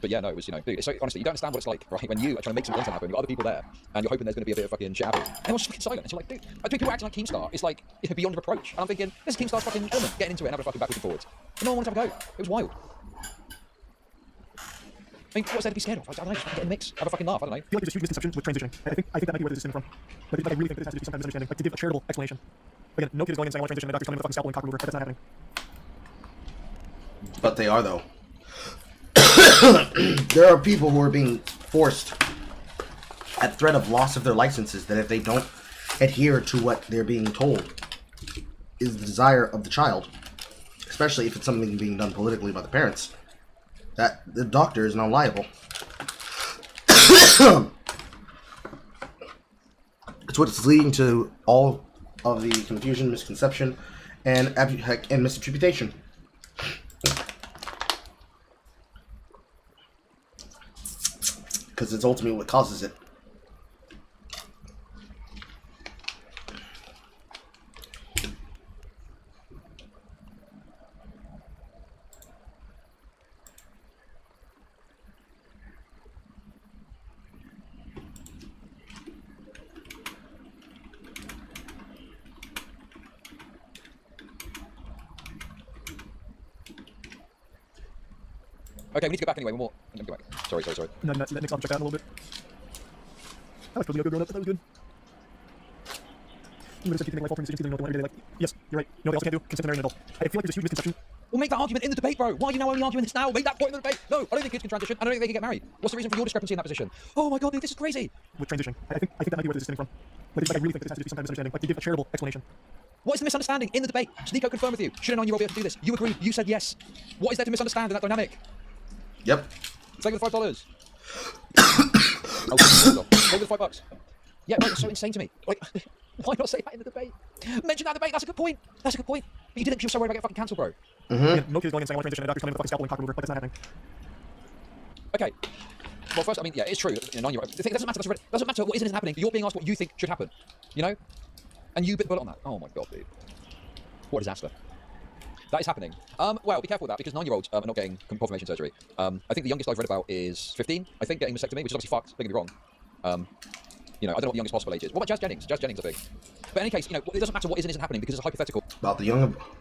But yeah, no, it was, dude, it's so, honestly, you don't understand what it's like, right? When you are trying to make some content happen, you've got other people there, and you're hoping there's going to be a bit of fucking shit happen. And everyone's fucking silent. And you're like, dude, I think people acting like Keemstar is like, beyond reproach. And I'm thinking, this is Keemstar's fucking element, getting into it and having a fucking backwards and forwards. But no one wanted to have a go. It was wild. I mean, what's there to be scared of? I don't know, just get in the mix, have a fucking laugh, I don't know. I feel like there's a huge misconception with transitioning. I think that might be where this is stemming from. Like I really think that this has to do some kind of misunderstanding. Like to give a charitable explanation. Again, no kid is going in saying I want to transition, and the doctor's telling me to fucking scalpel and cock remover. That's not happening. But they are, though. There are people who are being forced at threat of loss of their licenses that if they don't adhere to what they're being told is the desire of the child, especially if it's something being done politically by the parents, that the doctor is now liable. It's what's leading to all of the confusion, misconception, and misinterpretation. Because it's ultimately what causes it. Okay, we need to get back anyway. One more. Let me go back. Sorry. No, let Nick's off. Check that out a little bit. I was really good growing up. That was good. You would have said keeping life all things you know what they like. Yes, you're right. You know what else you can't do? Consent to marry an adult. I feel like there's a huge misconception Well, make that argument in the debate, bro. Why are you now only arguing this now? Make that point in the debate. No, I don't think kids can transition. I don't think they can get married. What's the reason for your discrepancy in that position? Oh my god, dude, this is crazy. With transitioning, I think that might be where this is stemming from. Like, I really think that this has to be some kind of misunderstanding. Like, to give a charitable explanation. What is the misunderstanding in the debate? Sneako confirmed with you. Should a 9-year-old be able to do this? You agree. You said yes. What is there to misunderstand in that dynamic? Yep. Take the $5. Oh, take the $5. Yeah, right, it's so insane to me. Like, why not say that in the debate? Mention that debate, that's a good point. That's a good point. But you didn't because you were so worried about getting fucking cancelled, bro. Yeah, no kid is going in saying I want to transition and a doctor's coming with a fucking scalpel and cock remover. Like, that's not happening. Okay. Well, first, I mean, yeah, it's true. You know, 9-year-old. It doesn't matter. It doesn't matter what isn't happening. You're being asked what you think should happen. You know? And you bit the bullet on that. Oh my god, dude. What a disaster. That is happening. Well, be careful with that because 9-year-olds are not getting confirmation surgery. I think the youngest I've read about is 15, I think, getting mastectomy, which is obviously fucked. Don't get me wrong. You know, I don't know what the youngest possible age is. What about Jazz Jennings? Jazz Jennings, I think. But in any case, you know, it doesn't matter what isn't happening because it's hypothetical. Well, the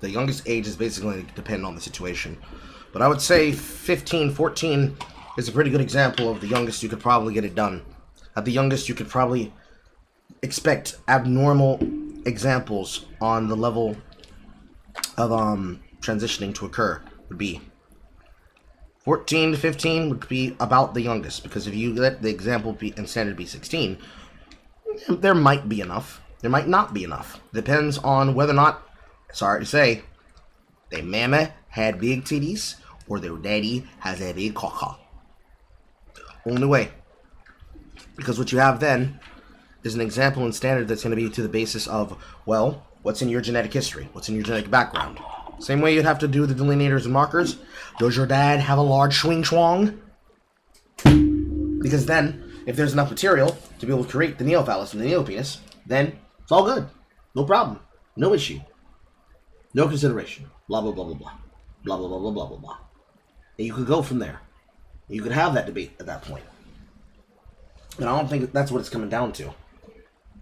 youngest age is basically dependent on the situation. But I would say 15, 14 is a pretty good example of the youngest you could probably get it done. At the youngest, you could probably expect abnormal examples on the level of transitioning to occur would be 14 to 15 would be about the youngest, because if you let the example be and standard be 16, there might be enough. There might not be enough. Depends on whether or not, sorry to say, their mama had big titties or their daddy has a big caca. Only way. Because what you have then is an example and standard that's going to be to the basis of, well, what's in your genetic history? What's in your genetic background? Same way you'd have to do the delineators and markers. Does your dad have a large swing schwang? Because then, if there's enough material to be able to create the neophallus and the neopenis, then it's all good. No problem. No issue. No consideration. Blah, blah, blah, blah, blah. Blah, blah, blah, blah, blah, blah, blah. And you could go from there. You could have that debate at that point. But I don't think that's what it's coming down to.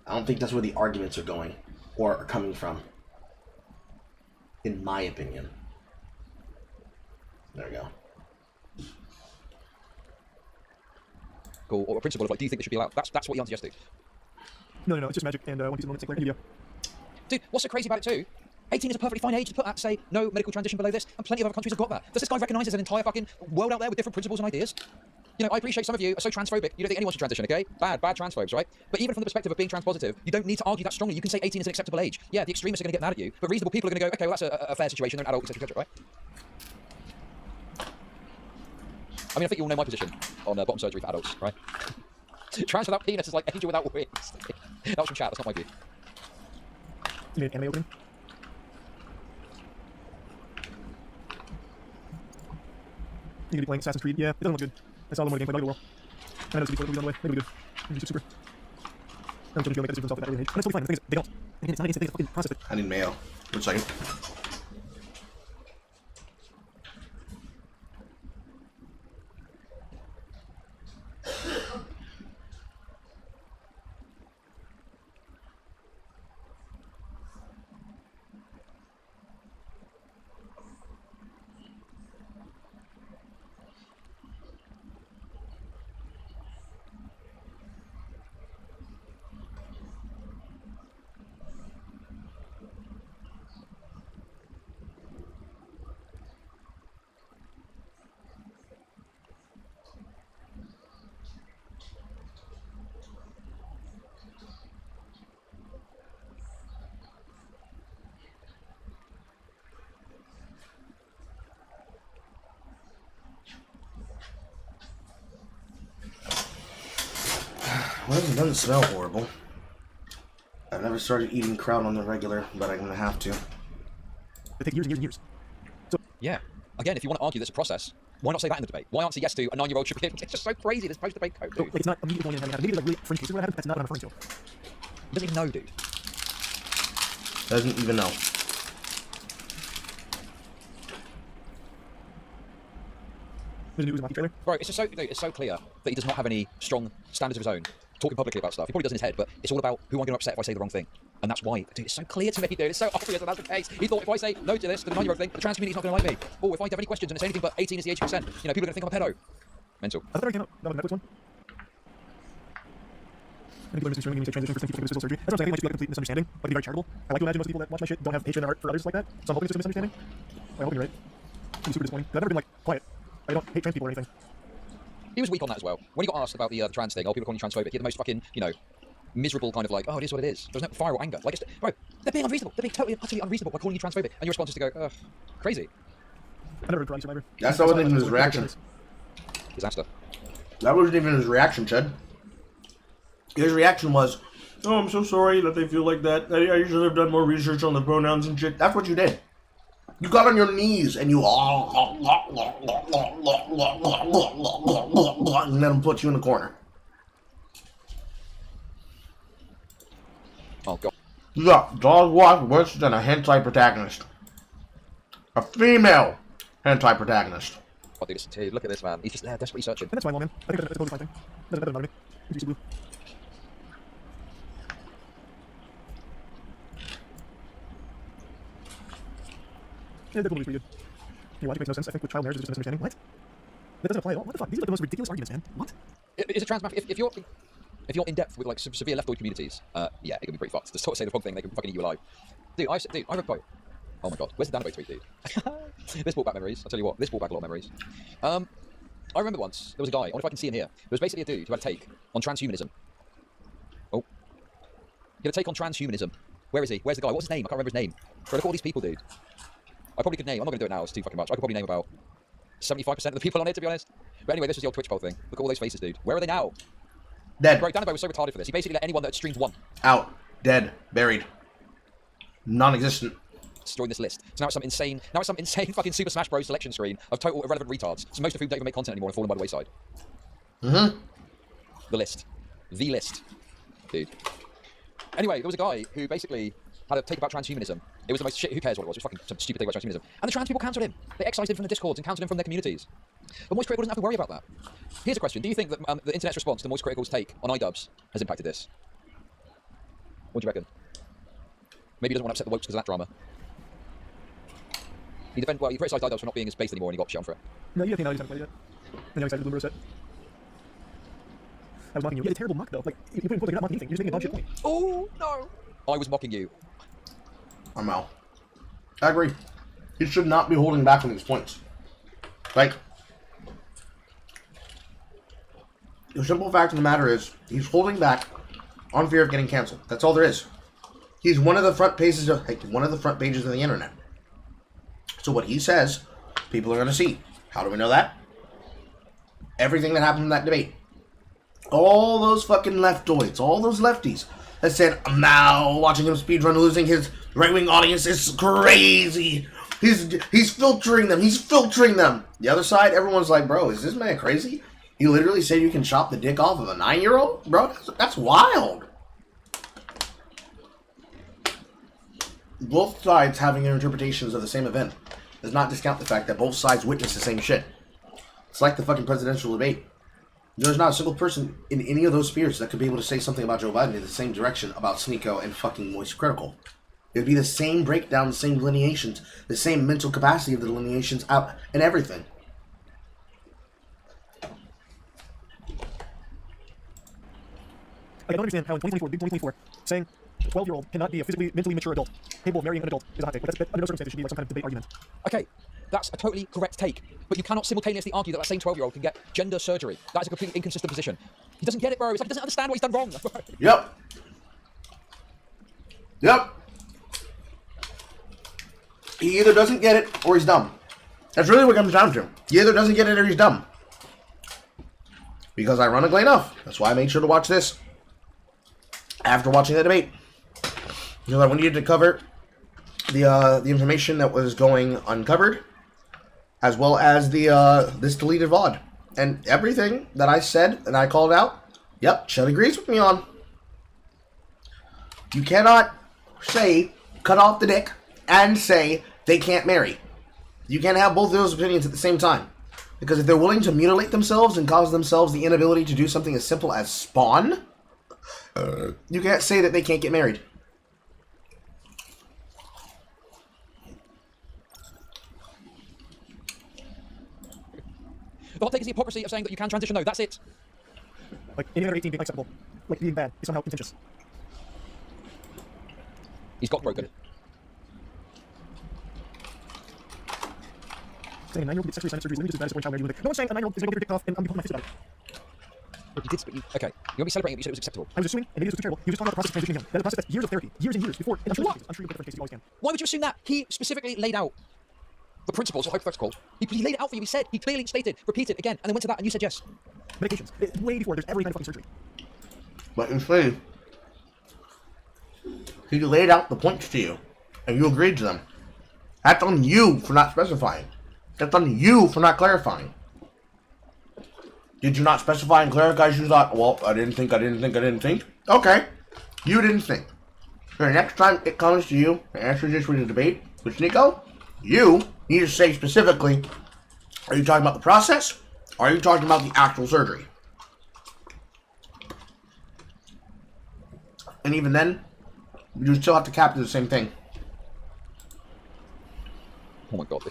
I don't think that's where the arguments are going or are coming from. In my opinion. There we go. Cool. Or a principle of like, do you think it should be allowed? That's what he answered yes to. No, it's just magic and One Piece moment singular media. Dude, what's so crazy about it too? 18 is a perfectly fine age to put that, say, no medical transition below this, and plenty of other countries have got that. Does this guy recognise there's an entire fucking world out there with different principles and ideas? You know, I appreciate some of you are so transphobic, you don't think anyone should transition, okay? Bad transphobes, right? But even from the perspective of being transpositive, you don't need to argue that strongly. You can say 18 is an acceptable age. Yeah, the extremists are going to get mad at you, but reasonable people are going to go, okay, well, that's a fair situation, they're an adult, etc., right? I mean, I think you all know my position on bottom surgery for adults, right? Trans without penis is like angel without wings. That was from chat, that's not my view. You made an anime opening? You gonna be playing Assassin's Creed? Yeah, it doesn't look good. I saw a little more gameplay, not a world. I know it's going to be done away. Maybe good. Maybe super. I don't think make a decision that really age. But it's totally fine. The thing is, they don't. Again, it's not against it, they fucking process it. I need mayo. 1 second. Well, it doesn't smell horrible. I've never started eating kraut on the regular, but I'm gonna have to. It takes years and years and years. So Yeah. Again, if you want to argue there's a process, why not say that in the debate? Why answer yes to a 9-year-old should be able to... It's just so crazy, this post-debate code, like, dude. it's not immediately going in and maybe like really fringe cases where that happens. That's not what I'm referring to. He doesn't even know, dude. Doesn't even know. There's a new Uzumaki trailer. Bro, it's just so, dude, it's so clear that he does not have any strong standards of his own, talking publicly about stuff. He probably does in his head, but it's all about who I'm going to upset if I say the wrong thing. And that's why, dude, it's so clear to me, dude. It's so obvious that that's the case. He thought if I say no to this, to the 9-year-old thing, the trans community's not going to like me. Or if I have any questions and it's anything but 18 is the age of consent, you know, people are going to think I'm a pedo. Mental. I thought I came out. That was the Netflix one. And people are misusing when you say transition for some people think this is surgery. That's what I'm saying. I think it might just be like a complete misunderstanding. But be very charitable. I like to imagine most people that watch my shit don't have hatred in their heart for others like that. So I'm hoping it's just a misunderstanding. I hope you're right. be super disappointing. I've never been like quiet. I don't hate trans people or anything. He was weak on that as well. When he got asked about the trans thing, people calling you transphobic, he had the most fucking, miserable kind of like, oh, it is what it is. There's no fire or anger. Like, bro, they're being unreasonable. They're being totally and utterly unreasonable by calling you transphobic. And your response is to go, ugh, crazy. I never heard Karate Survivor. That's not even his reaction. Disaster. That wasn't even his reaction, Chud. His reaction was, oh, I'm so sorry that they feel like that. I should have done more research on the pronouns and shit. That's what you did. You got on your knees and you and let him put you in the corner. Oh, God. You got dog walk worse than a hentai protagonist. A female hentai protagonist. Oh, dude, look at this, man. He's just there, desperately searching. And that's fine, well, man. I think that's a totally fine thing. Doesn't matter about me. I'm just blue. Yeah, they're probably pretty good. Your logic makes no sense. I think with child marriage is just a misunderstanding. What? That doesn't apply at all. What the fuck? These are like the most ridiculous arguments, man. What? Is a trans man, if you're in depth with like severe leftoid communities, yeah, it can be pretty fucked. To sort of say the wrong thing, they can fucking eat you alive. Dude, I wrote a quote. Oh my god, where's the Danabo tweet, dude? This brought back memories. I'll tell you what, this brought back a lot of memories. I remember once there was a guy. I wonder if I can see him here. There was basically a dude who had a take on transhumanism. Oh, he had a take on transhumanism. Where is he? Where's the guy? What's his name? I can't remember his name. Bro, look at all these people, dude. I probably could name. I'm not going to do it now. It's too fucking much. I could probably name about 75% of the people on it, to be honest. But anyway, this was the old Twitch poll thing. Look at all those faces, dude. Where are they now? Dead. Bro, Danabo was so retarded for this. He basically let anyone that had streamed one Out. Dead. Buried. Non-existent. join this list. So now it's some insane fucking Super Smash Bros. Selection screen of total irrelevant retards. So most of whom don't even make content anymore and fallen by the wayside. Mm-hmm. The list. Dude. Anyway, there was a guy who basically had a take about transhumanism. It was the most shit, who cares what it was? It was fucking some stupid thing about transhumanism. And the trans people cancelled him. They excised him from the Discords and cancelled him from their communities. But Moist Critical doesn't have to worry about that. Here's a question. Do you think that the internet's response to Moist Critical's take on iDubbbz has impacted this? What do you reckon? Maybe he doesn't want to upset the wokes because of that drama. He criticised iDubbbz for not being as based anymore and he got shit on for it. No, you haven't played yet. And now excited to do the set. I was mocking you. You had a terrible mock though. Like, you put in quotes like you're not mocking anything. You're just making a dog shit point. Oh, no. I was mocking you. I'm out. I agree. He should not be holding back on these points. Like, the simple fact of the matter is, he's holding back on fear of getting canceled. That's all there is. He's one of the front pages of the internet. So what he says, people are going to see. How do we know that? Everything that happened in that debate. All those fucking leftoids, all those lefties that said, now watching him speedrun losing his right-wing audience is crazy. He's filtering them. The other side, everyone's like, bro, is this man crazy? You literally said you can chop the dick off of a 9-year-old? Bro, that's wild. Both sides having their interpretations of the same event does not discount the fact that both sides witnessed the same shit. It's like the fucking presidential debate. There's not a single person in any of those spheres that could be able to say something about Joe Biden in the same direction about Sneako and fucking Moist Critical. It would be the same breakdown, the same delineations, the same mental capacity of the delineations out and everything. Like, I don't understand how in 2024, big 2024, saying a 12-year-old cannot be a physically, mentally mature adult capable of marrying an adult is a hot take. But that's, under no circumstances should be like some kind of debate argument. Okay, that's a totally correct take. But you cannot simultaneously argue that same 12-year-old can get gender surgery. That is a completely inconsistent position. He doesn't get it, bro. It's like he doesn't understand what he's done wrong. Yep. He either doesn't get it or he's dumb. That's really what it comes down to. He either doesn't get it or he's dumb. Because ironically enough, that's why I made sure to watch this after watching the debate. Because I wanted to cover the information that was going uncovered, as well as the this deleted VOD. And everything that I said and I called out, yep, Chud agrees with me on. You cannot say, cut off the dick, and say they can't marry. You can't have both of those opinions at the same time. Because if they're willing to mutilate themselves and cause themselves the inability to do something as simple as spawn, you can't say that they can't get married. The hot take is the hypocrisy of saying that you can transition, though. That's it. Like, anything under 18 being acceptable, like being bad, is somehow contentious. He's got broken. saying a 9-year-old gets sexually assigned surgery, limited to the child married. No one's saying a 9-year-old is going to get your dick off and I'm beholding my fist about it. But you did, but you, okay. You won't be celebrating it, but you said it was acceptable. I was assuming, and maybe this was too terrible, he was just talking about the process of transitioning him. That is a process that's years of therapy, years and years before. And I'm sure you'll get the first case you always can. Why would you assume that? He specifically laid out the principles of hypothetical. He laid it out for you. He said, he clearly stated, repeated again, and then went to that, and you said yes. Medications. Way before there's ever any kind of fucking surgery. But in saying, he laid out the points to you, and you agreed to them. That's on you for not specifying. That's on you for not clarifying. Did you not specify and clarify? You thought, well, I didn't think. Okay, you didn't think. The next time it comes to you and answers this with a debate with Sneako, you need to say specifically, are you talking about the process, or are you talking about the actual surgery? And even then, you still have to capture the same thing. Oh my god.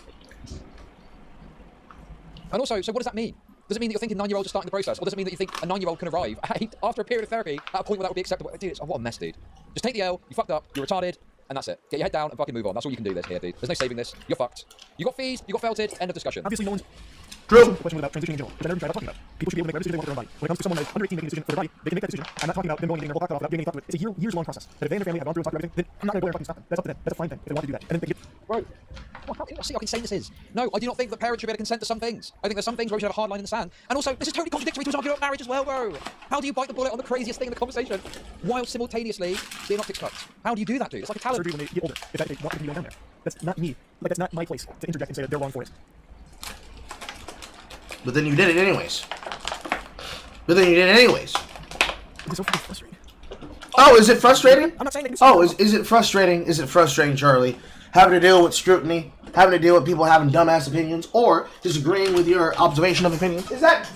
And also, so what does that mean? Does it mean that you're thinking 9-year-olds are starting the process? Or does it mean that you think a 9-year-old can arrive after a period of therapy at a point where that would be acceptable? Dude, what a mess, dude. Just take the L, you fucked up, you're retarded, and that's it. Get your head down and fucking move on. That's all you can do this here, dude. There's no saving this. You're fucked. You got fees, you got felted, end of discussion. Obviously, no one's True. question about transitioning in general. But that's talking about. People should be able to make whatever decision they want for their own body. When it comes to someone that's under 18 making a decision for their body, they can make that decision. I'm not talking about them going and getting their whole cock off without doing any thought to it. It's a years-long process. But if they and their family have gone through and talked about everything, then I'm not going to go there and fucking stop them. That's up to them. That's a fine thing if they want to do that. And then they get... Bro, see how insane this is. No, I do not think that parents should be able to consent to some things. I think there's some things where we should have a hard line in the sand. And also, this is totally contradictory to his argument about marriage as well, bro. How do you bite the bullet on the craziest thing in the conversation while simultaneously being optics cuts? How do you do that, dude? It's like a talent. Surgery when they get older. If they want to be down there. That's not me. Like, that's not my place to interject and say that they're wrong for it. But then you did it anyways. It's so fucking frustrating. Oh, is it frustrating? I'm not saying that Oh, is it frustrating? Is it frustrating, Charlie? Having to deal with scrutiny, having to deal with people having dumbass opinions, or disagreeing with your observation of opinions? Is that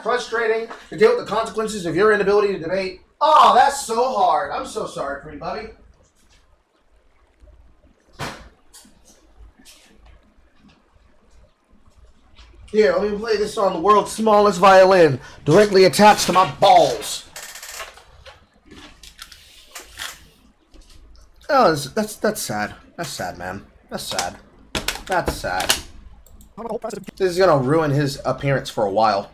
frustrating to deal with the consequences of your inability to debate? Oh, that's so hard. I'm so sorry for you, buddy. Here, let me play this on the world's smallest violin, directly attached to my balls. Oh, that's sad. That's sad, man. That's sad. That's sad. This is gonna ruin his appearance for a while.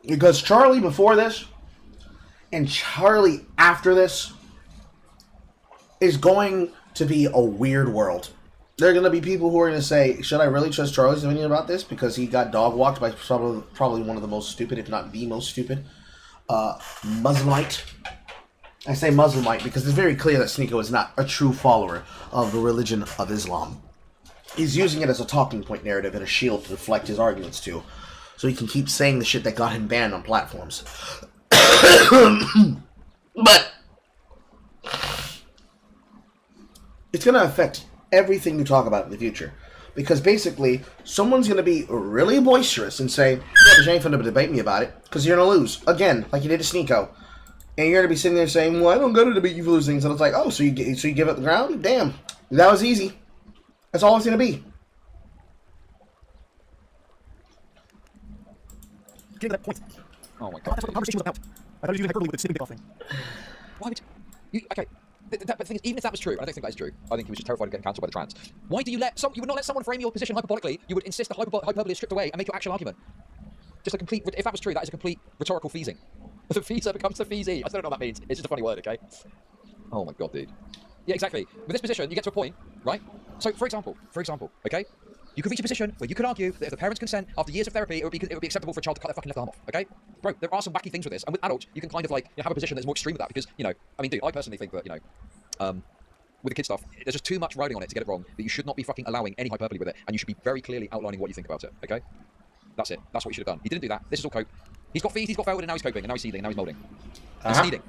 Because Charlie before this and Charlie after this is going to be a weird world. There are going to be people who are going to say, should I really trust Charlie's opinion about this? Because he got dog walked by probably one of the most stupid, if not the most stupid, Muslimite. I say Muslimite because it's very clear that Sneako is not a true follower of the religion of Islam. He's using it as a talking point narrative and a shield to deflect his arguments to, so he can keep saying the shit that got him banned on platforms. But it's going to affect everything you talk about in the future. Because basically, someone's going to be really boisterous and say, yeah, but you ain't finna debate me about it, because you're going to lose. Again, like you did to Sneako. And you're going to be sitting there saying, well, I don't go to debate you for losing. So it's like, oh, so you give up the ground? Damn. That was easy. That's all it's going to be. Getting to that point. Oh my god. That's what the conversation was about. I thought he was using hyperbole with the sitting dick off thing. Why would you... Okay. But the thing is, even if that was true, and I don't think that is true, I think he was just terrified of getting cancelled by the trans. Why do you let you would not let someone frame your position hyperbolically? You would insist that hyperbole is stripped away and make your actual argument. Just a complete. If that was true, that is a complete rhetorical feasing. The feeser becomes the feesy. I still don't know what that means. It's just a funny word, okay? Oh my god, dude. Yeah, exactly. With this position, you get to a point, right? So, for example, okay? You could reach a position where you could argue that if the parents consent after years of therapy, it would be acceptable for a child to cut their fucking left arm off, okay? Bro, there are some wacky things with this, and with adults, you can kind of like have a position that's more extreme with that because, I mean, dude, I personally think that, with the kid stuff, there's just too much riding on it to get it wrong, that you should not be fucking allowing any hyperbole with it, and you should be very clearly outlining what you think about it, okay? That's it. That's what you should have done. He didn't do that. This is all cope. He's got feet, he's got felted, and now he's coping, and now he's seething, and now he's moulding. He's sneeding.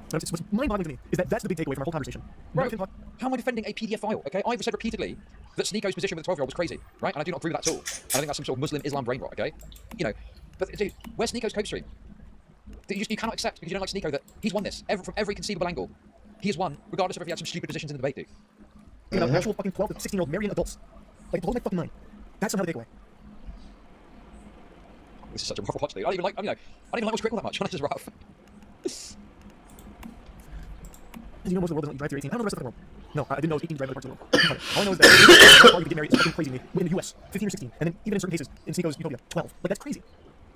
What's mind-boggling to me is that that's the big takeaway from our whole conversation. Bro, how am I defending a PDF file, okay? I've said repeatedly that Sneako's position with a 12-year-old was crazy, right? And I do not agree with that at all. I think that's some sort of Muslim Islam brain rot, okay? But dude, where's Sneako's cope stream? You cannot accept, because you don't like Sneako, that he's won this from every conceivable angle. He has won, regardless of if he had some stupid positions in the debate, dude. You know, actual fucking 12 to 16-year-old marrying adults. Like, blow my fucking mind. That's somehow the takeaway. This is such a rough watch, dude. I don't even like, I don't even like watch Critikal that much. It's just rough. You know most of the world doesn't drive through 18. I don't know the rest of the world. No, I didn't know it was 18 drive other parts of the world. All I know is that you could get married is fucking crazy to me. In the US, 15 or 16, and then even in certain cases, in Sneako's Utopia, 12. Like, that's crazy.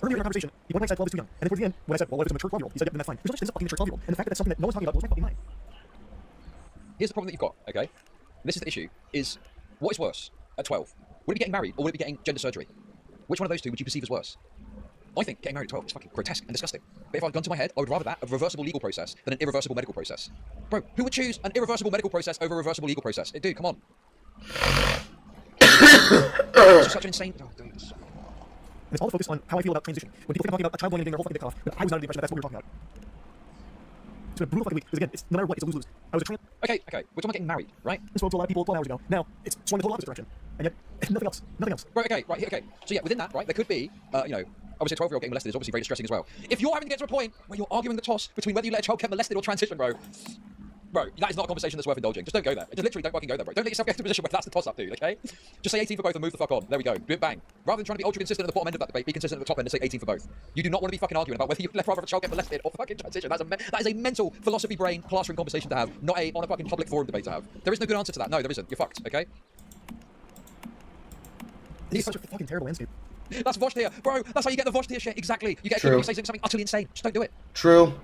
Earlier in our conversation, one guy said 12 is too young. And then towards the end, when I said, well, what if it's a mature 12-year-old? He said, yeah, then that's fine. There's no such thing as a fucking mature 12-year-old. And the fact that that's something that no one's talking about blows my fucking mind. Here's the problem that you've got, okay? This is the issue, is what is worse at 12? Would it be getting married or would it be getting gender surgery? Which one of those two would you perceive as worse? I think getting married at 12 is fucking grotesque and disgusting. But if I'd gone to my head, I would rather that, a reversible legal process, than an irreversible medical process. Bro, who would choose an irreversible medical process over a reversible legal process? Dude, come on. It's such an insane... Oh, dude. And it's all focused on how I feel about transition. When people keep talking about a child going and getting their whole fucking dick off, but I was under the impression that that's what we were talking about. It's been a brutal fucking week, because again, it's, no matter what, it's a lose-lose. I was a trans... Okay, we're talking about getting married, right? I spoke to a lot of people 12 hours ago. Now, it's swung the total opposite direction. And yet, nothing else. Nothing else. Right, okay. So yeah, within that, right, there could be, obviously a 12-year-old getting molested is obviously very distressing as well. If you're having to get to a point where you're arguing the toss between whether you let a child get molested or transition, bro, that is not a conversation that's worth indulging. Just don't go there. Just literally don't fucking go there, bro. Don't let yourself get to a position where that's the toss-up, dude, okay? Just say 18 for both and move the fuck on. There we go. Do it bang. Rather than trying to be ultra consistent at the bottom end of that debate, be consistent at the top end and say 18 for both. You do not want to be fucking arguing about whether you'd rather a child get molested or fucking transition. That is a mental philosophy brain plastering conversation to have, not on a fucking public forum debate to have. There is no good answer to that. No, there isn't. You're fucked, okay? It's such a fucking terrible landscape. That's Voshtir, bro. That's how you get the Voshtir shit. Exactly. You get a kid who says something utterly insane. Just don't do it. True.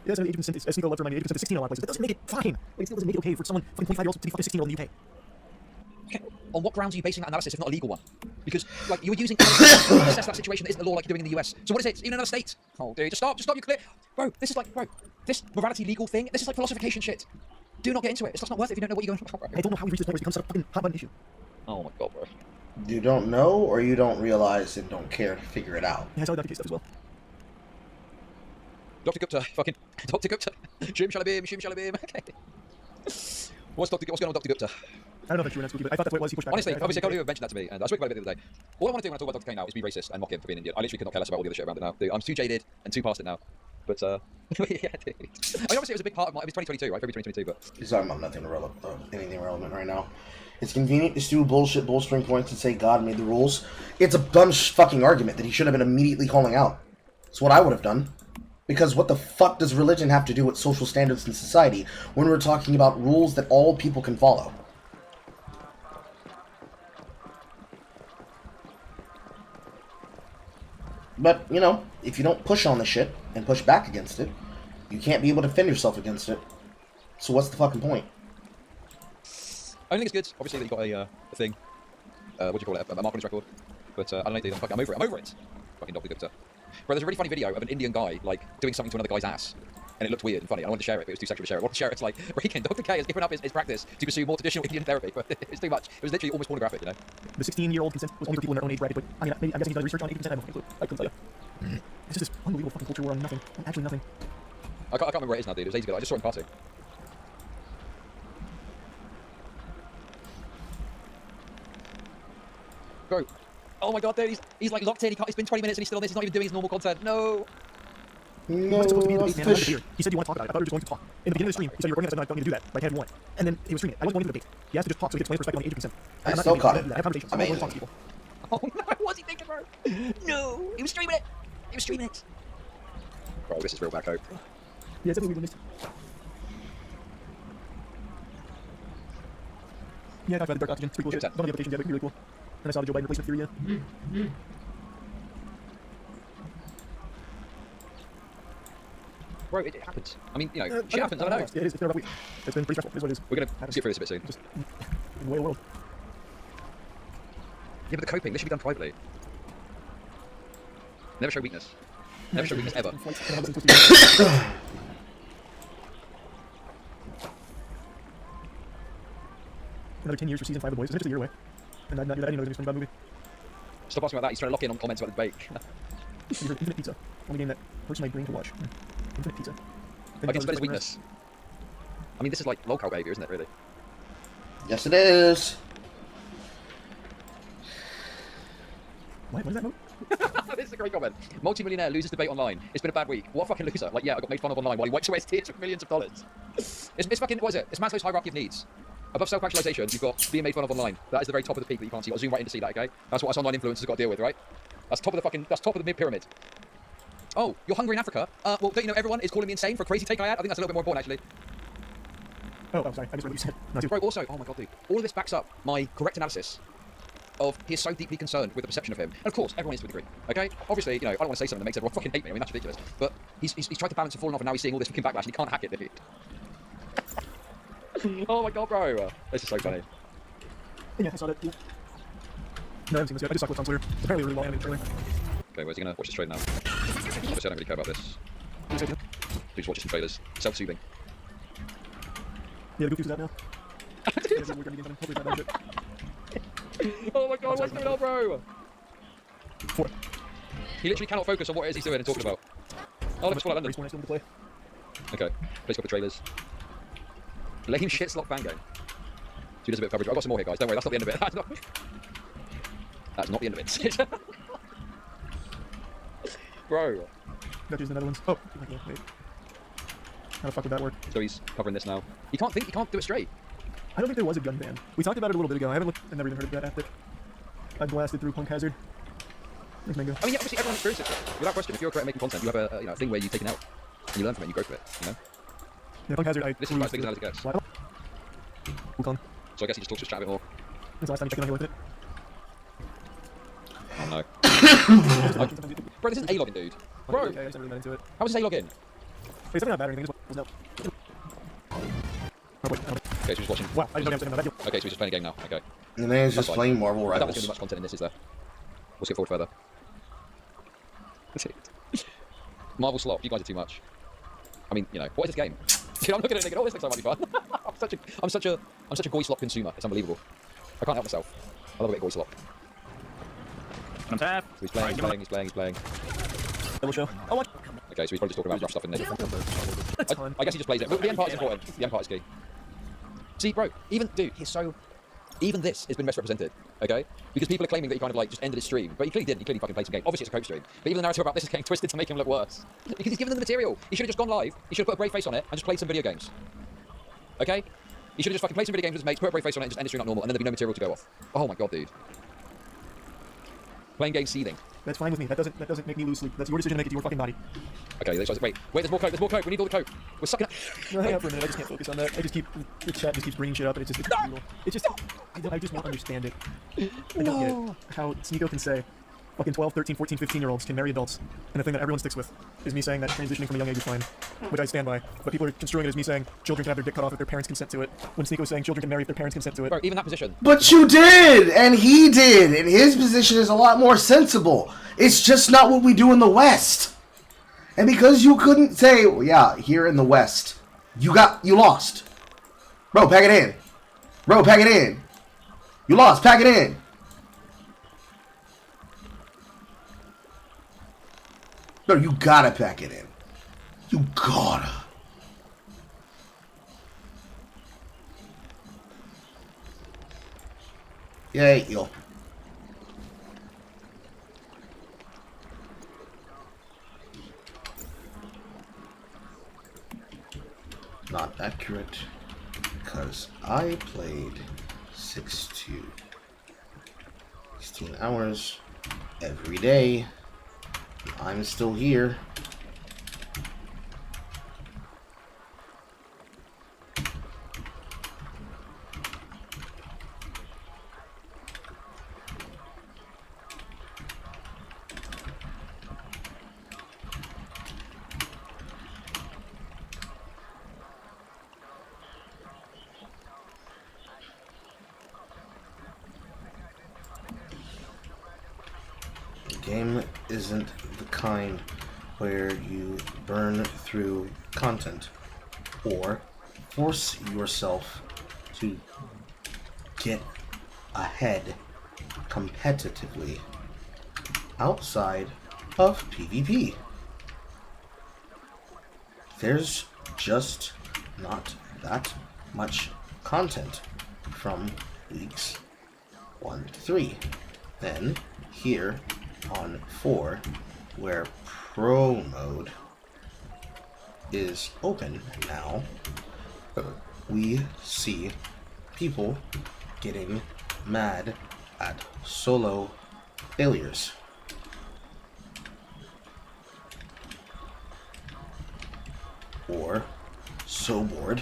Yeah, so the age of consent is, Sneako loves to remind me, age of consent is 16 in a lot of places. That doesn't make it fine. Like, it still doesn't make it okay for someone fucking 25-year-olds to be fucking 16-year-old in the UK. Okay. On what grounds are you basing that analysis if not a legal one? Because, like, you were using to assess that situation that isn't the law like you're doing in the US. So what is it? It's in another state. Oh, dude, just stop, you clear. Bro, this is like, this morality legal thing, this is like philosophication shit. Do not get into it. It's just not worth it if you don't know what you're going to talk about. I don't know how we reached this point where it's become such a fucking hot button issue. Oh my god, bro. You don't know, or you don't realize and don't care to figure it out. Yeah, I saw the case stuff as well. Dr. Gupta, fucking Dr. Gupta. Shim Shalabim. Okay. What's going on with Dr. Gupta? I don't know if that's true or not, Spooky, but I thought that's what it was. He pushed back. Honestly, I can't believe you mentioned that to me, and I spoke about it the other day. All I want to do when I talk about Dr. K now is be racist and mock him for being Indian. I literally could not care less about all the other shit around it now. Dude, I'm too jaded and too past it now. But, yeah, dude. I mean, obviously it was a big part of it was 2022, right? February 2022, but... He's talking about anything relevant right now. It's convenient to stew bullshit bolstering points and say God made the rules. It's a dumb fucking argument that he should have been immediately calling out. It's what I would have done. Because what the fuck does religion have to do with social standards in society when we're talking about rules that all people can follow? But, you know, if you don't push on the shit and push back against it, you can't be able to defend yourself against it. So what's the fucking point? I think it's good, obviously, that you got a thing. What do you call it? A mark on his record. But I don't know, dude. I'm over it. Fucking Dr. Gupta. Bro, there's a really funny video of an Indian guy, like, doing something to another guy's ass. And it looked weird and funny. I wanted to share it, but it was too sexual to share it. I wanted to share it. It's like, Regan, Dr. K has given up his practice to pursue more traditional Indian therapy, but it was too much. It was literally almost pornographic, you know? The 16-year-old consent was only for people in their own age bracket, but I mean, I'm guessing he's done research on age consent. I have no fucking clue. I couldn't tell you. It's just this unbelievable fucking culture war on nothing. Actually nothing. I can't remember where it is now, dude. It was ages ago. I just saw it in passing. Bro. Oh my god, dude, he's like locked in. It's been 20 minutes and he's still on this. He's not even doing his normal content. No. No, supposed to be the debate, man. He said you want to talk about it. I thought we were just going to talk. In the beginning of the stream, he said you were recording it. I said, no, I don't need to do that. But I can't want. And then he was streaming it. I wasn't going to the debate. He has to just talk so he can explain his perspective on the age of consent. I still caught it. I have conversations. I'm not going to talk to people. Oh no, what was he thinking, bro? No, he was streaming it. Bro, this is real back hope. Yeah, it's definitely missed. Yeah, I talked about the dark oxygen. It's pretty cool. Don't have the applications yet, but it's really cool. And I saw the Joe Biden replacement theory, yeah. Bro, it happens. I mean, you know, shit happens, I don't know. Yeah, it is. It's been a rough week. It's been pretty stressful. It is what it is. We're going to skip through this a bit soon. Just in the way of the world. Yeah, but the coping, this should be done privately. Never show weakness. Never show weakness, ever. Another 10 years for season 5 of The Boys. It's just a year away. And I didn't know it was going to be a movie. Stop asking about that. He's trying to lock in on comments about the debate. Infinite Pizza. Only game that hurts my brain to watch. Infinite Pizza. I guess it's weakness. I mean, this is like lolcow behavior, isn't it, really? Yes, it is. What is that move? This is a great comment. Multi-millionaire loses debate online. It's been a bad week. What a fucking loser. Like, yeah, I got made fun of online while he wipes away his tears with millions of dollars. It's fucking, what is it? It's Maslow's hierarchy of needs. Above self-actualization, you've got being made fun of online. That is the very top of the peak that you can't see. You've got to zoom right in to see that, okay? That's what us online influencers have got to deal with, right? That's top of the mid-pyramid. Oh, you're hungry in Africa? Well, don't you know everyone is calling me insane for a crazy take I had? I think that's a little bit more important, actually. Oh, sorry. I just read what you said. No, Bro, also, oh my god, dude. All of this backs up my correct analysis of he is so deeply concerned with the perception of him. And of course, everyone is to a degree, okay? Obviously, you know, I don't want to say something that makes everyone fucking hate me. I mean, that's ridiculous. But he's tried to balance and fallen off, and now he's seeing all this fucking backlash, and he can't hack it, did he? Oh my god, bro. This is so funny. Yeah, I saw that. Yeah. No, I haven't seen this yet. I just saw clips on Twitter. It's apparently a really long animated trailer. Okay, where's he gonna watch this trailer now? Obviously, I don't really care about this. What do you say, Please watch some trailers. Self-soothing. Yeah, the Goofy's out now. Oh my god, what's going on, bro? 4. He literally cannot focus on what it is he's doing and talking about. Oh, let's call out London. Race 1 I still need to play. Okay, please got the trailers. Lame shit slot fan game. So he does a bit of coverage. I've got some more here, guys. Don't worry, that's not the end of it. That's not the end of it. Bro. Got to use the Netherlands. Oh, okay, wait. How the fuck would that work? So he's covering this now. He can't do it straight. I don't think there was a gun ban. We talked about it a little bit ago. I haven't looked, I've never even heard of that after. I blasted through Punk Hazard. There's Mango. I mean, yeah, obviously everyone experiences it. Without question, if you're a creator making content, you have a thing where you take it out and you learn from it and you grow from it, you know? Yeah, Punk Hazard, This is about as big as it gets. Wukong. So I guess he just talks to his chat a bit more. When's the last time you checked in on here with it? Oh no. Bro, this isn't a login, dude. Bro, Yeah, I just never really met into it. how is this a login? Wait, it's definitely not bad or anything. Just no. Oh, wait, oh, wait. Okay, so he's watching. Wow, I didn't know I was that deal. Okay, so he's just playing a game now. Okay. And then he's That's just fine. playing Marvel I doubt there's going to be Rivals. much content in this, is there? We'll skip forward further. Marvel slot, you guys are too much. I mean, you know, what is this game? Dude, I'm looking at it thinking, oh, this looks like it might be fun. I'm such a Goy slot consumer. It's unbelievable. I can't help myself. I love a bit of Goy slot. I'm tapped. So he's playing. Double show. Oh, what? Okay, so he's probably just talking about rough stuff, isn't he? That's fine. I guess he just plays it. But the end part is important. The end part is key. See, bro, even this has been misrepresented, okay? Because people are claiming that he kind of like just ended his stream, but he clearly didn't. He clearly fucking played some game. Obviously, it's a coach stream. But even the narrative about this is getting twisted to make him look worse. Because he's given them the material. He should have just gone live. He should have put a brave face on it and just played some video games. Okay? He should have just fucking played some video games with his mates, put a brave face on it, and just end the stream like normal, and then there'd be no material to go off. Oh my god, dude. Playing games seething. That's fine with me. That doesn't make me lose sleep. That's your decision to make. It's your fucking body. Okay, wait, there's more coke. We need all the coke. We're sucking up. No, hang on for a minute. I just can't focus on that. The chat just keeps bringing shit up, and it's brutal. It's just, I just won't understand it. I don't get it. How Sneako can say, fucking 12, 13, 14, 15-year-olds can marry adults, and the thing that everyone sticks with is me saying that transitioning from a young age is fine, which I stand by. But people are construing it as me saying children can have their dick cut off if their parents consent to it, when Sneako's saying children can marry if their parents consent to it. Bro, even that position. But you did, and he did, and his position is a lot more sensible. It's just not what we do in the West. And because you couldn't say, well, yeah, here in the West, you lost. Bro, pack it in. You lost, pack it in. Bro, you gotta pack it in. You gotta. Yay, yo. Not accurate, because I played 6 to 16 hours every day. I'm still here. Game isn't the kind where you burn through content or force yourself to get ahead competitively outside of PvP. There's just not that much content from weeks 1 to 3. Then here on 4, where Pro mode is open now, we see people getting mad at solo failures. Or so bored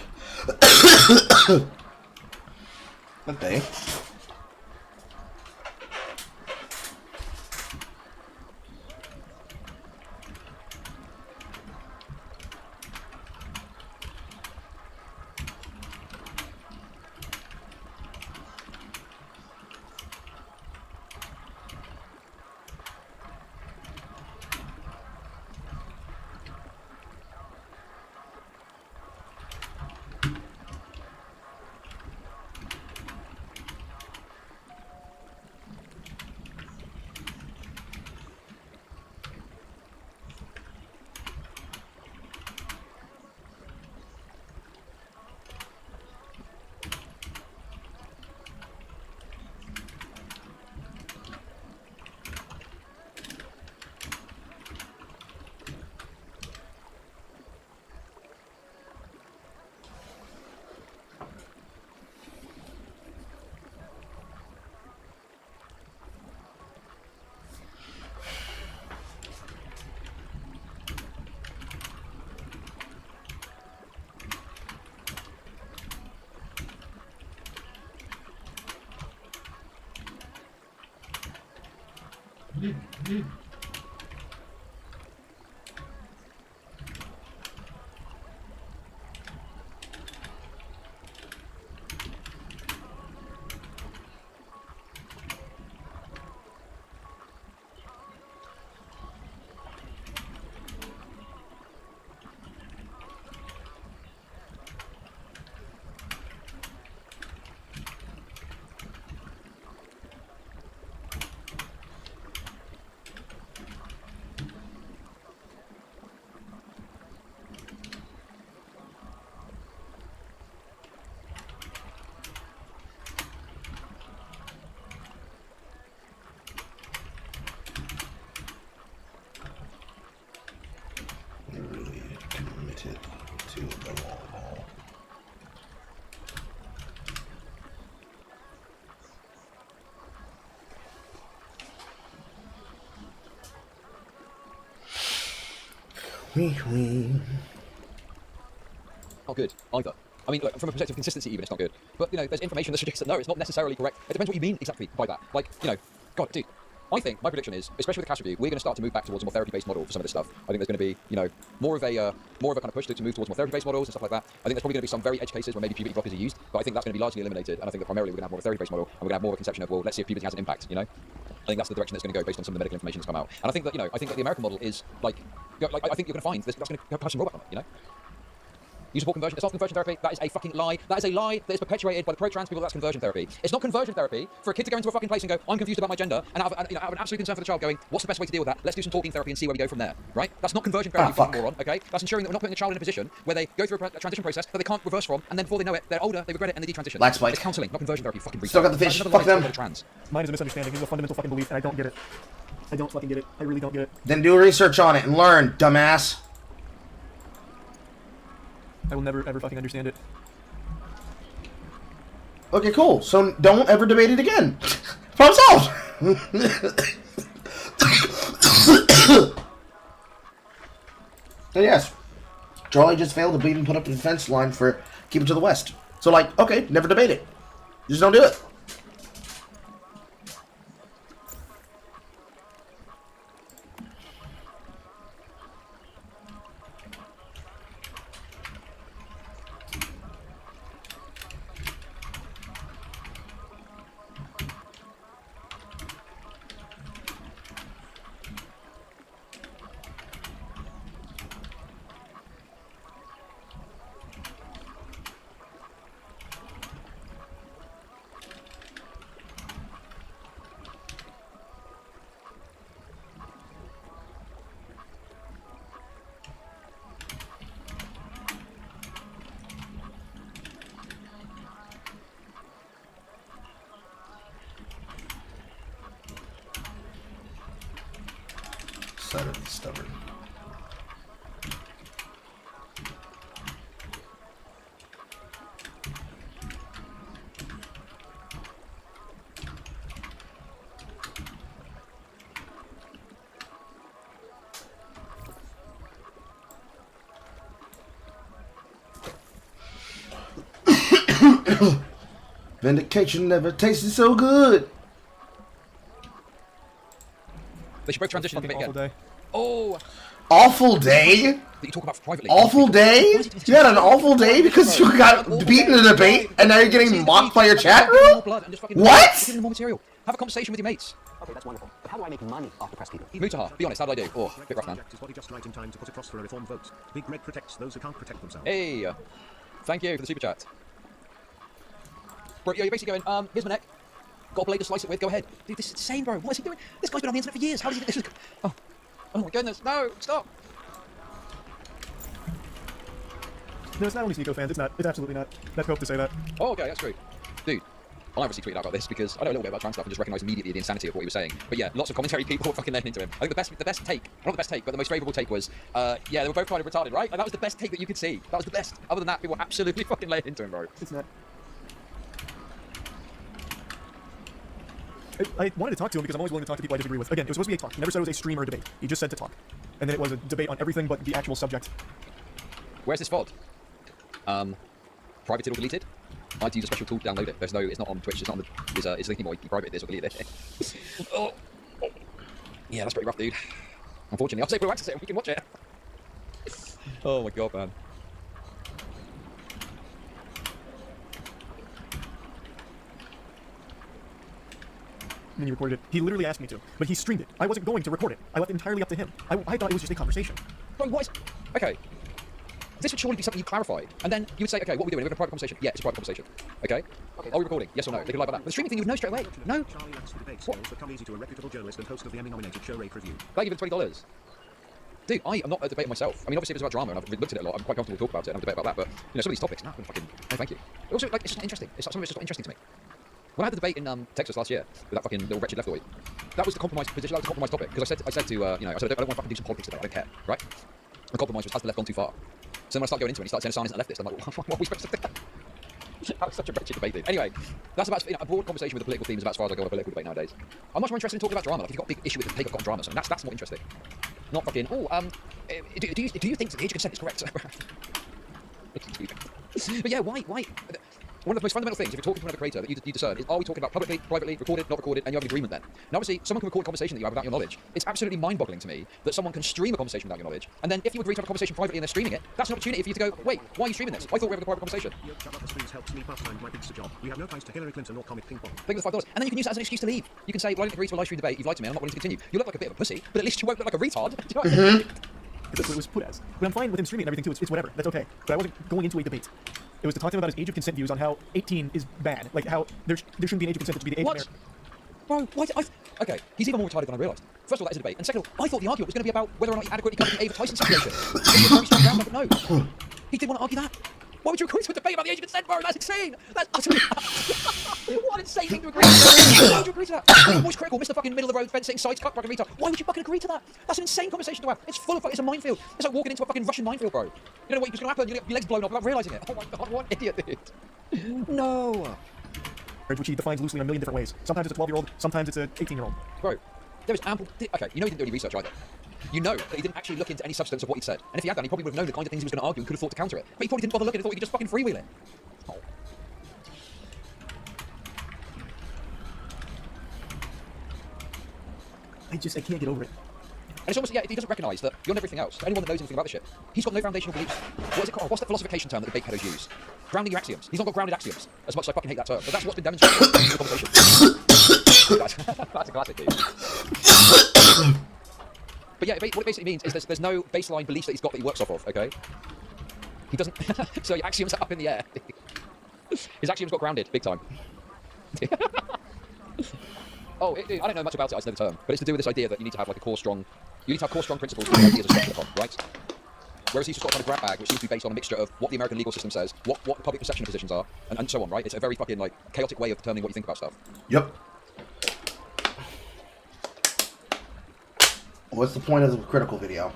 that they really committed to the long haul. Not good either. I mean, look, from a perspective of consistency, even it's not good. But you know, there's information that suggests that no, it's not necessarily correct. It depends what you mean exactly by that. Like, you know, God, dude. I think my prediction is, especially with the class review, we're going to start to move back towards a more therapy-based model for some of this stuff. I think there's going to be, you know, more of a kind of push to move towards more therapy-based models and stuff like that. I think there's probably going to be some very edge cases where maybe puberty blockers are used, but I think that's going to be largely eliminated. And I think that primarily we're going to have more of a therapy-based model, and we're going to have more of a conception of, well, let's see if puberty has an impact. You know, I think that's the direction that's going to go based on some of the medical information that's come out. And I think that, you know, I think that the American model is like I think you're going to find that's going to have some rollback on it. You know. You support conversion. It's not conversion therapy. That is a fucking lie. That is a lie that is perpetuated by the pro-trans people. That's conversion therapy. It's not conversion therapy for a kid to go into a fucking place and go, I'm confused about my gender, and have an absolute concern for the child going, what's the best way to deal with that? Let's do some talking therapy and see where we go from there. Right? That's not conversion therapy, fucking moron. Okay? That's ensuring that we're not putting the child in a position where they go through a transition process that they can't reverse from, and then before they know it, they're older, they regret it, and they detransition. Black spike. It's counselling, not conversion therapy. Fucking Still got the fish. Fuck them. Mine is a misunderstanding. It's a fundamental fucking belief, and I don't get it. I don't fucking get it. I really don't get it. Then do research on it and learn, dumbass. I will never ever fucking understand it. Okay, cool. So don't ever debate it again. Problem solved. And yes, Charlie just failed to bleed and put up the defense line for keep it to the West. So like, okay, never debate it. Just don't do it. Side of the stubborn. Vindication never tasted so good. They should both transition into Fucking a bit awful again. day. Oh, Awful day? that you talk about privately. Awful day? You had an awful day because you got beaten in a debate and now you're getting mocked by your chat room? What? More material. Have a conversation with your mates. Okay, that's wonderful. But how do I make money off the press people? Mutaha, be honest, how do I do? Oh, bit rough, man. His body just right in time to put across for a reform vote. Big Red protects those who can't protect themselves. Hey, thank you for the super chat. Bro, you're basically going, here's my neck. Got a blade to slice it with, go ahead. Dude, this is insane, bro. What is he doing? This guy's been on the internet for years. How does he think this is... Oh my goodness, no, stop. No, it's not only Sneako fans. It's not. It's absolutely not. That's hope to say that. Oh, okay, that's great. Dude, I obviously tweeted out about this because I know a little bit about trans stuff and just recognise immediately the insanity of what he was saying. But yeah, lots of commentary people were fucking laying into him. I think the best take, not the best take, but the most favourable take was, yeah, they were both kind of retarded, right? Like, that was the best take that you could see. That was the best. Other than that, people were absolutely fucking laying into him, bro. It's not. I wanted to talk to him because I'm always willing to talk to people I disagree with. Again, it was supposed to be a talk. He never said it was a stream or a debate. He just said to talk. And then it was a debate on everything but the actual subject. Where's this VOD? Privated or deleted? I had to use a special tool to download it. There's no, it's not on Twitch. It's not on the. It's thinking more. You private this or delete it. Oh. Yeah, that's pretty rough, dude. Unfortunately, I was able to access it and we can watch it. Oh my god, man. And then he recorded it. He literally asked me to, but he streamed it. I wasn't going to record it. I left it entirely up to him. I thought it was just a conversation. Bro, what is... Okay. This would surely be something you clarified. And then you would say, okay, what are we doing? We're having a private conversation. Yeah, it's a private conversation. Okay? Are we recording? Yes or no? They could lie about that. But the streaming thing, you would know straight away. No. Charlie lacks the debate skills that come easy to a reputable journalist and host of the Emmy-nominated show Rake Review. Thank you for $20. Dude, I am not a debater myself. I mean, obviously, if it's about drama, and I've looked at it a lot, I'm quite comfortable to talk about it and have a debate about that, but, you know, some of these topics, no, fucking, no, thank you. But also, like, it's just not interesting. Some of it's just not interesting to me. When I had the debate in Texas last year with that fucking little wretched leftoid, that was the compromise position, that was the compromise topic, because I said to, you know, I said, I don't want to fucking do some politics today, I don't care, right? The compromise was, has the left gone too far? So then when I started going into it, he started saying Assange isn't a leftist, I'm like, what are we supposed to do? That was such a wretched debate, dude. Anyway, that's about, you know, a broad conversation with the political themes about as far as I go on a political debate nowadays. I'm much more interested in talking about drama. Like, if you've got a big issue with the take I've got on drama, so that's more interesting. Not fucking, do you think that the age of consent is correct? But yeah, why? One of the most fundamental things, if you're talking to another creator, that you discern is, are we talking about publicly, privately, recorded, not recorded, and you have an agreement then? Now, obviously, someone can record a conversation that you have without your knowledge. It's absolutely mind-boggling to me that someone can stream a conversation without your knowledge, and then if you agree to have a conversation privately and they're streaming it, that's an opportunity for you to go, wait, why are you streaming this? I thought we were having a private conversation. Helps me pass time my pizza job. We have no ties to Hillary Clinton or comic ping pong. Think of the $5. And then you can use that as an excuse to leave. You can say, well, I didn't agree to a live stream debate, you've lied to me, I'm not willing to continue. You look like a bit of a pussy, but at least you won't look like a retard. Do you know what I mean? That's what it was put as. But I'm fine with him streaming and everything too. It's whatever. That's okay. But I wasn't going into a debate. It was to talk to him about his age of consent views on how 18 is bad. Like how there shouldn't be an age of consent to be the age of marriage. Bro, why? Okay, he's even more retarded than I realised. First of all, that is a debate. And second of all, I thought the argument was going to be about whether or not he adequately covered the Ava Tyson situation. But no, he didn't want to argue that. Why would you agree to a debate about the age of consent, bro? That's insane. That's utterly... What an insane thing to agree to. Why would you agree to that? Voice critical, Mr. fucking middle of the road, fencing, sides, cut, fucking retard. Why would you fucking agree to that? That's an insane conversation to have. It's full of... It's a minefield. It's like walking into a fucking Russian minefield, bro. You don't know what's going to happen. You get your legs blown off without realising it. Oh my god, what an idiot, dude. No. Which he defines loosely in a million different ways. Sometimes it's a 12-year-old, sometimes it's an 18-year-old. Bro, there is ample... Okay, you know he didn't do any research either. You know that he didn't actually look into any substance of what he said. And if he had done, he probably would have known the kind of things he was going to argue and could have thought to counter it. But he probably didn't bother looking and thought he could just fucking freewheel it. Oh. I can't get over it. And it's almost, yeah, he doesn't recognise that beyond everything else, anyone that knows anything about this shit, he's got no foundational beliefs. What is it called? What's the philosophication term that the debate pedos use? Grounding your axioms. He's not got grounded axioms. As much as I fucking hate that term. But that's what's been demonstrated in the conversation. That's a classic, dude. But yeah, what it basically means is there's no baseline beliefs that he's got that he works off of, okay? He doesn't... So your axioms are up in the air. His axioms got grounded, big time. Oh, dude, I don't know much about it, I just know the term. But it's to do with this idea that you need to have like a core strong... You need to have core strong principles for ideas are structured upon, right? Whereas he's just got kind of grab bag, which seems to be based on a mixture of what the American legal system says, what the public perception of positions are, and so on, right? It's a very fucking, like, chaotic way of determining what you think about stuff. Yep. What's the point of the critical video?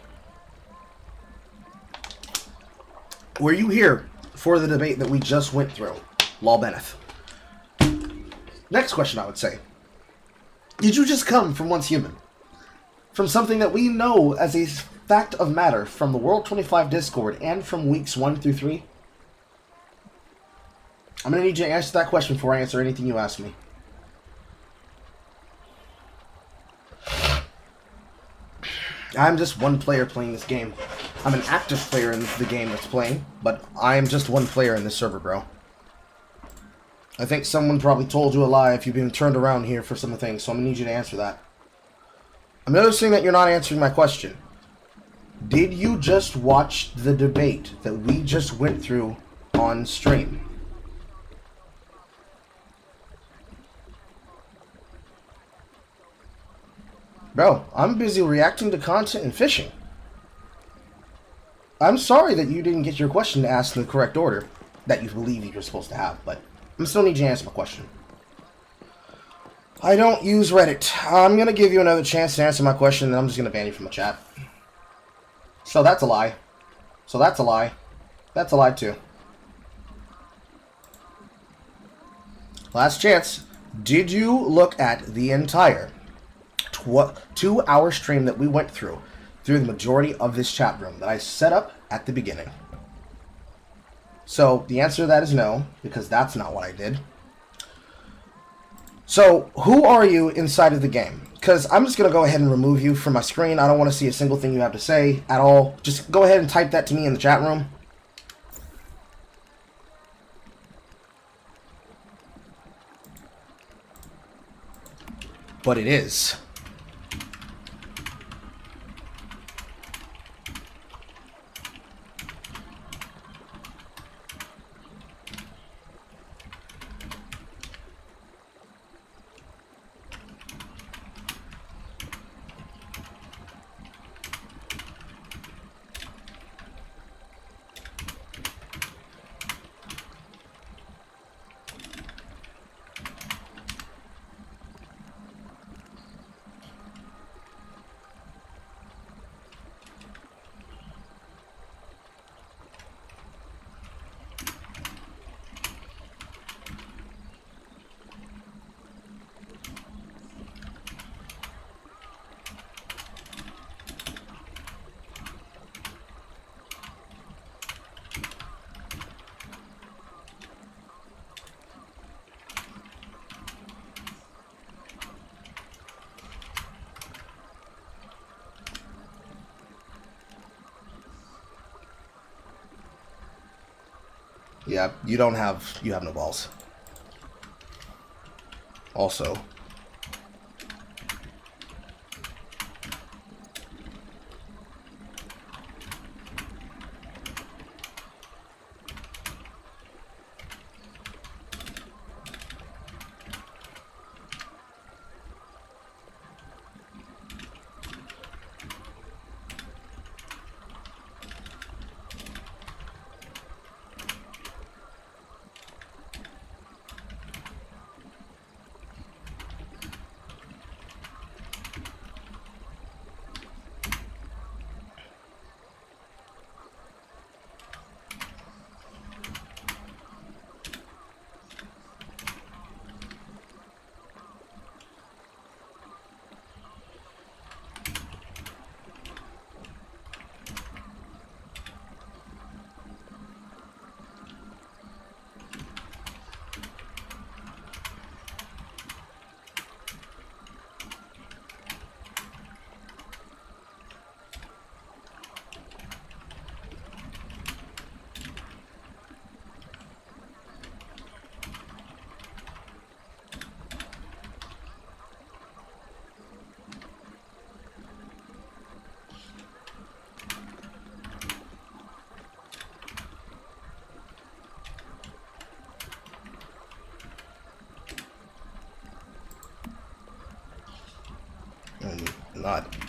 Were you here for the debate that we just went through? Law Benneth. Next question, I would say. Did you just come from Once Human? From something that we know as a fact of matter from the World 25 Discord and from weeks 1 through 3? I'm gonna need you to answer that question before I answer anything you ask me. I'm just one player playing this game. I'm an active player in the game that's playing, but I am just one player in this server, bro. I think someone probably told you a lie if you've been turned around here for some things, so I'm gonna need you to answer that. I'm noticing that you're not answering my question. Did you just watch the debate that we just went through on stream? Bro, I'm busy reacting to content and fishing. I'm sorry that you didn't get your question asked in the correct order that you believe you're supposed to have, but I still need you to answer my question. I don't use Reddit. I'm going to give you another chance to answer my question, and I'm just going to ban you from the chat. So that's a lie. So that's a lie. That's a lie too. Last chance. Did you look at the entire 2-hour stream that we went through the majority of this chat room that I set up at the beginning? So the answer to that is no, because that's not what I did. So who are you inside of the game? Because I'm just going to go ahead and remove you from my screen. I don't want to see a single thing you have to say at all. Just go ahead and type that to me in the chat room. But it is. Yeah, you have no balls. Also,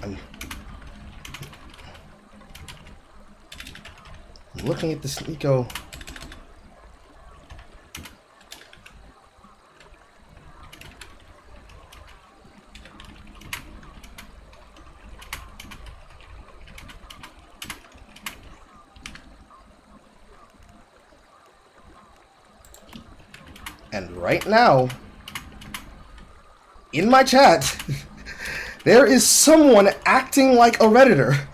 I'm looking at the Sneako. And right now, in my chat, there is someone acting like a Redditor.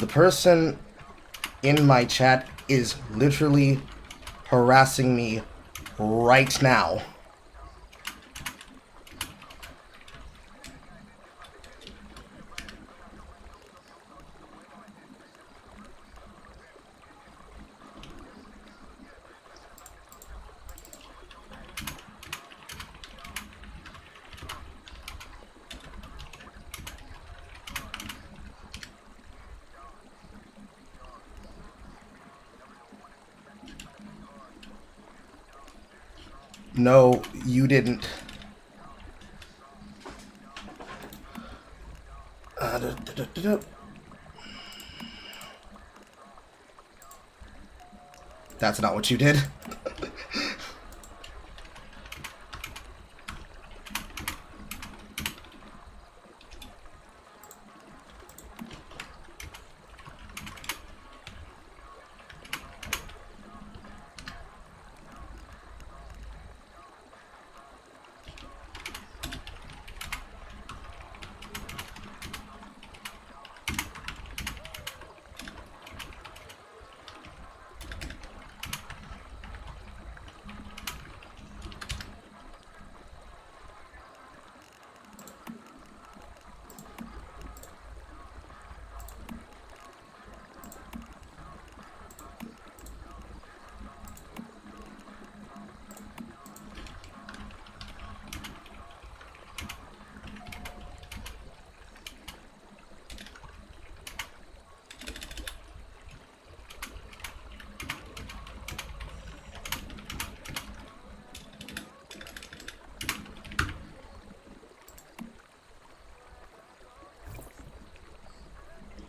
The person in my chat is literally harassing me right now. No, you didn't. That's not what you did.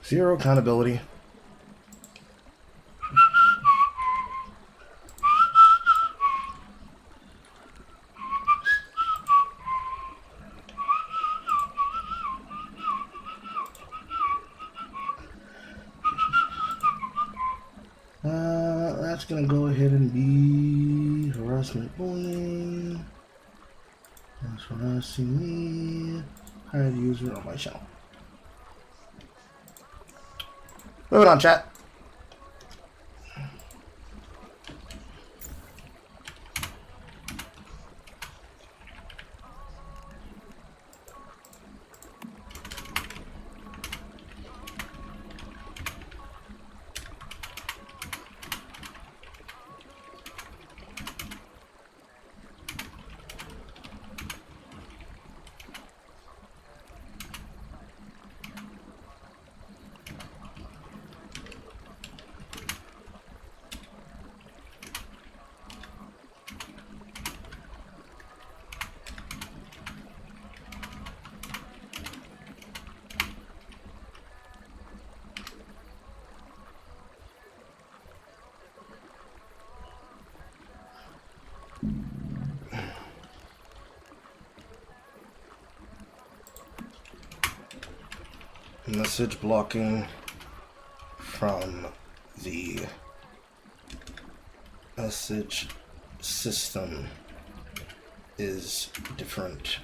Zero accountability. That's gonna go ahead and be harassment bullying. That's harassing me. Hide user on my channel. Moving on, chat. Message blocking from the message system is different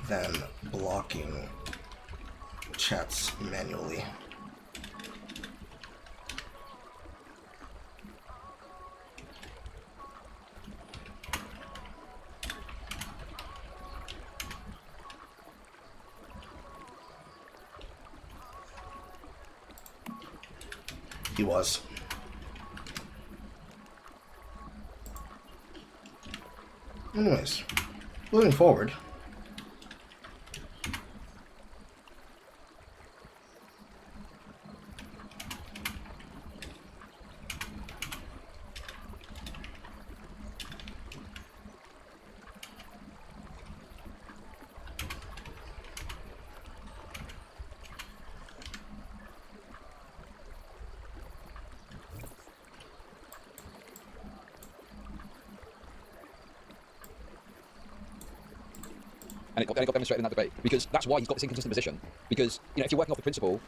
than blocking chats manually. He was. Anyways, moving forward. And it got demonstrated in that debate, because that's why he's got this inconsistent position. Because, you know, if you're working off the principle,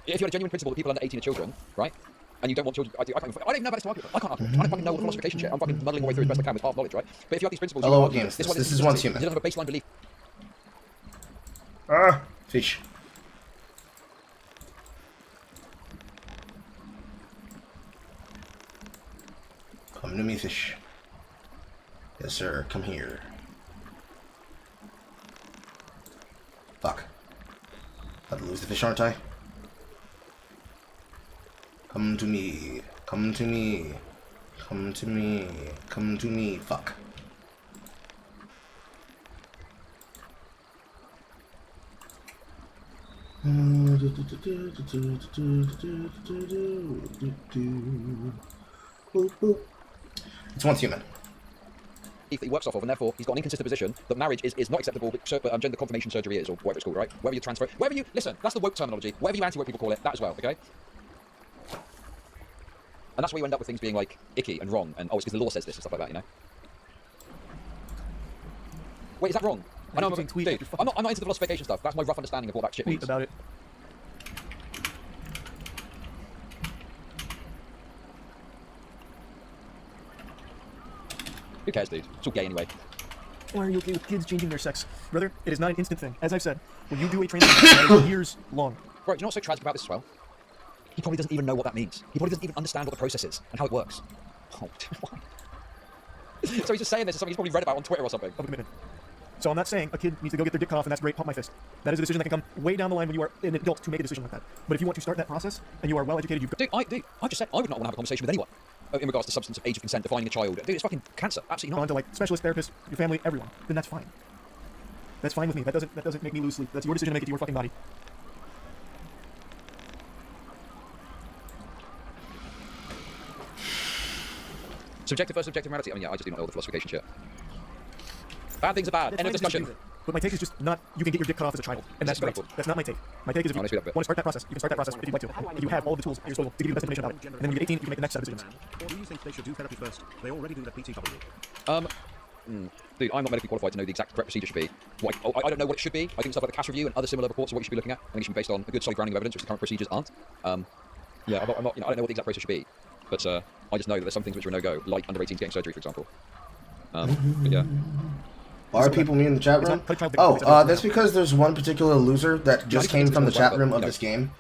if you had a genuine principle that people under 18 are children, right, and you don't want children, I don't even know about this to argue with. I can't argue. I don't fucking know what philosophication shit. I'm fucking muddling my way through as best I can with half knowledge, right? But if you have these principles, Hello, you games. This is once human. He doesn't have a baseline belief. Fish. Come to me, fish. Yes, sir. Come here. Fuck. About to lose the fish, aren't I? Come to me. Come to me. Come to me. Come to me. Fuck. It's once human. That he works off of, and therefore he's got an inconsistent position that marriage is not acceptable, but gender confirmation surgery is, or whatever it's called, right? Whether you transfer it, whether you listen, that's the woke terminology. Whatever you anti-woke people call it, that as well, okay? And that's where you end up with things being like icky and wrong, and oh, it's because the law says this and stuff like that, you know? Wait, is that wrong? I know, dude, I'm not into the philosophication stuff. That's my rough understanding of what that shit means. Tweet about it. Who cares, dude? It's all gay anyway. Why are you okay with kids changing their sex? Brother, it is not an instant thing. As I've said, when you do a transition, it is years long. Right, do you know what's so tragic about this as well? He probably doesn't even know what that means. He probably doesn't even understand what the process is and how it works. Oh, why? So he's just saying this as something he's probably read about on Twitter or something. Of a commitment. So I'm not saying a kid needs to go get their dick cut off and that's great, pump my fist. That is a decision that can come way down the line when you are an adult to make a decision like that. But if you want to start that process and you are well educated, you've got... Dude, I just said I would not want to have a conversation with anyone in regards to substance of age of consent, defining a child. Dude, it's fucking cancer. Absolutely not. On to like specialist therapists, your family, everyone. Then that's fine. That's fine with me. That doesn't make me lose sleep. That's your decision to make it to your fucking body. Subjective versus objective morality. I mean, yeah, I just do not know all the philosophication shit. Bad things are bad. End of discussion. But my take is just not, you can get your dick cut off as a child. And that's great. That's not my take. My take is if you want to start that process, you can start that process if you'd like to. If you have all of the tools at your disposal to give you the best information about it. And then when you get 18, you can make the next set of decisions. Or do you think they should do therapy first? They already do that PTW. Dude, I'm not medically qualified to know the exact correct procedure should be. I don't know what it should be. I think stuff like the cash review and other similar reports are what you should be looking at. I think it should be based on a good solid grounding of evidence, which the current procedures aren't. Yeah, I'm not, you know, I don't know what the exact process should be, but I just know that there's some things which are no-go, like under 18s getting surgery, for example. But yeah. Why are people me in the chat room? Oh, that's because there's one particular loser that just came from the chat room of this game.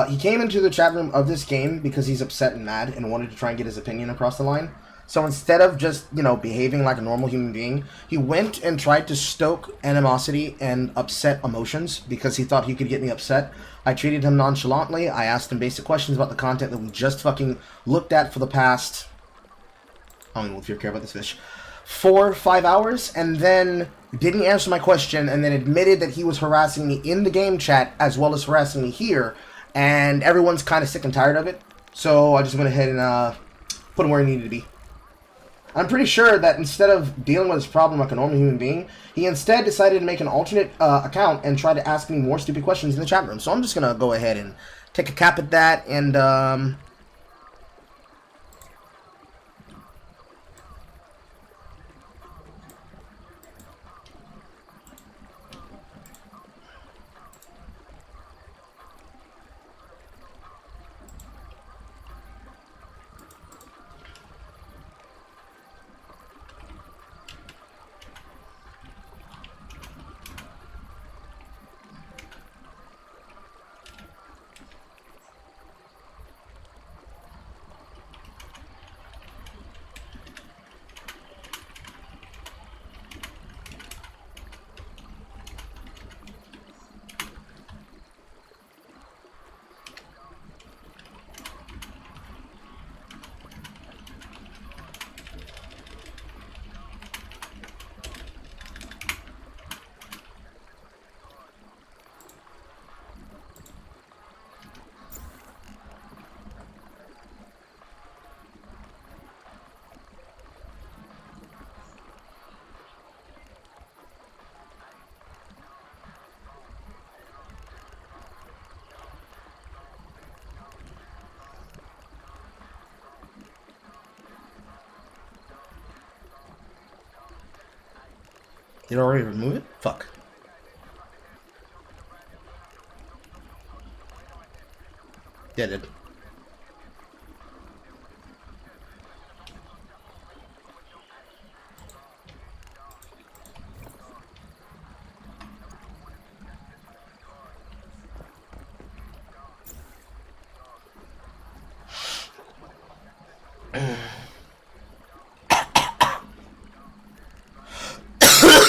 He came into the chat room of this game because he's upset and mad and wanted to try and get his opinion across the line. So instead of just, you know, behaving like a normal human being, he went and tried to stoke animosity and upset emotions because he thought he could get me upset. I treated him nonchalantly. I asked him basic questions about the content that we just fucking looked at for the past... I don't know if you care about this fish. 4-5 hours, and then didn't answer my question, and then admitted that he was harassing me in the game chat as well as harassing me here, and everyone's kind of sick and tired of it. So I just went ahead and put him where he needed to be. I'm pretty sure that instead of dealing with this problem like a normal human being, he instead decided to make an alternate account and try to ask me more stupid questions in the chat room. So I'm just going to go ahead and take a cap at that and... Did I already remove it? Fuck. Yeah, I did.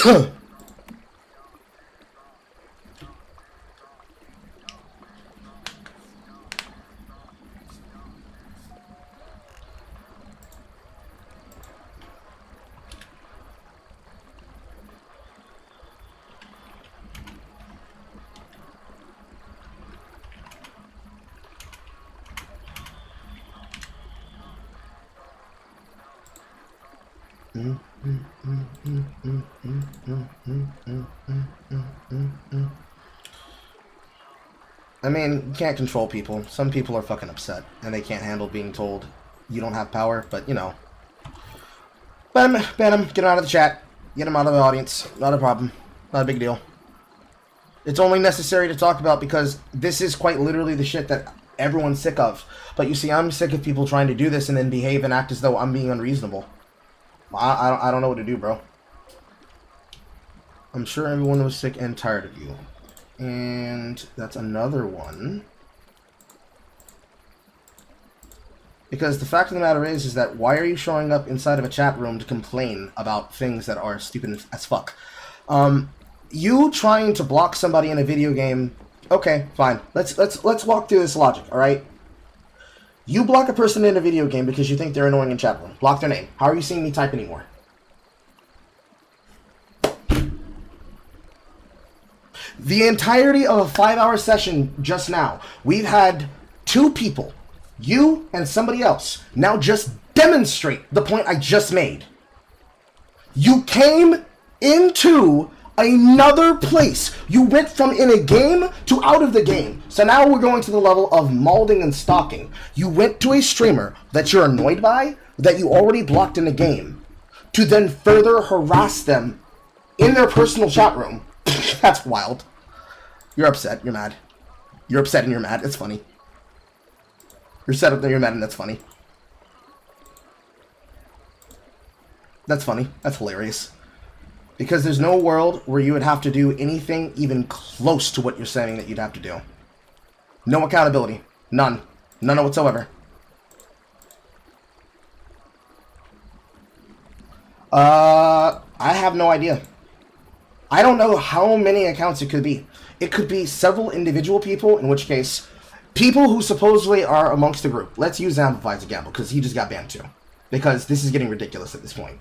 I mean, you can't control people. Some people are fucking upset, and they can't handle being told you don't have power, but, you know. Ban him, get him out of the chat, get him out of the audience. Not a problem. Not a big deal. It's only necessary to talk about because this is quite literally the shit that everyone's sick of. But you see, I'm sick of people trying to do this and then behave and act as though I'm being unreasonable. I don't know what to do, bro. I'm sure everyone was sick and tired of you. And that's another one. Because the fact of the matter is that why are you showing up inside of a chat room to complain about things that are stupid as fuck? You trying to block somebody in a video game, okay, fine. Let's walk through this logic, alright? You block a person in a video game because you think they're annoying in chat room. Block their name. How are you seeing me type anymore? The entirety of a 5-hour session just now, we've had 2 people, you and somebody else, now just demonstrate the point I just made. You came into another place. You went from in a game to out of the game. So now we're going to the level of mauling and stalking. You went to a streamer that you're annoyed by, that you already blocked in the game, to then further harass them in their personal chat room. That's wild. You're upset. You're mad. You're upset and you're mad. It's funny. You're upset and you're mad and that's funny. That's funny. That's hilarious. Because there's no world where you would have to do anything even close to what you're saying that you'd have to do. No accountability. None. None whatsoever. I have no idea. I don't know how many accounts it could be. It could be several individual people, in which case, people who supposedly are amongst the group. Let's use Amplify as a gamble, because he just got banned too. Because this is getting ridiculous at this point.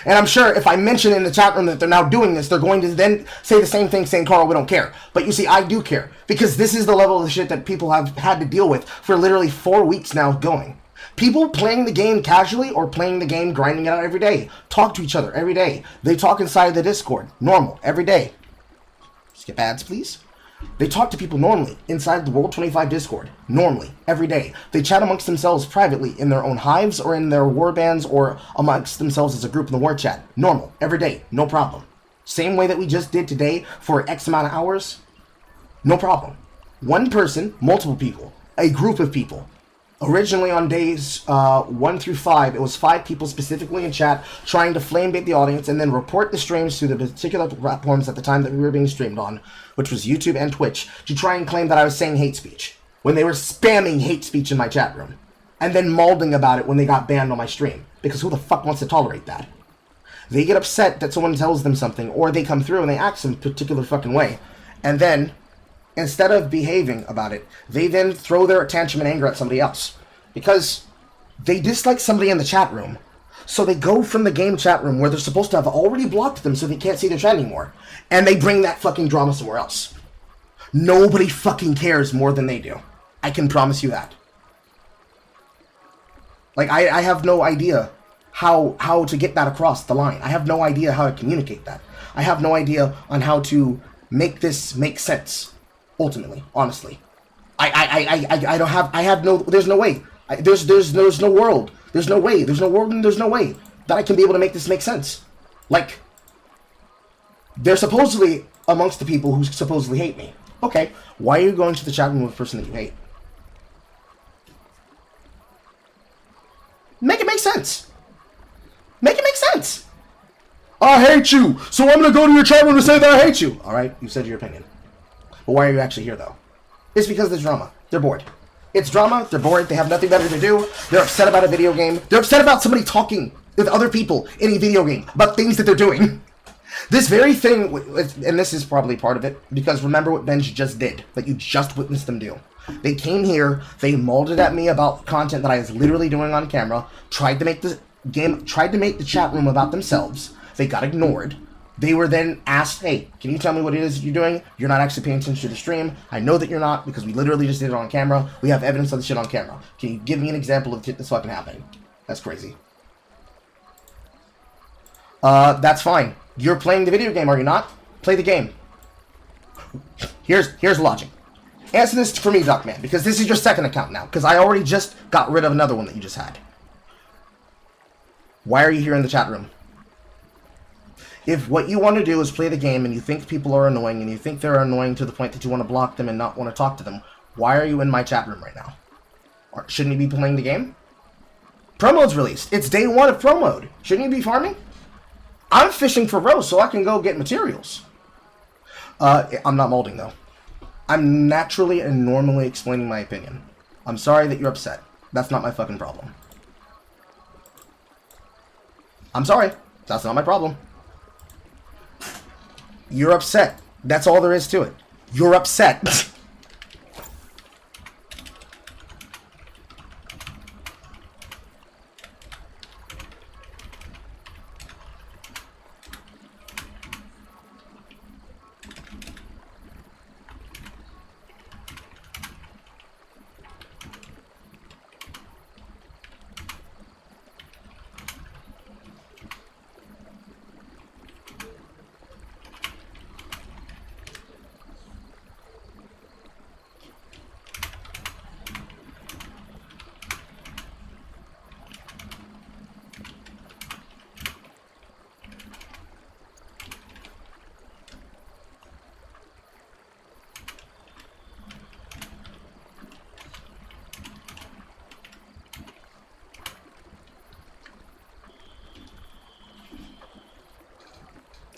And I'm sure if I mention in the chat room that they're now doing this, they're going to then say the same thing saying, Carl, we don't care. But you see, I do care. Because this is the level of the shit that people have had to deal with for literally 4 weeks now going. People playing the game casually or playing the game grinding it out every day. Talk to each other every day. They talk inside the Discord. Normal. Every day. Skip ads, please. They talk to people normally inside the World 25 Discord. Normally. Every day. They chat amongst themselves privately in their own hives or in their war bands or amongst themselves as a group in the war chat. Normal. Every day. No problem. Same way that we just did today for X amount of hours. No problem. One person, multiple people. A group of people. Originally on days 1 through 5, it was 5 people specifically in chat trying to flame bait the audience and then report the streams to the particular platforms at the time that we were being streamed on, which was YouTube and Twitch, to try and claim that I was saying hate speech when they were spamming hate speech in my chat room and then mauling about it when they got banned on my stream, because who the fuck wants to tolerate that? They get upset that someone tells them something, or they come through and they act some particular fucking way, and then instead of behaving about it, they then throw their tantrum and anger at somebody else. Because they dislike somebody in the chat room. So they go from the game chat room where they're supposed to have already blocked them so they can't see their chat anymore. And they bring that fucking drama somewhere else. Nobody fucking cares more than they do. I can promise you that. Like, I have no idea how to get that across the line. I have no idea how to communicate that. I have no idea on how to make this make sense. Ultimately, honestly, I don't have. I have no. There's no way. There's no world. There's no way. There's no world, and there's no way that I can be able to make this make sense. Like, they're supposedly amongst the people who supposedly hate me. Okay, why are you going to the chat room with a person that you hate? Make it make sense. Make it make sense. I hate you, so I'm gonna go to your chat room to say that I hate you. All right, you said your opinion. But why are you actually here, though? It's because there's drama. They're bored. It's drama. They're bored. They have nothing better to do. They're upset about a video game. They're upset about somebody talking with other people in a video game about things that they're doing. This very thing, and this is probably part of it, because remember what Benj just did, that you just witnessed them do. They came here, they molded at me about content that I was literally doing on camera, tried to make the chat room about themselves. They got ignored. They were then asked, hey, can you tell me what it is you're doing? You're not actually paying attention to the stream. I know that you're not, because we literally just did it on camera. We have evidence of the shit on camera. Can you give me an example of this fucking happening? That's crazy. That's fine. You're playing the video game, are you not? Play the game. Here's logic. Answer this for me, Duckman, because this is your second account now, because I already just got rid of another one that you just had. Why are you here in the chat room? If what you want to do is play the game and you think people are annoying and you think they're annoying to the point that you want to block them and not want to talk to them, why are you in my chat room right now? Or shouldn't you be playing the game? Pro mode's released. It's day 1 of pro mode. Shouldn't you be farming? I'm fishing for rows so I can go get materials. I'm not molding though. I'm naturally and normally explaining my opinion. I'm sorry that you're upset. That's not my fucking problem. I'm sorry. That's not my problem. You're upset. That's all there is to it. You're upset.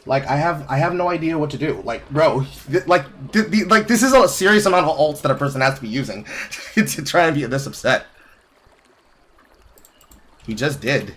Like, I have no idea what to do. Like, bro, this is a serious amount of ults that a person has to be using to try and be this upset. He just did.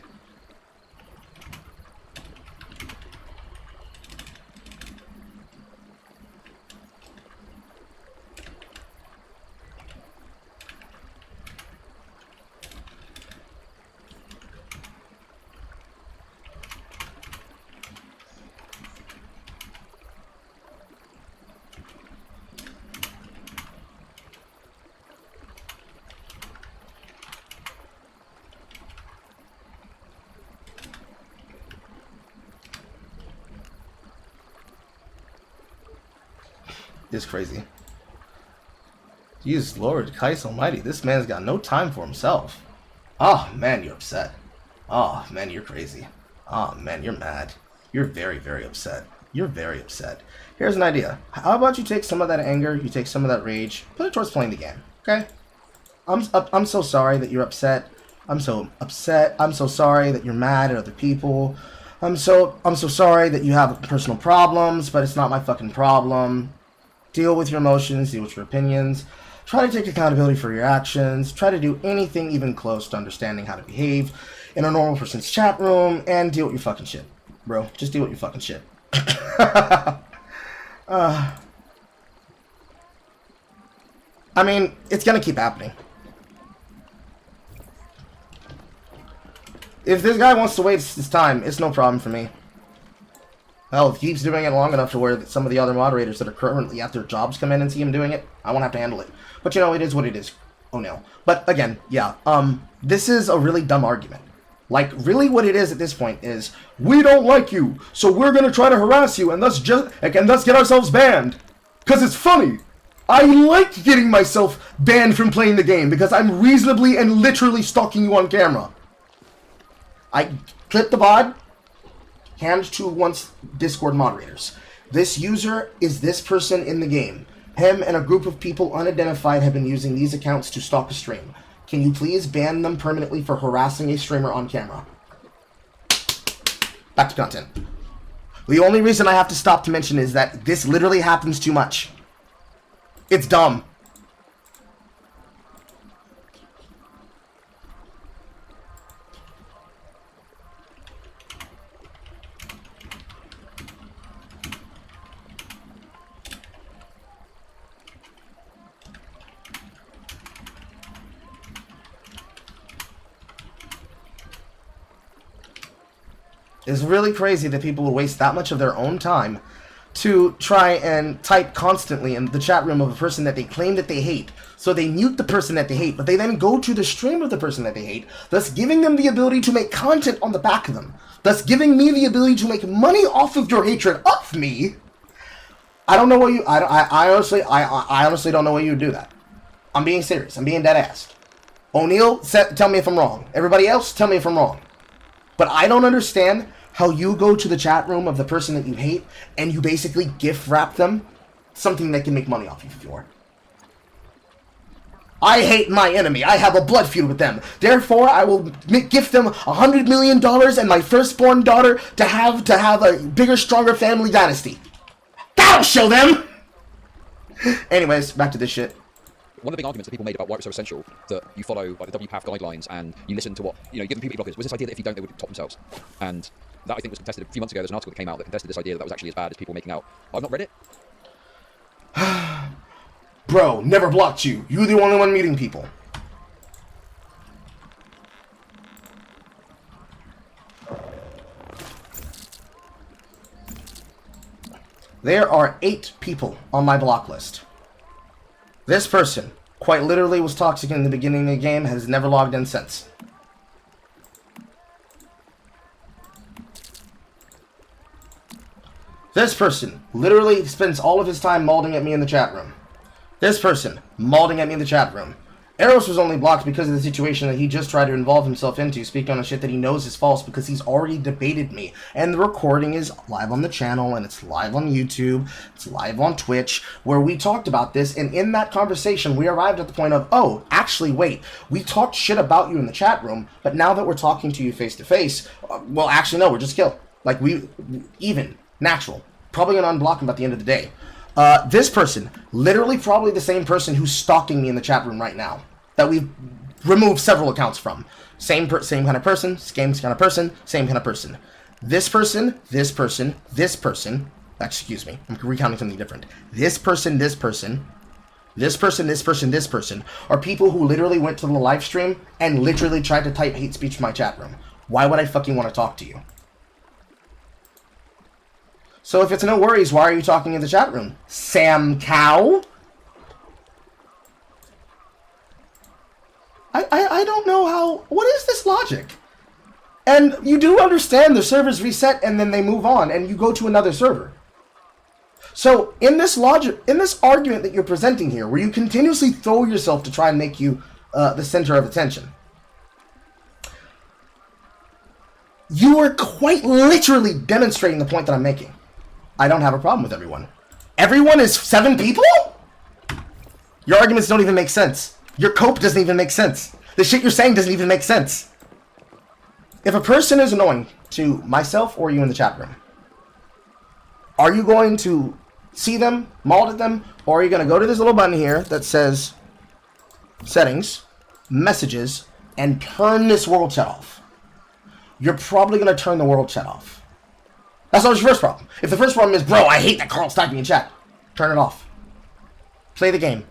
Is crazy. Jesus Lord, Christ Almighty, this man's got no time for himself. Oh man, you're upset. Oh man, you're crazy. Oh man, you're mad. You're very, very upset. You're very upset. Here's an idea. How about you take some of that anger, you take some of that rage, put it towards playing the game, okay? I'm so sorry that you're upset. I'm so upset. I'm so sorry that you're mad at other people. I'm so sorry that you have personal problems, but it's not my fucking problem. Deal with your emotions, deal with your opinions. Try to take accountability for your actions. Try to do anything even close to understanding how to behave in a normal person's chat room, and deal with your fucking shit, bro. Just deal with your fucking shit. I mean, it's gonna keep happening. If this guy wants to waste his time, it's no problem for me. Hell, if he keeps doing it long enough to where some of the other moderators that are currently at their jobs come in and see him doing it, I won't have to handle it. But you know, it is what it is. Oh no. But again, yeah, this is a really dumb argument. Like, really what it is at this point is, we don't like you, so we're gonna try to harass you and thus get ourselves banned. Cause it's funny. I like getting myself banned from playing the game because I'm reasonably and literally stalking you on camera. I clip the VOD, hand to one's Discord moderators. This user is this person in the game. Him and a group of people unidentified have been using these accounts to stalk a stream. Can you please ban them permanently for harassing a streamer on camera? Back to content. The only reason I have to stop to mention is that this literally happens too much. It's dumb. It's really crazy that people would waste that much of their own time to try and type constantly in the chat room of a person that they claim that they hate. So they mute the person that they hate, but they then go to the stream of the person that they hate, thus giving them the ability to make content on the back of them, thus giving me the ability to make money off of your hatred of me. I don't know what you... I honestly don't know why you would do that. I'm being serious. I'm being dead ass. O'Neal, tell me if I'm wrong. Everybody else, tell me if I'm wrong. But I don't understand how you go to the chat room of the person that you hate and you basically gift wrap them something that can make money off you for. I hate my enemy. I have a blood feud with them. Therefore, I will gift them $100 million and my firstborn daughter to have a bigger, stronger family dynasty. That'll show them! Anyways, back to this shit. One of the big arguments that people made about why it was so essential that you follow like the WPATH guidelines and you listen to what, you know, you give them puberty blockers was this idea that if you don't, they would top themselves. And that I think was contested a few months ago. There's an article that came out that contested this idea that was actually as bad as people making out. I've not read it. Bro, never blocked you. You're the only one meeting people. There are 8 people on my block list. This person, quite literally, was toxic in the beginning of the game, has never logged in since. This person literally spends all of his time malding at me in the chat room. This person, malding at me in the chat room. Eros was only blocked because of the situation that he just tried to involve himself into, speaking on a shit that he knows is false because he's already debated me. And the recording is live on the channel, and it's live on YouTube, it's live on Twitch, where we talked about this, and in that conversation, we arrived at the point of, oh, actually, wait, we talked shit about you in the chat room, but now that we're talking to you face-to-face, well, actually, no, we're just kill. Like, even, natural. Probably gonna unblock him at the end of the day. This person, literally probably the same person who's stalking me in the chat room right now, that we've removed several accounts from. Same kind of person, same kind of person, same kind of person. This person, this person, this person, excuse me, I'm recounting something different. This person, this person, this person, this person, this person, are people who literally went to the live stream and literally tried to type hate speech in my chat room. Why would I fucking want to talk to you? So if it's no worries, why are you talking in the chat room? Sam Cow? I don't know how... What is this logic? And you do understand the servers reset and then they move on and you go to another server. So in this logic, in this argument that you're presenting here, where you continuously throw yourself to try and make you the center of attention, you are quite literally demonstrating the point that I'm making. I don't have a problem with everyone. Everyone is 7 people? Your arguments don't even make sense. Your cope doesn't even make sense. The shit you're saying doesn't even make sense. If a person is annoying to myself or you in the chat room, are you going to see them, maul at them, or are you going to go to this little button here that says settings, messages, and turn this world chat off? You're probably going to turn the world chat off. That's not your first problem. If the first problem is, bro, I hate that Carl's typing in chat, turn it off. Play the game.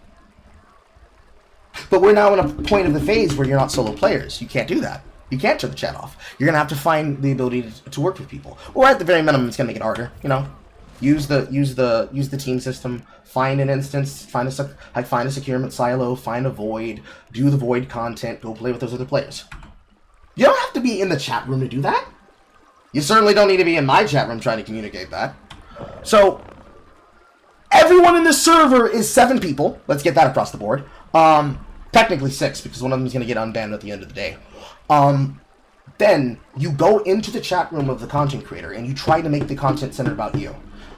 But we're now in a point of the phase where you're not solo players. You can't do that. You can't turn the chat off. You're going to have to find the ability to work with people. Or at the very minimum, it's going to make it harder, you know? Use the team system. Find an instance. Find a securement silo. Find a void. Do the void content. Go play with those other players. You don't have to be in the chat room to do that. You certainly don't need to be in my chat room trying to communicate that. So, everyone in this server is 7 people. Let's get that across the board. Technically 6, because one of them is going to get unbanned at the end of the day. Then, you go into the chat room of the content creator, and you try to make the content centered about you.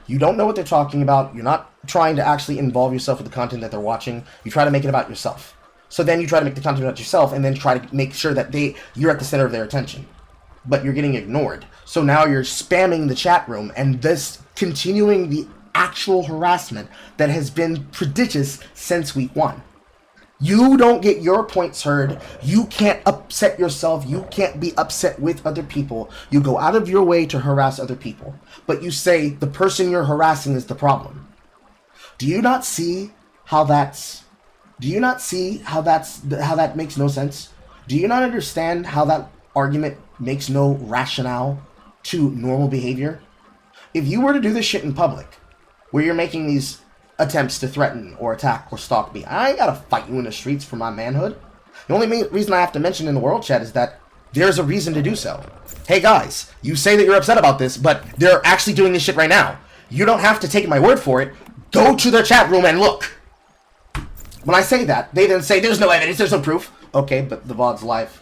You don't know what they're talking about. You're not trying to actually involve yourself with the content that they're watching. You try to make it about yourself. So then you try to make the content about yourself, and then try to make sure that you're at the center of their attention. But you're getting ignored. So now you're spamming the chat room, and this continuing the actual harassment that has been prodigious since week 1. You don't get your points heard. You can't upset yourself. You can't be upset with other people. You go out of your way to harass other people. But you say the person you're harassing is the problem. Do you not see how that makes no sense? Do you not understand how that argument makes no rationale to normal behavior. If you were to do this shit in public, where you're making these attempts to threaten or attack or stalk me, I ain't gotta fight you in the streets for my manhood. The only reason I have to mention in the world chat is that there's a reason to do so. Hey guys, you say that you're upset about this, but they're actually doing this shit right now. You don't have to take my word for it. Go to their chat room and look. When I say that, they then say, there's no evidence, there's no proof. Okay, but the VOD's live.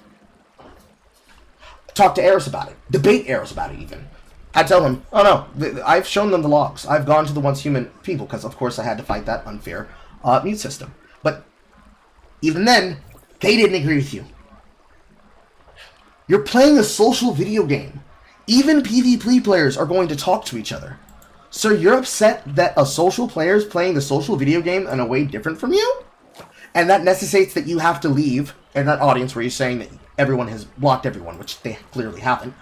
Talk to Eris about it. Debate Eris about it even. I tell them, oh no, I've shown them the logs. I've gone to the once human people, because of course I had to fight that unfair mute system. But even then, they didn't agree with you. You're playing a social video game. Even PvP players are going to talk to each other. So you're upset that a social player is playing the social video game in a way different from you? And that necessitates that you have to leave in that audience where you're saying that everyone has blocked everyone, which they clearly haven't.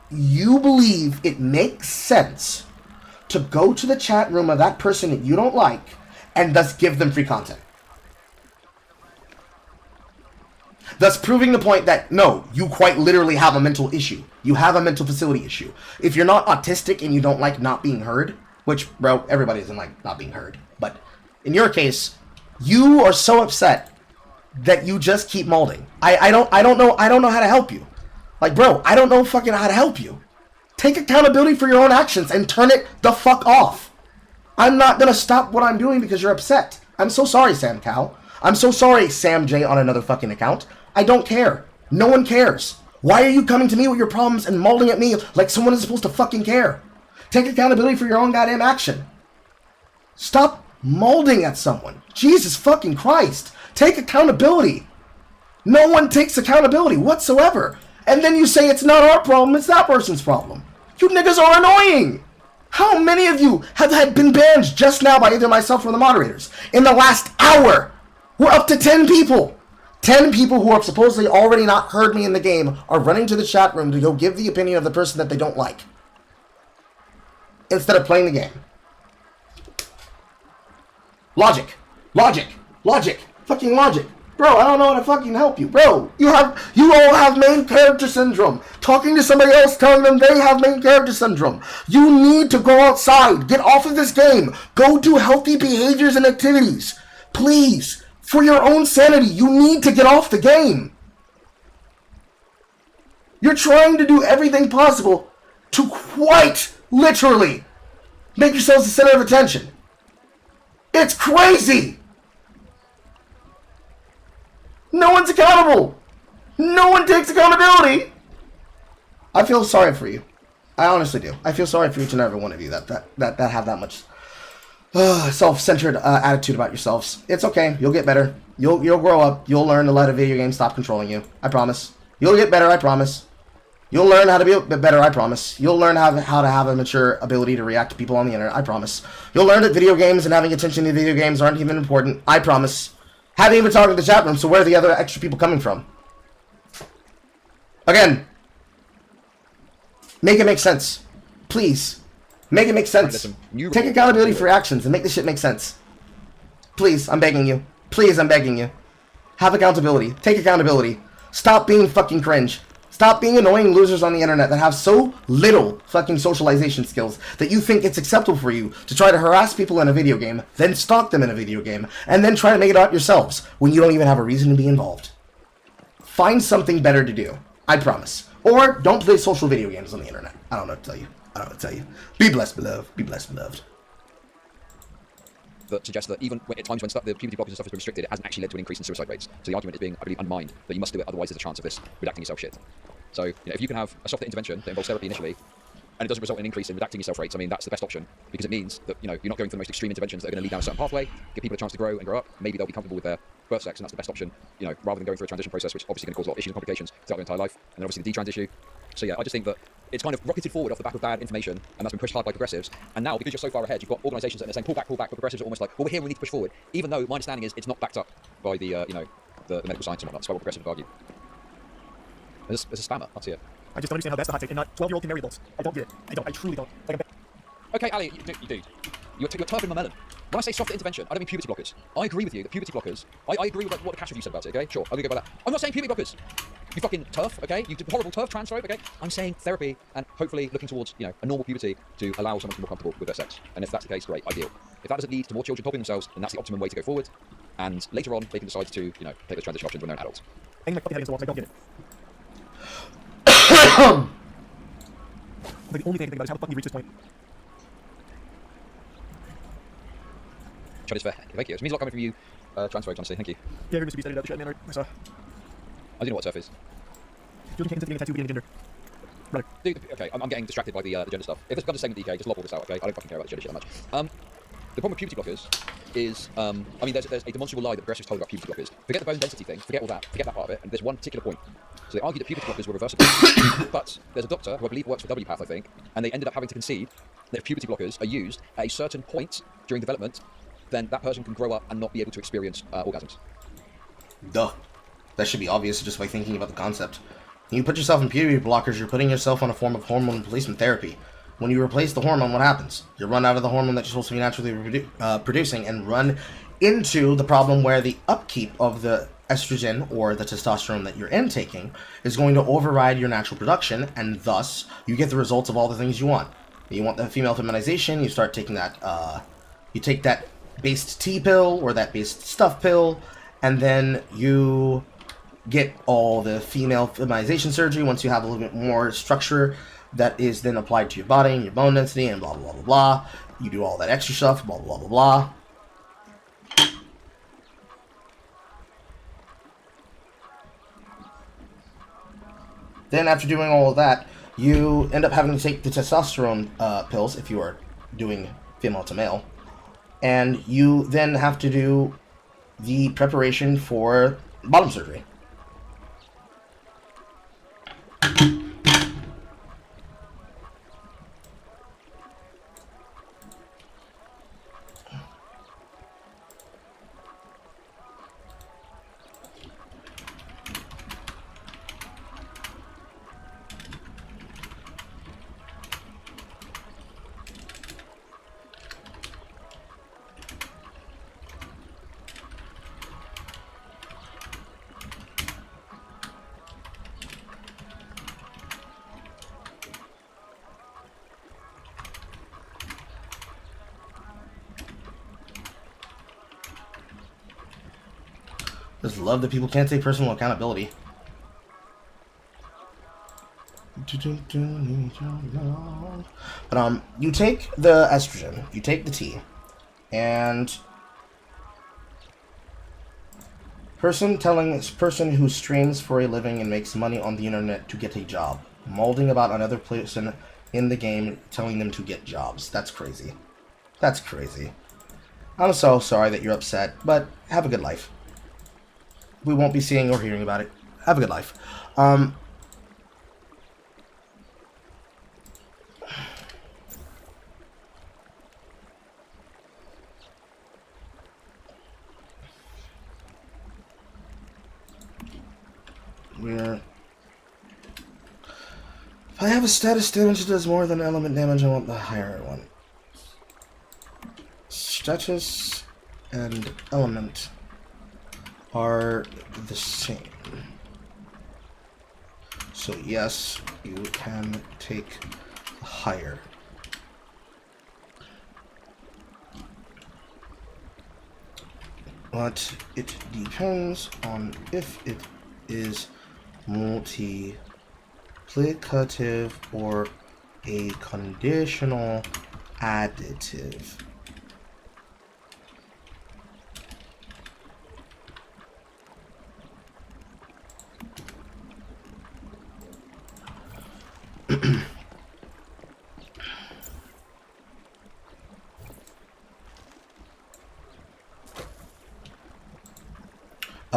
You believe it makes sense to go to the chat room of that person that you don't like and thus give them free content. Thus proving the point that, no, you quite literally have a mental issue. You have a mental facility issue. If you're not autistic and you don't like not being heard, which, bro, everybody doesn't like not being heard, but in your case, you are so upset that you just keep molding. I don't know how to help you. Like, bro, I don't know fucking how to help you. Take accountability for your own actions and turn it the fuck off. I'm not gonna stop what I'm doing because you're upset. I'm so sorry, Sam Cow. I'm so sorry, Sam J on another fucking account. I don't care. No one cares. Why are you coming to me with your problems and molding at me like someone is supposed to fucking care? Take accountability for your own goddamn action. Stop molding at someone. Jesus fucking Christ. Take accountability. No one takes accountability whatsoever. And then you say it's not our problem, it's that person's problem. You niggas are annoying. How many of you have been banned just now by either myself or the moderators? In the last hour, we're up to 10 people. 10 people who have supposedly already not heard me in the game are running to the chat room to go give the opinion of the person that they don't like, instead of playing the game. Logic. Logic. Logic. Fucking logic. Bro, I don't know how to fucking help you. Bro, you all have main character syndrome. Talking to somebody else, telling them they have main character syndrome. You need to go outside. Get off of this game. Go do healthy behaviors and activities. Please. For your own sanity, you need to get off the game. You're trying to do everything possible to quite literally make yourselves the center of attention. It's crazy. No one's accountable. No one takes accountability. I feel sorry for you. I honestly do. I feel sorry for each and every one of you that have that much self-centered attitude about yourselves. It's okay. You'll get better. You'll grow up. You'll learn to let a video game stop controlling you. I promise. You'll get better. I promise. You'll learn how to be a bit better. I promise. You'll learn how to have a mature ability to react to people on the internet. I promise. You'll learn that video games and having attention to video games aren't even important. I promise. Haven't even talked to the chat room, so where are the other extra people coming from? Again, make it make sense. Please. Make it make sense. Take accountability for your actions and make this shit make sense. Please, I'm begging you. Please, I'm begging you. Have accountability. Take accountability. Stop being fucking cringe. Stop being annoying losers on the internet that have so little fucking socialization skills that you think it's acceptable for you to try to harass people in a video game, then stalk them in a video game, and then try to make it out yourselves when you don't even have a reason to be involved. Find something better to do. I promise. Or don't play social video games on the internet. I don't know what to tell you. I don't know what to tell you. Be blessed, beloved. Be blessed, beloved. That suggests that even at times when the puberty blockers and stuff has been restricted, it hasn't actually led to an increase in suicide rates. So the argument is being, I believe, undermined that you must do it, otherwise there's a chance of this redacting yourself shit. So, if you can have a softer intervention that involves therapy initially, and it doesn't result in an increase in redacting yourself rates, I mean, that's the best option, because it means that, you're not going for the most extreme interventions that are going to lead down a certain pathway, give people a chance to grow and grow up, maybe they'll be comfortable with their birth sex, and that's the best option, rather than going through a transition process, which obviously going to cause a lot of issues and complications throughout their entire life, and then obviously the detrans issue. So yeah, I just think that it's kind of rocketed forward off the back of bad information, and that's been pushed hard by progressives. And now, because you're so far ahead, you've got organisations that are saying pull back, but progressives are almost like, well, we're here, we need to push forward. Even though my understanding is it's not backed up by the, the medical science and whatnot. That's why what progressives would argue. There's a spammer. That's here. I just don't understand how that's the hot take and not 12-year-old can marry adults. I don't get it. I don't. I truly don't. Like, okay, Ali, you're turfing my melon. When I say softer intervention, I don't mean puberty blockers. I agree with you that puberty blockers. I agree with what the Cash review said about it. Okay, sure, I'll go by that. I'm not saying puberty blockers. You fucking turf, okay? You horrible turf transphobe, okay? I'm saying therapy and hopefully looking towards, you know, a normal puberty to allow someone to be more comfortable with their sex. And if that's the case, great, ideal. If that doesn't lead to more children helping themselves, then that's the optimum way to go forward. And later on, they can decide to, you know, take those transition options when they're adults. Hanging my fucking head against the wall, I don't get it. Like, the only thing I can think about is how the fuck you reach this point. Chat is fair. Thank you. It means a lot coming from you, transphobes, honestly. Thank you. Yeah, you're Mr. Beast edited out the shit, man. I saw. I do know what turf is. Children can't consent to getting a tattoo, being a gender. Brother. Dude, okay, I'm getting distracted by the gender stuff. If it's got a segment DK, just lop all this out, okay? I don't fucking care about the gender shit that much. The problem with puberty blockers is, I mean, there's a demonstrable lie that progressives told about puberty blockers. Forget the bone density thing, forget all that, forget that part of it, and there's one particular point. So they argued that puberty blockers were reversible. But there's a doctor who I believe works for WPATH, I think, and they ended up having to concede that if puberty blockers are used at a certain point during development, then that person can grow up and not be able to experience orgasms. Duh. That should be obvious just by thinking about the concept. When you put yourself in puberty blockers, you're putting yourself on a form of hormone replacement therapy. When you replace the hormone, what happens? You run out of the hormone that you're supposed to be naturally producing and run into the problem where the upkeep of the estrogen or the testosterone that you're intaking is going to override your natural production, and thus you get the results of all the things you want. You want the female feminization, you start taking that, you take that based T pill or that based stuff pill, and then you get all the female feminization surgery once you have a little bit more structure that is then applied to your body and your bone density and blah, blah, blah, blah, blah. You do all that extra stuff, blah, blah, blah, blah. Then after doing all of that, you end up having to take the testosterone pills if you are doing female to male. And you then have to do the preparation for bottom surgery. Just love that people can't take personal accountability. But you take the estrogen, you take the T, and person who streams for a living and makes money on the internet to get a job, molding about another person in the game, telling them to get jobs. That's crazy. That's crazy. I'm so sorry that you're upset, but have a good life. We won't be seeing or hearing about it. Have a good life. If I have a status damage that does more than element damage, I want the higher one. Status and element are the same. So yes, you can take higher. But it depends on if it is multiplicative or a conditional additive.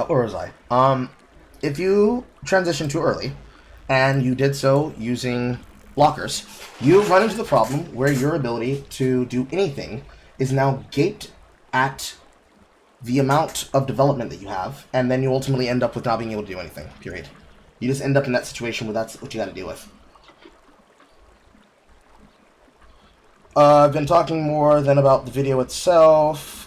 Where was I? If you transition too early, and you did so using blockers, you run into the problem where your ability to do anything is now gaped at the amount of development that you have, and then you ultimately end up with not being able to do anything, period. You just end up in that situation where that's what you gotta deal with. I've been talking more than about the video itself.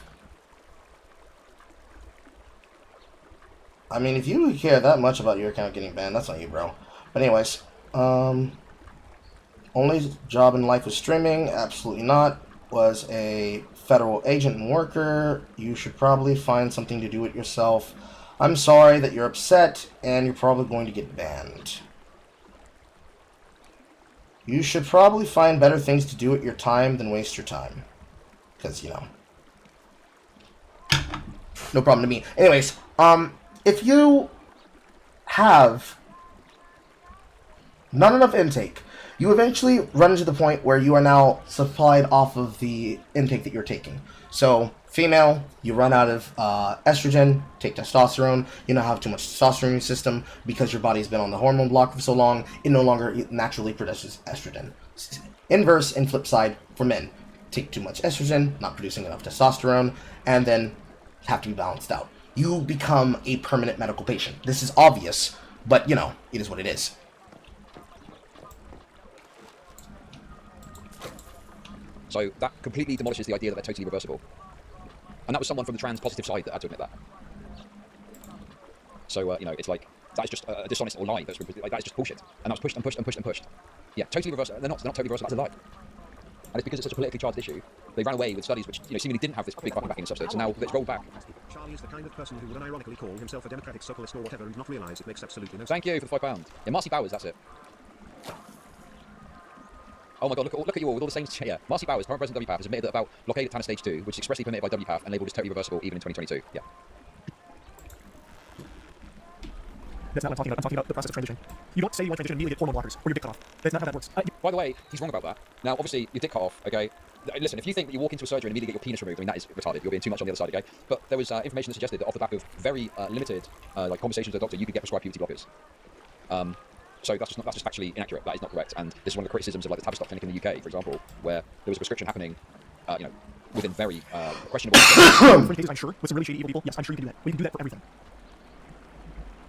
I mean, if you care that much about your account getting banned, that's on you, bro. But anyways, only job in life was streaming. Absolutely not. Was a federal agent and worker. You should probably find something to do it yourself. I'm sorry that you're upset, and you're probably going to get banned. You should probably find better things to do at your time than waste your time. Because, you know. No problem to me. Anyways, if you have not enough intake, you eventually run into the point where you are now supplied off of the intake that you're taking. So, female, you run out of estrogen, take testosterone, you now have too much testosterone in your system because your body's been on the hormone block for so long, it no longer naturally produces estrogen. Inverse and flip side for men. Take too much estrogen, not producing enough testosterone, and then have to be balanced out. You become a permanent medical patient. This is obvious, but, you know, it is what it is. So that completely demolishes the idea that they're totally reversible. And that was someone from the trans positive side that had to admit that. So, you know, it's like, that is just a dishonest or lie. That's just bullshit. And that was pushed and pushed and pushed and pushed. Yeah, totally reversible. They're not totally reversible. That's a lie. And it's because it's such a politically charged issue. They ran away with studies which, you know, seemingly didn't have this big fucking backing and substance, and now it's rolled back. Charlie is the kind of person who would unironically call himself a democratic socialist or whatever and not realise it makes absolutely no sense. Thank you for the £5. Yeah, Marcy Bowers, that's it. Oh my god, look at you all with all the same... Yeah, Marcy Bowers, current president of WPATH, has admitted that about blockade at Tanner Stage 2, which is expressly permitted by WPATH and labelled as totally reversible even in 2022. Yeah. That's not what I'm talking about the process of transition. You don't say you want to transition and immediately get hormone blockers, or your dick cut off. That's not how that works. By the way, he's wrong about that. Now, obviously, your dick cut off, okay? Listen, if you think that you walk into a surgery and immediately get your penis removed, I mean, that is retarded. You're being too much on the other side, okay? But there was information that suggested that off the back of very limited like conversations with a doctor, you could get prescribed puberty blockers. So that's just factually inaccurate. That is not correct. And this is one of the criticisms of like the Tavistock Clinic in the UK, for example, where there was a prescription happening, you know, within very questionable... I'm sure, with some really shady evil people, yes, I'm sure you can do that. We can do that for everything.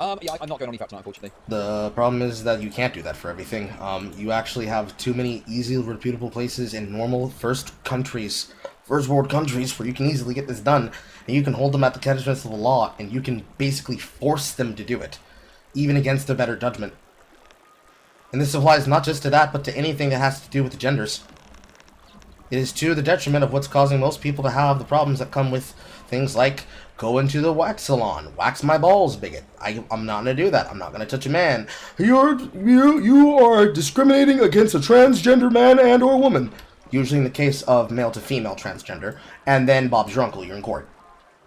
Yeah, I'm not going on EFAP tonight, unfortunately. The problem is that you can't do that for everything. You actually have too many easily reputable places in normal first world countries where you can easily get this done, and you can hold them at the catchments of the law, and you can basically force them to do it, even against their better judgment. And this applies not just to that, but to anything that has to do with the genders. It is to the detriment of what's causing most people to have the problems that come with things like go into the wax salon, wax my balls, bigot. I'm not gonna do that. I'm not gonna touch a man. You are discriminating against a transgender man and or woman. Usually in the case of male to female transgender, and then Bob's your uncle, you're in court.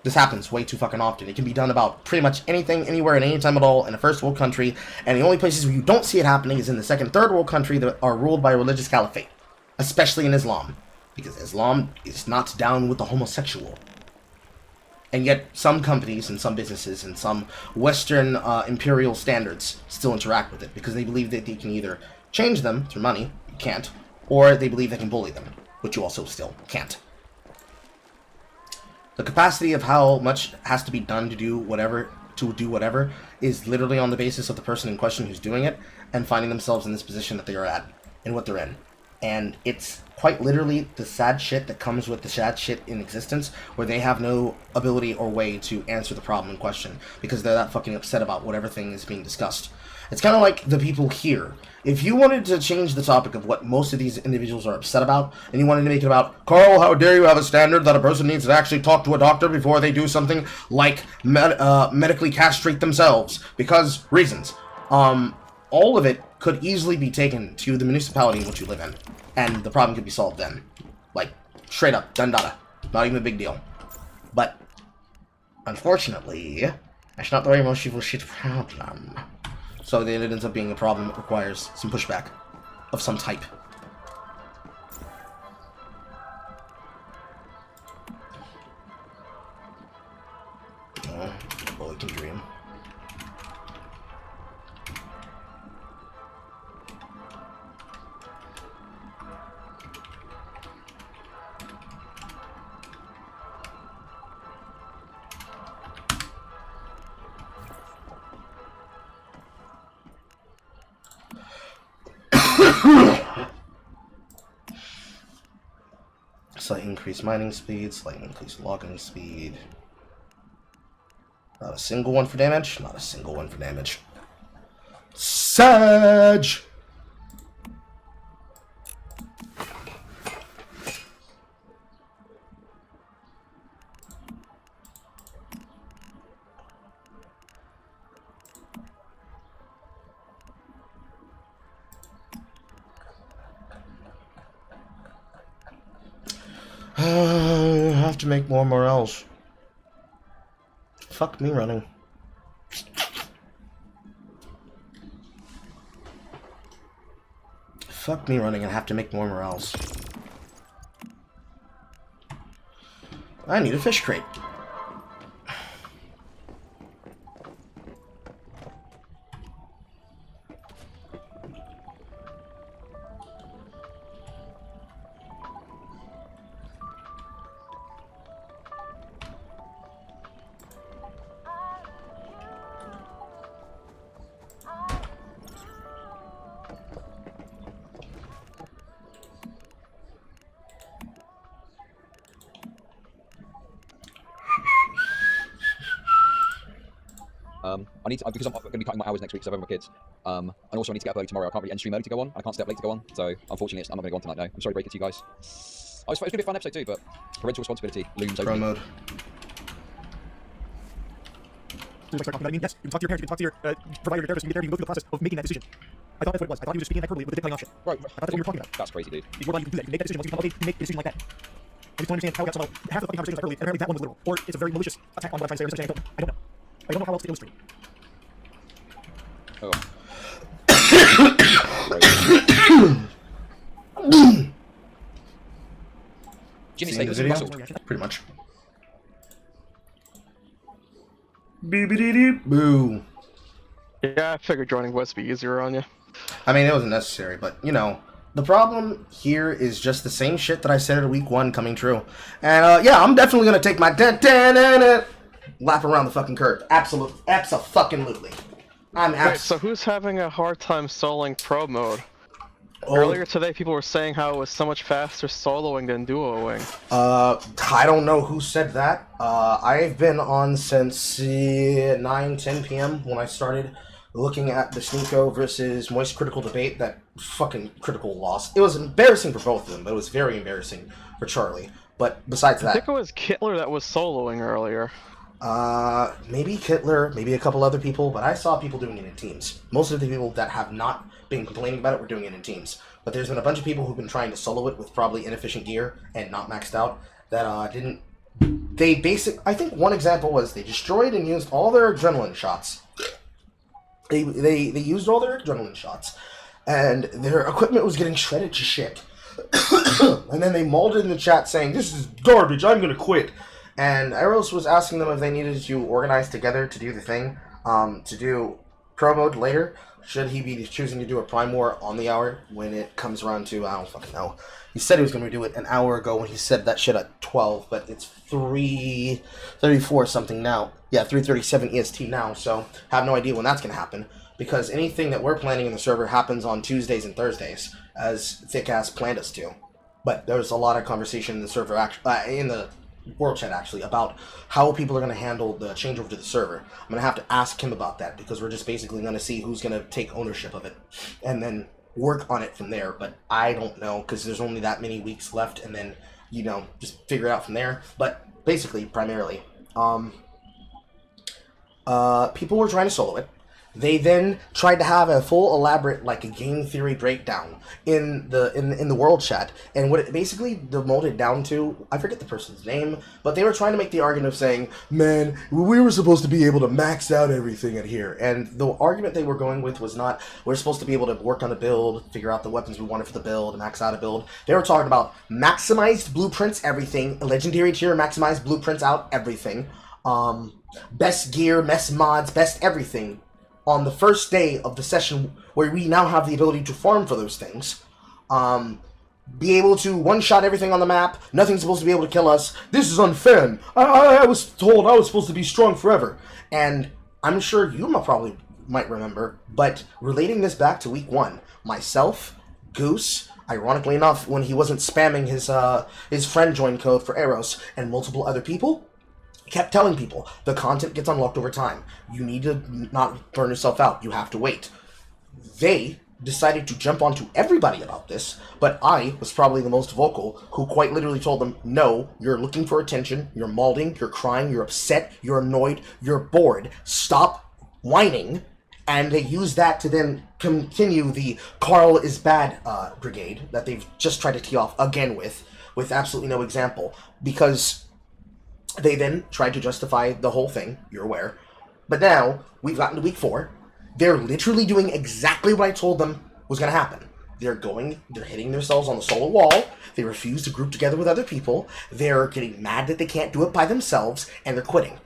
This happens way too fucking often. It can be done about pretty much anything, anywhere, at any time at all in a first world country, and the only places where you don't see it happening is in the second, third world country that are ruled by a religious caliphate, especially in Islam, because Islam is not down with the homosexual. And yet, some companies and some businesses and some Western imperial standards still interact with it because they believe that they can either change them through money, you can't, or they believe they can bully them, which you also still can't. The capacity of how much has to be done to do whatever is literally on the basis of the person in question who's doing it and finding themselves in this position that they are at and what they're in. And it's quite literally the sad shit that comes with the sad shit in existence, where they have no ability or way to answer the problem in question because they're that fucking upset about whatever thing is being discussed. It's kind of like the people here. If you wanted to change the topic of what most of these individuals are upset about, and you wanted to make it about, Carl, how dare you have a standard that a person needs to actually talk to a doctor before they do something like medically castrate themselves, because reasons. All of it could easily be taken to the municipality in which you live in, and the problem could be solved then. Like, straight up, done data. Not even a big deal. But, unfortunately, that's not the way most people see the problem. So then it ends up being a problem that requires some pushback of some type. Oh, boy can dream. Slight increased mining speed, slight increased logging speed. Not a single one for damage. Not a single one for damage. Surge! I have to make more morels. Fuck me running. Fuck me running and have to make more morels. I need a fish crate. I need to, because I'm going to be cutting my hours next week because I have my kids. And also I need to get up early tomorrow. I can't really end stream early to go on. I can't stay up late to go on. So unfortunately, I'm not going to go on tonight. No, I'm sorry to break it to you guys. It's going to be a fun episode too, but parental responsibility looms over Pro me. mode. Yes, you can talk to your parents, you can talk to your provider, your therapist, you can go through the process of making that decision. I thought that's what it was. I thought he was just speaking hyperbole with the dick playing off shit. Right. I thought that's what you were talking about. That's crazy, dude. You're allowed to do that. You can make that decision once you come up, you make a decision like that. I just don't understand how we got somehow half the fucking conversation was hyperbole, and apparently that one was literal. Or it's a very malicious attack on what I'm trying to say, or misunderstanding. I don't know. I don't know how else to illustrate. Oh. Jimmy Seen the Status video? muscle. Pretty much. Beep-a-dee-dee. Boo. Yeah, I figured joining would be easier on you. I mean, it wasn't necessary, but, you know, the problem here is just the same shit that I said at week 1 coming true. And, yeah, I'm definitely going to take my lap around the fucking curve. Abso-fucking-lutely. Wait, so who's having a hard time soloing pro mode? Oh. Earlier today, people were saying how it was so much faster soloing than duoing. I don't know who said that. I've been on since 9-10 p.m. when I started looking at the Sneako versus Moist Critikal debate that fucking Critikal lost. It was embarrassing for both of them, but it was very embarrassing for Charlie. But besides that... I think it was Kittler that was soloing earlier. Maybe Kittler, maybe a couple other people, but I saw people doing it in teams. Most of the people that have not been complaining about it were doing it in teams. But there's been a bunch of people who've been trying to solo it with probably inefficient gear and not maxed out that didn't... I think one example was they destroyed and used all their adrenaline shots. They used all their adrenaline shots, and their equipment was getting shredded to shit. And then they mauled it in the chat saying, "This is garbage, I'm gonna quit." And Eros was asking them if they needed to organize together to do the thing, to do pro mode later. Should he be choosing to do a Prime War on the hour when it comes around to, I don't fucking know. He said he was going to do it an hour ago when he said that shit at 12, but it's 3:34 something now. Yeah, 3:37 EST now, so I have no idea when that's going to happen. Because anything that we're planning in the server happens on Tuesdays and Thursdays, as Thick-Ass planned us to. But there's a lot of conversation in the server, in the world chat actually, about how people are going to handle the changeover to the server. I'm going to have to ask him about that, because we're just basically going to see who's going to take ownership of it, and then work on it from there. But I don't know, because there's only that many weeks left, and then, you know, just figure it out from there. But basically, primarily, people were trying to solo it. They then tried to have a full elaborate, like, a game theory breakdown in the world chat, and what it basically demoted down to, I forget the person's name, but they were trying to make the argument of saying, "Man, we were supposed to be able to max out everything at here," and the argument they were going with was not, we're supposed to be able to work on the build, figure out the weapons we wanted for the build, max out a build. They were talking about maximized blueprints, everything, legendary tier, maximized blueprints out, everything, best gear, best mods, best everything. On the first day of the session, where we now have the ability to farm for those things, be able to one-shot everything on the map, nothing's supposed to be able to kill us, this is unfair, I was told I was supposed to be strong forever. And I'm sure you probably might remember, but relating this back to week 1, myself, Goose, ironically enough, when he wasn't spamming his friend join code for Eros, and multiple other people, kept telling people the content gets unlocked over time. You need to not burn yourself out. You have to wait. They decided to jump onto everybody about this, but I was probably the most vocal, who quite literally told them, no, you're looking for attention, you're malding, you're crying, you're upset, you're annoyed, you're bored, stop whining. And they used that to then continue the Carl is bad brigade that they've just tried to tee off again with absolutely no example, because they then tried to justify the whole thing, you're aware. But now, we've gotten to week 4, they're literally doing exactly what I told them was going to happen. They're hitting themselves on the solo wall, they refuse to group together with other people, they're getting mad that they can't do it by themselves, and they're quitting.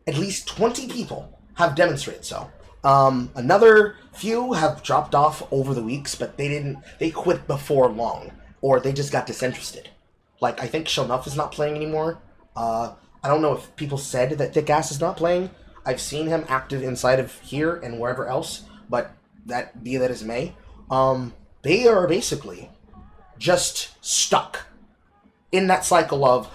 At least 20 people have demonstrated so. Another few have dropped off over the weeks, but they quit before long, or they just got disinterested. Like, I think Shonuff is not playing anymore. I don't know if people said that Thick Ass is not playing. I've seen him active inside of here and wherever else, but be that as may. They are basically just stuck in that cycle of,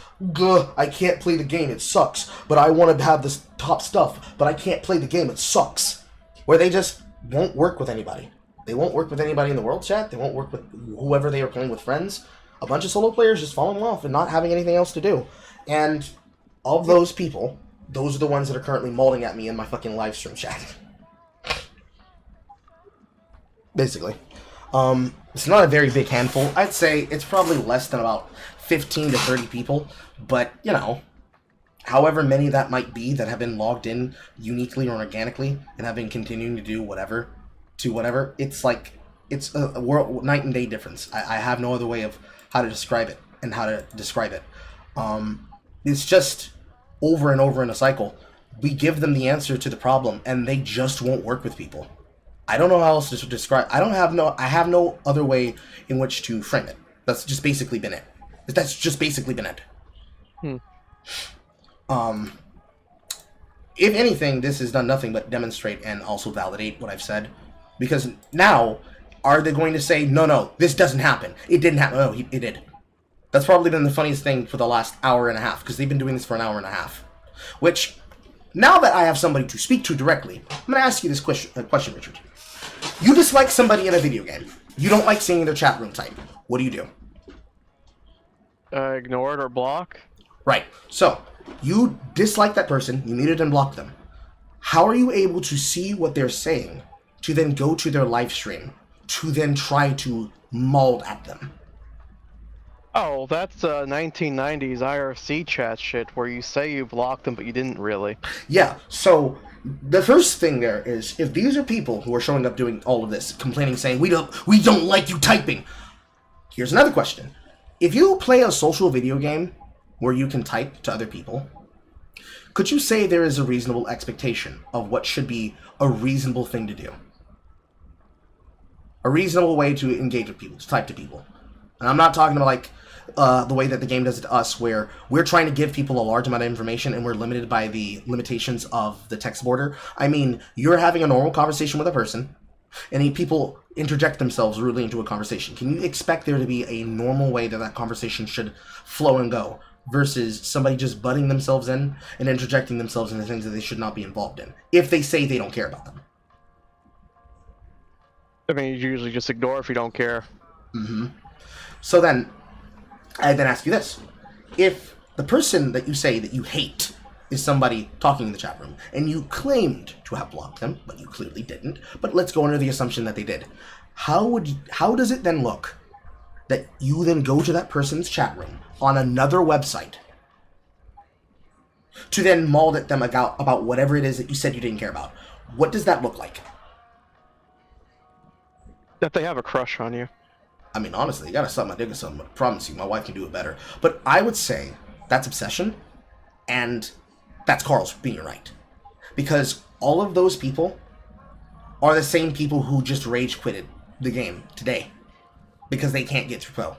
I can't play the game, it sucks, but I want to have this top stuff, but I can't play the game, it sucks. Where they just won't work with anybody. They won't work with anybody in the world chat, they won't work with whoever they are playing with friends. A bunch of solo players just falling off and not having anything else to do. And of those people, those are the ones that are currently molding at me in my fucking live stream chat. Basically. It's not a very big handful. I'd say it's probably less than about 15 to 30 people. But, you know, however many that might be that have been logged in uniquely or organically and have been continuing to do whatever, it's like, it's a world, night and day difference. I have no other way of how to describe it and how to describe it. It's just over and over in a cycle. We give them the answer to the problem and they just won't work with people. I don't know how else to describe. I have no other way in which to frame it. That's just basically been it. If anything, this has done nothing but demonstrate and also validate what I've said. Because now, are they going to say, no, this doesn't happen. It didn't happen. No, it did. That's probably been the funniest thing for the last hour and a half, because they've been doing this for an hour and a half. Which, now that I have somebody to speak to directly, I'm going to ask you this question, Richard. You dislike somebody in a video game. You don't like seeing their chat room type. What do? Ignore it or block. Right. So, you dislike that person, you muted and blocked them. How are you able to see what they're saying to then go to their live stream, to then try to maul at them? Oh, that's 1990s IRC chat shit where you say you blocked them, but you didn't really. Yeah, so the first thing there is, if these are people who are showing up doing all of this, complaining, saying, we don't like you typing. Here's another question. If you play a social video game where you can type to other people, could you say there is a reasonable expectation of what should be a reasonable thing to do? A reasonable way to engage with people, to type to people. And I'm not talking about like the way that the game does it to us, where we're trying to give people a large amount of information and we're limited by the limitations of the text border. I mean, you're having a normal conversation with a person, and people interject themselves rudely into a conversation. Can you expect there to be a normal way that conversation should flow and go, versus somebody just butting themselves in and interjecting themselves into things that they should not be involved in, if they say they don't care about them? I mean, you usually just ignore if you don't care. Mm-hmm. So then, I then ask you this. If the person that you say that you hate is somebody talking in the chat room, and you claimed to have blocked them, but you clearly didn't, but let's go under the assumption that they did, how does it then look that you then go to that person's chat room on another website to then maul at them about whatever it is that you said you didn't care about? What does that look like? That they have a crush on you. I mean, honestly, you gotta suck my dick or something, but I promise you, my wife can do it better. But I would say that's obsession, and that's Carl's being right. Because all of those people are the same people who just rage quitted the game today because they can't get to pro.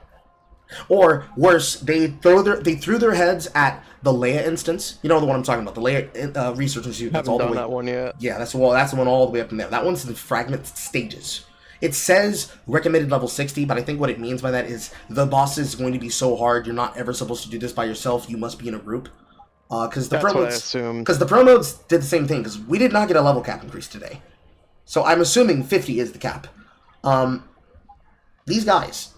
Or worse, they threw their heads at the Leia instance. You know the one I'm talking about, the Leia research institute. Haven't done that one yet. Yeah, that's the one all the way up in there. That one's in fragment stages. It says recommended level 60, but I think what it means by that is the boss is going to be so hard, you're not ever supposed to do this by yourself, you must be in a group. Because the That's pro what I modes, assumed. because the pro modes did the same thing. Because we did not get a level cap increase today, so I'm assuming 50 is the cap. These guys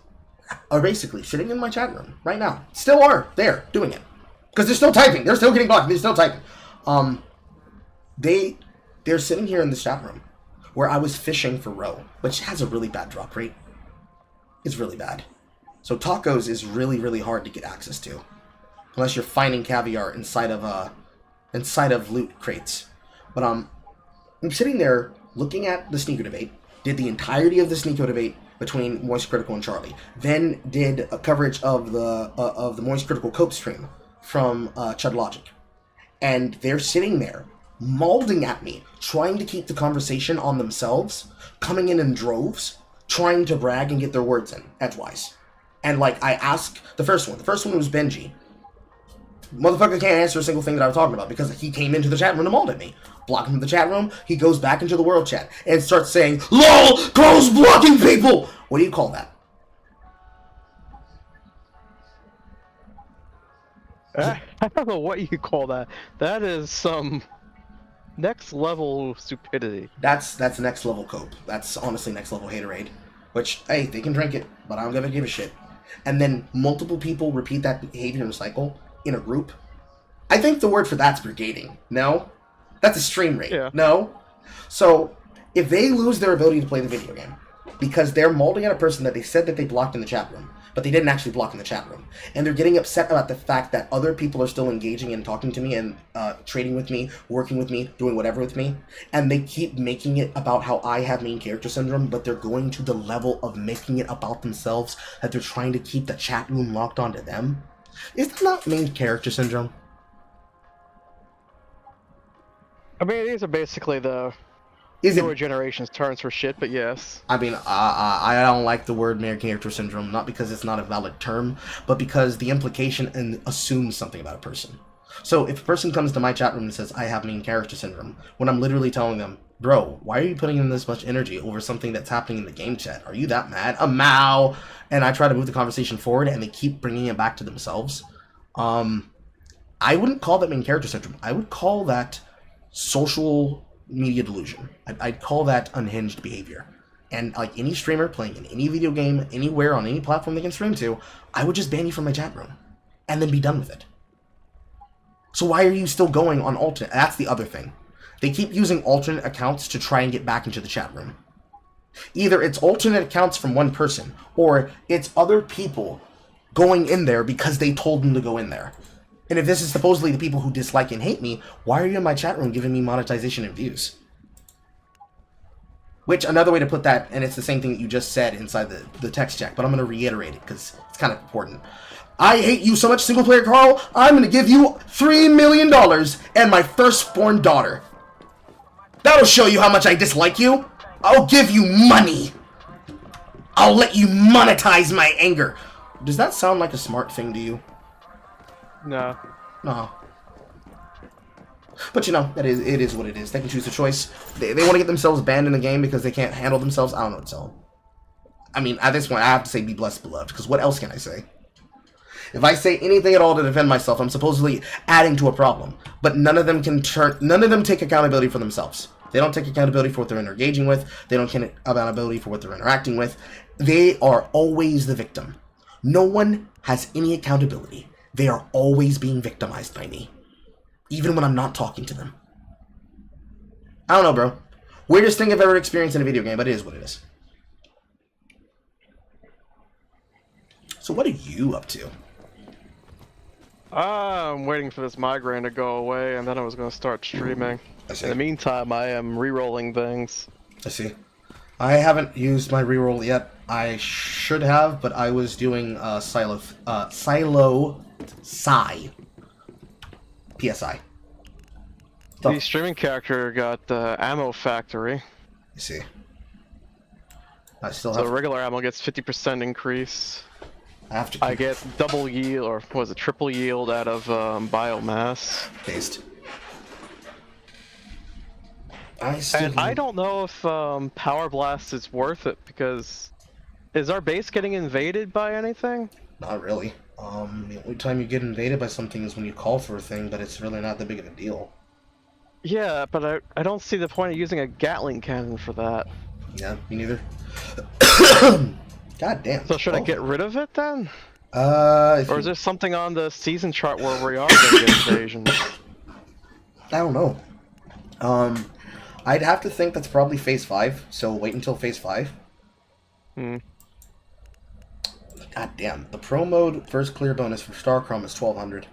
are basically sitting in my chat room right now. Still are there doing it because they're still typing. They're still getting blocked. They're still typing. They're sitting here in this chat room where I was fishing for roe, which has a really bad drop rate. It's really bad. So tacos is really, really hard to get access to, unless you're finding caviar inside of loot crates. But I'm sitting there looking at the Sneako debate. Did the entirety of the Sneako debate between Moist Critical and Charlie. Then did a coverage of the Moist Critical Cope stream from Chud Logic. And they're sitting there mauling at me, trying to keep the conversation on themselves, coming in droves, trying to brag and get their words in edgewise. And like I asked the first one was Benji. Motherfucker can't answer a single thing that I was talking about because he came into the chat room and mauled at me. Block him from the chat room, he goes back into the world chat and starts saying, LOL, Carl's blocking people! What do you call that? I don't know what you call that. That is some next level stupidity. That's next level cope. That's honestly next level haterade. Which, hey, they can drink it, but I don't gonna give a shit. And then multiple people repeat that behavior in a cycle in a group. I think the word for that's brigading. No? That's a stream rate. Yeah. No? So, if they lose their ability to play the video game, because they're molding at a person that they said that they blocked in the chat room, but they didn't actually block in the chat room, and they're getting upset about the fact that other people are still engaging and talking to me and trading with me, working with me, doing whatever with me, and they keep making it about how I have main character syndrome, but they're going to the level of making it about themselves, that they're trying to keep the chat room locked onto them. Is that not main character syndrome? I mean, these are basically the newer generation's terms for shit, but yes. I mean, I don't like the word main character syndrome, not because it's not a valid term, but because the implication assumes something about a person. So if a person comes to my chat room and says, I have main character syndrome, when I'm literally telling them, bro, why are you putting in this much energy over something that's happening in the game chat? Are you that mad? A mow! And I try to move the conversation forward, and they keep bringing it back to themselves. I wouldn't call that main character syndrome. I would call that social media delusion. I'd call that unhinged behavior. And like any streamer playing in any video game, anywhere, on any platform they can stream to, I would just ban you from my chat room. And then be done with it. So why are you still going on alternate? That's the other thing. They keep using alternate accounts to try and get back into the chat room. Either it's alternate accounts from one person, or it's other people going in there because they told them to go in there. And if this is supposedly the people who dislike and hate me, why are you in my chat room giving me monetization and views? Which, another way to put that, and it's the same thing that you just said inside the text chat, but I'm going to reiterate it because it's kind of important. I hate you so much, single player Carl, I'm going to give you $3 million and my firstborn daughter. That'll show you how much I dislike you. I'll give you money. I'll let you monetize my anger. Does that sound like a smart thing to you? No. No. But you know, it is what it is. They can choose a choice. They want to get themselves banned in the game because they can't handle themselves. I don't know what to tell them. I mean, at this point, I have to say be blessed, beloved, because what else can I say? If I say anything at all to defend myself, I'm supposedly adding to a problem. But none of them take accountability for themselves. They don't take accountability for what they're engaging with. They don't take accountability for what they're interacting with. They are always the victim. No one has any accountability. They are always being victimized by me. Even when I'm not talking to them. I don't know, bro. Weirdest thing I've ever experienced in a video game, but it is what it is. So what are you up to? I'm waiting for this migraine to go away, and then I was going to start streaming. In the meantime, I am re-rolling things. I see. I haven't used my reroll yet. I should have, but I was doing Silo Psi. PSI. The streaming character got the ammo factory. I see. I still So have. regular ammo gets 50% increase. I have to. I get double yield, or what was it, triple yield out of biomass. Based. And I don't know if Power Blast is worth it, because is our base getting invaded by anything? Not really. The only time you get invaded by something is when you call for a thing, but it's really not that big of a deal. Yeah, but I don't see the point of using a Gatling cannon for that. Yeah, me neither. God damn. So should I get rid of it then? Or is there something on the season chart where we are going to get invasions? I don't know. I'd have to think that's probably phase 5, so wait until phase 5. God damn. The pro mode first clear bonus for StarCrom is 1200.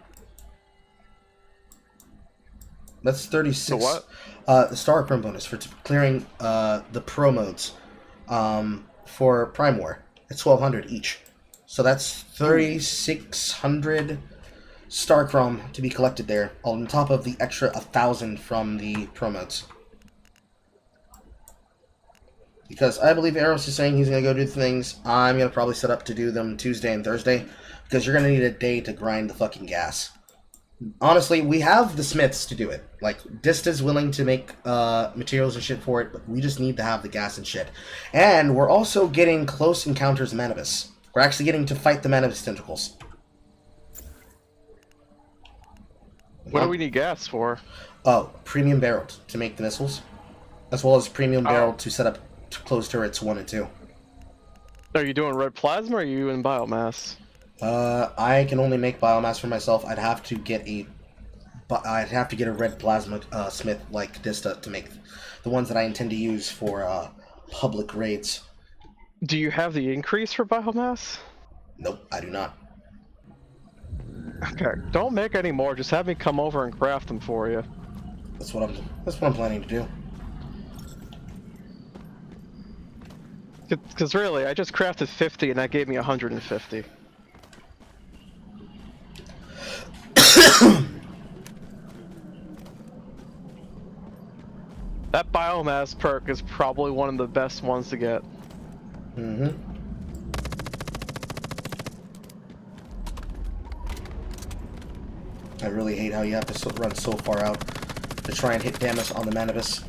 That's 36. The what? The StarCrom bonus for clearing the pro modes for Prime War. It's 1200 each. So that's 3600 StarCrom to be collected there, on top of the extra 1000 from the pro modes. Because I believe Eros is saying he's going to go do things. I'm going to probably set up to do them Tuesday and Thursday, because you're going to need a day to grind the fucking gas. Honestly, we have the smiths to do it. Like, Dista's willing to make materials and shit for it, but we just need to have the gas and shit. And we're also getting close encounters of Manibus. We're actually getting to fight the Manibus tentacles. What do we need gas for? Oh, premium barrel to make the missiles, as well as premium barrel to set up closed turrets 1 and 2. Are you doing red plasma or are you in biomass? I can only make biomass for myself. I'd have to get a red plasma smith like Dista to make the ones that I intend to use for public raids. Do you have the increase for biomass? Nope, I do not. Okay, don't make any more. Just have me come over and craft them for you. That's what I'm planning to do. Because really, I just crafted 50 and that gave me 150. That biomass perk is probably one of the best ones to get. Mm-hmm. I really hate how you have to run so far out to try and hit damage on the Manibus.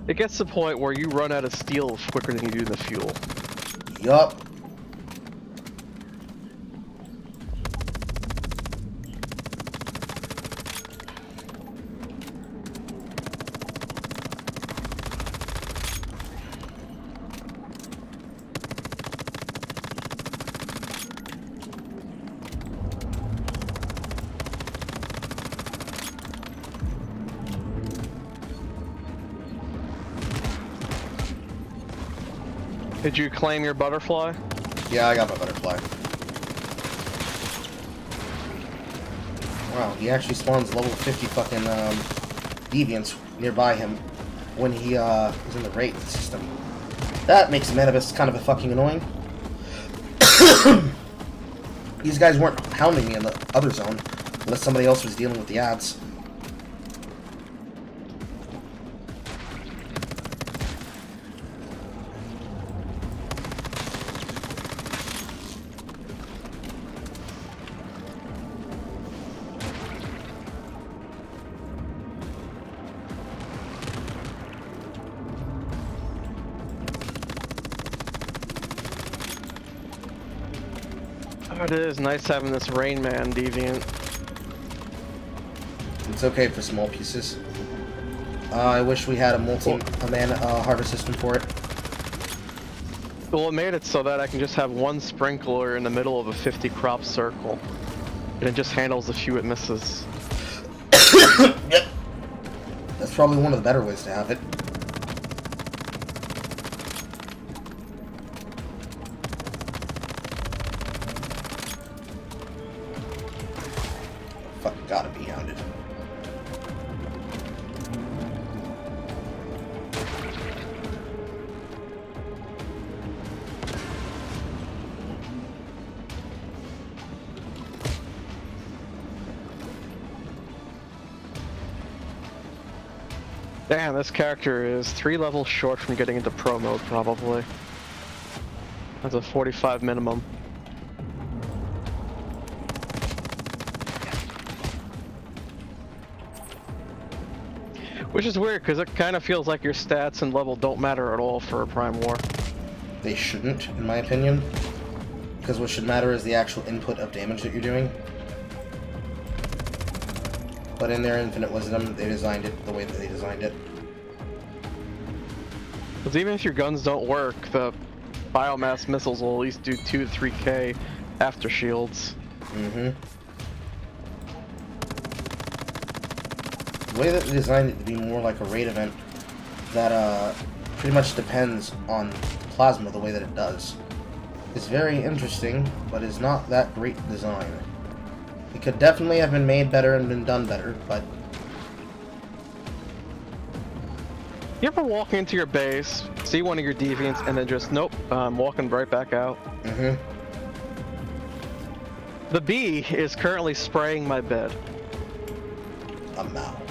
It gets to the point where you run out of steel quicker than you do the fuel. Yup. Did you claim your butterfly? Yeah, I got my butterfly. Wow, he actually spawns level 50 fucking deviants nearby him when he is in the raid system. That makes Manibus kind of a fucking annoying. These guys weren't hounding me in the other zone unless somebody else was dealing with the ads. It is nice having this Rain Man deviant. It's okay for small pieces. I wish we had a multi-man harvest system for it. Well, it made it so that I can just have one sprinkler in the middle of a 50 crop circle. And it just handles the few it misses. Yep. That's probably one of the better ways to have it. Fucking gotta be hounded. Damn, this character is 3 levels short from getting into pro mode, probably. That's a 45 minimum. Which is weird, because it kind of feels like your stats and level don't matter at all for a Prime War. They shouldn't, in my opinion. Because what should matter is the actual input of damage that you're doing. But in their infinite wisdom, they designed it the way that they designed it. Because even if your guns don't work, the biomass missiles will at least do 2 to 3k after shields. Mm-hmm. The way that they designed it to be more like a raid event that pretty much depends on plasma the way that it does. It's very interesting, but is not that great design. It could definitely have been made better and been done better, but... You ever walk into your base, see one of your deviants, and then just, nope, I'm walking right back out? Mm-hmm. The bee is currently spraying my bed. A mouse.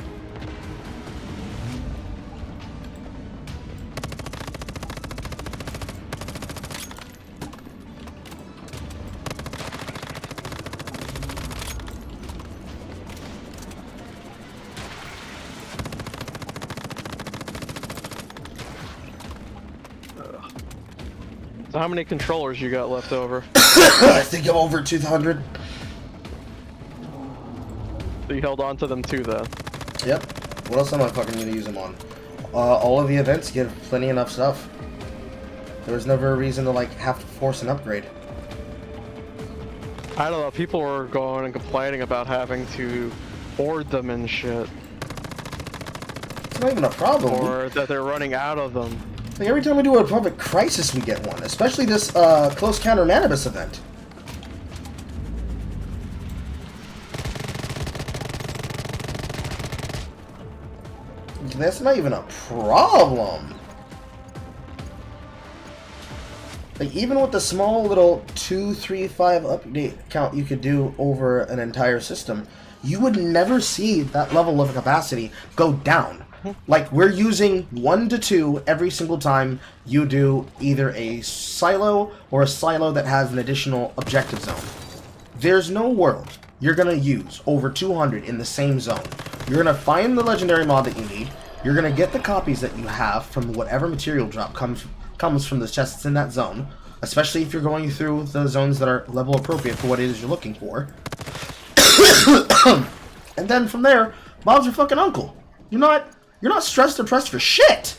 So how many controllers you got left over? I think I'm over 200. So you held on to them too, then? Yep. What else am I fucking going to use them on? All of the events give plenty enough stuff. There was never a reason to, like, have to force an upgrade. I don't know, people were going and complaining about having to hoard them and shit. It's not even a problem. Or that they're running out of them. Like, every time we do a Public Crisis, we get one. Especially this, Close Counter Manibus event. That's not even a problem. Like, even with the small little 2, 3, 5 update count you could do over an entire system, you would never see that level of capacity go down. Like, we're using 1 to 2 every single time you do either a silo or a silo that has an additional objective zone. There's no world you're going to use over 200 in the same zone. You're going to find the legendary mod that you need. You're going to get the copies that you have from whatever material drop comes from the chests in that zone, especially if you're going through the zones that are level appropriate for what it is you're looking for. And then from there, Bob's your fucking uncle. You're not stressed or pressed for shit.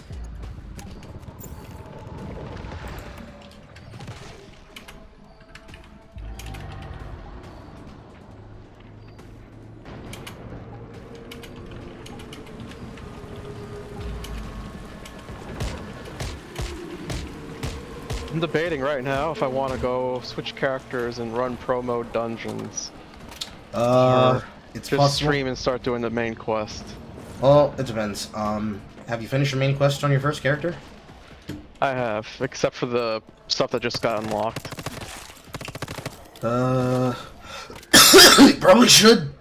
I'm debating right now if I want to go switch characters and run pro mode dungeons. It's just possible. Stream and start doing the main quest. Well, it depends. Have you finished your main quest on your first character? I have, except for the stuff that just got unlocked. You probably should.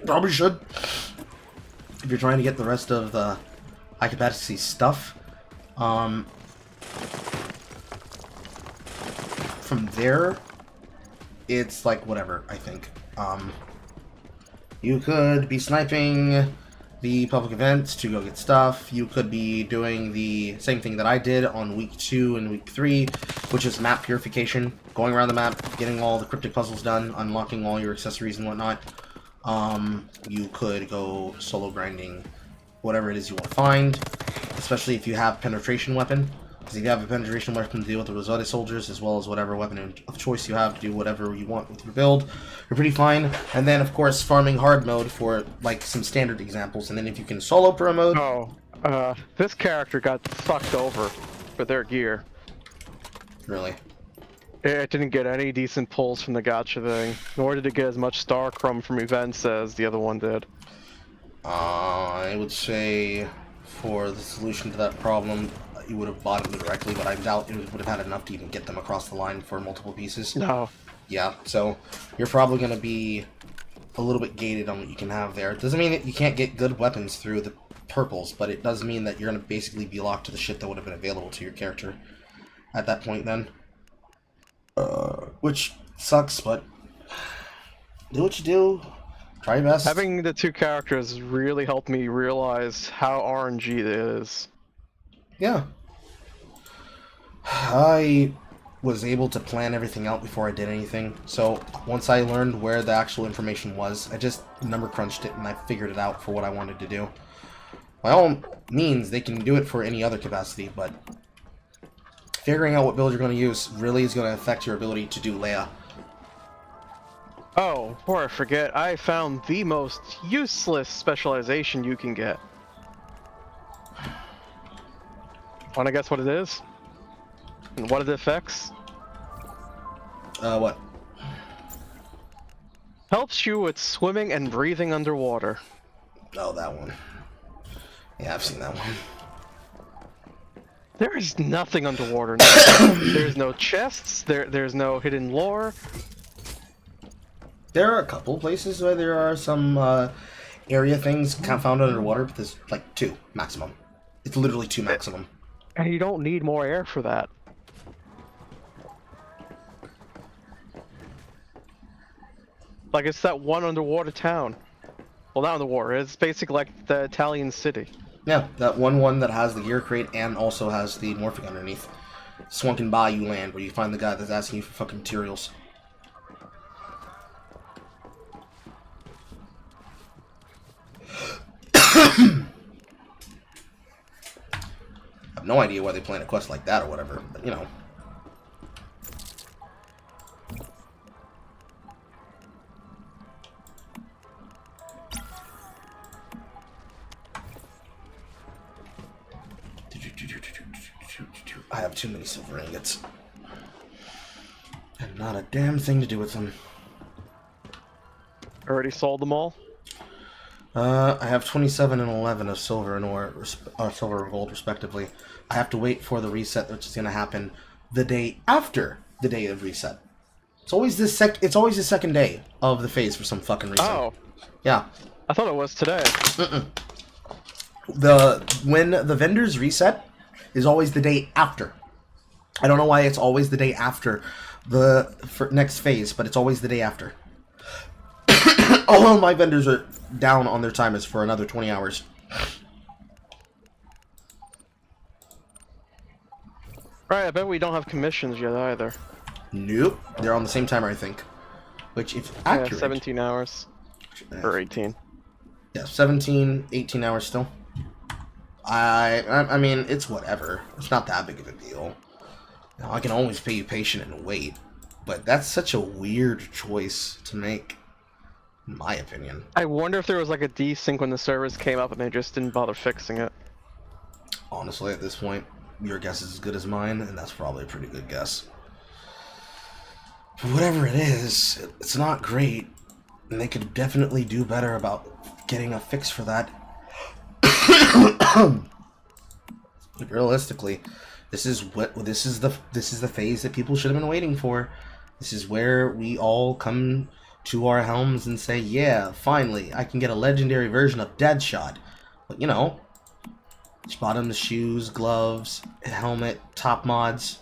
Probably should. If you're trying to get the rest of the high capacity stuff. From there, it's like whatever, I think. You could be sniping the public events to go get stuff. You could be doing the same thing that I did on week 2 and week 3, which is map purification. Going around the map, getting all the cryptic puzzles done, unlocking all your accessories and whatnot. You could go solo grinding whatever it is you want to find, especially if you have penetration weapon. Because if you have a penetration weapon to deal with the Rosetta soldiers, as well as whatever weapon of choice you have to do whatever you want with your build, you're pretty fine. And then, of course, farming hard mode for, like, some standard examples. And then if you can solo pro mode... Oh, this character got fucked over for their gear. Really? It didn't get any decent pulls from the gacha thing, nor did it get as much star crumb from events as the other one did. I would say for the solution to that problem, you would have bought them directly, but I doubt it would have had enough to even get them across the line for multiple pieces. No. Yeah, so you're probably going to be a little bit gated on what you can have there. It doesn't mean that you can't get good weapons through the purples, but it does mean that you're going to basically be locked to the shit that would have been available to your character at that point then. Which sucks, but do what you do. Try your best. Having the two characters really helped me realize how RNG it is. Yeah. I was able to plan everything out before I did anything. So once I learned where the actual information was, I just number crunched it and I figured it out for what I wanted to do. By all means, they can do it for any other capacity, but figuring out what build you're going to use really is going to affect your ability to do Leia. Oh, before I forget, I found the most useless specialization you can get. Wanna guess what it is? And what it affects? What? Helps you with swimming and breathing underwater. Oh, that one. Yeah, I've seen that one. There is nothing underwater now. There's no chests, there's no hidden lore. There are a couple places where there are some area things found underwater, but there's like 2 maximum. It's literally 2 maximum. And you don't need more air for that. Like, it's that one underwater town. Well, not underwater, it's basically like the Italian city. Yeah, that one that has the gear crate and also has the morphing underneath. Swunken Bayou Land, where you find the guy that's asking you for fucking materials. I have no idea why they plan a quest like that or whatever, but you know. I have too many silver ingots. And not a damn thing to do with them. Already sold them all? I have 27 and 11 of silver and silver and gold, respectively. I have to wait for the reset, which is going to happen the day after the day of reset. It's always the second day of the phase for some fucking reason. Oh. Yeah. I thought it was today. When the vendors reset is always the day after. I don't know why it's always the day after the next phase, but it's always the day after. All of my vendors are down on their timers for another 20 hours. Right, I bet we don't have commissions yet either. Nope. They're on the same timer, I think. Which, if accurate... Yeah, 17 hours. Or 18. Yeah, 17, 18 hours still. I mean, it's whatever. It's not that big of a deal. You know, I can always pay you patient and wait. But that's such a weird choice to make. In my opinion. I wonder if there was like a desync when the servers came up and they just didn't bother fixing it. Honestly, at this point, your guess is as good as mine, and that's probably a pretty good guess. But whatever it is, it's not great, and they could definitely do better about getting a fix for that. Realistically, this is the phase that people should have been waiting for. This is where we all come to our helms and say, yeah, finally, I can get a legendary version of Deadshot. But, you know, bottoms, shoes, gloves, helmet, top mods.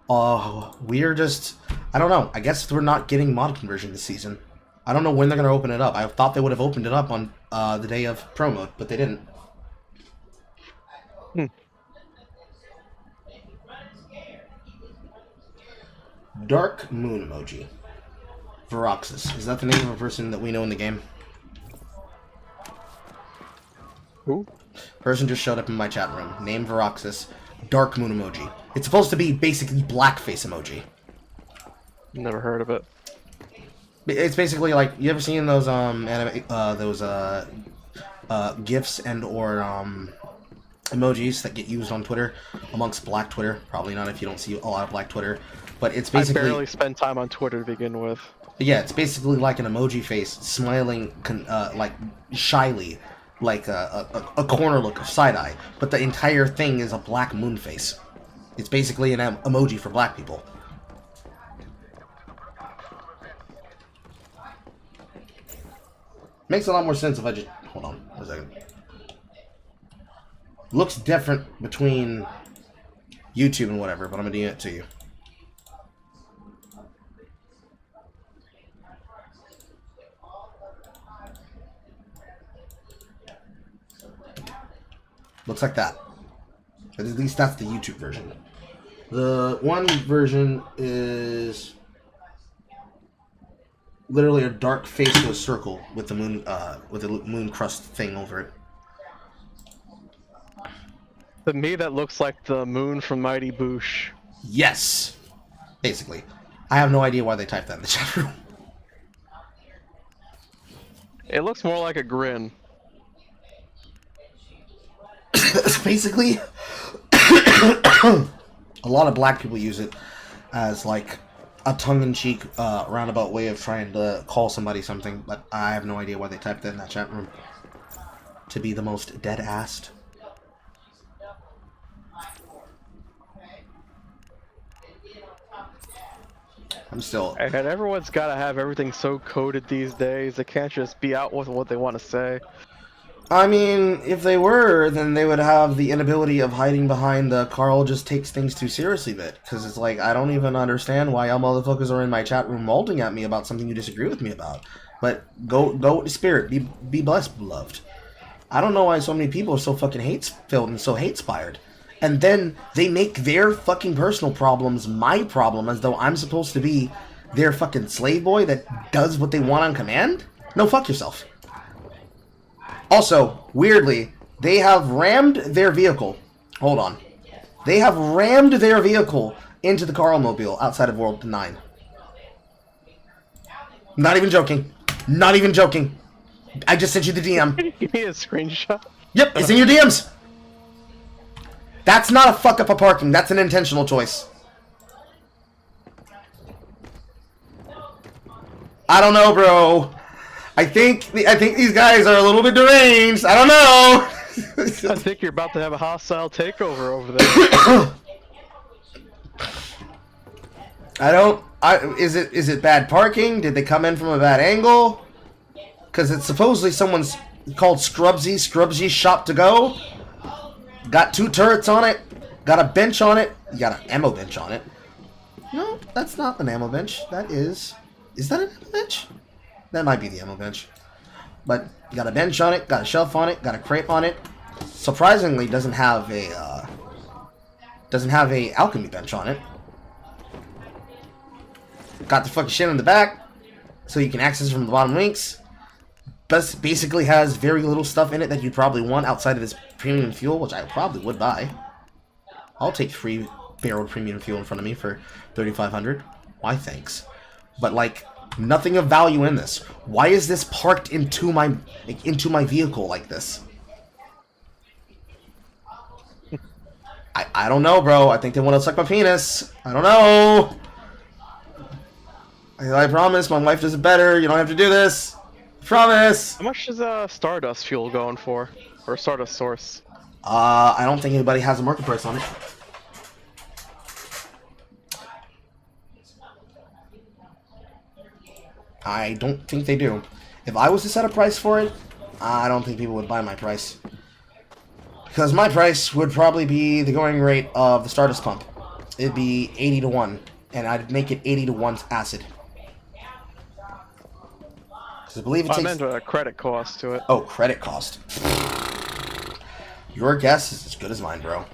We're just, I don't know. I guess we're not getting mod conversion this season. I don't know when they're going to open it up. I thought they would have opened it up on the day of Pro Mode, but they didn't. Dark Moon emoji. Veroxis. Is that the name of a person that we know in the game? Who? Person just showed up in my chat room. Name Veroxis. Dark Moon emoji. It's supposed to be basically blackface emoji. Never heard of it. It's basically like, you ever seen those gifs and or emojis that get used on Twitter amongst Black Twitter? Probably not if you don't see a lot of Black Twitter. But it's basically... I barely spend time on Twitter to begin with. Yeah, it's basically like an emoji face, smiling like shyly, like a corner look of side-eye. But the entire thing is a black moon face. It's basically an emoji for black people. Makes a lot more sense if I just... Hold on, 1 second. Looks different between YouTube and whatever, but I'm going to do it to you. Looks like that. But at least that's the YouTube version. The one version is literally a dark face of a circle with the moon crust thing over it. To me, that looks like the moon from Mighty Boosh. Yes, basically. I have no idea why they typed that in the chat room. It looks more like a grin. Basically, a lot of black people use it as like a tongue-in-cheek, roundabout way of trying to call somebody something, but I have no idea why they typed that in that chat room. To be the most dead-assed. I'm still... And everyone's got to have everything so coded these days. They can't just be out with what they want to say. I mean, if they were, then they would have the inability of hiding behind the Carl just takes things too seriously bit. Because it's like, I don't even understand why y'all motherfuckers are in my chat room molding at me about something you disagree with me about. But go with the spirit. Be blessed, beloved. I don't know why so many people are so fucking hate-filled and so hate-spired. And then they make their fucking personal problems my problem as though I'm supposed to be their fucking slave boy that does what they want on command? No, fuck yourself. Also, weirdly, they have rammed their vehicle. Hold on. They have rammed their vehicle into the Carl Mobile outside of World 9. Not even joking. Not even joking. I just sent you the DM. Give me a screenshot. Yep, it's in your DMs. That's not a fuck up of parking. That's an intentional choice. I don't know, bro. I think these guys are a little bit deranged. I don't know. I think you're about to have a hostile takeover over there. Is it bad parking? Did they come in from a bad angle? Because it's supposedly someone's called Scrubsy Shop to Go. Got 2 turrets on it. Got a bench on it. You got an ammo bench on it. No, that's not an ammo bench. That is... Is that an ammo bench? That might be the ammo bench. But you got a bench on it, got a shelf on it, got a crate on it. Surprisingly, doesn't have a alchemy bench on it. Got the fucking shit in the back, so you can access it from the bottom links. Basically has very little stuff in it that you'd probably want outside of this premium fuel, which I probably would buy. I'll take 3 barreled premium fuel in front of me for $3,500. Why, thanks. But like, nothing of value in this. Why is this parked into my vehicle like this? I don't know, bro. I think they want to suck my penis. I don't know. I promise my wife does it better. You don't have to do this. I promise. How much is Stardust fuel going for? Or Stardust source? I don't think anybody has a market price on it. I don't think they do. If I was to set a price for it, I don't think people would buy my price. Because my price would probably be the going rate of the Stardust pump. It'd be 80 to 1. And I'd make it 80 to 1's acid. Because I believe it takes... I meant a credit cost to it. Oh, credit cost. Your guess is as good as mine, bro.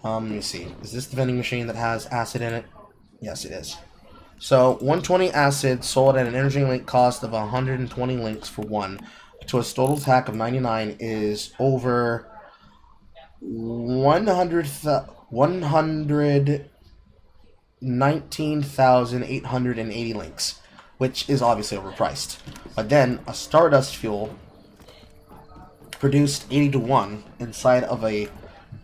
Let me see. Is this the vending machine that has acid in it? Yes, it is. So, 120 acid sold at an energy link cost of 120 links for 1 to a total attack of 99 is over 119,880 links, which is obviously overpriced. But then, a Stardust fuel produced 80 to 1 inside of a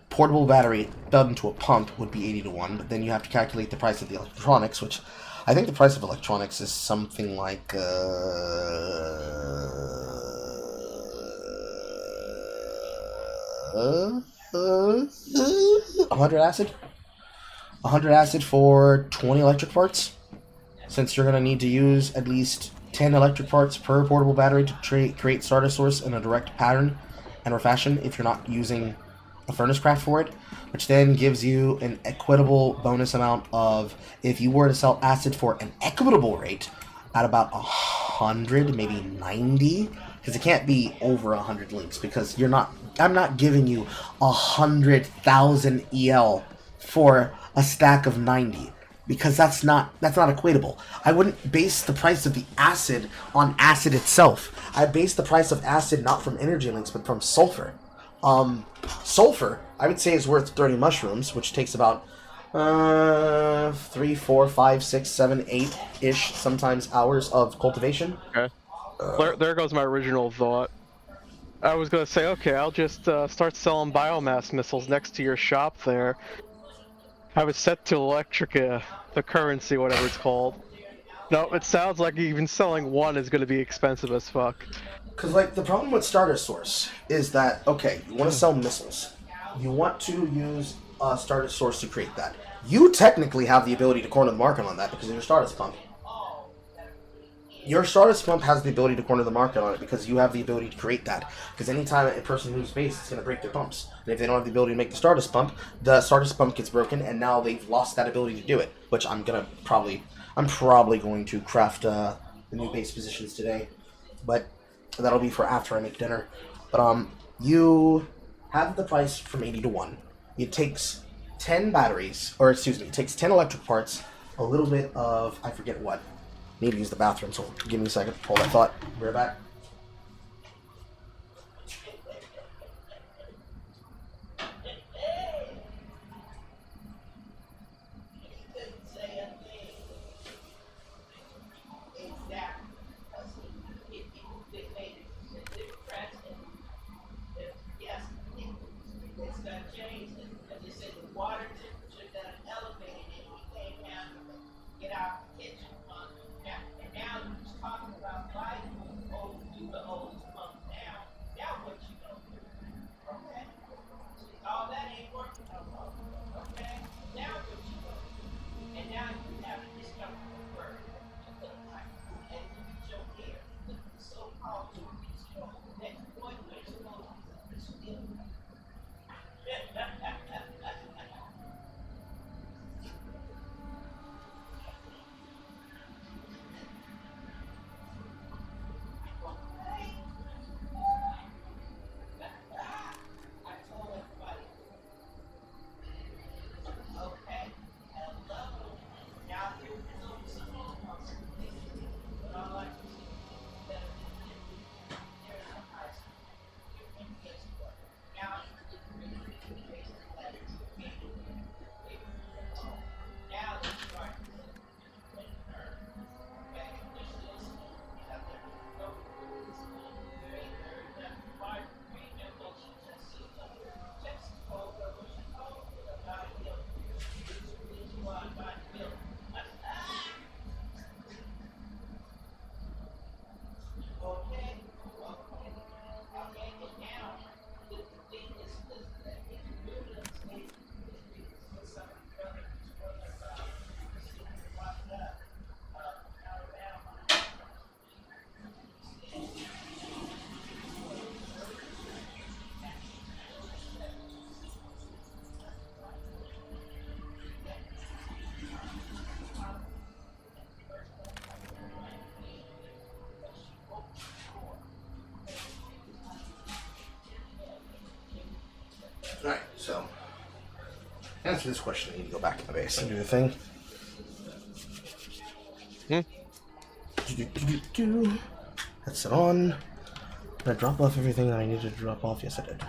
portable battery dubbed into a pump would be 80 to 1, but then you have to calculate the price of the electronics, which I think the price of electronics is something like 100 acid? 100 acid for 20 electric parts, since you're going to need to use at least 10 electric parts per portable battery to create Stardust source in a direct pattern and or fashion if you're not using a furnace craft for it, which then gives you an equitable bonus amount of, if you were to sell acid for an equitable rate at about 100, maybe 90, because it can't be over 100 links because you're not not giving you 100,000 EL for a stack of 90, because that's not equatable. I wouldn't base the price of the acid on acid itself. I base the price of acid not from energy links, but from sulfur. Sulfur, I would say, is worth 30 mushrooms, which takes about 3, 4, 5, 6, 7, 8-ish, sometimes hours of cultivation. Okay. There goes my original thought. I was gonna say, okay, I'll just start selling biomass missiles next to your shop there. Have it set to Electrica, the currency, whatever it's called. No, it sounds like even selling one is gonna be expensive as fuck. Because, like, the problem with Starter Source is that, okay, you want to sell missiles. You want to use Starter Source to create that. You technically have the ability to corner the market on that because of your Stardust Pump. Your Stardust Pump has the ability to corner the market on it because you have the ability to create that. Because anytime a person moves base, it's going to break their pumps. And if they don't have the ability to make the Stardust Pump gets broken, and now they've lost that ability to do it. Which I'm probably going to craft the new base positions today. But that'll be for after I make dinner. But you have the price from 80 to 1. It takes 10 batteries, or excuse me, it takes 10 electric parts, a little bit of, I forget what. Need to use the bathroom, so give me a second. Hold that thought. Be right back. Alright, so answer this question. I need to go back to my base and do the thing. That's it on. Did I drop off everything that I needed to drop off? Yes, I did.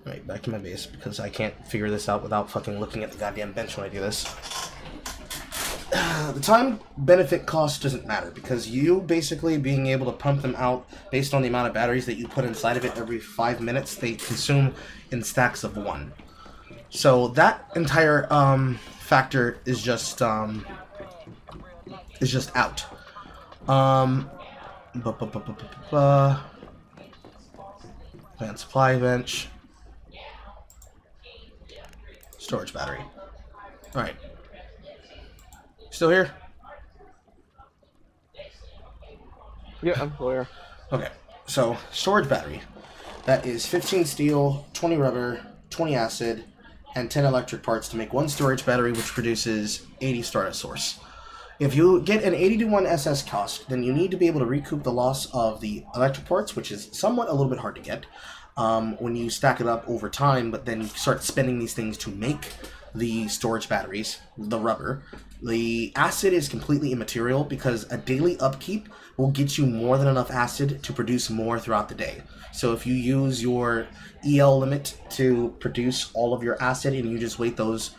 Alright, back to my base because I can't figure this out without fucking looking at the goddamn bench when I do this. The time benefit cost doesn't matter because you basically being able to pump them out based on the amount of batteries that you put inside of it every 5 minutes, they consume in stacks of 1. So that entire factor is just out. Advanced supply bench. Storage battery. Alright. Still here? Yeah, I'm clear. Okay, so storage battery. That is 15 steel, 20 rubber, 20 acid, and 10 electric parts to make one storage battery, which produces 80 Stardust Source. If you get an 80 to 1 SS cost, then you need to be able to recoup the loss of the electric parts, which is somewhat a little bit hard to get when you stack it up over time, but then you start spending these things to make the storage batteries, the rubber. The acid is completely immaterial because a daily upkeep will get you more than enough acid to produce more throughout the day. So if you use your EL limit to produce all of your acid and you just wait those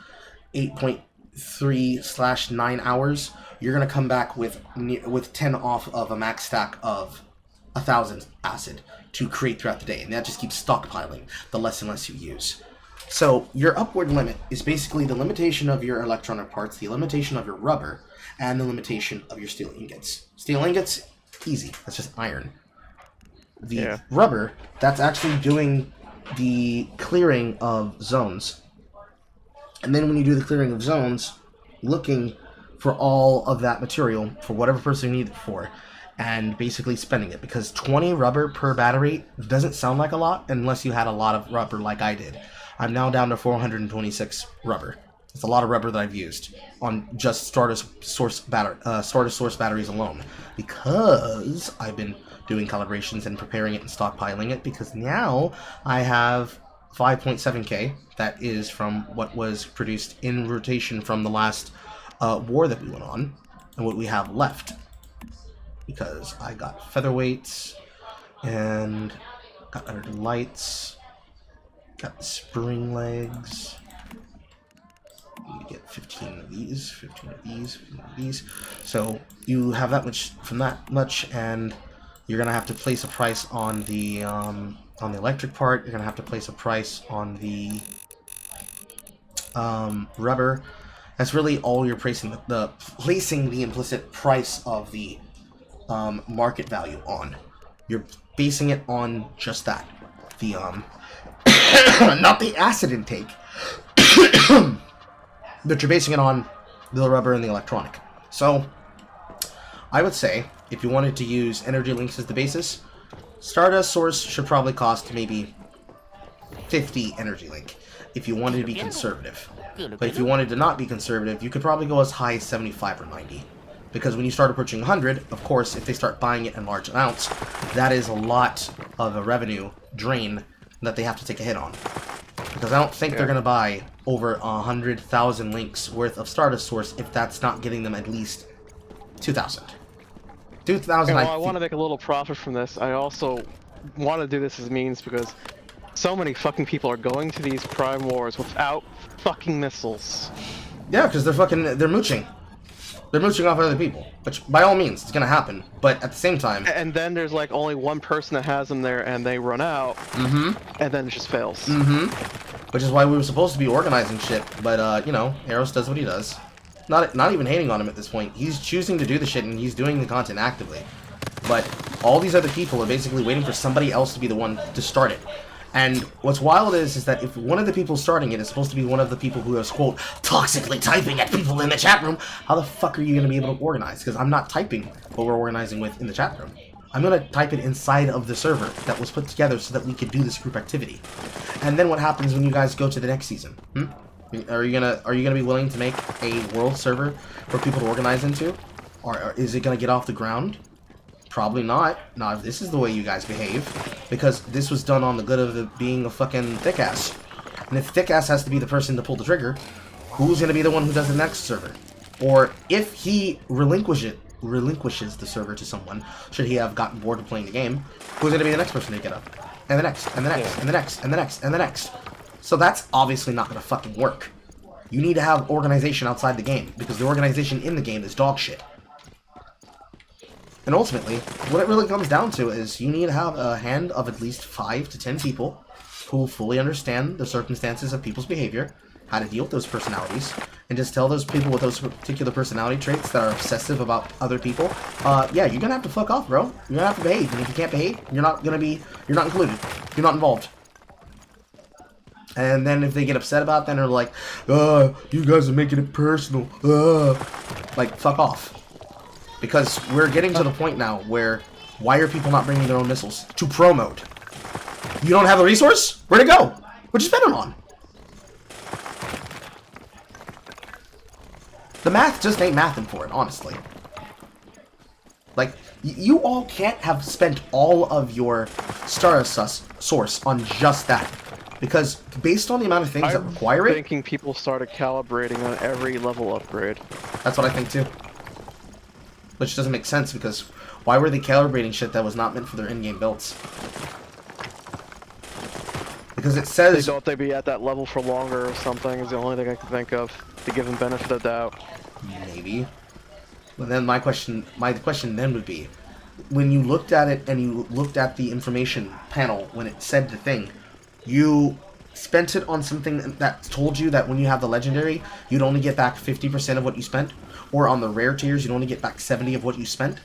8.3/9 hours, you're going to come back with 10 off of a max stack of 1,000 acid to create throughout the day. And that just keeps stockpiling the less and less you use. So your upward limit is basically the limitation of your electronic parts, the limitation of your rubber, and the limitation of your steel ingots. Steel ingots, easy. That's just iron. The rubber, that's actually doing the clearing of zones. And then when you do the clearing of zones, looking for all of that material for whatever person you need it for, and basically spending it. Because 20 rubber per battery doesn't sound like a lot unless you had a lot of rubber like I did. I'm now down to 426 rubber. It's a lot of rubber that I've used on just Stardust Source batteries alone, because I've been doing calibrations and preparing it and stockpiling it, because now I have 5.7k that is from what was produced in rotation from the last war that we went on, and what we have left, because I got featherweights and got under lights, got spring legs. You get 15 of these, 15 of these, 15 of these. So you have that much from that much, and you're gonna have to place a price on the electric part. You're gonna have to place a price on the rubber. That's really all you're placing placing the implicit price of the market value on. You're basing it on just that. The not the acid intake, but you're basing it on the rubber and the electronic. So I would say if you wanted to use energy links as the basis, Stardust Source should probably cost maybe 50 energy link if you wanted to be conservative. But if you wanted to not be conservative, you could probably go as high as 75 or 90. Because when you start approaching 100, of course, if they start buying it in large amounts, that is a lot of a revenue drain that they have to take a hit on. Because I don't think they're going to buy over 100,000 links worth of Stardust Source if that's not getting them at least 2,000. 2,000. I want to make a little profit from this. I also want to do this as means because so many fucking people are going to these Prime Wars without fucking missiles. Yeah, because they're mooching. They're mooching off other people, which by all means it's gonna happen. But at the same time, and then there's like only one person that has them there, and they run out, and then it just fails. Which is why we were supposed to be organizing shit, but you know, Eros does what he does. Not even hating on him at this point. He's choosing to do the shit, and he's doing the content actively. But all these other people are basically waiting for somebody else to be the one to start it. And what's wild is that if one of the people starting it is supposed to be one of the people who is, quote, toxically typing at people in the chat room, how the fuck are you going to be able to organize? Because I'm not typing what we're organizing with in the chat room. I'm going to type it inside of the server that was put together so that we could do this group activity. And then what happens when you guys go to the next season? Are you gonna be willing to make a world server for people to organize into? Or is it going to get off the ground? Probably not. Not if this is the way you guys behave. Because this was done on the good of it being a fucking thick ass. And if thick ass has to be the person to pull the trigger, who's going to be the one who does the next server? Or if he relinquishes the server to someone, should he have gotten bored of playing the game, who's going to be the next person to get up? And the next, and the next, and the next, and the next, and the next. So that's obviously not going to fucking work. You need to have organization outside the game, because the organization in the game is dog shit. And ultimately, what it really comes down to is you need to have a hand of at least 5 to 10 people who fully understand the circumstances of people's behavior, how to deal with those personalities, and just tell those people with those particular personality traits that are obsessive about other people, yeah, you're gonna have to fuck off, bro. You're gonna have to behave, and if you can't behave, you're not included. You're not involved. And then if they get upset about that, they're like, you guys are making it personal. Like, fuck off. Because we're getting to the point now where, why are people not bringing their own missiles to pro mode? You don't have a resource? Where'd it go? What'd you spend it on? The math just ain't mathing for it, honestly. Like, you all can't have spent all of your star source on just that. Because based on the amount of things that require it... I'm thinking people started calibrating on every level upgrade. That's what I think too. Which doesn't make sense, because why were they calibrating shit that was not meant for their in-game builds? Because it says... They thought they'd be at that level for longer or something is the only thing I can think of to give them benefit of doubt. Maybe. But then my question then would be, when you looked at it and you looked at the information panel when it said the thing, you spent it on something that told you that when you have the legendary, you'd only get back 50% of what you spent, or on the rare tiers, you'd only get back 70 of what you spent.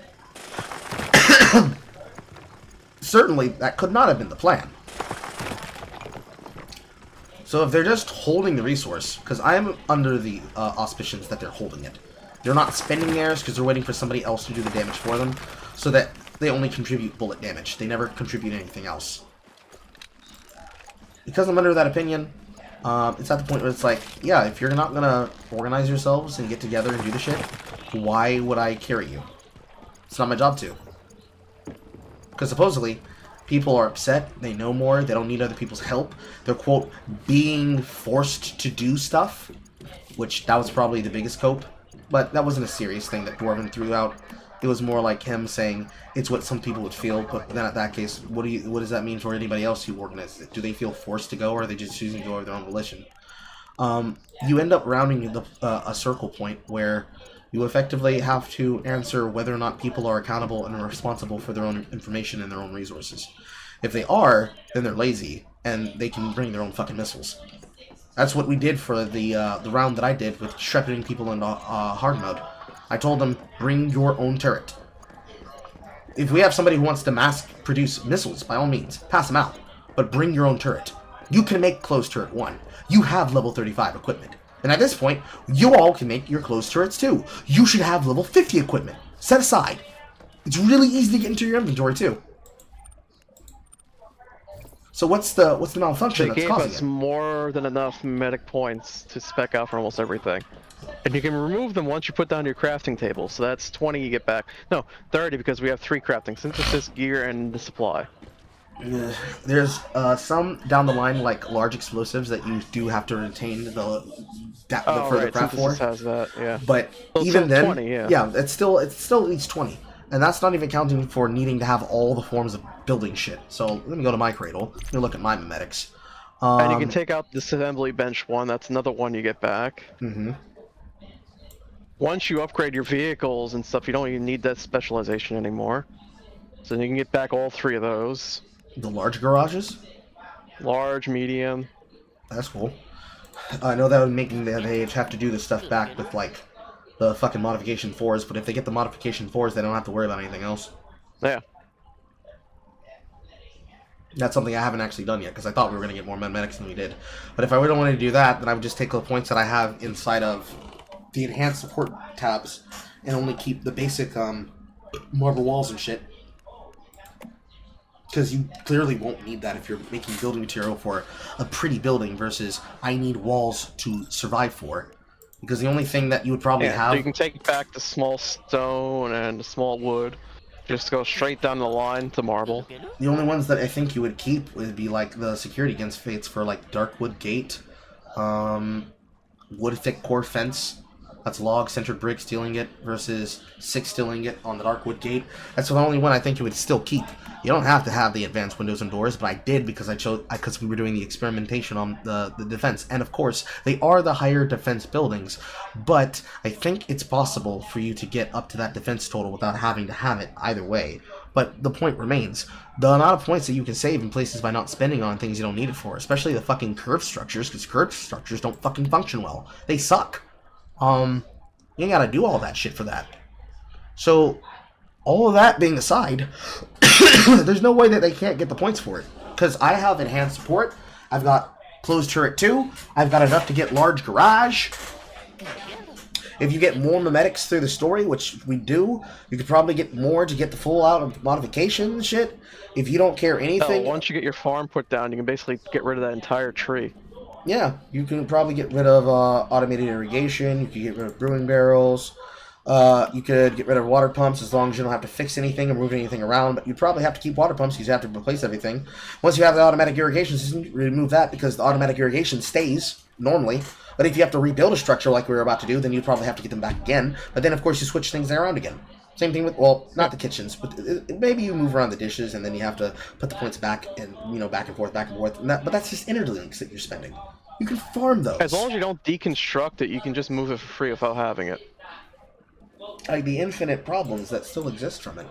Certainly, that could not have been the plan. So if they're just holding the resource, because I'm under the auspicions that they're holding it. They're not spending theirs because they're waiting for somebody else to do the damage for them, so that they only contribute bullet damage. They never contribute anything else. Because I'm under that opinion, it's at the point where it's like, yeah, if you're not going to organize yourselves and get together and do the shit, why would I carry you? It's not my job to. Because supposedly, people are upset, they know more, they don't need other people's help. They're, quote, being forced to do stuff, which that was probably the biggest cope. But that wasn't a serious thing that Dwarven threw out. It was more like him saying it's what some people would feel, but then at that case, what does that mean for anybody else who organizes it? Do they feel forced to go, or are they just choosing to go of their own volition? You end up rounding a circle point where you effectively have to answer whether or not people are accountable and are responsible for their own information and their own resources. If they are, then they're lazy, and they can bring their own fucking missiles. That's what we did for the round that I did with shepherding people in hard mode. I told them, bring your own turret. If we have somebody who wants to mass-produce missiles, by all means, pass them out. But bring your own turret. You can make closed turret 1. You have level 35 equipment. And at this point, you all can make your closed turrets too. You should have level 50 equipment. Set aside. It's really easy to get into your inventory too. So what's the malfunction that's causing it? They gave us more than enough medic points to spec out for almost everything. And you can remove them once you put down your crafting table. So that's 20 you get back. No, 30 because we have 3 crafting: synthesis, gear, and the supply. There's some down the line, like large explosives, that you do have to retain the further craft for. Has that, yeah. But so even then, 20, yeah, it's still at least 20. And that's not even counting for needing to have all the forms of building shit. So let me go to my cradle. Let me look at my memetics. And you can take out the assembly bench one. That's another one you get back. Mm-hmm. Once you upgrade your vehicles and stuff, you don't even need that specialization anymore. So you can get back all 3 of those. The large garages? Large, medium. That's cool. I know that would make they have to do this stuff back with, like, the fucking modification 4s, but if they get the modification 4s, they don't have to worry about anything else. Yeah. That's something I haven't actually done yet, because I thought we were going to get more medics than we did. But if I really wanted to do that, then I would just take the points that I have inside of the enhanced support tabs and only keep the basic marble walls and shit. Because you clearly won't need that if you're making building material for a pretty building versus I need walls to survive for. Because the only thing that you would probably have... So you can take back the small stone and the small wood. Just go straight down the line to marble. The only ones that I think you would keep would be like the security against fates for like Darkwood Gate, Wood Thick Core Fence. That's log centered brick stealing it versus 6 stealing it on the Darkwood Gate. That's the only one I think you would still keep. You don't have to have the advanced windows and doors, but I did because because we were doing the experimentation on the defense. And of course, they are the higher defense buildings, but I think it's possible for you to get up to that defense total without having to have it either way. But the point remains, the amount of points that you can save in places by not spending on things you don't need it for, especially the fucking curved structures, because curved structures don't fucking function well. They suck. You ain't gotta do all that shit for that. So, all of that being aside, there's no way that they can't get the points for it. Because I have enhanced support, I've got closed turret 2, I've got enough to get large garage. If you get more memetics through the story, which we do, you could probably get more to get the full out of modification and shit. If you don't care anything... once you get your farm put down, you can basically get rid of that entire tree. Yeah, you can probably get rid of automated irrigation. You could get rid of brewing barrels. You could get rid of water pumps as long as you don't have to fix anything or move anything around. But you probably have to keep water pumps because you have to replace everything. Once you have the automatic irrigation system, you remove that because the automatic irrigation stays normally. But if you have to rebuild a structure like we were about to do, then you probably have to get them back again. But then, of course, you switch things around again. Same thing with, well, not the kitchens, but maybe you move around the dishes and then you have to put the points back and, you know, back and forth, back and forth. And but that's just interlinks that you're spending. You can farm those. As long as you don't deconstruct it, you can just move it for free without having it. Like, the infinite problems that still exist from it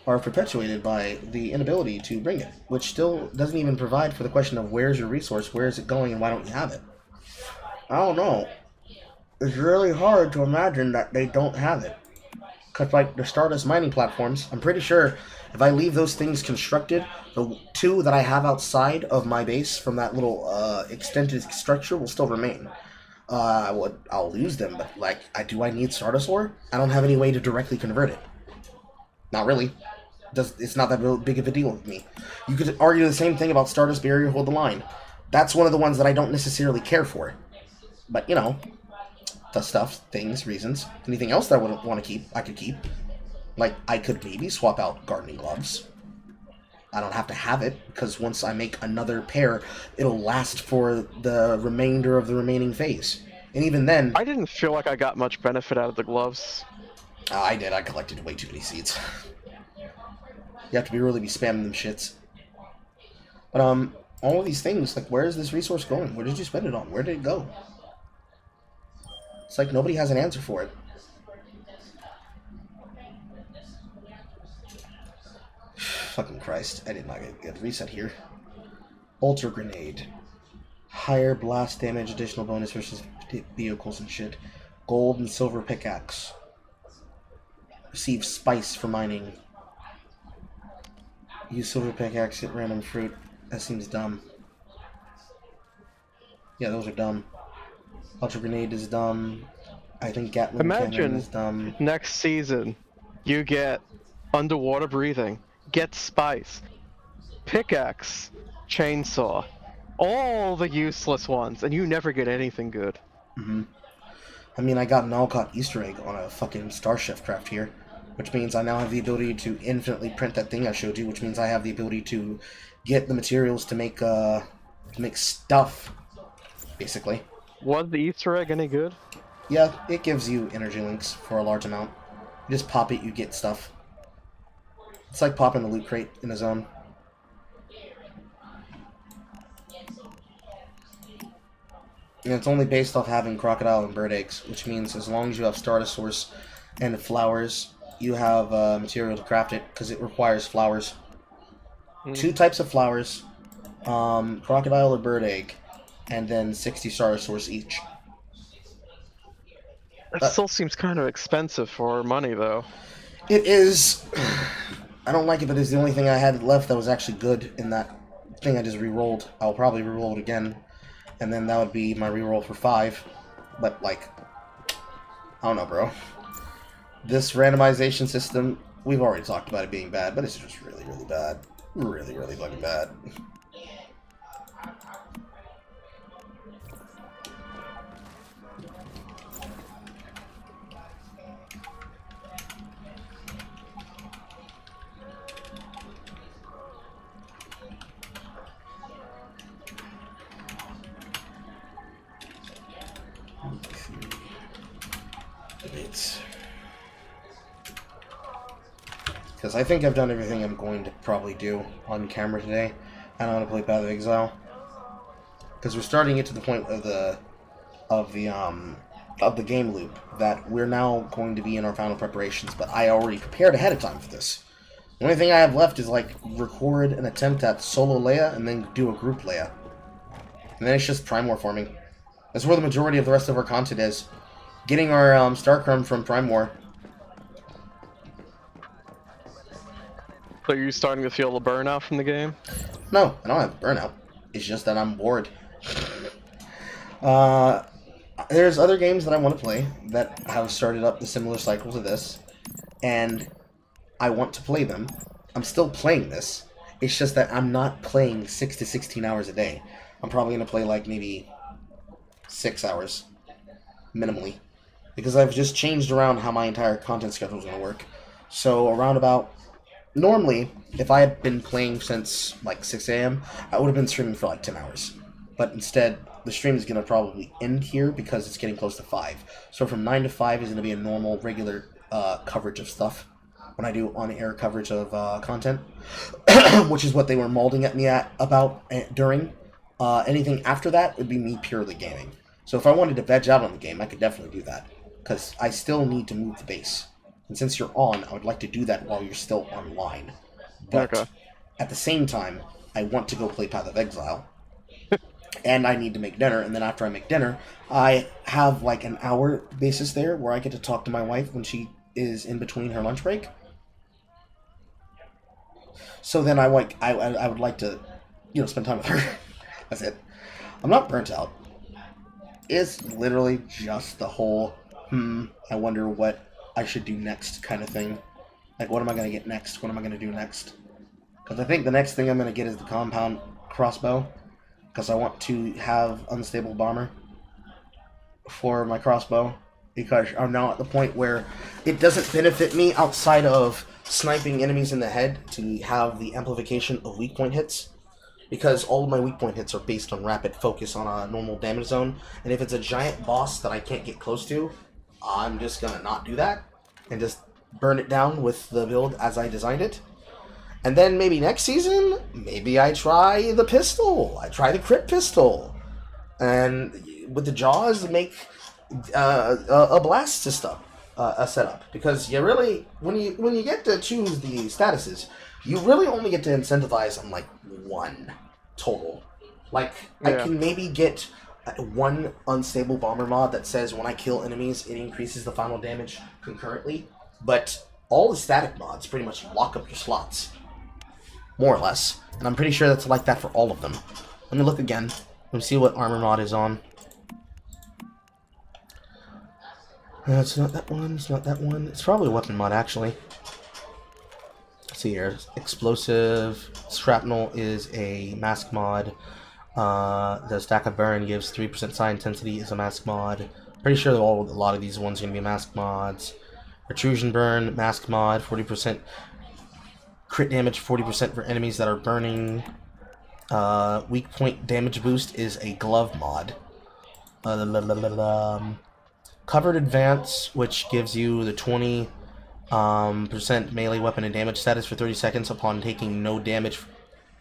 are perpetuated by the inability to bring it, which still doesn't even provide for the question of where's your resource, where is it going, and why don't you have it? I don't know. It's really hard to imagine that they don't have it. Because, like, the Stardust mining platforms, I'm pretty sure if I leave those things constructed, the 2 that I have outside of my base from that little extended structure will still remain. I'll lose them, but, like, do I need Stardust ore? I don't have any way to directly convert it. Not really. It's not that big of a deal with me. You could argue the same thing about Stardust Barrier Hold the Line. That's one of the ones that I don't necessarily care for. But, you know, the stuff, things, reasons. Anything else that I wouldn't want to keep, I could keep. Like, I could maybe swap out gardening gloves. I don't have to have it, because once I make another pair, it'll last for the remainder of the remaining phase. And even then... I didn't feel like I got much benefit out of the gloves. I did. I collected way too many seeds. You have to really be spamming them shits. But, all of these things, like, where is this resource going? Where did you spend it on? Where did it go? It's like nobody has an answer for it. Fucking Christ. I did not get a reset here. Ultra Grenade. Higher blast damage, additional bonus versus vehicles and shit. Gold and silver pickaxe. Receive spice for mining. Use silver pickaxe, hit random fruit. That seems dumb. Yeah, those are dumb. Ultra Grenade is dumb. I think Gatling Cannon is dumb. Next season, you get underwater breathing, get spice, pickaxe, chainsaw, all the useless ones, and you never get anything good. Mm-hmm. I mean, I got an Alcott Easter egg on a fucking Starchef craft here, which means I now have the ability to infinitely print that thing I showed you, which means I have the ability to get the materials to make stuff, basically. Was the Easter egg any good? Yeah, it gives you energy links for a large amount. You just pop it, you get stuff. It's like popping the loot crate in a zone. And it's only based off having crocodile and bird eggs, which means as long as you have Stardust Source and flowers, you have material to craft it, because it requires flowers. 2 types of flowers, crocodile or bird egg, and then 60 Stardust Source each. That still seems kind of expensive for money, though. It is. I don't like it, but it's the only thing I had left that was actually good in that thing I just re-rolled. I'll probably re-roll it again, and then that would be my re-roll for 5. But, like, I don't know, bro. This randomization system, we've already talked about it being bad, but it's just really, really bad. Really, really fucking bad. Because I think I've done everything I'm going to probably do on camera today. I don't want to play Path of Exile. Because we're starting to get to the point of the game loop that we're now going to be in our final preparations, but I already prepared ahead of time for this. The only thing I have left is, like, record an attempt at solo Leia and then do a group Leia. And then it's just Primor forming. That's where the majority of the rest of our content is. Getting our Starcrum from Primor. So you're starting to feel the burnout from the game? No, I don't have burnout. It's just that I'm bored. There's other games that I want to play that have started up the similar cycle to this, and I want to play them. I'm still playing this. It's just that I'm not playing 6 to 16 hours a day. I'm probably going to play, like, maybe 6 hours, minimally, because I've just changed around how my entire content schedule is going to work. So around about, normally, if I had been playing since like 6 a.m., I would have been streaming for like 10 hours. But instead, the stream is going to probably end here because it's getting close to 5. So from 9 to 5 is going to be a normal, regular coverage of stuff when I do on-air coverage of content, which is what they were molding at me about during. Anything after that would be me purely gaming. So if I wanted to veg out on the game, I could definitely do that, because I still need to move the base. And since you're on, I would like to do that while you're still online. But at the same time, I want to go play Path of Exile. And I need to make dinner, and then after I make dinner, I have like an hour basis there where I get to talk to my wife when she is in between her lunch break. So then I would like to, spend time with her. That's it. I'm not burnt out. It's literally just the whole, I wonder what I should do next kind of thing. Like, what am I going to get next? What am I going to do next? Because I think the next thing I'm going to get is the compound crossbow. Because I want to have unstable bomber for my crossbow. Because I'm now at the point where it doesn't benefit me outside of sniping enemies in the head to have the amplification of weak point hits. Because all of my weak point hits are based on rapid focus on a normal damage zone. And if it's a giant boss that I can't get close to, I'm just going to not do that. And just burn it down with the build as I designed it. And then maybe next season, maybe I try the pistol. I try the crit pistol. And with the jaws, make a blast system, a setup. Because you really, when you get to choose the statuses, you really only get to incentivize on like one total. Like, I can maybe get one unstable bomber mod that says when I kill enemies, it increases the final damage concurrently. But all the static mods pretty much lock up your slots. More or less. And I'm pretty sure that's like that for all of them. Let me look again. Let me see what armor mod is on. It's not that one. It's not that one. It's probably a weapon mod, actually. Let's see here. Explosive Shrapnel is a mask mod. The Stack of Burn gives 3% psi intensity is a mask mod. Pretty sure that a lot of these ones are going to be mask mods. Protrusion Burn, mask mod, 40%. Crit damage 40% for enemies that are burning. Weak point damage boost is a glove mod. Covered Advance, which gives you the 20% melee weapon and damage status for 30 seconds upon taking no damage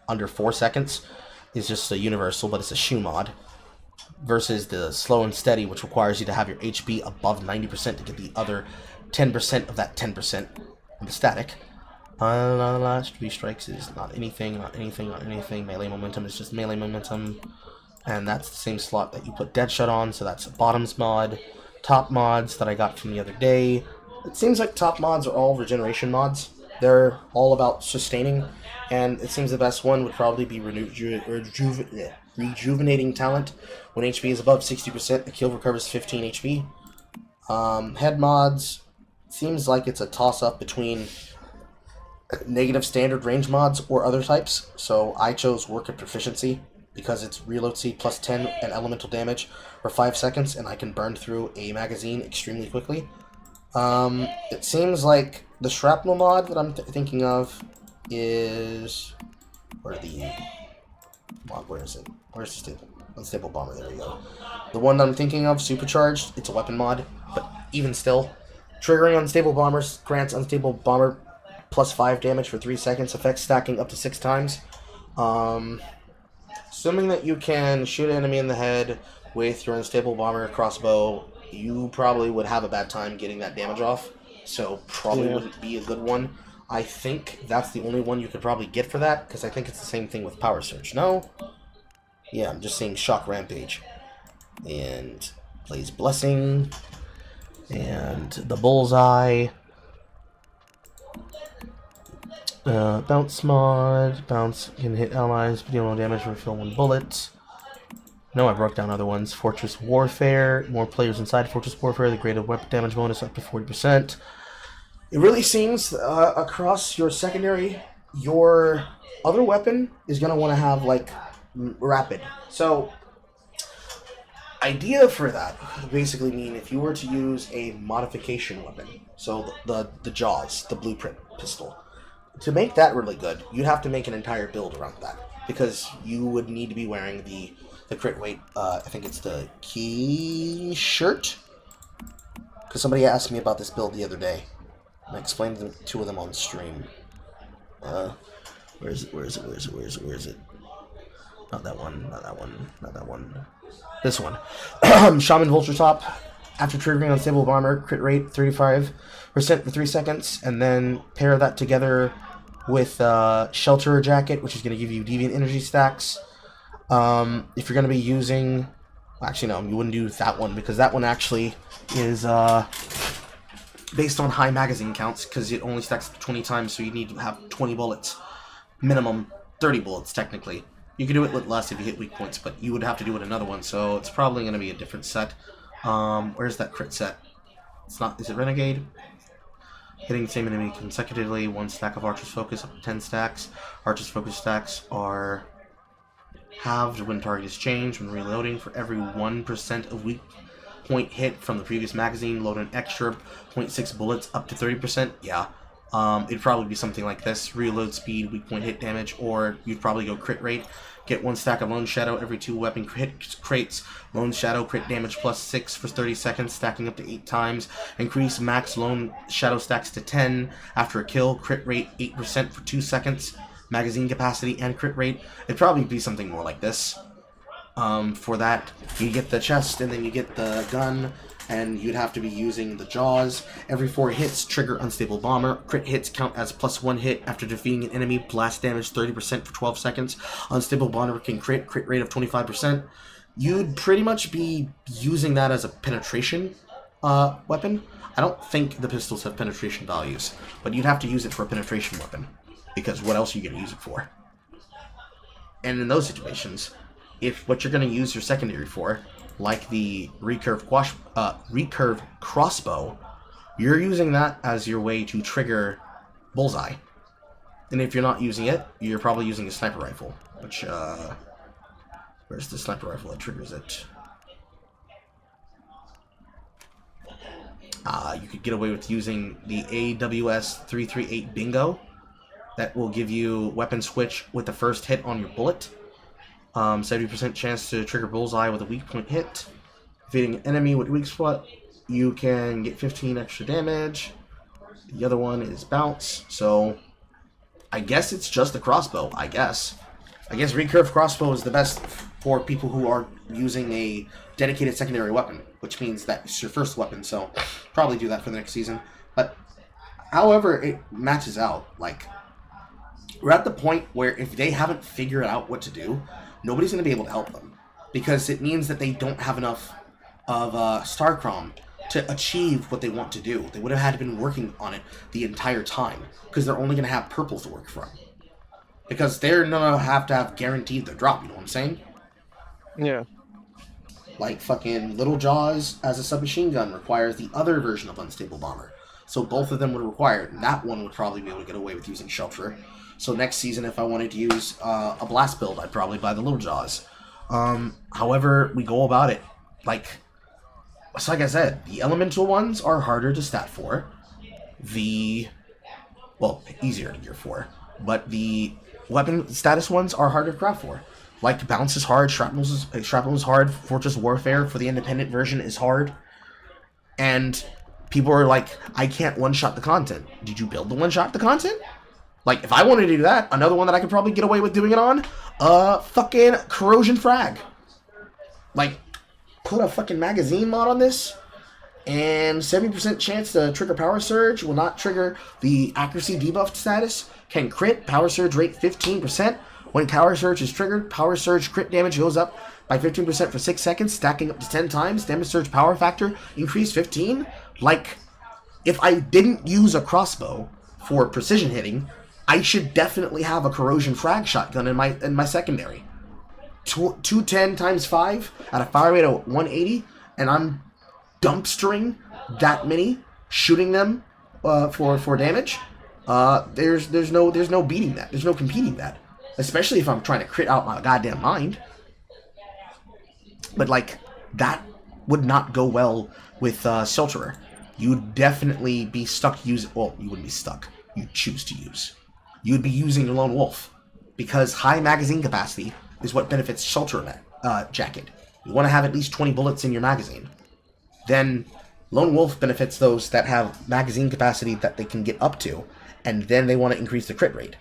under 4 seconds, is just a universal, but it's a shoe mod. Versus the Slow and Steady, which requires you to have your HP above 90% to get the other 10% of that 10% of the static. Three strikes is not anything, not anything, not anything. Melee momentum is just melee momentum. And that's the same slot that you put Deadshot on, so that's a bottoms mod. Top mods that I got from the other day. It seems like top mods are all regeneration mods. They're all about sustaining, and it seems the best one would probably be Rejuvenating Talent. When HP is above 60%, the kill recovers 15 HP. Head mods, seems like it's a toss-up between negative standard range mods or other types, so I chose Work of Proficiency because it's reload speed plus 10 and elemental damage for 5 seconds, and I can burn through a magazine extremely quickly. It seems like the Shrapnel mod that I'm thinking of is... Where is it? Where's the stable? Unstable Bomber, there we go. The one that I'm thinking of, Supercharged, it's a weapon mod, but even still, triggering Unstable Bombers grants Unstable Bomber plus 5 damage for 3 seconds, effects stacking up to 6 times. Assuming that you can shoot an enemy in the head with your Unstable Bomber crossbow, you probably would have a bad time getting that damage off, so probably wouldn't be a good one. I think that's the only one you could probably get for that, because I think it's the same thing with Power Surge. No? Yeah, I'm just saying Shock Rampage. And Blaze Blessing. And the Bullseye. Bounce mod. Bounce can hit allies, but deal no damage for fill 1 bullet. No, I broke down other ones. Fortress Warfare. More players inside Fortress Warfare. The greater weapon damage bonus up to 40%. It really seems across your secondary, your other weapon is going to want to have, like, rapid. So, idea for that would basically mean if you were to use a modification weapon, so the Jaws, the blueprint pistol, to make that really good, you'd have to make an entire build around that, because you would need to be wearing the crit weight, I think it's the key shirt, because somebody asked me about this build the other day, and I explained the two of them on stream. Where is it? Not that one. This one. Shaman Vulture Top. After triggering Unstable Bomber, crit rate 35% for 3 seconds, and then pair that together with Shelterer Jacket, which is going to give you Deviant Energy stacks. If you're going to be using... Actually, no, you wouldn't do that one, because that one actually is based on high magazine counts, because it only stacks 20 times, so you need to have 20 bullets. Minimum 30 bullets, technically. You can do it with less if you hit weak points, but you would have to do it another one, so it's probably going to be a different set. Where's that crit set? It's not... Is it Renegade? Hitting the same enemy consecutively, 1 stack of Archer's Focus up to 10 stacks. Archer's Focus stacks are halved when target is changed. When reloading, for every 1% of weak point hit from the previous magazine, load an extra 0.6 bullets up to 30%. Yeah. It'd probably be something like this: reload speed, weak point hit damage, or you'd probably go crit rate. Get 1 stack of Lone Shadow every 2 weapon crates. Lone Shadow crit damage plus 6 for 30 seconds, stacking up to 8 times. Increase max Lone Shadow stacks to 10 after a kill. Crit rate 8% for 2 seconds. Magazine capacity and crit rate. It'd probably be something more like this. For that, you get the chest, and then you get the gun, and you'd have to be using the Jaws. Every 4 hits, trigger Unstable Bomber. Crit hits count as +1 hit after defeating an enemy. Blast damage 30% for 12 seconds. Unstable Bomber can crit rate of 25%. You'd pretty much be using that as a penetration weapon. I don't think the pistols have penetration values, but you'd have to use it for a penetration weapon, because what else are you going to use it for? And in those situations, if what you're going to use your secondary for, like the recurve crossbow, you're using that as your way to trigger bullseye. And if you're not using it, you're probably using a sniper rifle, which, where's the sniper rifle that triggers it? You could get away with using the AWS 338 Bingo. That will give you weapon switch with the first hit on your bullet. 70% chance to trigger bullseye with a weak point hit. Defeating an enemy with weak spot, you can get 15 extra damage. The other one is bounce, so I guess it's just the crossbow, I guess recurve crossbow is the best for people who are using a dedicated secondary weapon, which means that it's your first weapon, so probably do that for the next season. But however it matches out, like, we're at the point where if they haven't figured out what to do, nobody's going to be able to help them, because it means that they don't have enough of Starcrom to achieve what they want to do. They would have had been working on it the entire time, because they're only going to have purples to work from, because they're going to have guaranteed their drop, you know what I'm saying? Yeah. Like fucking Little Jaws as a submachine gun requires the other version of Unstable Bomber, so both of them would require it, and that one would probably be able to get away with using Shelterer. So next season, if I wanted to use a blast build, I'd probably buy the Little Jaws. However we go about it, like I said, the elemental ones are harder to stat for. Easier to gear for. But the weapon status ones are harder to craft for. Like, bounce is hard, shrapnel is hard, Fortress Warfare for the independent version is hard. And people are like, I can't one-shot the content. Did you build the one-shot the content? Like, if I wanted to do that, another one that I could probably get away with doing it on, fucking Corrosion Frag. Like, put a fucking magazine mod on this, and 70% chance to trigger Power Surge, will not trigger the accuracy debuff status, can crit, Power Surge rate 15%. When Power Surge is triggered, Power Surge crit damage goes up by 15% for 6 seconds, stacking up to 10 times. Damage Surge power factor increase 15. Like, if I didn't use a crossbow for precision hitting, I should definitely have a Corrosion Frag shotgun in my secondary. 210 times 5 at a fire rate of 180, and I'm dumpstering that many, shooting them for damage. There's no beating that. There's no competing that. Especially if I'm trying to crit out my goddamn mind. But like, that would not go well with Shelterer. You would definitely be stuck using... Well, you wouldn't be stuck. You'd choose to use. You would be using your Lone Wolf, because high magazine capacity is what benefits Shelterer jacket. You want to have at least 20 bullets in your magazine. Then Lone Wolf benefits those that have magazine capacity that they can get up to, and then they want to increase the crit rate.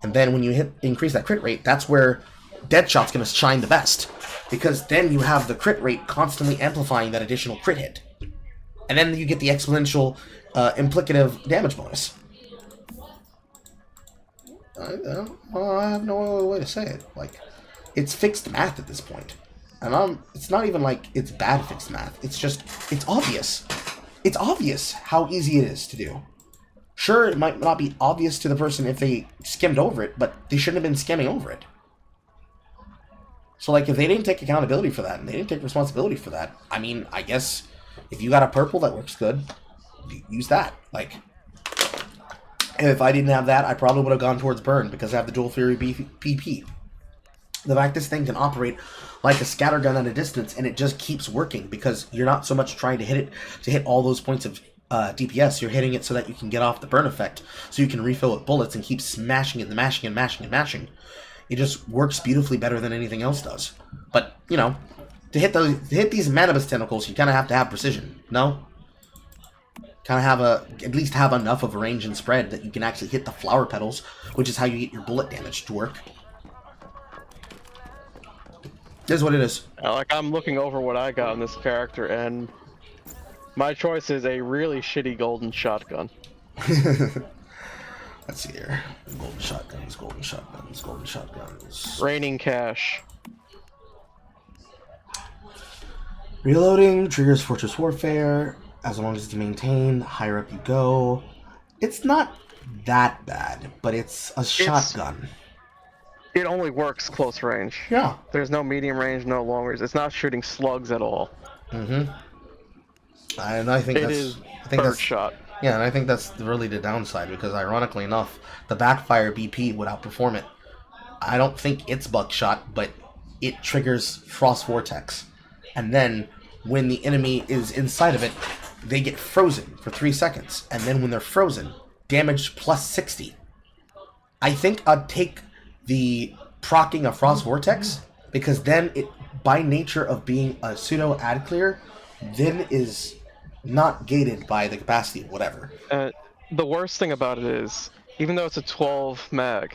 And then when you increase that crit rate, that's where Deadshot's going to shine the best, because then you have the crit rate constantly amplifying that additional crit hit. And then you get the exponential implicative damage bonus. I have no other way to say it. Like, it's fixed math at this point. And it's not even like it's bad fixed math. It's just, it's obvious. It's obvious how easy it is to do. Sure, it might not be obvious to the person if they skimmed over it, but they shouldn't have been skimming over it. So, like, if they didn't take accountability for that, and they didn't take responsibility for that, I mean, I guess if you got a purple that works good, use that. Like, if I didn't have that, I probably would have gone towards burn, because I have the dual fury BP. The fact this thing can operate like a scattergun at a distance, and it just keeps working, because you're not so much trying to hit it to hit all those points of DPS. You're hitting it so that you can get off the burn effect, so you can refill with bullets and keep smashing it and mashing and mashing and mashing. It just works beautifully better than anything else does. But, you know, to hit these Manibus tentacles, you kind of have to have precision, no? Kind of at least have enough of a range and spread that you can actually hit the flower petals, which is how you get your bullet damage to work. This is what it is. Like, I'm looking over what I got in this character, and my choice is a really shitty golden shotgun. Let's see here. Golden shotguns, golden shotguns, golden shotguns. Raining cash. Reloading triggers Fortress Warfare. As long as it's maintained, higher up you go. It's not that bad, but it's a shotgun. It only works close range. Yeah. There's no medium range, no long range. It's not shooting slugs at all. Mm-hmm. And I think that's third shot. Yeah, and I think that's really the downside, because ironically enough, the backfire BP would outperform it. I don't think it's buckshot, but it triggers Frost Vortex. And then, when the enemy is inside of it, they get frozen for 3 seconds. And then when they're frozen, damage plus 60. I think I'd take the proccing of Frost Vortex, because then it, by nature of being a pseudo ad clear, then is not gated by the capacity of whatever. The worst thing about it is, even though it's a 12 mag,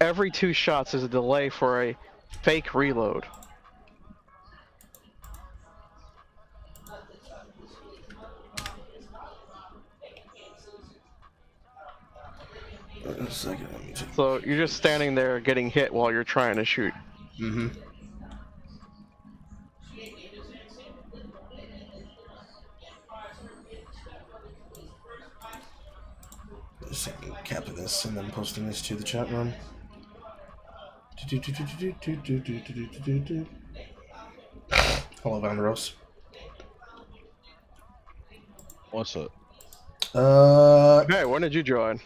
every 2 shots is a delay for a fake reload. A second, let me check. So you're just standing there getting hit while you're trying to shoot. Mm-hmm. Just capping this and then posting this to the chat room. Hello, Vanderos. What's up? Hey, when did you join?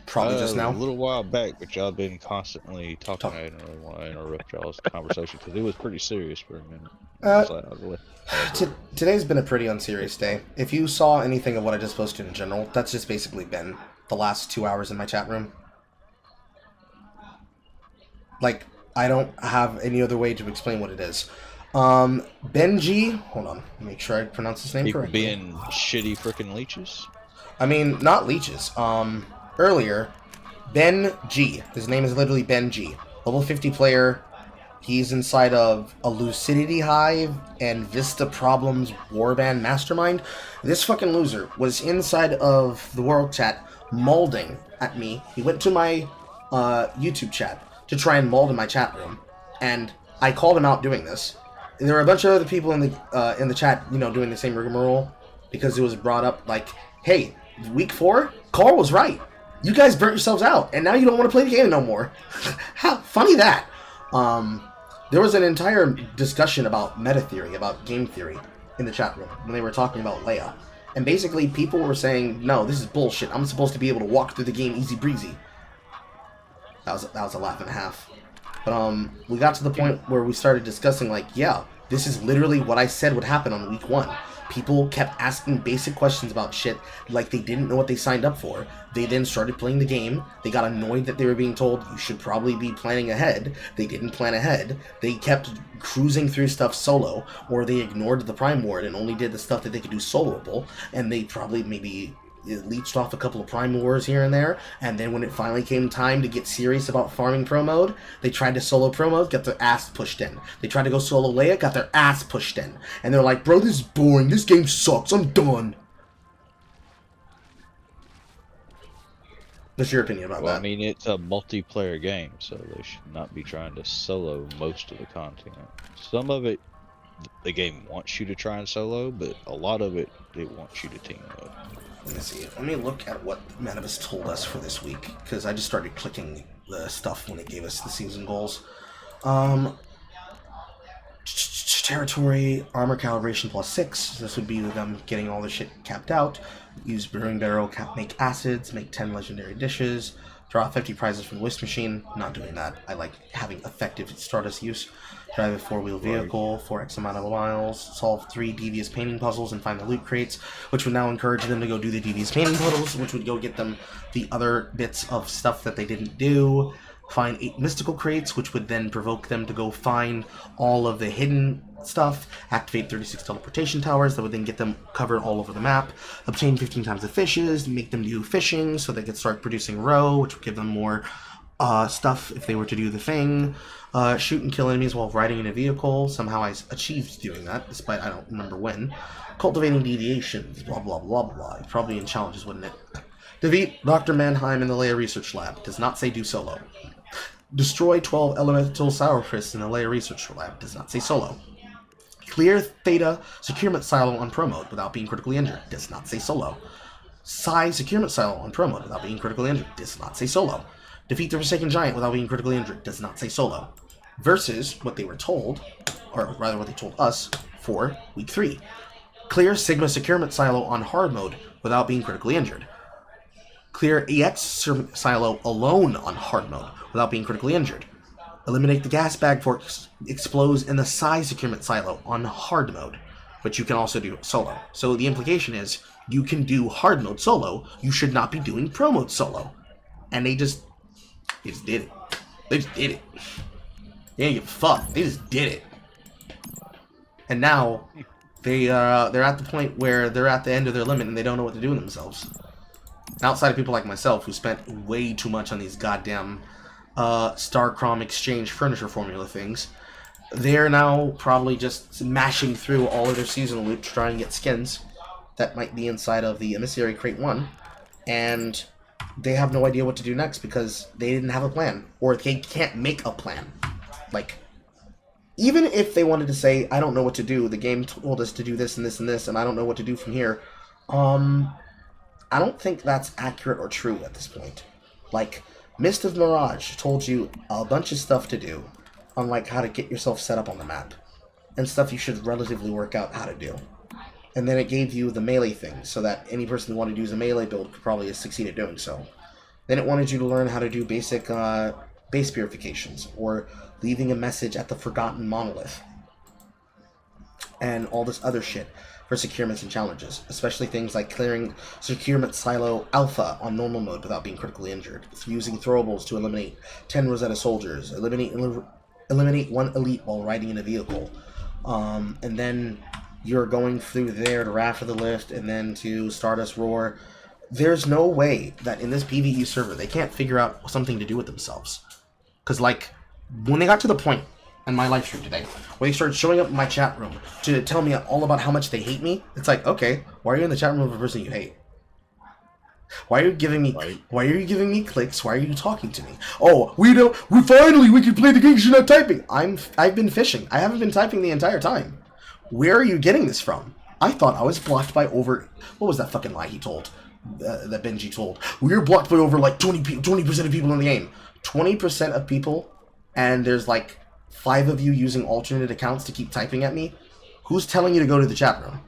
Probably just now. A little while back, but y'all been constantly talking. I didn't really want to interrupt y'all's conversation because it was pretty serious for a minute. Today's been a pretty unserious day. If you saw anything of what I just posted in general, that's just basically been the last 2 hours in my chat room. Like, I don't have any other way to explain what it is. Benji, hold on, make sure I pronounce his name correctly. Being shitty freaking leeches? I mean, not leeches. Earlier, Ben G. His name is literally Ben G. Level 50 player. He's inside of a Lucidity Hive and Vista Problems Warband Mastermind. This fucking loser was inside of the world chat molding at me. He went to my YouTube chat to try and mold in my chat room, and I called him out doing this. And there were a bunch of other people in the chat, you know, doing the same rigmarole, because it was brought up like, hey, week 4, Carl was right. You guys burnt yourselves out, and now you don't want to play the game no more. How funny that. There was an entire discussion about meta theory, about game theory, in the chat room when they were talking about Leia. And basically, people were saying, no, this is bullshit. I'm supposed to be able to walk through the game easy breezy. That was a laugh and a half. But we got to the point where we started discussing, like, yeah, This is literally what I said would happen on week 1. People kept asking basic questions about shit like they didn't know what they signed up for. They then started playing the game. They got annoyed that they were being told, you should probably be planning ahead. They didn't plan ahead. They kept cruising through stuff solo, or they ignored the Prime Ward and only did the stuff that they could do soloable, and they probably maybe leached off a couple of Prime Wars here and there, and then when it finally came time to get serious about farming Pro Mode, they tried to solo Pro Mode, got their ass pushed in. They tried to go solo Leia, got their ass pushed in. And they're like, bro, this is boring, this game sucks, I'm done. What's your opinion about that? I mean, it's a multiplayer game, so they should not be trying to solo most of the content. Some of it, the game wants you to try and solo, but a lot of it, it wants you to team up. Let me see. Let me look at what Manibus told us for this week, because I just started clicking the stuff when it gave us the season goals. Territory, armor calibration +6. This would be them getting all the shit capped out. Use brewing barrel, make acids, make 10 legendary dishes, draw 50 prizes from the Wisp Machine. Not doing that. I like having effective Stardust use. Drive a 4-wheel vehicle for X amount of miles, solve 3 devious painting puzzles, and find the loot crates, which would now encourage them to go do the devious painting puzzles, which would go get them the other bits of stuff that they didn't do. Find 8 mystical crates, which would then provoke them to go find all of the hidden stuff, activate 36 teleportation towers that would then get them covered all over the map, obtain 15 times the fishes, make them do fishing so they could start producing roe, which would give them more stuff if they were to do the thing. Shoot and kill enemies while riding in a vehicle. Somehow I achieved doing that, despite I don't remember when. Cultivating deviations, blah blah blah blah. Probably in challenges, wouldn't it? Defeat Dr. Mannheim in the Leia Research Lab. Does not say do solo. Destroy 12 elemental sourcrysts in the Leia Research Lab. Does not say solo. Clear Theta Securement Silo on Pro Mode without being critically injured. Does not say solo. Psi Securement Silo on Pro Mode without being critically injured. Does not say solo. Defeat the Forsaken Giant without being critically injured. Does not say solo. Versus what they were told, or rather what they told us, for Week 3. Clear Sigma Securement Silo on Hard Mode without being critically injured. Clear EX Silo alone on Hard Mode without being critically injured. Eliminate the gas bag for explodes in the Psi Securement Silo on Hard Mode, which you can also do solo. So the implication is, you can do Hard Mode solo, you should not be doing Pro Mode solo. And they just did it. They just did it. They didn't give a fuck. They just did it. And now they're at the point where they're at the end of their limit and they don't know what to do with themselves. Outside of people like myself who spent way too much on these goddamn Starcrom exchange furniture formula things, they're now probably just mashing through all of their seasonal loot to try and get skins that might be inside of the Emissary Crate 1, and they have no idea what to do next because they didn't have a plan, or they can't make a plan. Like, even if they wanted to say, I don't know what to do, the game told us to do this and this and this, and I don't know what to do from here, I don't think that's accurate or true at this point. Like, Mist of Mirage told you a bunch of stuff to do, on like how to get yourself set up on the map, and stuff you should relatively work out how to do. And then it gave you the melee thing, so that any person who wanted to use a melee build could probably succeed at doing so. Then it wanted you to learn how to do basic base purifications, or leaving a message at the Forgotten Monolith, and all this other shit for securements and challenges, especially things like clearing Securement Silo Alpha on normal mode without being critically injured, using throwables to eliminate 10 Rosetta soldiers, eliminate 1 elite while riding in a vehicle, and then you're going through there to Wrath of the Lift, and then to Stardust Roar. There's no way that in this PvE server they can't figure out something to do with themselves. Because, like, when they got to the point in my live stream today where they started showing up in my chat room to tell me all about how much they hate me, it's like, okay, why are you in the chat room with a person you hate? Why are you giving me clicks? Why are you talking to me? Oh, we can play the game, you're not typing. I've been fishing. I haven't been typing the entire time. Where are you getting this from? I thought I was blocked by over... What was that fucking lie he told? That Benji told. We were blocked by over like 20% of people in the game. 20% of people, and there's like 5 of you using alternate accounts to keep typing at me? Who's telling you to go to the chat room?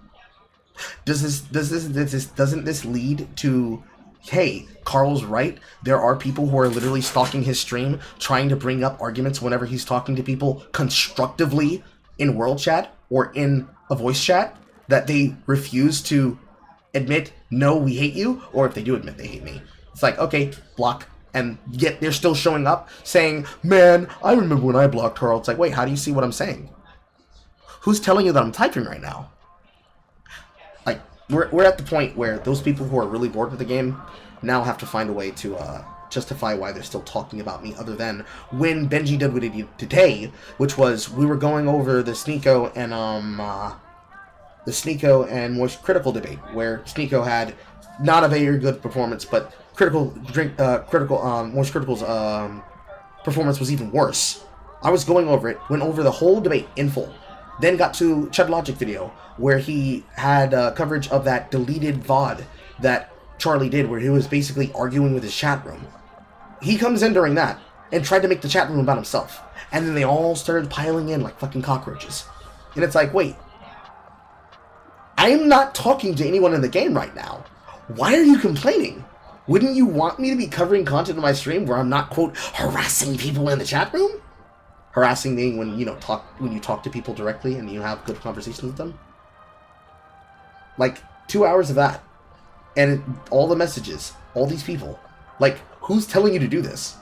Doesn't this lead to, hey, Carl's right, there are people who are literally stalking his stream, trying to bring up arguments whenever he's talking to people constructively in world chat or in a voice chat that they refuse to admit, no, we hate you, or if they do admit they hate me. It's like, okay, block. And yet they're still showing up saying, man, I remember when I blocked Carl. It's like, wait, how do you see what I'm saying? Who's telling you that I'm typing right now? Like, we're at the point where those people who are really bored with the game now have to find a way to justify why they're still talking about me, other than when Benji did what he did today, which was we were going over the Sneako and Moist Critical debate, where Sneako had not a very good performance, but Moist Critical's performance was even worse. I was going over it, went over the whole debate in full, then got to Chud Logic video where he had coverage of that deleted VOD that Charlie did, where he was basically arguing with his chat room. He comes in during that and tried to make the chat room about himself, and then they all started piling in like fucking cockroaches. And it's like, wait, I'm not talking to anyone in the game right now. Why are you complaining? Wouldn't you want me to be covering content on my stream where I'm not, quote, harassing people in the chat room? Harassing being when you talk to people directly and you have good conversations with them. Like 2 hours of that, and all the messages, all these people. Like, who's telling you to do this?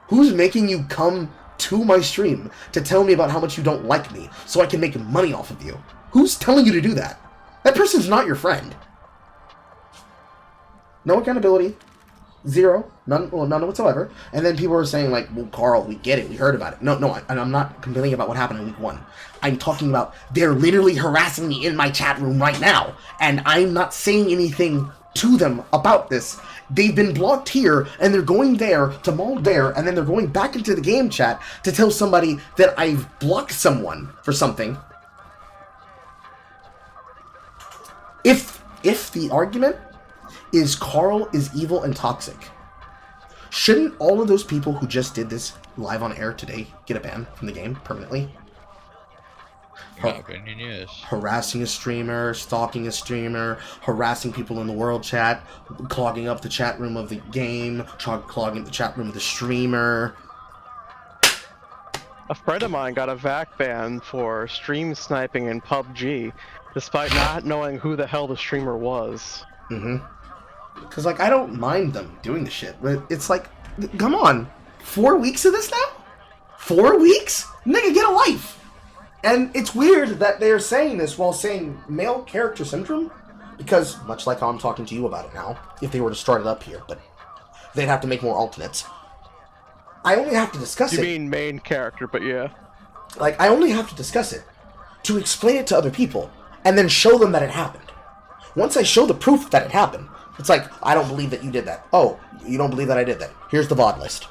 Who's making you come to my stream to tell me about how much you don't like me so I can make money off of you? Who's telling you to do that? That person's not your friend. No accountability. Zero. None whatsoever. And then people are saying, like, well, Carl, we get it. We heard about it. No, I'm not complaining about what happened in week 1. I'm talking about they're literally harassing me in my chat room right now. And I'm not saying anything to them about this. They've been blocked here, and they're going there to maul there, and then they're going back into the game chat to tell somebody that I've blocked someone for something. If the argument is Carl is evil and toxic, shouldn't all of those people who just did this live on air today get a ban from the game permanently? In my opinion, yes. Harassing a streamer, stalking a streamer, harassing people in the world chat, clogging up the chat room of the game, clogging up the chat room of the streamer. A friend of mine got a VAC ban for stream sniping in PUBG, despite not knowing who the hell the streamer was. Because, like, I don't mind them doing the shit, but it's like, come on, 4 weeks of this now? 4 weeks? Nigga, get a life! And it's weird that they're saying this while saying male character syndrome, because, much like how I'm talking to you about it now, if they were to start it up here, but they'd have to make more alternates. I only have to discuss it. You mean main character, but yeah. Like, I only have to discuss it to explain it to other people, and then show them that it happened. Once I show the proof that it happened, it's like, I don't believe that you did that. Oh, you don't believe that I did that. Here's the VOD list.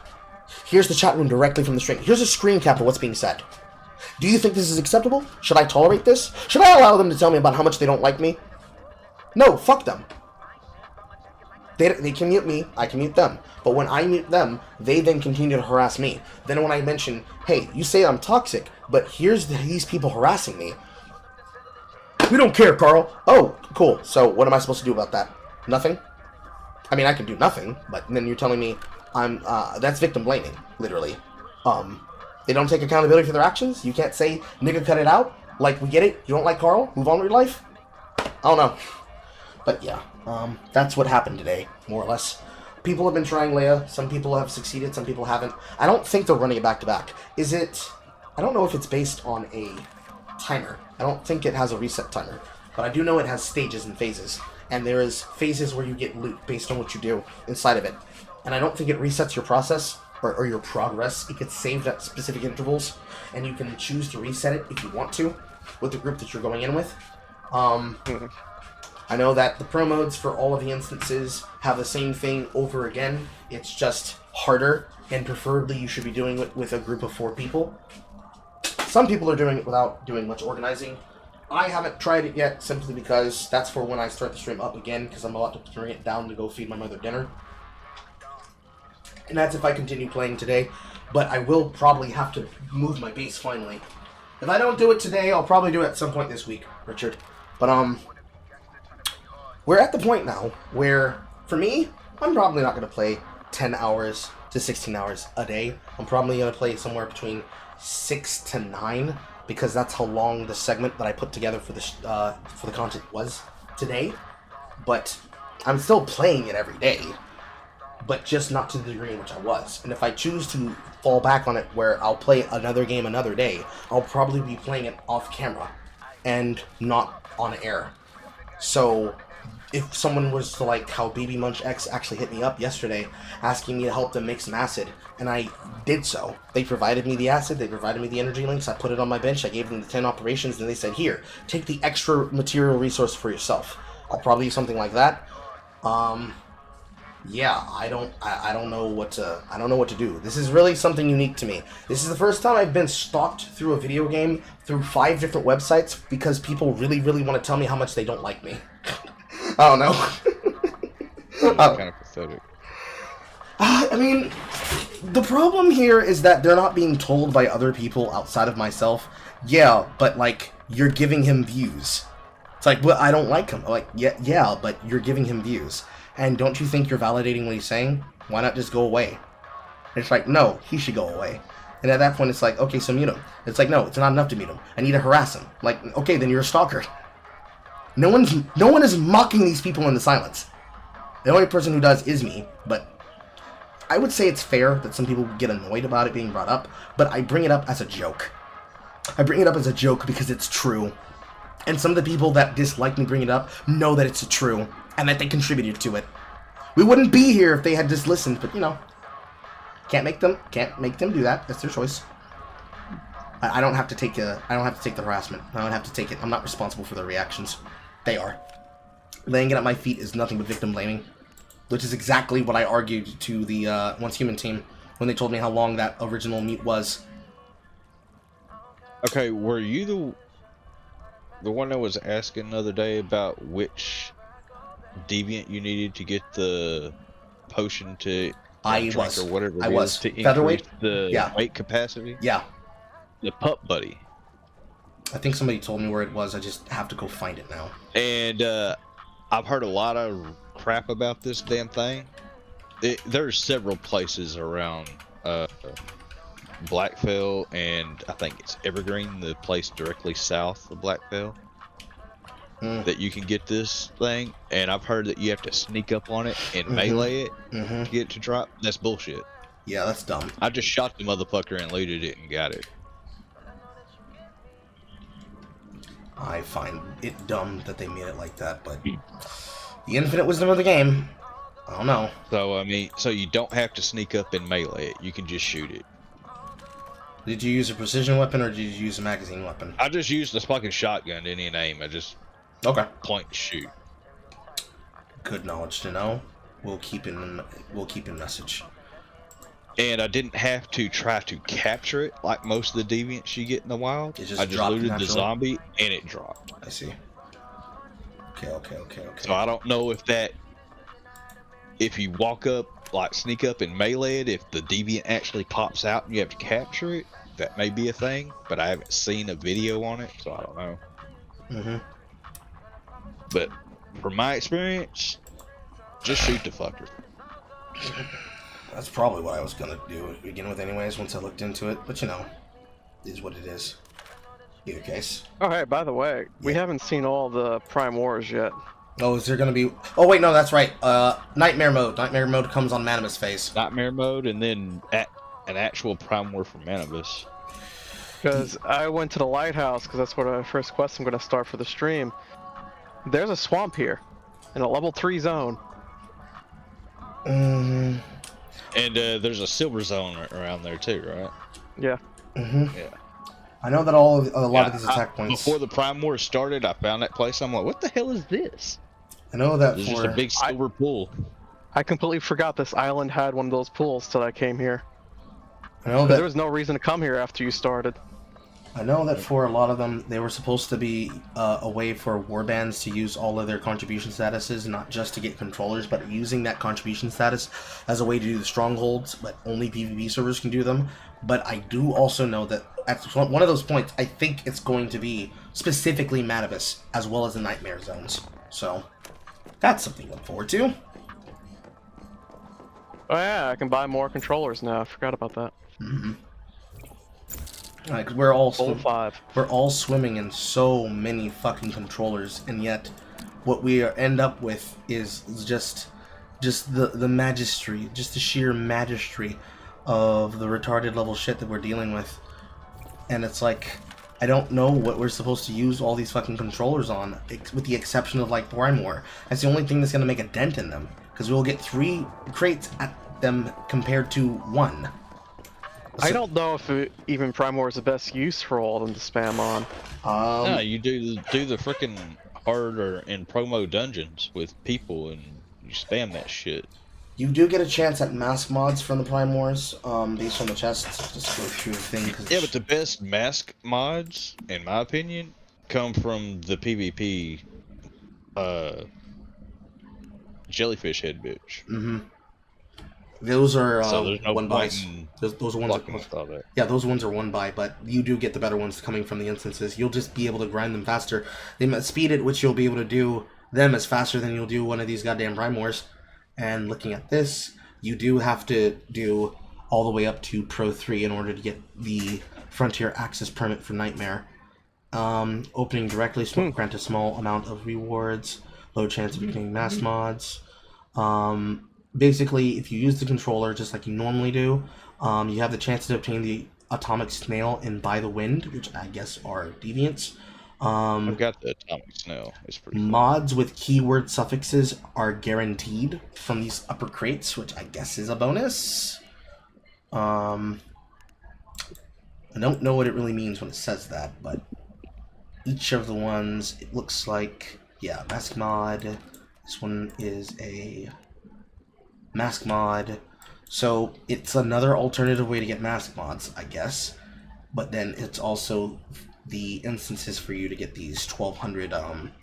Here's the chat room directly from the stream. Here's a screen cap of what's being said. Do you think this is acceptable? Should I tolerate this? Should I allow them to tell me about how much they don't like me? No, fuck them. They can mute me, I can mute them. But when I mute them, they then continue to harass me. Then when I mention, hey, you say I'm toxic, but here's these people harassing me. We don't care, Carl. Oh, cool. So what am I supposed to do about that? Nothing? I mean, I can do nothing, but then you're telling me that's victim blaming, literally. They don't take accountability for their actions? You can't say, nigga, cut it out? Like, we get it? You don't like Carl? Move on with your life? I don't know. But yeah, that's what happened today, more or less. People have been trying Leia. Some people have succeeded, some people haven't. I don't think they're running it back to back. Is it... I don't know if it's based on a timer. I don't think it has a reset timer. But I do know it has stages and phases. And there is phases where you get loot based on what you do inside of it. And I don't think it resets your process or your progress. It gets saved at specific intervals, and you can choose to reset it if you want to with the group that you're going in with. I know that the pro modes for all of the instances have the same thing over again. It's just harder, and preferably you should be doing it with a group of 4 people. Some people are doing it without doing much organizing. I haven't tried it yet, simply because that's for when I start the stream up again, because I'm about to bring it down to go feed my mother dinner. And that's if I continue playing today, but I will probably have to move my base finally. If I don't do it today, I'll probably do it at some point this week, Richard. But, we're at the point now where, for me, I'm probably not going to play 10 hours to 16 hours a day. I'm probably going to play somewhere between 6 to 9 because that's how long the segment that I put together for the content was today. But I'm still playing it every day, but just not to the degree in which I was. And if I choose to fall back on it where I'll play another game another day, I'll probably be playing it off camera and not on air. So if someone was to, like how Baby Munch X actually hit me up yesterday asking me to help them make some acid, and I did so. They provided me the acid, they provided me the energy links, I put it on my bench, I gave them the 10 operations, and they said, here, take the extra material resource for yourself. I'll probably do something like that. Yeah, I don't know what to do. This is really something unique to me. This is the first time I've been stalked through a video game through 5 different websites because people really want to tell me how much they don't like me. I don't know. Kind of pathetic. I mean, the problem here is that they're not being told by other people outside of myself. Yeah, but like you're giving him views. It's like, well, I don't like him. Like, yeah, but you're giving him views. And don't you think you're validating what he's saying? Why not just go away? And it's like, no, he should go away. And at that point, it's like, okay, so mute him. It's like, no, it's not enough to mute him. I need to harass him. Like, okay, then you're a stalker. No one is mocking these people into silence. The only person who does is me, but I would say it's fair that some people get annoyed about it being brought up, but I bring it up as a joke. I bring it up as a joke because it's true. And some of the people that dislike me bringing it up know that it's true, and that they contributed to it. We wouldn't be here if they had just listened, but you know, can't make them do that. That's their choice. I don't have to take the harassment. I don't have to take it. I'm not responsible for their reactions. They are. Laying it at my feet is nothing but victim blaming, which is exactly what I argued to the Once Human team when they told me how long that original meet was. Okay, were you the one that was asking the other day about which deviant you needed to get the potion to drink or whatever it is to increase the weight capacity? Yeah. The pup buddy. I think somebody told me where it was. I just have to go find it now. And I've heard a lot of crap about this damn thing. There's several places around Blackfell, and I think it's Evergreen, the place directly south of Blackfell, that you can get this thing. And I've heard that you have to sneak up on it and melee it to get it to drop. That's bullshit. Yeah, that's dumb. I just shot the motherfucker and looted it and got it. I find it dumb that they made it like that, but the infinite wisdom of the game, I don't know. So, I mean, so you don't have to sneak up and melee it. You can just shoot it. Did you use a precision weapon or did you use a magazine weapon? I just used this fucking shotgun in any aim. I just point and shoot. Good knowledge to know. We'll keep in message. And I didn't have to try to capture it like most of the deviants you get in the wild. I just looted the zombie and it dropped. I see. Okay. So I don't know if you walk up, like sneak up and melee it, if the deviant actually pops out and you have to capture it, that may be a thing, but I haven't seen a video on it, so I don't know. But from my experience, just shoot the fucker. That's probably what I was gonna do to begin with anyways, once I looked into it, but you know, it is what it is. Either case. Oh, hey, by the way, we haven't seen all the Prime Wars yet. Oh, is there gonna be... Oh, wait, no, that's right. Nightmare mode. Nightmare mode comes on Manibus phase. Nightmare mode, and then an actual Prime War for Manibus. Because I went to the lighthouse, because that's what the first quest I'm going to start for the stream. There's a swamp here, in a level 3 zone. And there's a silver zone around there too, right? Yeah. Yeah. I know that a lot of these attack points... Before the Prime War started, I found that place. I'm like, what the hell is this? I know that There's just a big silver pool. I completely forgot this island had one of those pools till I came here. I know that... There was no reason to come here after you started. I know that for a lot of them, they were supposed to be a way for warbands to use all of their contribution statuses, not just to get controllers, but using that contribution status as a way to do the strongholds, but only PvP servers can do them. But I do also know that at one of those points, I think it's going to be specifically Manibus, as well as the Nightmare Zones. So, that's something to look forward to. Oh yeah, I can buy more controllers now. I forgot about that. Like we're all Full 5. we're all swimming in so many fucking controllers, and yet what we end up with is just the magistry, just the sheer magistry of the retarded level shit that we're dealing with. And it's like, I don't know what we're supposed to use all these fucking controllers on, with the exception of like Prime War. That's the only thing that's gonna make a dent in them, because we'll get 3 crates at them compared to 1. I don't know if even Prime War is the best use for all of them to spam on. No, you do the freaking harder and promo dungeons with people, and you spam that shit. You do get a chance at mask mods from the Prime Wars, based on the chests. Just go through the thing. Yeah, but the best mask mods, in my opinion, come from the PvP jellyfish head bitch. Mm-hmm. Those are so there's no 1 buys. Those are ones. Yeah, those ones are 1 buy, but you do get the better ones coming from the instances. You'll just be able to grind them faster. The speed at which you'll be able to do them is faster than you'll do one of these goddamn Prime Wars. And looking at this, you do have to do all the way up to Pro 3 in order to get the Frontier Access Permit for Nightmare. Opening directly grant a small amount of rewards. Low chance of getting mass mods. Basically, if you use the controller just like you normally do, you have the chance to obtain the Atomic Snail and By the Wind, which I guess are deviants. I've got the Atomic Snail. It's pretty mods with keyword suffixes are guaranteed from these upper crates, which I guess is a bonus. I don't know what it really means when it says that, but each of the ones, it looks like, yeah, mask mod. This one is a mask mod. So it's another alternative way to get mask mods, I guess. But then it's also the instances for you to get these 1200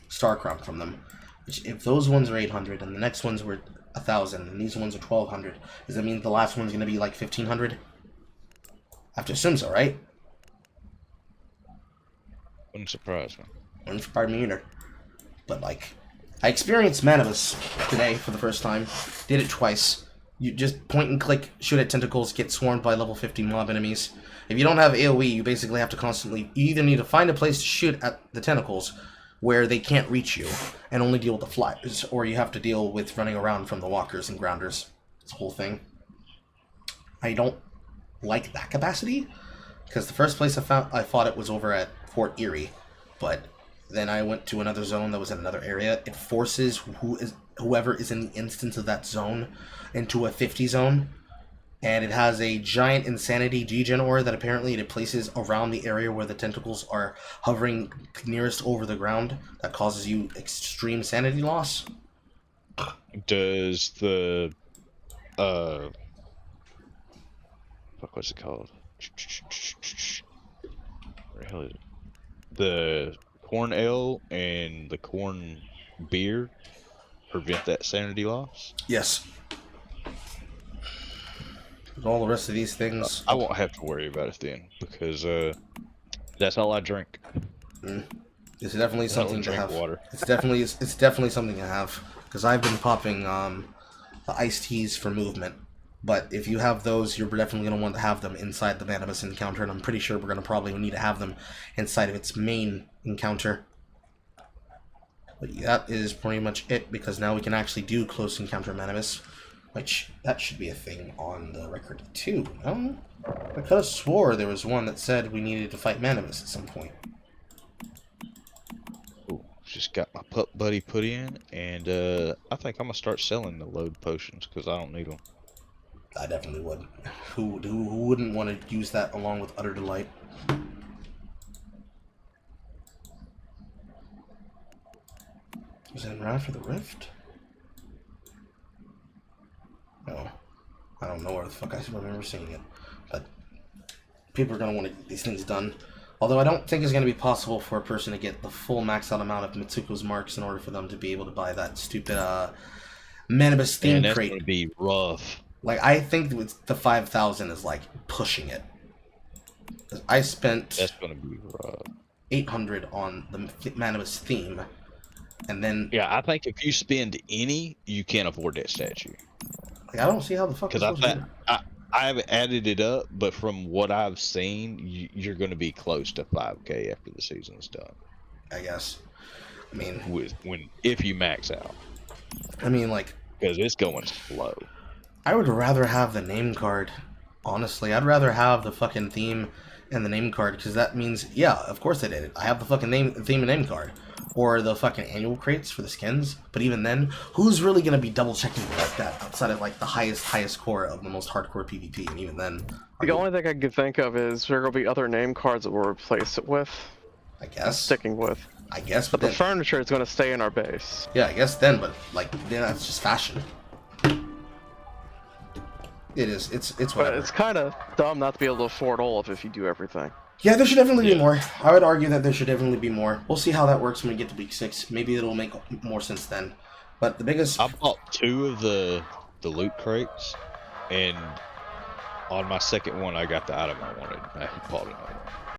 Star Crown from them. Which, if those ones are 800 and the next ones were 1000 and these ones are 1200, does that mean the last one's going to be like 1500? I have to assume so, right? Wouldn't surprise me. Wouldn't surprise me either. But like, I experienced Manibus today for the first time. Did it twice. You just point and click, shoot at tentacles, get swarmed by level 50 mob enemies. If you don't have AoE, you basically have to constantly... You either need to find a place to shoot at the tentacles where they can't reach you and only deal with the flyers, or you have to deal with running around from the walkers and grounders. It's a whole thing. I don't like that capacity, because the first place I fought it was over at Fort Erie, but then I went to another zone that was in another area. It forces whoever is in the instance of that zone into a 50 zone, and it has a giant insanity degen aura that apparently it places around the area where the tentacles are hovering nearest over the ground that causes you extreme sanity loss. Does the what's it called? Where the hell is it? The corn ale and the corn beer prevent that sanity loss? Yes. But all the rest of these things, I won't have to worry about it then, because that's all I drink. It's definitely something to have. Water. It's definitely something to have, because I've been popping the iced teas for movement. But if you have those, you're definitely going to want to have them inside the Manibus encounter, and I'm pretty sure we're going to probably need to have them inside of its main encounter. But that is pretty much it, because now we can actually do close encounter Manibus, which that should be a thing on the record too. No? I could have swore there was one that said we needed to fight Manibus at some point. Ooh, just got my pup buddy put in, and I think I'm going to start selling the load potions, because I don't need them. I definitely would. Who wouldn't want to use that along with Utter Delight? Was it in Round for the Rift? No. I don't know where the fuck I remember seeing it. But people are going to want to get these things done. Although I don't think it's going to be possible for a person to get the full maxed out amount of Mitsuko's marks in order for them to be able to buy that stupid Manibus theme that's crate. Going to be rough. Like, I think the 5,000 is, like, pushing it. I spent... That's gonna be rough. 800 on the Manibus theme, and then... Yeah, I think if you spend any, you can't afford that statue. Like, I don't see how the fuck... Because I haven't added it up, but from what I've seen, you're going to be close to 5K after the season's done. I guess. I mean, if you max out. I mean, like, because it's going slow. I would rather have the name card. Honestly, I'd rather have the fucking theme and the name card, because that means, yeah, of course I did it. I have the fucking theme and name card, or the fucking annual crates for the skins. But even then, who's really gonna be double checking like that outside of like the highest core of the most hardcore PvP? And even then, the only thing I could think of is there will be other name cards that we'll replace it with. I guess. Sticking with. I guess. But the furniture is going to stay in our base. Yeah, I guess then, but like then that's just fashion. It is. It's whatever. But it's kind of dumb not to be able to afford all of it if you do everything. Yeah, there should definitely be more. I would argue that there should definitely be more. We'll see how that works when we get to week 6. Maybe it'll make more sense then. But the biggest... I bought 2 of the loot crates, and on my second one, I got the item I wanted. I bought another one.